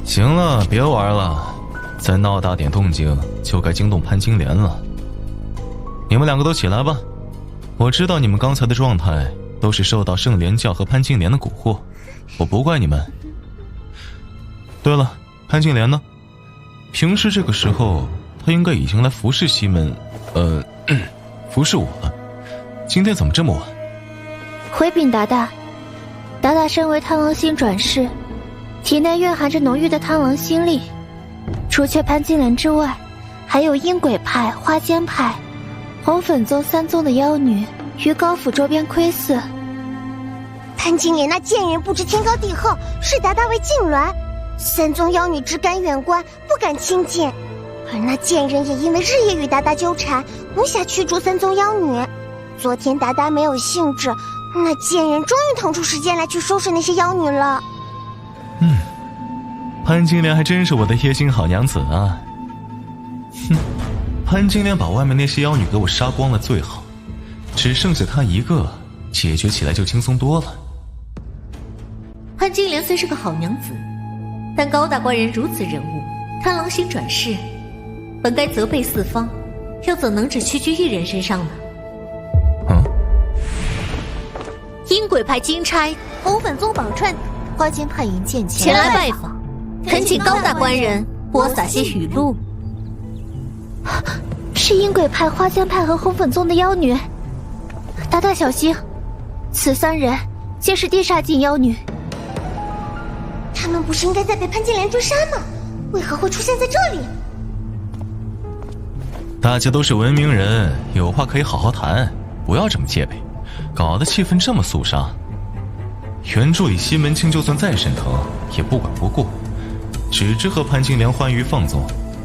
行了，别玩了，再闹大点动静就该惊动潘金莲了。你们两个都起来吧，我知道你们刚才的状态都是受到圣莲教和潘金莲的蛊惑，我不怪你们。对了，潘金莲呢？平时这个时候她应该已经来服侍西门，服侍我了。今天怎么这么晚？回禀达达，达达身为贪狼星转世，体内蕴含着浓郁的贪狼心力，除却潘金莲之外，还有阴鬼派、花间派、红粉宗三宗的妖女于高府周边窥伺。潘金莲那贱人不知天高地厚，视达达为痉挛，三宗妖女只敢远观，不敢亲近。而那贱人也因为日夜与达达纠缠，无暇驱逐三宗妖女。昨天达达没有兴致，那贱人终于腾出时间来去收拾那些妖女了。潘金莲还真是我的贴心好娘子啊！哼，潘金莲把外面那些妖女给我杀光了最好，只剩下她一个，解决起来就轻松多了。潘金莲虽是个好娘子，但高大官人如此人物，贪狼星转世，本该责备四方，又怎能只屈居一人身上呢？阴鬼派金钗、红粉宗宝钏、花间派银剑前来拜访，恳请高大官人播撒些语录。是阴鬼派、花间派和红粉宗的妖女。达达小心，此三人皆是地煞境妖女。他们不是应该在被潘金莲追杀吗？为何会出现在这里？大家都是文明人，有话可以好好谈，不要这么戒备，搞得气氛这么肃杀。原助理西门庆就算再心疼，也不管不顾，只知和潘金莲欢愉放纵，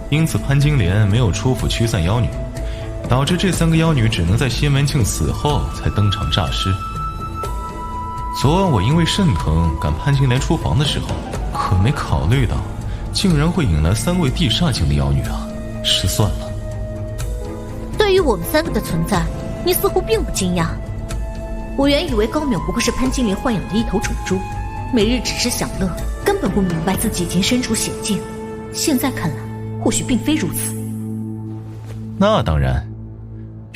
因此潘金莲没有出府驱散妖女，导致这三个妖女只能在西门庆死后才登场诈尸。昨晚我因为肾疼赶潘金莲出房的时候，可没考虑到竟然会引来三位地煞境的妖女啊，失算了。对于我们三个的存在，你似乎并不惊讶。我原以为高淼不过是潘金莲豢养的一头种猪，每日只知享乐，根本不明白自己已经身处险境。现在看来，或许并非如此。那当然，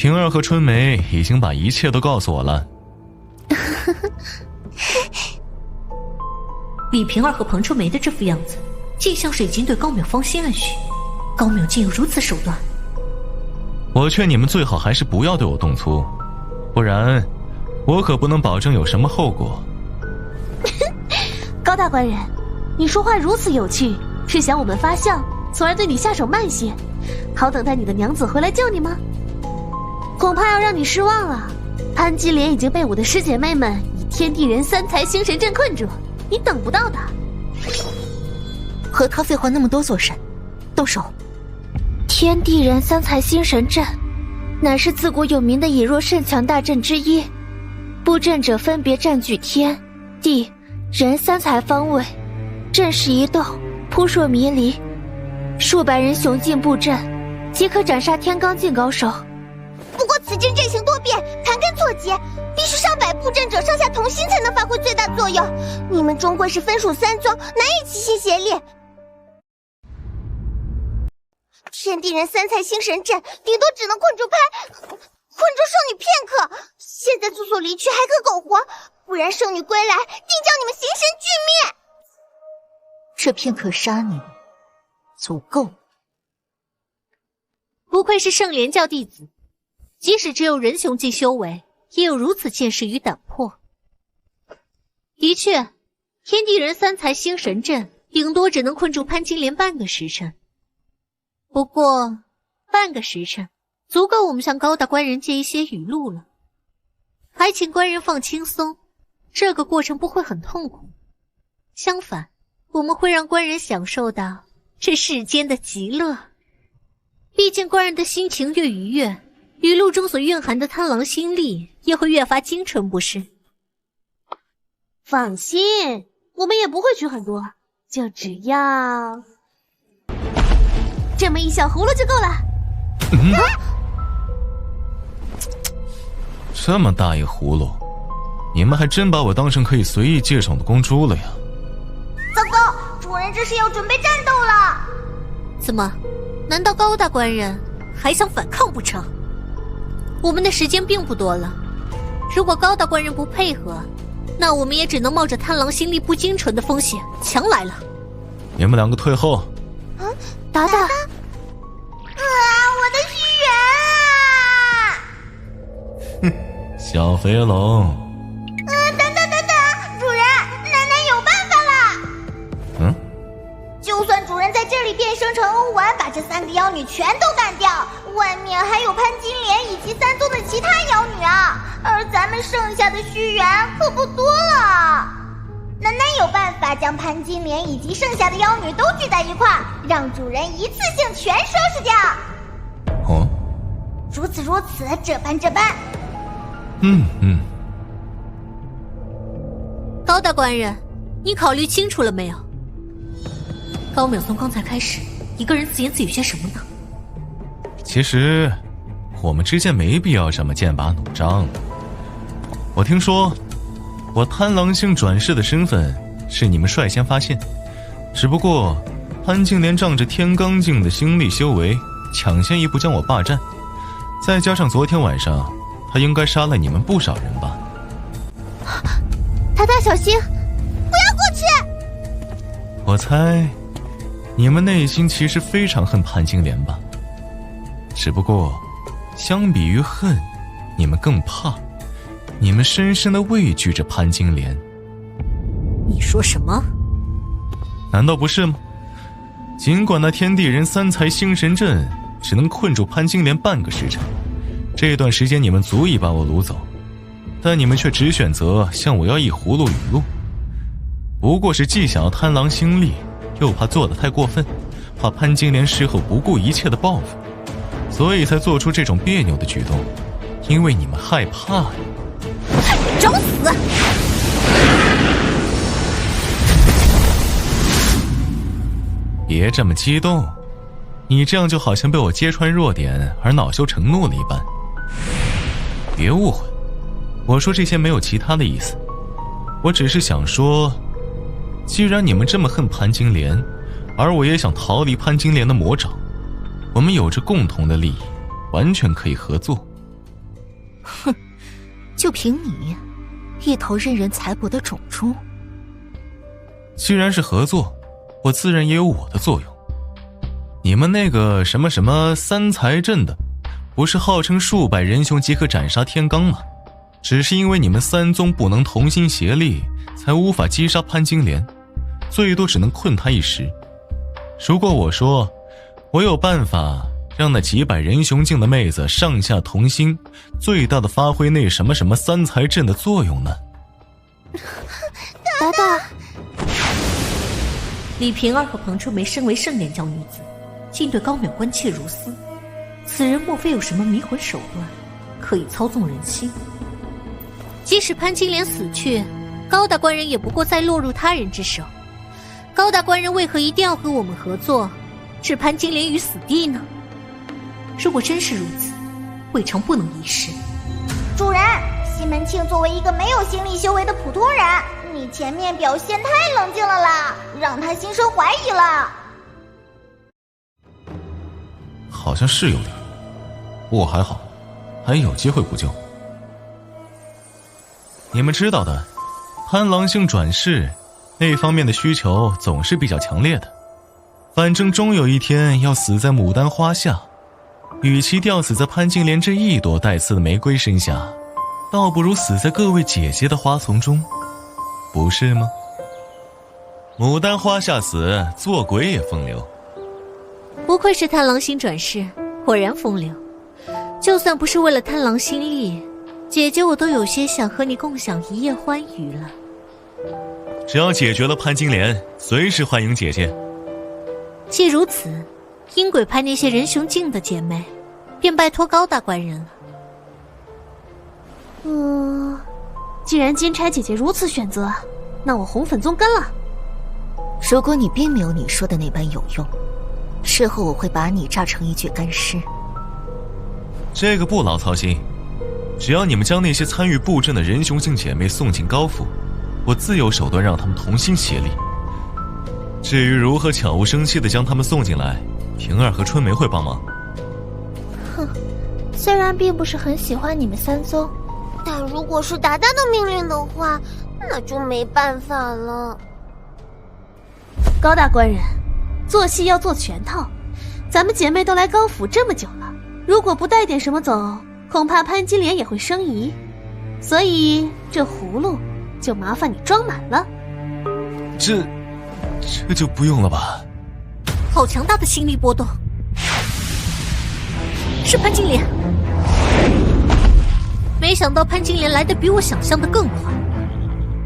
平儿和春梅已经把一切都告诉我了。李平儿和彭春梅的这副样子，竟像是已经对高淼芳心暗许。高淼竟有如此手段。我劝你们最好还是不要对我动粗，不然我可不能保证有什么后果。高大官人，你说话如此有趣，是想我们发笑，从而对你下手慢些，好等待你的娘子回来救你吗？恐怕要让你失望了。潘金莲已经被我的师姐妹们以天地人三才星神阵困住，你等不到的。和他废话那么多做甚？动手！天地人三才星神阵，乃是自古有名的以弱胜强大阵之一。布阵者分别占据天、地、人三才方位，阵势一动，扑朔迷离。数百人雄劲布阵，即可斩杀天罡境高手。不过此阵阵型多变，盘根错节，必须上百布阵者上下同心才能发挥最大作用。你们终归是分属三宗，难以齐心协力。天地人三才星神阵顶多只能困住圣女片刻，现在速速离去还可苟活，不然圣女归来定叫你们形神俱灭。这片刻杀你足够。不愧是圣莲教弟子，即使只有人雄境修为，也有如此见识与胆魄。的确，天地人三才星神阵顶多只能困住潘金莲半个时辰。不过半个时辰足够我们向高大官人借一些语录了，还请官人放轻松，这个过程不会很痛苦，相反，我们会让官人享受到这世间的极乐。毕竟官人的心情越愉悦，语录中所蕴含的贪狼心力也会越发精纯，不是？放心，我们也不会取很多，就只要这么一小葫芦就够了。这么大一葫芦，你们还真把我当成可以随意借宠的公猪了呀！糟糕，主人这是要准备战斗了。怎么？难道高大官人还想反抗不成？我们的时间并不多了，如果高大官人不配合，那我们也只能冒着贪狼心力不精纯的风险强来了。你们两个退后。达达，我的虚元啊！小肥龙。等，主人，奶奶有办法了。就算主人在这里变生成欧丸，把这3个妖女全都干掉，外面还有潘金莲以及3宗的其他妖女啊，而咱们剩下的虚元可不多了。奶奶有办法将潘金莲以及剩下的妖女都聚在一块，让主人一次性全收拾掉。如此，这般。高大官人，你考虑清楚了没有？高淼从刚才开始一个人自言自语些什么呢？其实我们之间没必要这么剑拔弩张。我听说我贪狼星转世的身份是你们率先发现，只不过潘金莲仗着天罡境的心力修为，抢先一步将我霸占，再加上昨天晚上他应该杀了你们不少人吧。达达小心，不要过去。我猜你们内心其实非常恨潘金莲吧，只不过相比于恨，你们更怕，你们深深地畏惧着潘金莲。你说什么？难道不是吗？尽管那天地人3才星神阵只能困住潘金莲半个时辰，这段时间你们足以把我掳走，但你们却只选择向我要一葫芦语录，不过是既想要贪狼心力，又怕做得太过分，怕潘金莲事后不顾一切的报复，所以才做出这种别扭的举动，因为你们害怕呀。找死！别这么激动，你这样就好像被我揭穿弱点而恼羞成怒了一般。别误会，我说这些没有其他的意思，我只是想说，既然你们这么恨潘金莲，而我也想逃离潘金莲的魔掌，我们有着共同的利益，完全可以合作。哼，就凭你，一头任人裁剥的种猪。既然是合作，我自然也有我的作用。你们那个什么什么三才阵的，不是号称数百人雄即可斩杀天罡吗？只是因为你们三宗不能同心协力，才无法击杀潘金莲，最多只能困他一时。如果我说我有办法让那几百人雄境的妹子上下同心，最大的发挥那什么什么三才阵的作用呢？达达，李瓶儿和彭春梅身为圣殿教女子，竟对高淼关切如斯，此人莫非有什么迷魂手段，可以操纵人心？即使潘金莲死去，高大官人也不过再落入他人之手。高大官人为何一定要和我们合作，置潘金莲于死地呢？如果真是如此，未尝不能一试。主人，西门庆作为一个没有心力修为的普通人，你前面表现太冷静了啦，让他心生怀疑了。好像是有点，不过还好，还有机会补救。你们知道的，贪狼星转世那方面的需求总是比较强烈的，反正终有一天要死在牡丹花下，与其吊死在潘金莲这一朵带刺的玫瑰身下，倒不如死在各位姐姐的花丛中，不是吗？牡丹花下死，做鬼也风流。不愧是贪狼星转世，果然风流。就算不是为了贪狼星力，姐姐我都有些想和你共享一夜欢愉了。只要解决了潘金莲，随时欢迎姐姐。既如此，阴鬼派那些人雄境的姐妹，便拜托高大官人了。既然金钗姐姐如此选择，那我红粉宗跟了。如果你并没有你说的那般有用，事后我会把你榨成一具干尸。这个不劳操心，只要你们将那些参与布阵的人雄境姐妹送进高府，我自有手段让他们同心协力。至于如何悄无声息地将他们送进来，平儿和春梅会帮忙。哼，虽然并不是很喜欢你们三宗，但如果是达达的命令的话，那就没办法了。高大官人，做戏要做全套，咱们姐妹都来高府这么久了，如果不带点什么走，恐怕潘金莲也会生疑。所以这葫芦就麻烦你装满了。这就不用了吧？好强大的心理波动！是潘金莲，没想到潘金莲来得比我想象的更快。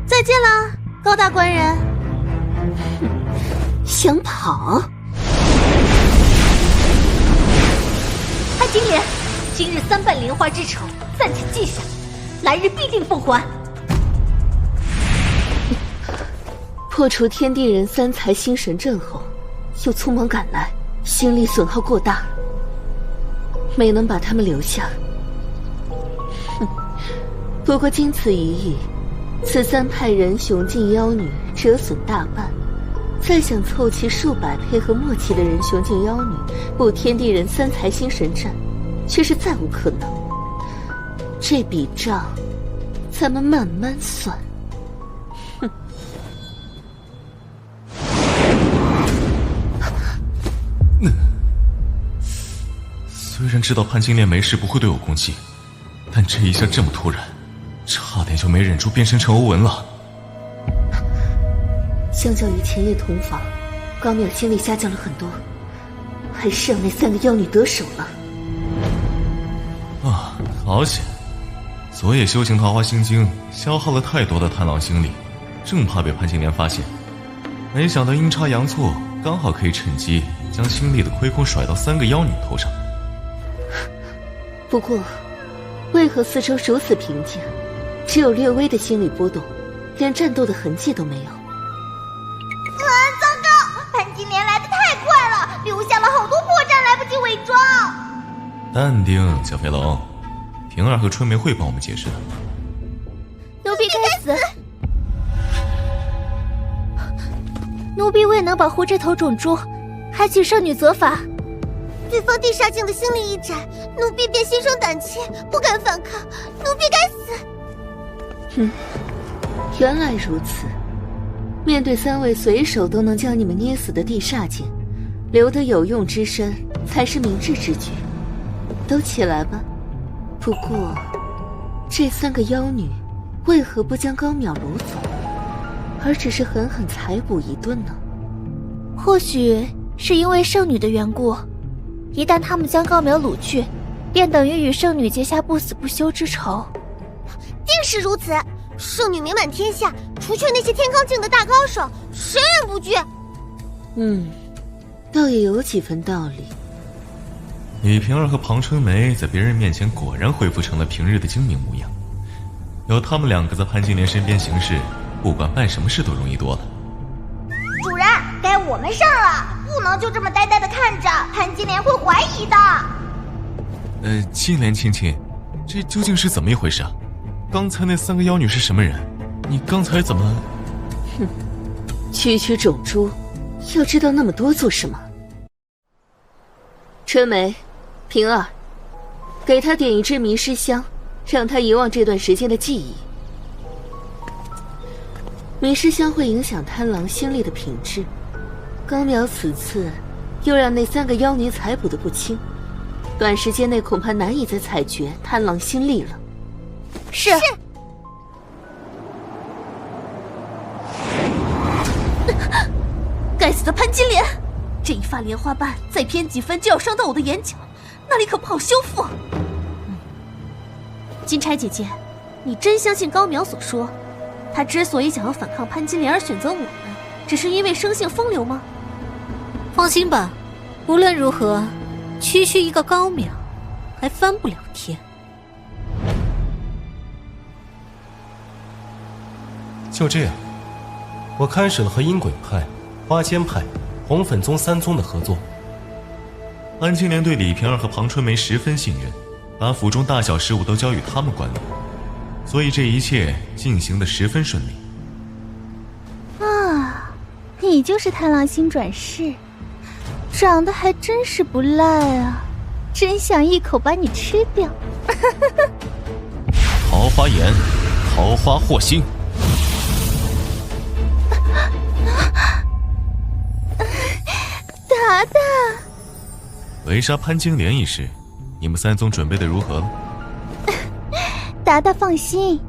再见啦，高大官人。想跑？潘金莲，今日3瓣莲花之仇暂且记下，来日必定奉还。破除天地人三才星神阵后，又匆忙赶来，心力损耗过大，没能把他们留下。不过经此一役，此3派人雄境妖女折损大半，再想凑齐数百配合默契的人雄境妖女布天地人三才星神阵，却是再无可能。这笔账，咱们慢慢算。虽然知道潘金莲没事不会对我攻击，但这一下这么突然，差点就没忍住变身成欧文了。相较于前夜同房，高淼心力下降了很多，还是让那3个妖女得手了。啊，好险！昨夜修行桃花心经，消耗了太多的贪狼心力，正怕被潘金莲发现，没想到阴差阳错，刚好可以趁机将心力的亏空甩到3个妖女头上。不过，为何四周如此平静，只有略微的心理波动，连战斗的痕迹都没有？糟糕！潘金莲来得太快了，留下了好多破绽，来不及伪装。淡定，小飞龙，平儿和春梅会帮我们解释的。奴婢该死！奴婢未能保护这头种猪，还请圣女责罚。对方地煞境的心力一窄，奴婢便心生胆怯，不敢反抗。奴婢该死。哼，原来如此。面对3位随手都能将你们捏死的地煞境，留得有用之身才是明智之举。都起来吧。不过，这3个妖女为何不将高淼掳走，而只是狠狠裁捕一顿呢？或许是因为圣女的缘故，一旦他们将高淼掳去，便等于与圣女结下不死不休之仇。定是如此。圣女名满天下，除却那些天罡境的大高手，谁人不惧？倒也有几分道理。李瓶儿和庞春梅在别人面前果然恢复成了平日的精明模样，有他们2个在潘金莲身边行事，不管办什么事都容易多了。主人，该我们上了，不能就这么呆呆的看着，潘金莲会怀疑的。金莲亲亲，这究竟是怎么一回事啊？刚才那3个妖女是什么人？你刚才怎么……哼，区区种猪，要知道那么多做什么？春梅，平儿，给他点一支迷失香，让他遗忘这段时间的记忆。迷失香会影响贪狼心力的品质，高淼此次又让那3个妖女采捕的不轻，短时间内恐怕难以再采掘贪狼心力了。是。该死的潘金莲，这一发莲花瓣再偏几分就要伤到我的眼角，那里可不好修复。金钗姐姐，你真相信高淼所说，他之所以想要反抗潘金莲而选择我们，只是因为生性风流吗？放心吧，无论如何，区区一个高淼，还翻不了天。就这样，我开始了和阴鬼派、花间派、红粉宗3宗的合作。潘金莲对李瓶儿和庞春梅十分信任，把府中大小事务都交予他们管理，所以这一切进行得十分顺利。啊，你就是贪狼星转世，长得还真是不赖啊，真想一口把你吃掉。桃花眼，桃花祸心。达达，围杀潘金莲一事，你们3宗准备的如何了？达达放心，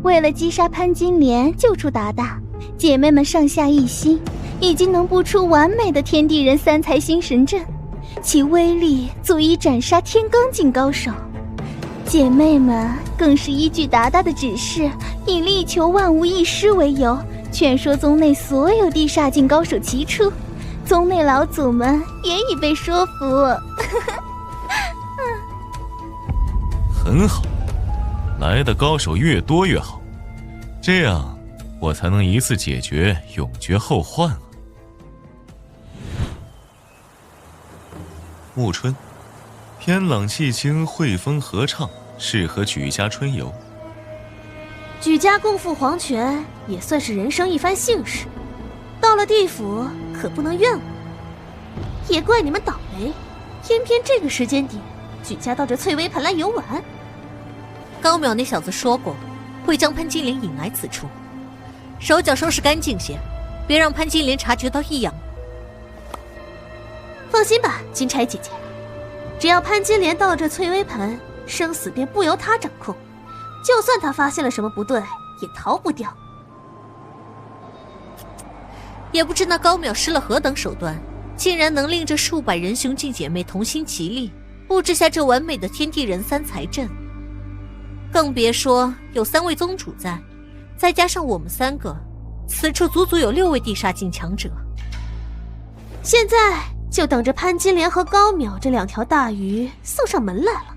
为了击杀潘金莲，救出达达，姐妹们上下一心，已经能布出完美的天地人3才星神阵，其威力足以斩杀天罡境高手。姐妹们更是依据达达的指示，以力求万无一失为由，劝说宗内所有地煞境高手齐出。宗内老祖们也已被说服。很好，来的高手越多越好，这样我才能一次解决，永绝后患啊！暮春，天朗气清，惠风和畅，适合举家春游。举家共赴黄泉，也算是人生一番幸事。到了地府，可不能怨我。也怪你们倒霉，偏偏这个时间点，举家到这翠微盆来游玩。高淼那小子说过，会将潘金莲引来此处，手脚收拾干净些，别让潘金莲察觉到异样。放心吧，金钗姐姐，只要潘金莲到了这翠微盆，生死便不由她掌控，就算她发现了什么不对，也逃不掉。也不知那高淼施了何等手段，竟然能令这数百人雄劲姐妹同心齐力，布置下这完美的天地人3才阵。更别说有3位宗主在，再加上我们3个，此处足足有6位地煞境强者。现在就等着潘金莲和高淼这2条大鱼送上门来了。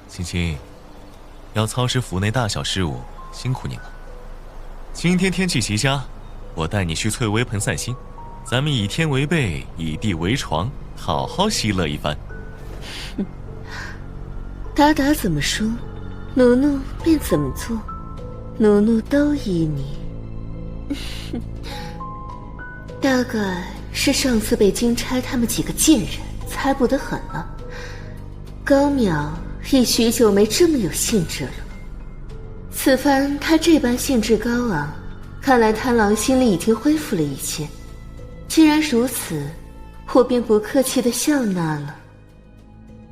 青青，要操持府内大小事务，辛苦你了。今天天气极佳，我带你去翠微盆散心，咱们以天为被，以地为床，好好嬉乐一番。达达怎么说，奴奴便怎么做，奴奴都依你。大概是上次被金钗他们几个贱人猜不得很了。高淼已许久没这么有兴致了，此番他这般兴致高昂，看来贪狼心里已经恢复了一些。既然如此，我便不客气地笑纳了。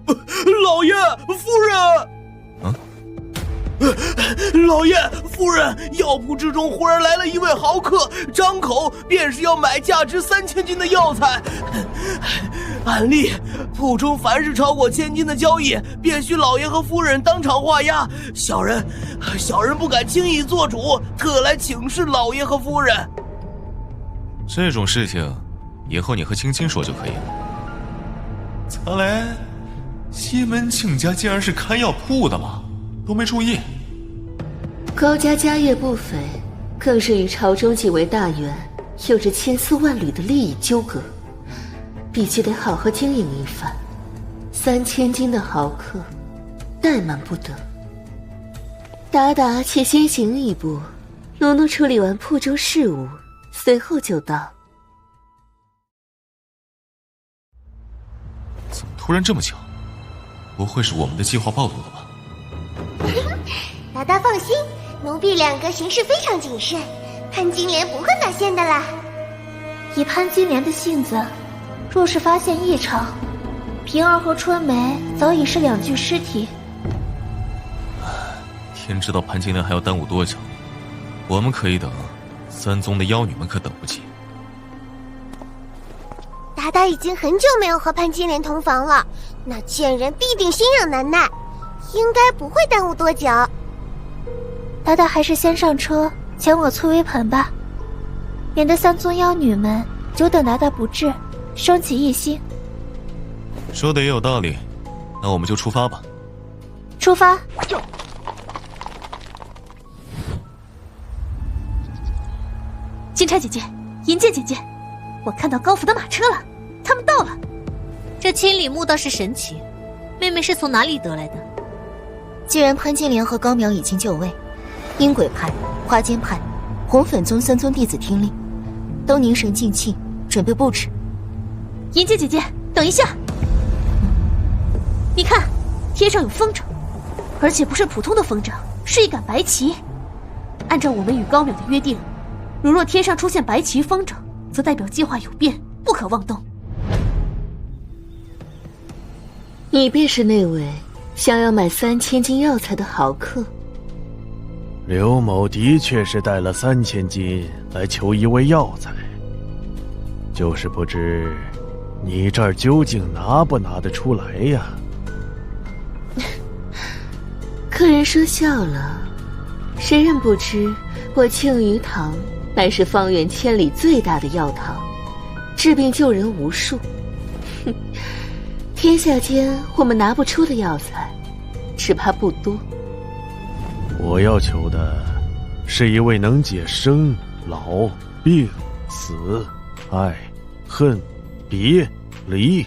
老爷夫人，老爷夫人，药铺之中忽然来了一位豪客，张口便是要买价值3000金的药材。按例，铺中凡是超过1000金的交易，便需老爷和夫人当场画押。小人不敢轻易做主，特来请示老爷和夫人。这种事情，以后你和青青说就可以了。咋嘞？西门庆家竟然是看药铺的吗？都没注意。高家家业不菲，更是与朝中几位大员有着千丝万缕的利益纠葛，必须得好好经营一番。3000金的豪客，怠慢不得。达达且先行一步，奴奴处理完铺中事务，随后就到。怎么突然这么巧？不会是我们的计划暴露了吧？达达放心，奴婢2个行事非常谨慎，潘金莲不会拿线的啦。以潘金莲的性子，若是发现异常，平儿和春梅早已是2具尸体。天知道潘金莲还要耽误多久，我们可以等，三宗的妖女们可等不及。达达已经很久没有和潘金莲同房了，那贱人必定心痒难耐，应该不会耽误多久。达达还是先上车前往翠微盘吧，免得3宗妖女们久等达达不至，生起异心。说的也有道理，那我们就出发吧。出发。金钗姐姐，银剑姐姐，我看到高府的马车了，他们到了。这千里目倒是神奇，妹妹是从哪里得来的？既然潘金莲和高淼已经就位，阴鬼派、花间派、红粉宗3宗弟子听令，都凝神静气，准备布置。银剑姐姐，等一下，你看，天上有风筝，而且不是普通的风筝，是一杆白旗。按照我们与高淼的约定，如若天上出现白旗风筝，则代表计划有变，不可妄动。你便是那位想要买3000金药材的豪客。刘某的确是带了3000金来求一味药材，就是不知你这儿究竟拿不拿得出来呀？客人说笑了，谁人不知我庆余堂乃是方圆千里最大的药堂，治病救人无数。哼，天下间我们拿不出的药材，只怕不多。我要求的是一位能解生、老、病、死、爱、恨、别、离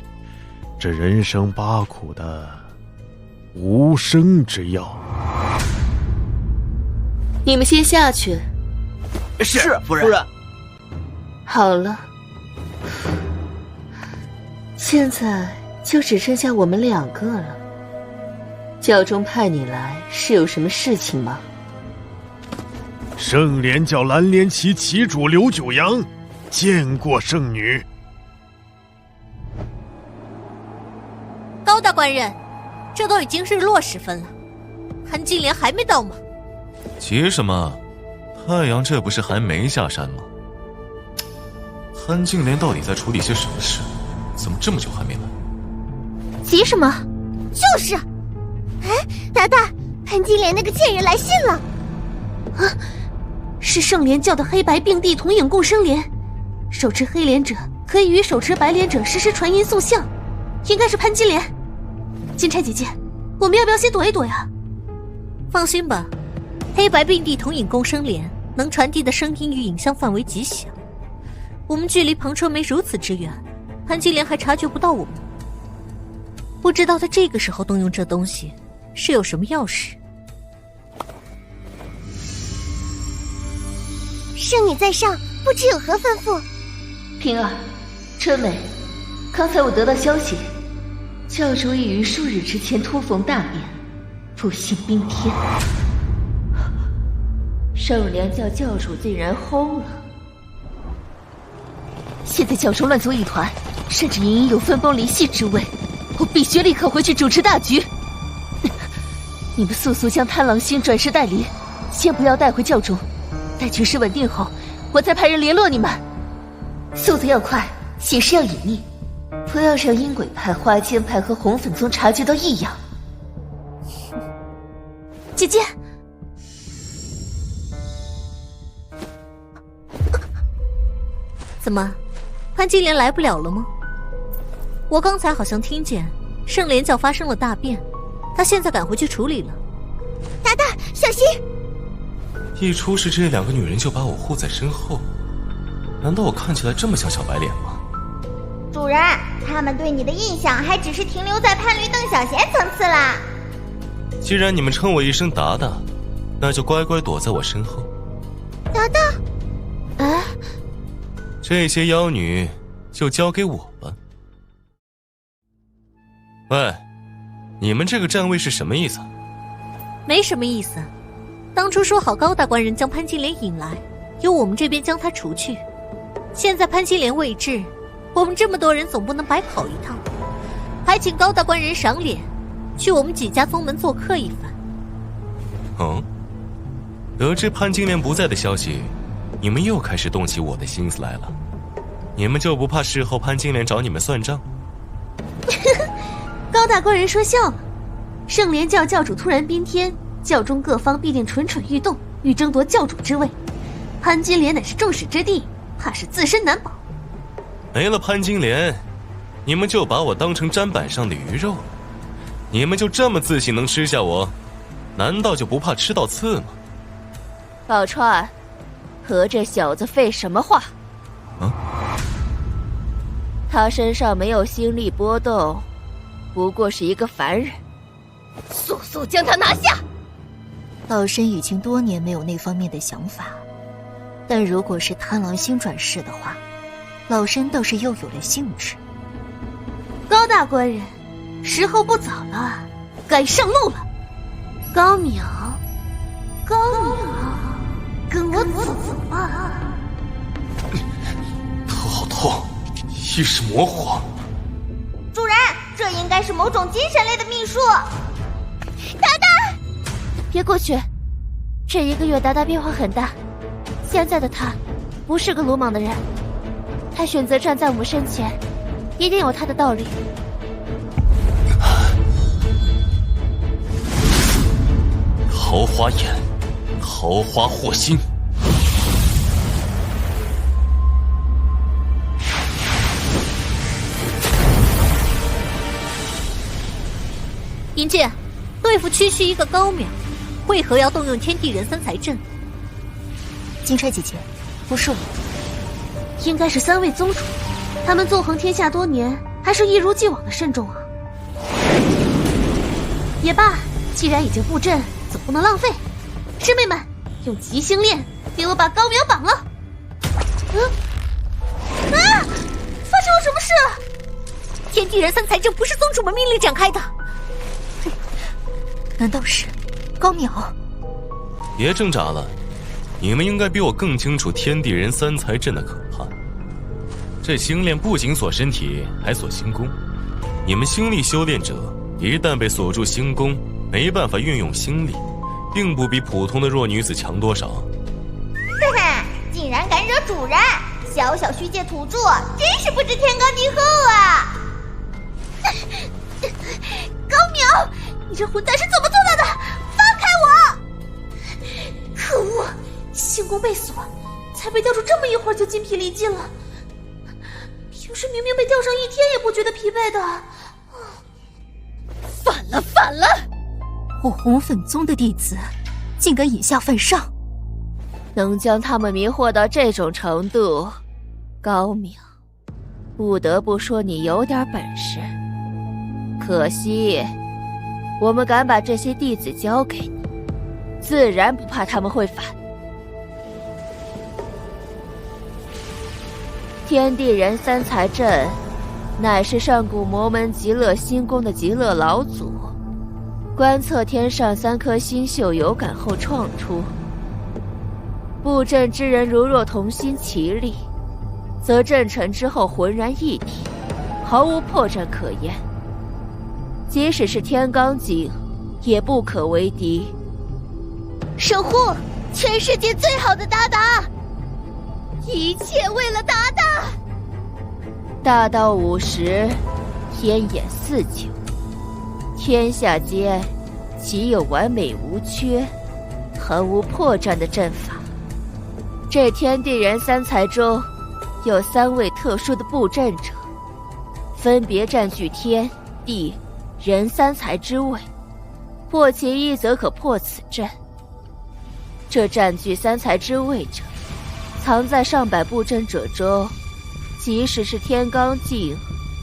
这人生8苦的无生之药。你们先下去。是夫人。好了，现在就只剩下我们2个了。教中派你来是有什么事情吗？圣莲教蓝莲旗旗主刘九阳见过圣女。高大官人，这都已经日落时分了，潘金莲还没到吗？急什么？太阳这不是还没下山吗？潘金莲到底在处理些什么事？怎么这么久还没来？急什么？就是，哎，达达，潘金莲那个贱人来信了。啊，是圣莲教的黑白并蒂同影共生莲，手持黑莲者可以与手持白莲者实时传音送相，应该是潘金莲。金钗姐姐，我们要不要先躲一躲呀？放心吧，黑白并蒂同影共生莲能传递的声音与影像范围极小，我们距离庞春梅如此之远，潘金莲还察觉不到我们。不知道他这个时候动用这东西是有什么要事。圣女在上，不知有何吩咐？平儿，春梅，刚才我得到消息，教主已于数日之前突逢大变，不幸冰天。圣莲教教主竟然轰了！现在教中乱作一团，甚至隐隐有分崩离析之危，我必须立刻回去主持大局。你们速速将贪狼星转世带离，先不要带回教中，待局势稳定后，我再派人联络你们。速度要快，行事要隐匿，不要让阴鬼派、花间派和红粉宗察觉到异样。姐姐，怎么，潘金莲来不了了吗？我刚才好像听见圣莲教发生了大变，她现在赶回去处理了。达达，小心！一出事，这2个女人就把我护在身后，难道我看起来这么像小白脸吗？主人，他们对你的印象还只是停留在潘驴邓小闲层次啦。既然你们称我一声达达，那就乖乖躲在我身后。达达，啊，这些妖女就交给我吧。喂，你们这个站位是什么意思？没什么意思。当初说好高大官人将潘金莲引来，由我们这边将她除去。现在潘金莲未至，我们这么多人总不能白跑一趟，还请高大官人赏脸，去我们几家宗门做客一番。哦，得知潘金莲不在的消息，你们又开始动起我的心思来了。你们就不怕事后潘金莲找你们算账？高大官人说笑了，圣莲教教主突然宾天，教中各方必定蠢蠢欲动，欲争夺教主之位。潘金莲乃是众矢之的，怕是自身难保。没了潘金莲，你们就把我当成砧板上的鱼肉？你们就这么自信能吃下我？难道就不怕吃到刺吗？宝钏，和这小子废什么话？他身上没有心力波动，不过是一个凡人。速速将他拿下！老身已经多年没有那方面的想法，但如果是贪狼星转世的话，老身倒是又有了兴致。高大官人，时候不早了，该上路了。高淼，高淼，跟我走吧。头好痛，意识模糊。主人，这应该是某种精神类的秘术。达达，别过去，这1个月达达变化很大，现在的他不是个鲁莽的人，他选择站在我们身前，一定有他的道理。桃花眼，桃花惑心。银剑，对付区区一个高淼，为何要动用天地人三才阵？金钗姐姐，不是我，应该是3位宗主，他们纵横天下多年，还是一如既往的慎重啊。也罢，既然已经布阵，总不能浪费。师妹们，用极星链给我把高淼绑了。发生了什么事？天地人三才阵不是宗主们命令展开的。难道是高淼？别挣扎了，你们应该比我更清楚天地人三才阵的可怕。这星链不仅锁身体，还锁星宫。你们星力修炼者一旦被锁住星宫，没办法运用星力，并不比普通的弱女子强多少。哈哈，竟然敢惹主人！小小虚界土著，真是不知天高地厚啊！高淼，你这混蛋是怎么做到的？放开我！可恶，星宫被锁，才被吊住这么一会儿就筋疲力尽了。平时明明被吊上1天也不觉得疲惫的。反了！我红粉宗的弟子，竟敢以下犯上，能将他们迷惑到这种程度，高淼，不得不说你有点本事。可惜，我们敢把这些弟子交给你，自然不怕他们会反。天地人三才阵，乃是上古魔门极乐星宫的极乐老祖观测天上3颗星宿有感后创出。布阵之人如若同心齐力，则阵成之后浑然一体，毫无破绽可言。即使是天罡境，也不可为敌。守护全世界最好的搭档，一切为了搭档。大道50，天眼49，天下间岂有完美无缺、毫无破绽的阵法？这天地人三才中，有3位特殊的布阵者，分别占据天地人三才之位，破其一则可破此阵。这占据3才之位者，藏在上百布阵者中，即使是天罡境，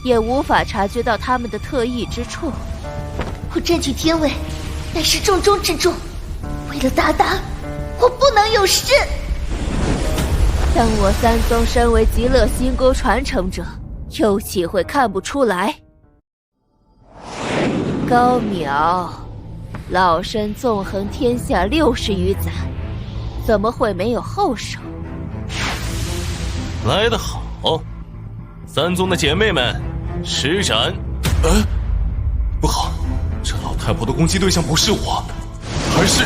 也无法察觉到他们的特异之处。我占据天位，乃是重中之重。为了达达，我不能有失。但我三宗身为极乐星宫传承者，又岂会看不出来？高淼，老身纵横天下60余载，怎么会没有后手？来得好，三宗的姐妹们，施展！不好，这老太婆的攻击对象不是我，而是……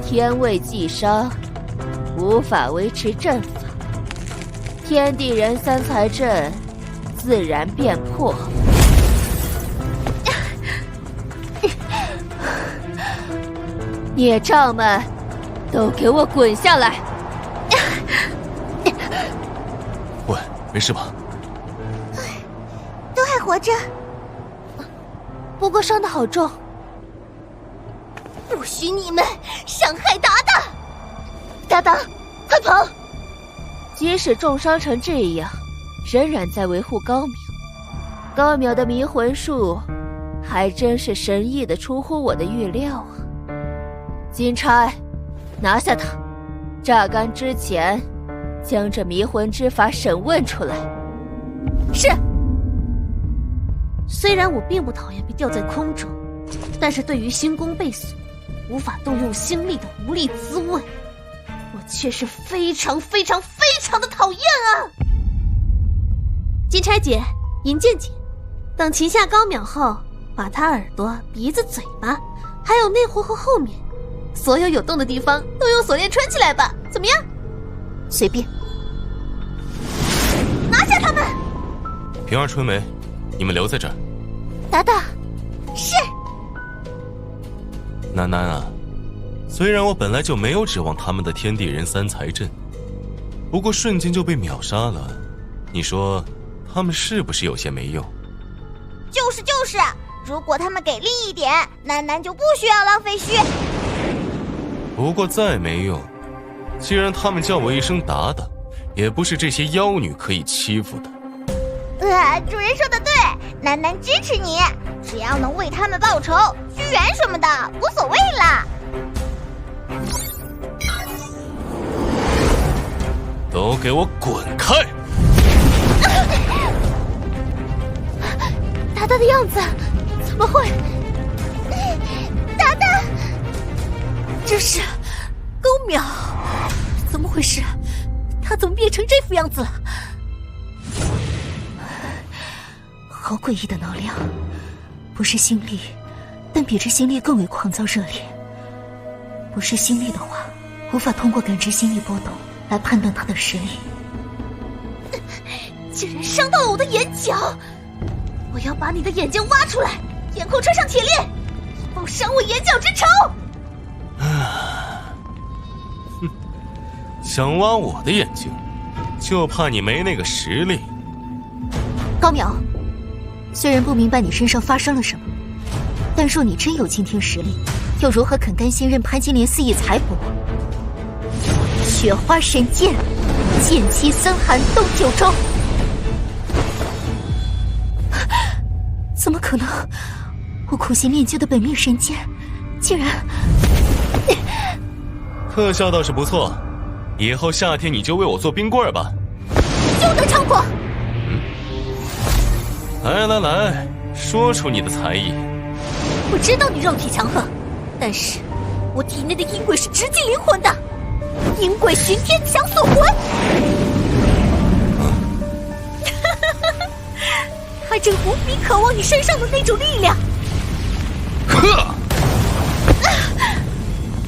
天位既伤，无法维持阵法，天地人三才阵自然变破。孽障们，都给我滚下来！喂，没事吧？都还活着，不过伤得好重。不许你们伤害达达！达达，快跑！即使重伤成这样，仍然在维护高淼。高淼的迷魂术，还真是神异的出乎我的预料啊！金钗，拿下他，榨干之前，将这迷魂之法审问出来。是。虽然我并不讨厌被吊在空中，但是对于星宫被锁，无法动用心力的无力滋味，我却是非常非常非常的讨厌啊！金钗姐，银剑姐，等擒下高淼后，把他耳朵、鼻子、嘴巴，还有内湖和后面所有有洞的地方都用锁链穿起来吧，怎么样？随便。拿下他们！平儿、春梅，你们留在这儿。达达，是。楠楠啊，虽然我本来就没有指望他们的天地人三才阵，不过瞬间就被秒杀了，你说他们是不是有些没用？就是，如果他们给力一点，楠楠就不需要浪费虚。不过再没用，既然他们叫我一声达达，也不是这些妖女可以欺负的。主人说的对，楠楠支持你，只要能为他们报仇，虚元什么的无所谓啦。都给我滚开！达达的样子怎么会？达达，这是高淼，怎么回事？他怎么变成这副样子了？好诡异的能量，不是心力，但比之心力更为狂躁热烈。不是心力的话，无法通过感知心力波动来判断他的实力。竟然伤到了我的眼角！我要把你的眼睛挖出来，眼后穿上铁链，以报伤我眼角之仇！想挖我的眼睛，就怕你没那个实力。高淼，虽然不明白你身上发生了什么，但若你真有惊天实力，又如何肯甘心任潘金莲肆意裁捕？雪花神剑，剑气森寒斗九州。怎么可能？我苦心练就的本命神剑，竟然……特效倒是不错，以后夏天你就为我做冰棍吧。休得猖狂！来，说出你的才艺。我知道你肉体强横，但是我体内的阴鬼是直击灵魂的，阴鬼巡天强锁魂。他正无比渴望你身上的那种力量。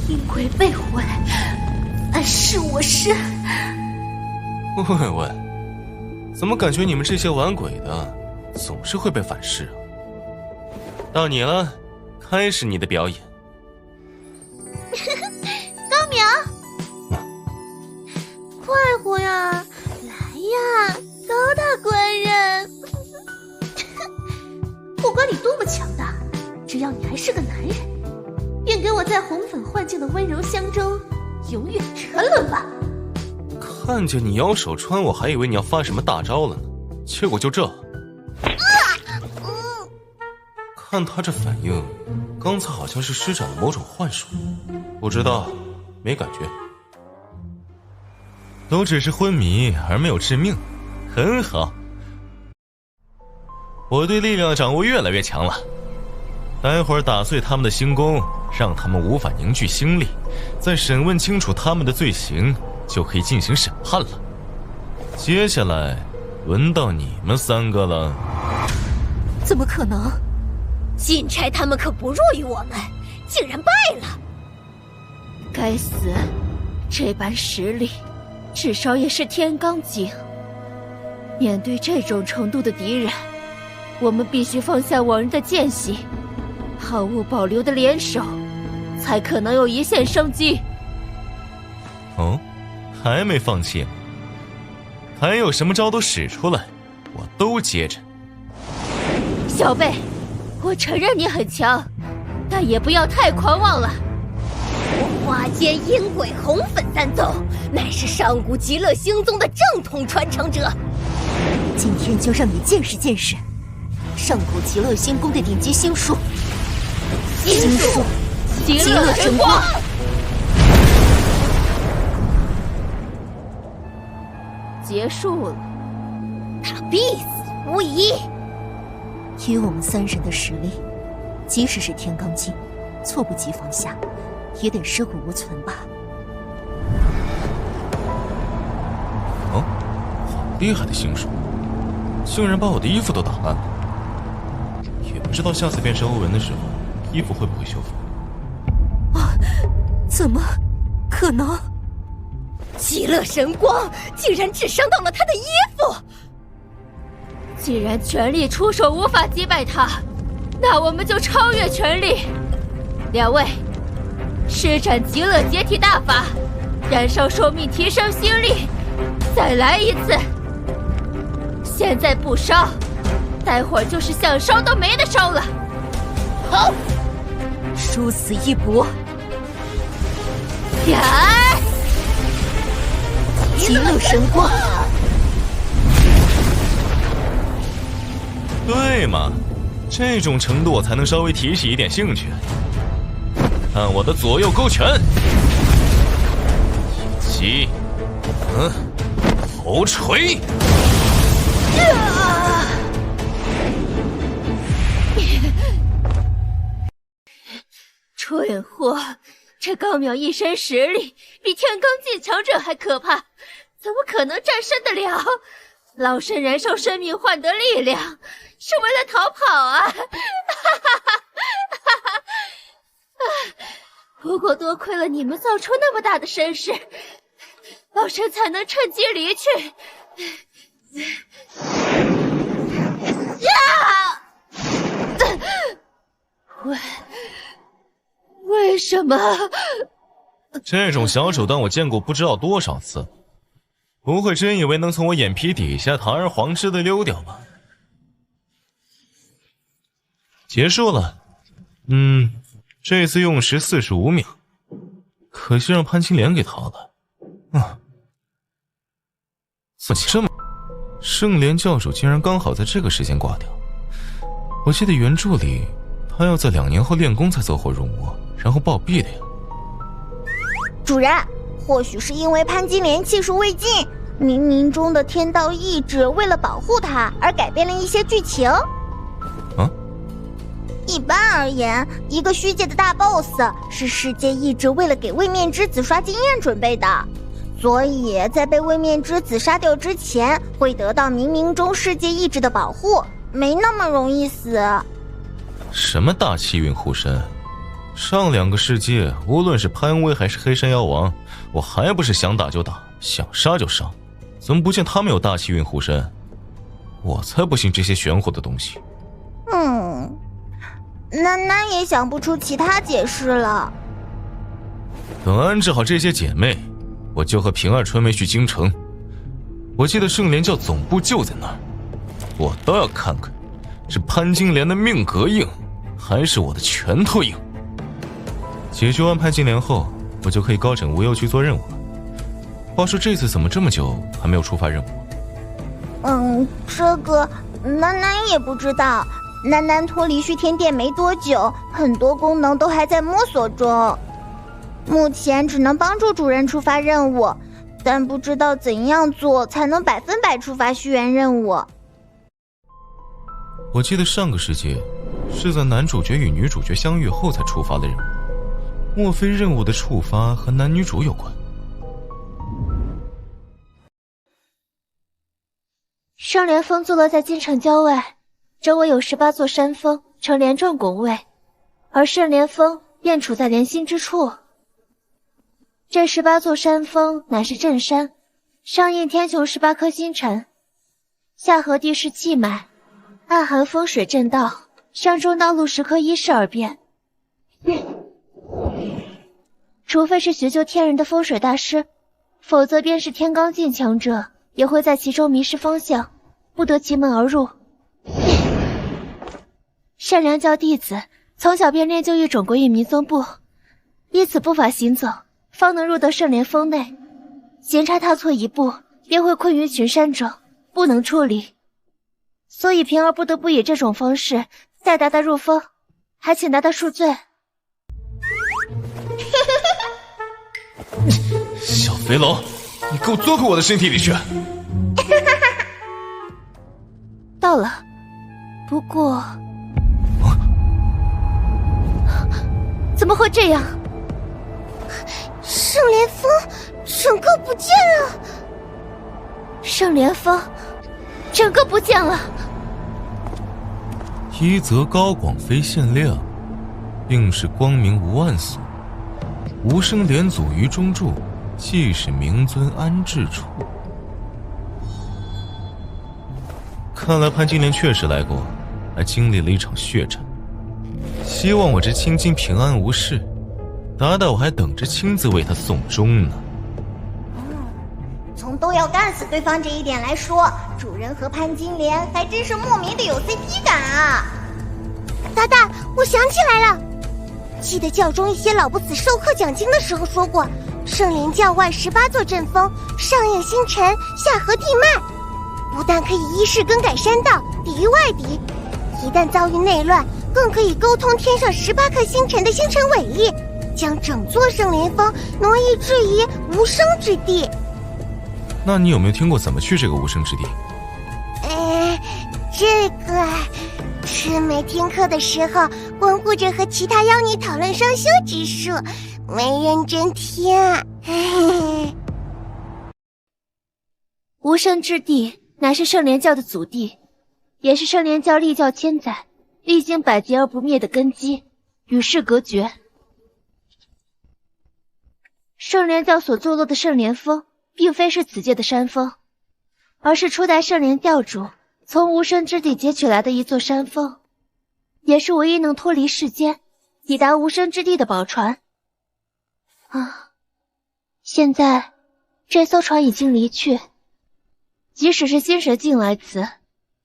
阴鬼被毁，暗示我是……喂，怎么感觉你们这些玩鬼的总是会被反噬啊？到你了，开始你的表演。高淼，快活呀，来呀，高大官人！不管你多么强大，只要你还是个男人，便给我在红粉幻境的温柔乡中永远沉沦吧。看见你摇手穿，我还以为你要发什么大招了呢，结果就这。看他这反应，刚才好像是施展了某种幻术，不知道，没感觉。都只是昏迷，而没有致命，很好。我对力量掌握越来越强了，待会儿打碎他们的星宫，让他们无法凝聚心力，再审问清楚他们的罪行，就可以进行审判了。接下来轮到你们3个了。怎么可能？金钗他们可不弱于我们，竟然败了。该死，这般实力，至少也是天罡境。面对这种程度的敌人，我们必须放下往日的间隙，毫无保留的联手，才可能有一线生机。哦，还没放弃吗？还有什么招都使出来，我都接着。小贝，我承认你很强，但也不要太狂妄了。我花间阴鬼红粉三宗，乃是上古极乐星宗的正统传承者。今天就让你见识见识上古极乐星宫的顶级星术——星术极乐神光。结束了，他必死无疑。以我们3人的实力，即使是天罡境，猝不及防下，也得尸骨无存吧。哦，好厉害的星术，竟然把我的衣服都打烂了。也不知道下次变身欧文的时候，衣服会不会修复。怎么可能？极乐神光竟然只伤到了他的衣服！既然全力出手无法击败他，那我们就超越全力。2位，施展极乐解体大法，燃烧寿命，提升心力，再来一次。现在不烧，待会儿就是想烧都没得烧了。好，殊死一搏。呀！极乐神光。对嘛，这种程度我才能稍微提起一点兴趣。看我的左右勾拳，以及头锤。蠢货，这高淼一身实力比天罡境强者还可怕，怎么可能战胜得了？老身燃烧生命换得力量，是为了逃跑啊！不过多亏了你们造出那么大的声势，老身才能趁机离去。为什么？这种小手段我见过不知道多少次，不会真以为能从我眼皮底下堂而皇之的溜掉吧？结束了。这次用时45秒，可惜让潘金莲给逃了。这么，圣莲教主竟然刚好在这个时间挂掉。我记得原著里，他要在2年后练功才走火入魔，然后暴毙的呀。主人，或许是因为潘金莲气数未尽，冥冥中的天道意志为了保护他而改变了一些剧情。一般而言，一个虚界的大 boss 是世界意志为了给位面之子刷经验准备的，所以在被位面之子杀掉之前，会得到冥冥中世界意志的保护，没那么容易死。什么大气运护身？上2个世界，无论是潘威还是黑山妖王，我还不是想打就打，想杀就杀，怎么不见他们有大气运护身？我才不信这些玄乎的东西。楠楠也想不出其他解释了。等安置好这些姐妹，我就和平儿春梅去京城。我记得圣莲教总部就在那儿，我倒要看看，是潘金莲的命格硬，还是我的拳头硬。解决完潘金莲后，我就可以高枕无忧去做任务了。话说这次怎么这么久还没有触发任务？这个楠楠也不知道。楠楠脱离虚天殿没多久，很多功能都还在摸索中。目前只能帮助主人触发任务，但不知道怎样做才能100%触发虚元任务。我记得上个世界是在男主角与女主角相遇后才触发的任务，莫非任务的触发和男女主有关？圣莲峰坐落在京城郊外，周围有18座山峰呈连状拱卫，而圣莲峰便处在连心之处。这18座山峰乃是镇山，上应天穹18颗星辰，下合地势气脉，暗含风水正道，上中道路10颗依势而变。除非是学究天人的风水大师，否则便是天罡境强者也会在其中迷失方向，不得其门而入。善良教弟子从小便练就一种鬼影迷踪步，依此步法行走，方能入得圣莲峰内。闲差踏错一步，便会困于群山中，不能出离。所以平儿不得不以这种方式带达达入峰，还请达达恕罪。小肥龙，你给我钻回我的身体里去！到了，不过怎么会这样？圣莲峰整个不见了！圣莲峰整个不见了！一则高广非限量，并是光明无暗所。无生莲祖于中住，即是明尊安置处。看来潘金莲确实来过，还经历了一场血战。希望我这青筋平安无事，达达我还等着亲自为他送终呢。从都要干死对方这一点来说，主人和潘金莲还真是莫名的有 CP 感啊！达达，我想起来了，记得教中一些老不死授课讲经的时候说过，圣灵教外18座阵风，上应星辰，下合地脉，不但可以依势更改山道，抵御外敌，一旦遭遇内乱，更可以沟通天上18颗星辰的星辰伟力，将整座圣莲峰挪移至于无生之地。那你有没有听过怎么去这个无生之地？这个春梅听课的时候光顾着和其他妖女讨论双修之术，没认真听。无生之地乃是圣莲教的祖地，也是圣莲教立教千载，历经百劫而不灭的根基，与世隔绝。圣莲教所坐落的圣莲峰并非是此界的山峰，而是初代圣莲教主从无生之地劫取来的一座山峰，也是唯一能脱离世间抵达无生之地的宝船。现在这艘船已经离去，即使是新神境来此，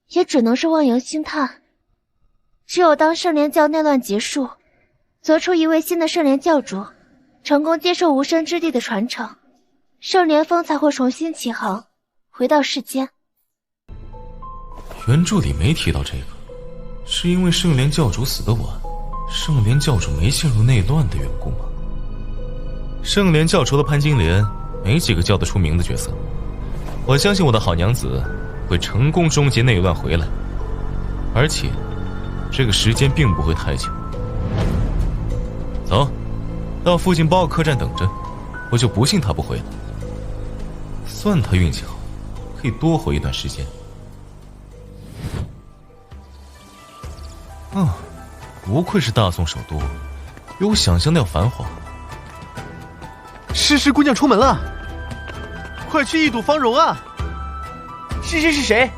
也只能是望洋兴叹。只有当圣莲教内乱结束，择出一位新的圣莲教主，成功接受无生之地的传承，圣莲峰才会重新起航，回到世间。原著里没提到这个，是因为圣莲教主死得晚，圣莲教主没陷入内乱的缘故吗？圣莲教除了潘金莲，没几个叫得出名的角色。我相信我的好娘子会成功终结内乱回来，而且这个时间并不会太久。走，到附近包个客栈等着，我就不信他不回来。算他运气好，可以多活一段时间。不愧是大宋首都，比我想象的要繁华。诗诗姑娘出门了，快去一睹芳容啊！诗诗是谁？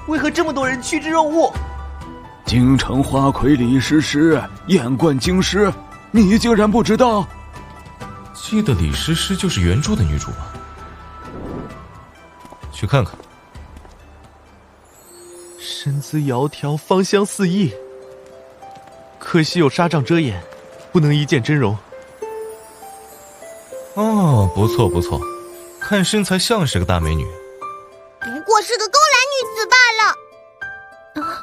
为何这么多人趋之若鹜？京城花魁李师师，艳冠京师，你竟然不知道？记得李师师就是原著的女主吧？去看看。身姿窈窕，芳香四溢，可惜有纱帐遮掩，不能一见真容。哦，不错不错，看身材像是个大美女。不过是个勾栏女子罢了。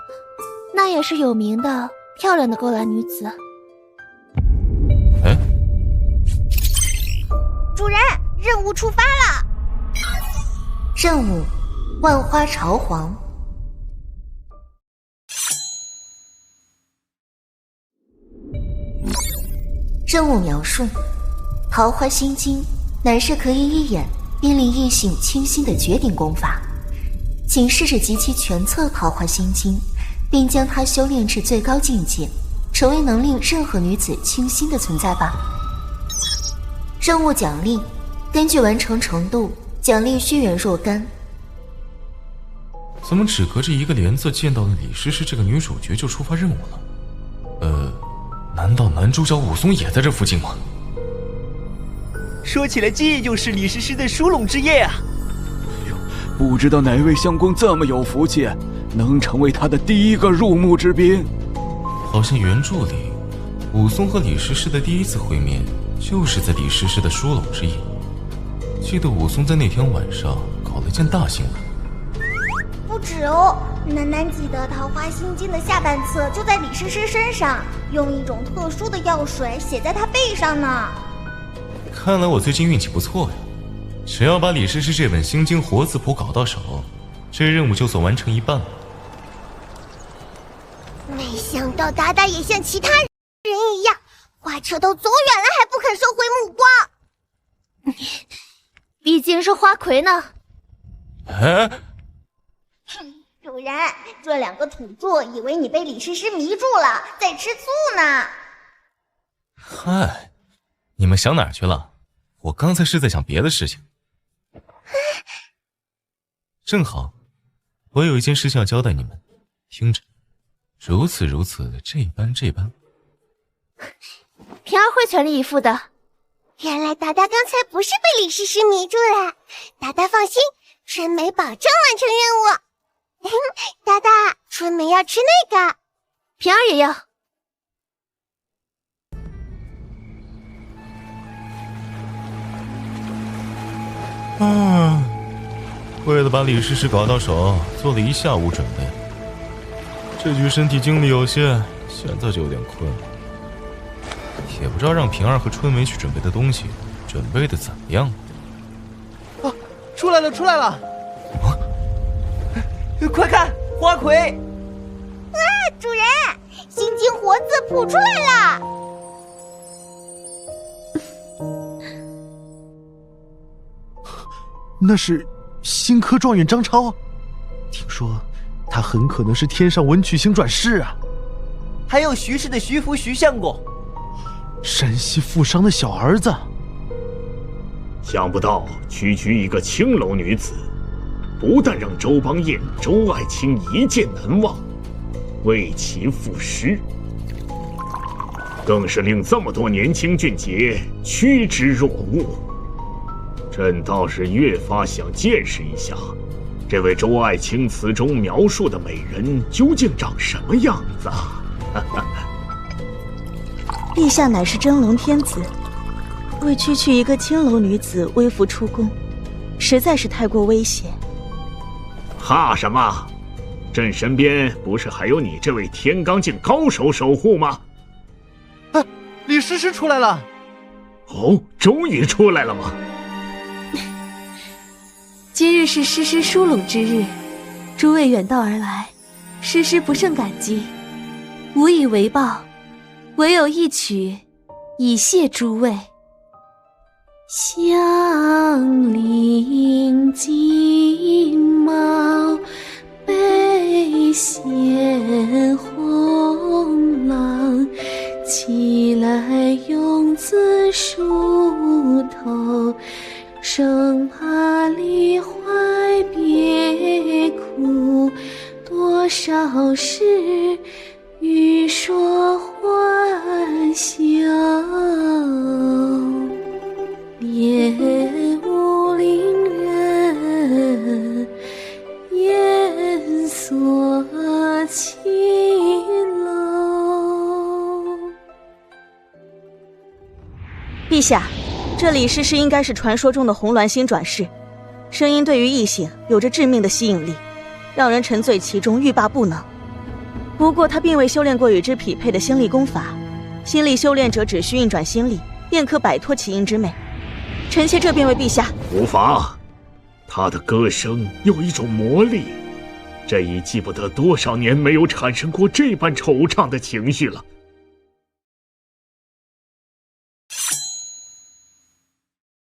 那也是有名的漂亮的勾栏女子。主人，任务出发了。任务：万花朝皇。任务描述：桃花心经乃是可以一眼便令异性倾心的绝顶功法，请试着集齐全册桃花心经，并将它修炼至最高境界，成为能令任何女子倾心的存在吧。任务奖励：根据完成程度奖励虚元若干。怎么只隔着一个帘子见到了李师师这个女主角就触发任务了？难道男主角武松也在这附近吗？说起来，这就是李师师的疏拢之夜啊！不知道哪位相公这么有福气，能成为他的第一个入幕之宾。好像原著里，武松和李师师的第一次会面就是在李师师的疏拢之夜。记得武松在那天晚上搞了一件大新闻。不止哦，楠楠记得《桃花心经》的下半册就在李师师身上，用一种特殊的药水写在她背上呢。看来我最近运气不错呀，只要把李师师这本心经活字谱搞到手，这任务就算完成一半了。没想到达达也像其他人一样，花车都走远了还不肯收回目光。毕竟是花魁呢。主人，这两个土著以为你被李师师迷住了，在吃醋呢。嗨，你们想哪儿去了？我刚才是在想别的事情。正好，我有一件事情要交代你们，听着，如此如此，这般这般。平儿会全力以赴的。原来达达刚才不是被李师师迷住了，达达放心，春梅保证完成任务。达达，春梅要吃那个，平儿也要。为了把李师师搞到手，做了一下午准备。这局身体精力有限，现在就有点困了。也不知道让平儿和春梅去准备的东西，准备的怎么样？出来了，出来了！快看，花魁！主人，心经活字谱出来了。那是新科状元张超，听说他很可能是天上文曲星转世啊。还有徐氏的徐福徐相公，山西富商的小儿子。想不到区区一个青楼女子，不但让周邦彦、周爱卿一见难忘，为其赋诗，更是令这么多年轻俊杰趋之若鹜。朕倒是越发想见识一下，这位周爱卿词中描述的美人究竟长什么样子啊！陛下乃是真龙天子，为区区一个青楼女子微服出宫，实在是太过危险。怕什么？朕身边不是还有你这位天罡境高手守护吗？李师师出来了！哦，终于出来了吗？今日是诗诗疏拢之日，诸位远道而来，诗诗不胜感激，无以为报，唯有一曲以谢诸位。香菱金毛背衔红郎，起来用字梳头，生怕梨怀别哭，多少事欲说还休。夜无邻人，烟锁青楼。陛下，这里诗诗应该是传说中的红鸾星转世，声音对于异性有着致命的吸引力，让人沉醉其中，欲罢不能。不过他并未修炼过与之匹配的星力功法，星力修炼者只需运转星力，便可摆脱其音之魅。臣妾这便为陛下。无妨，他的歌声有一种魔力，这已记不得多少年没有产生过这般惆怅的情绪了。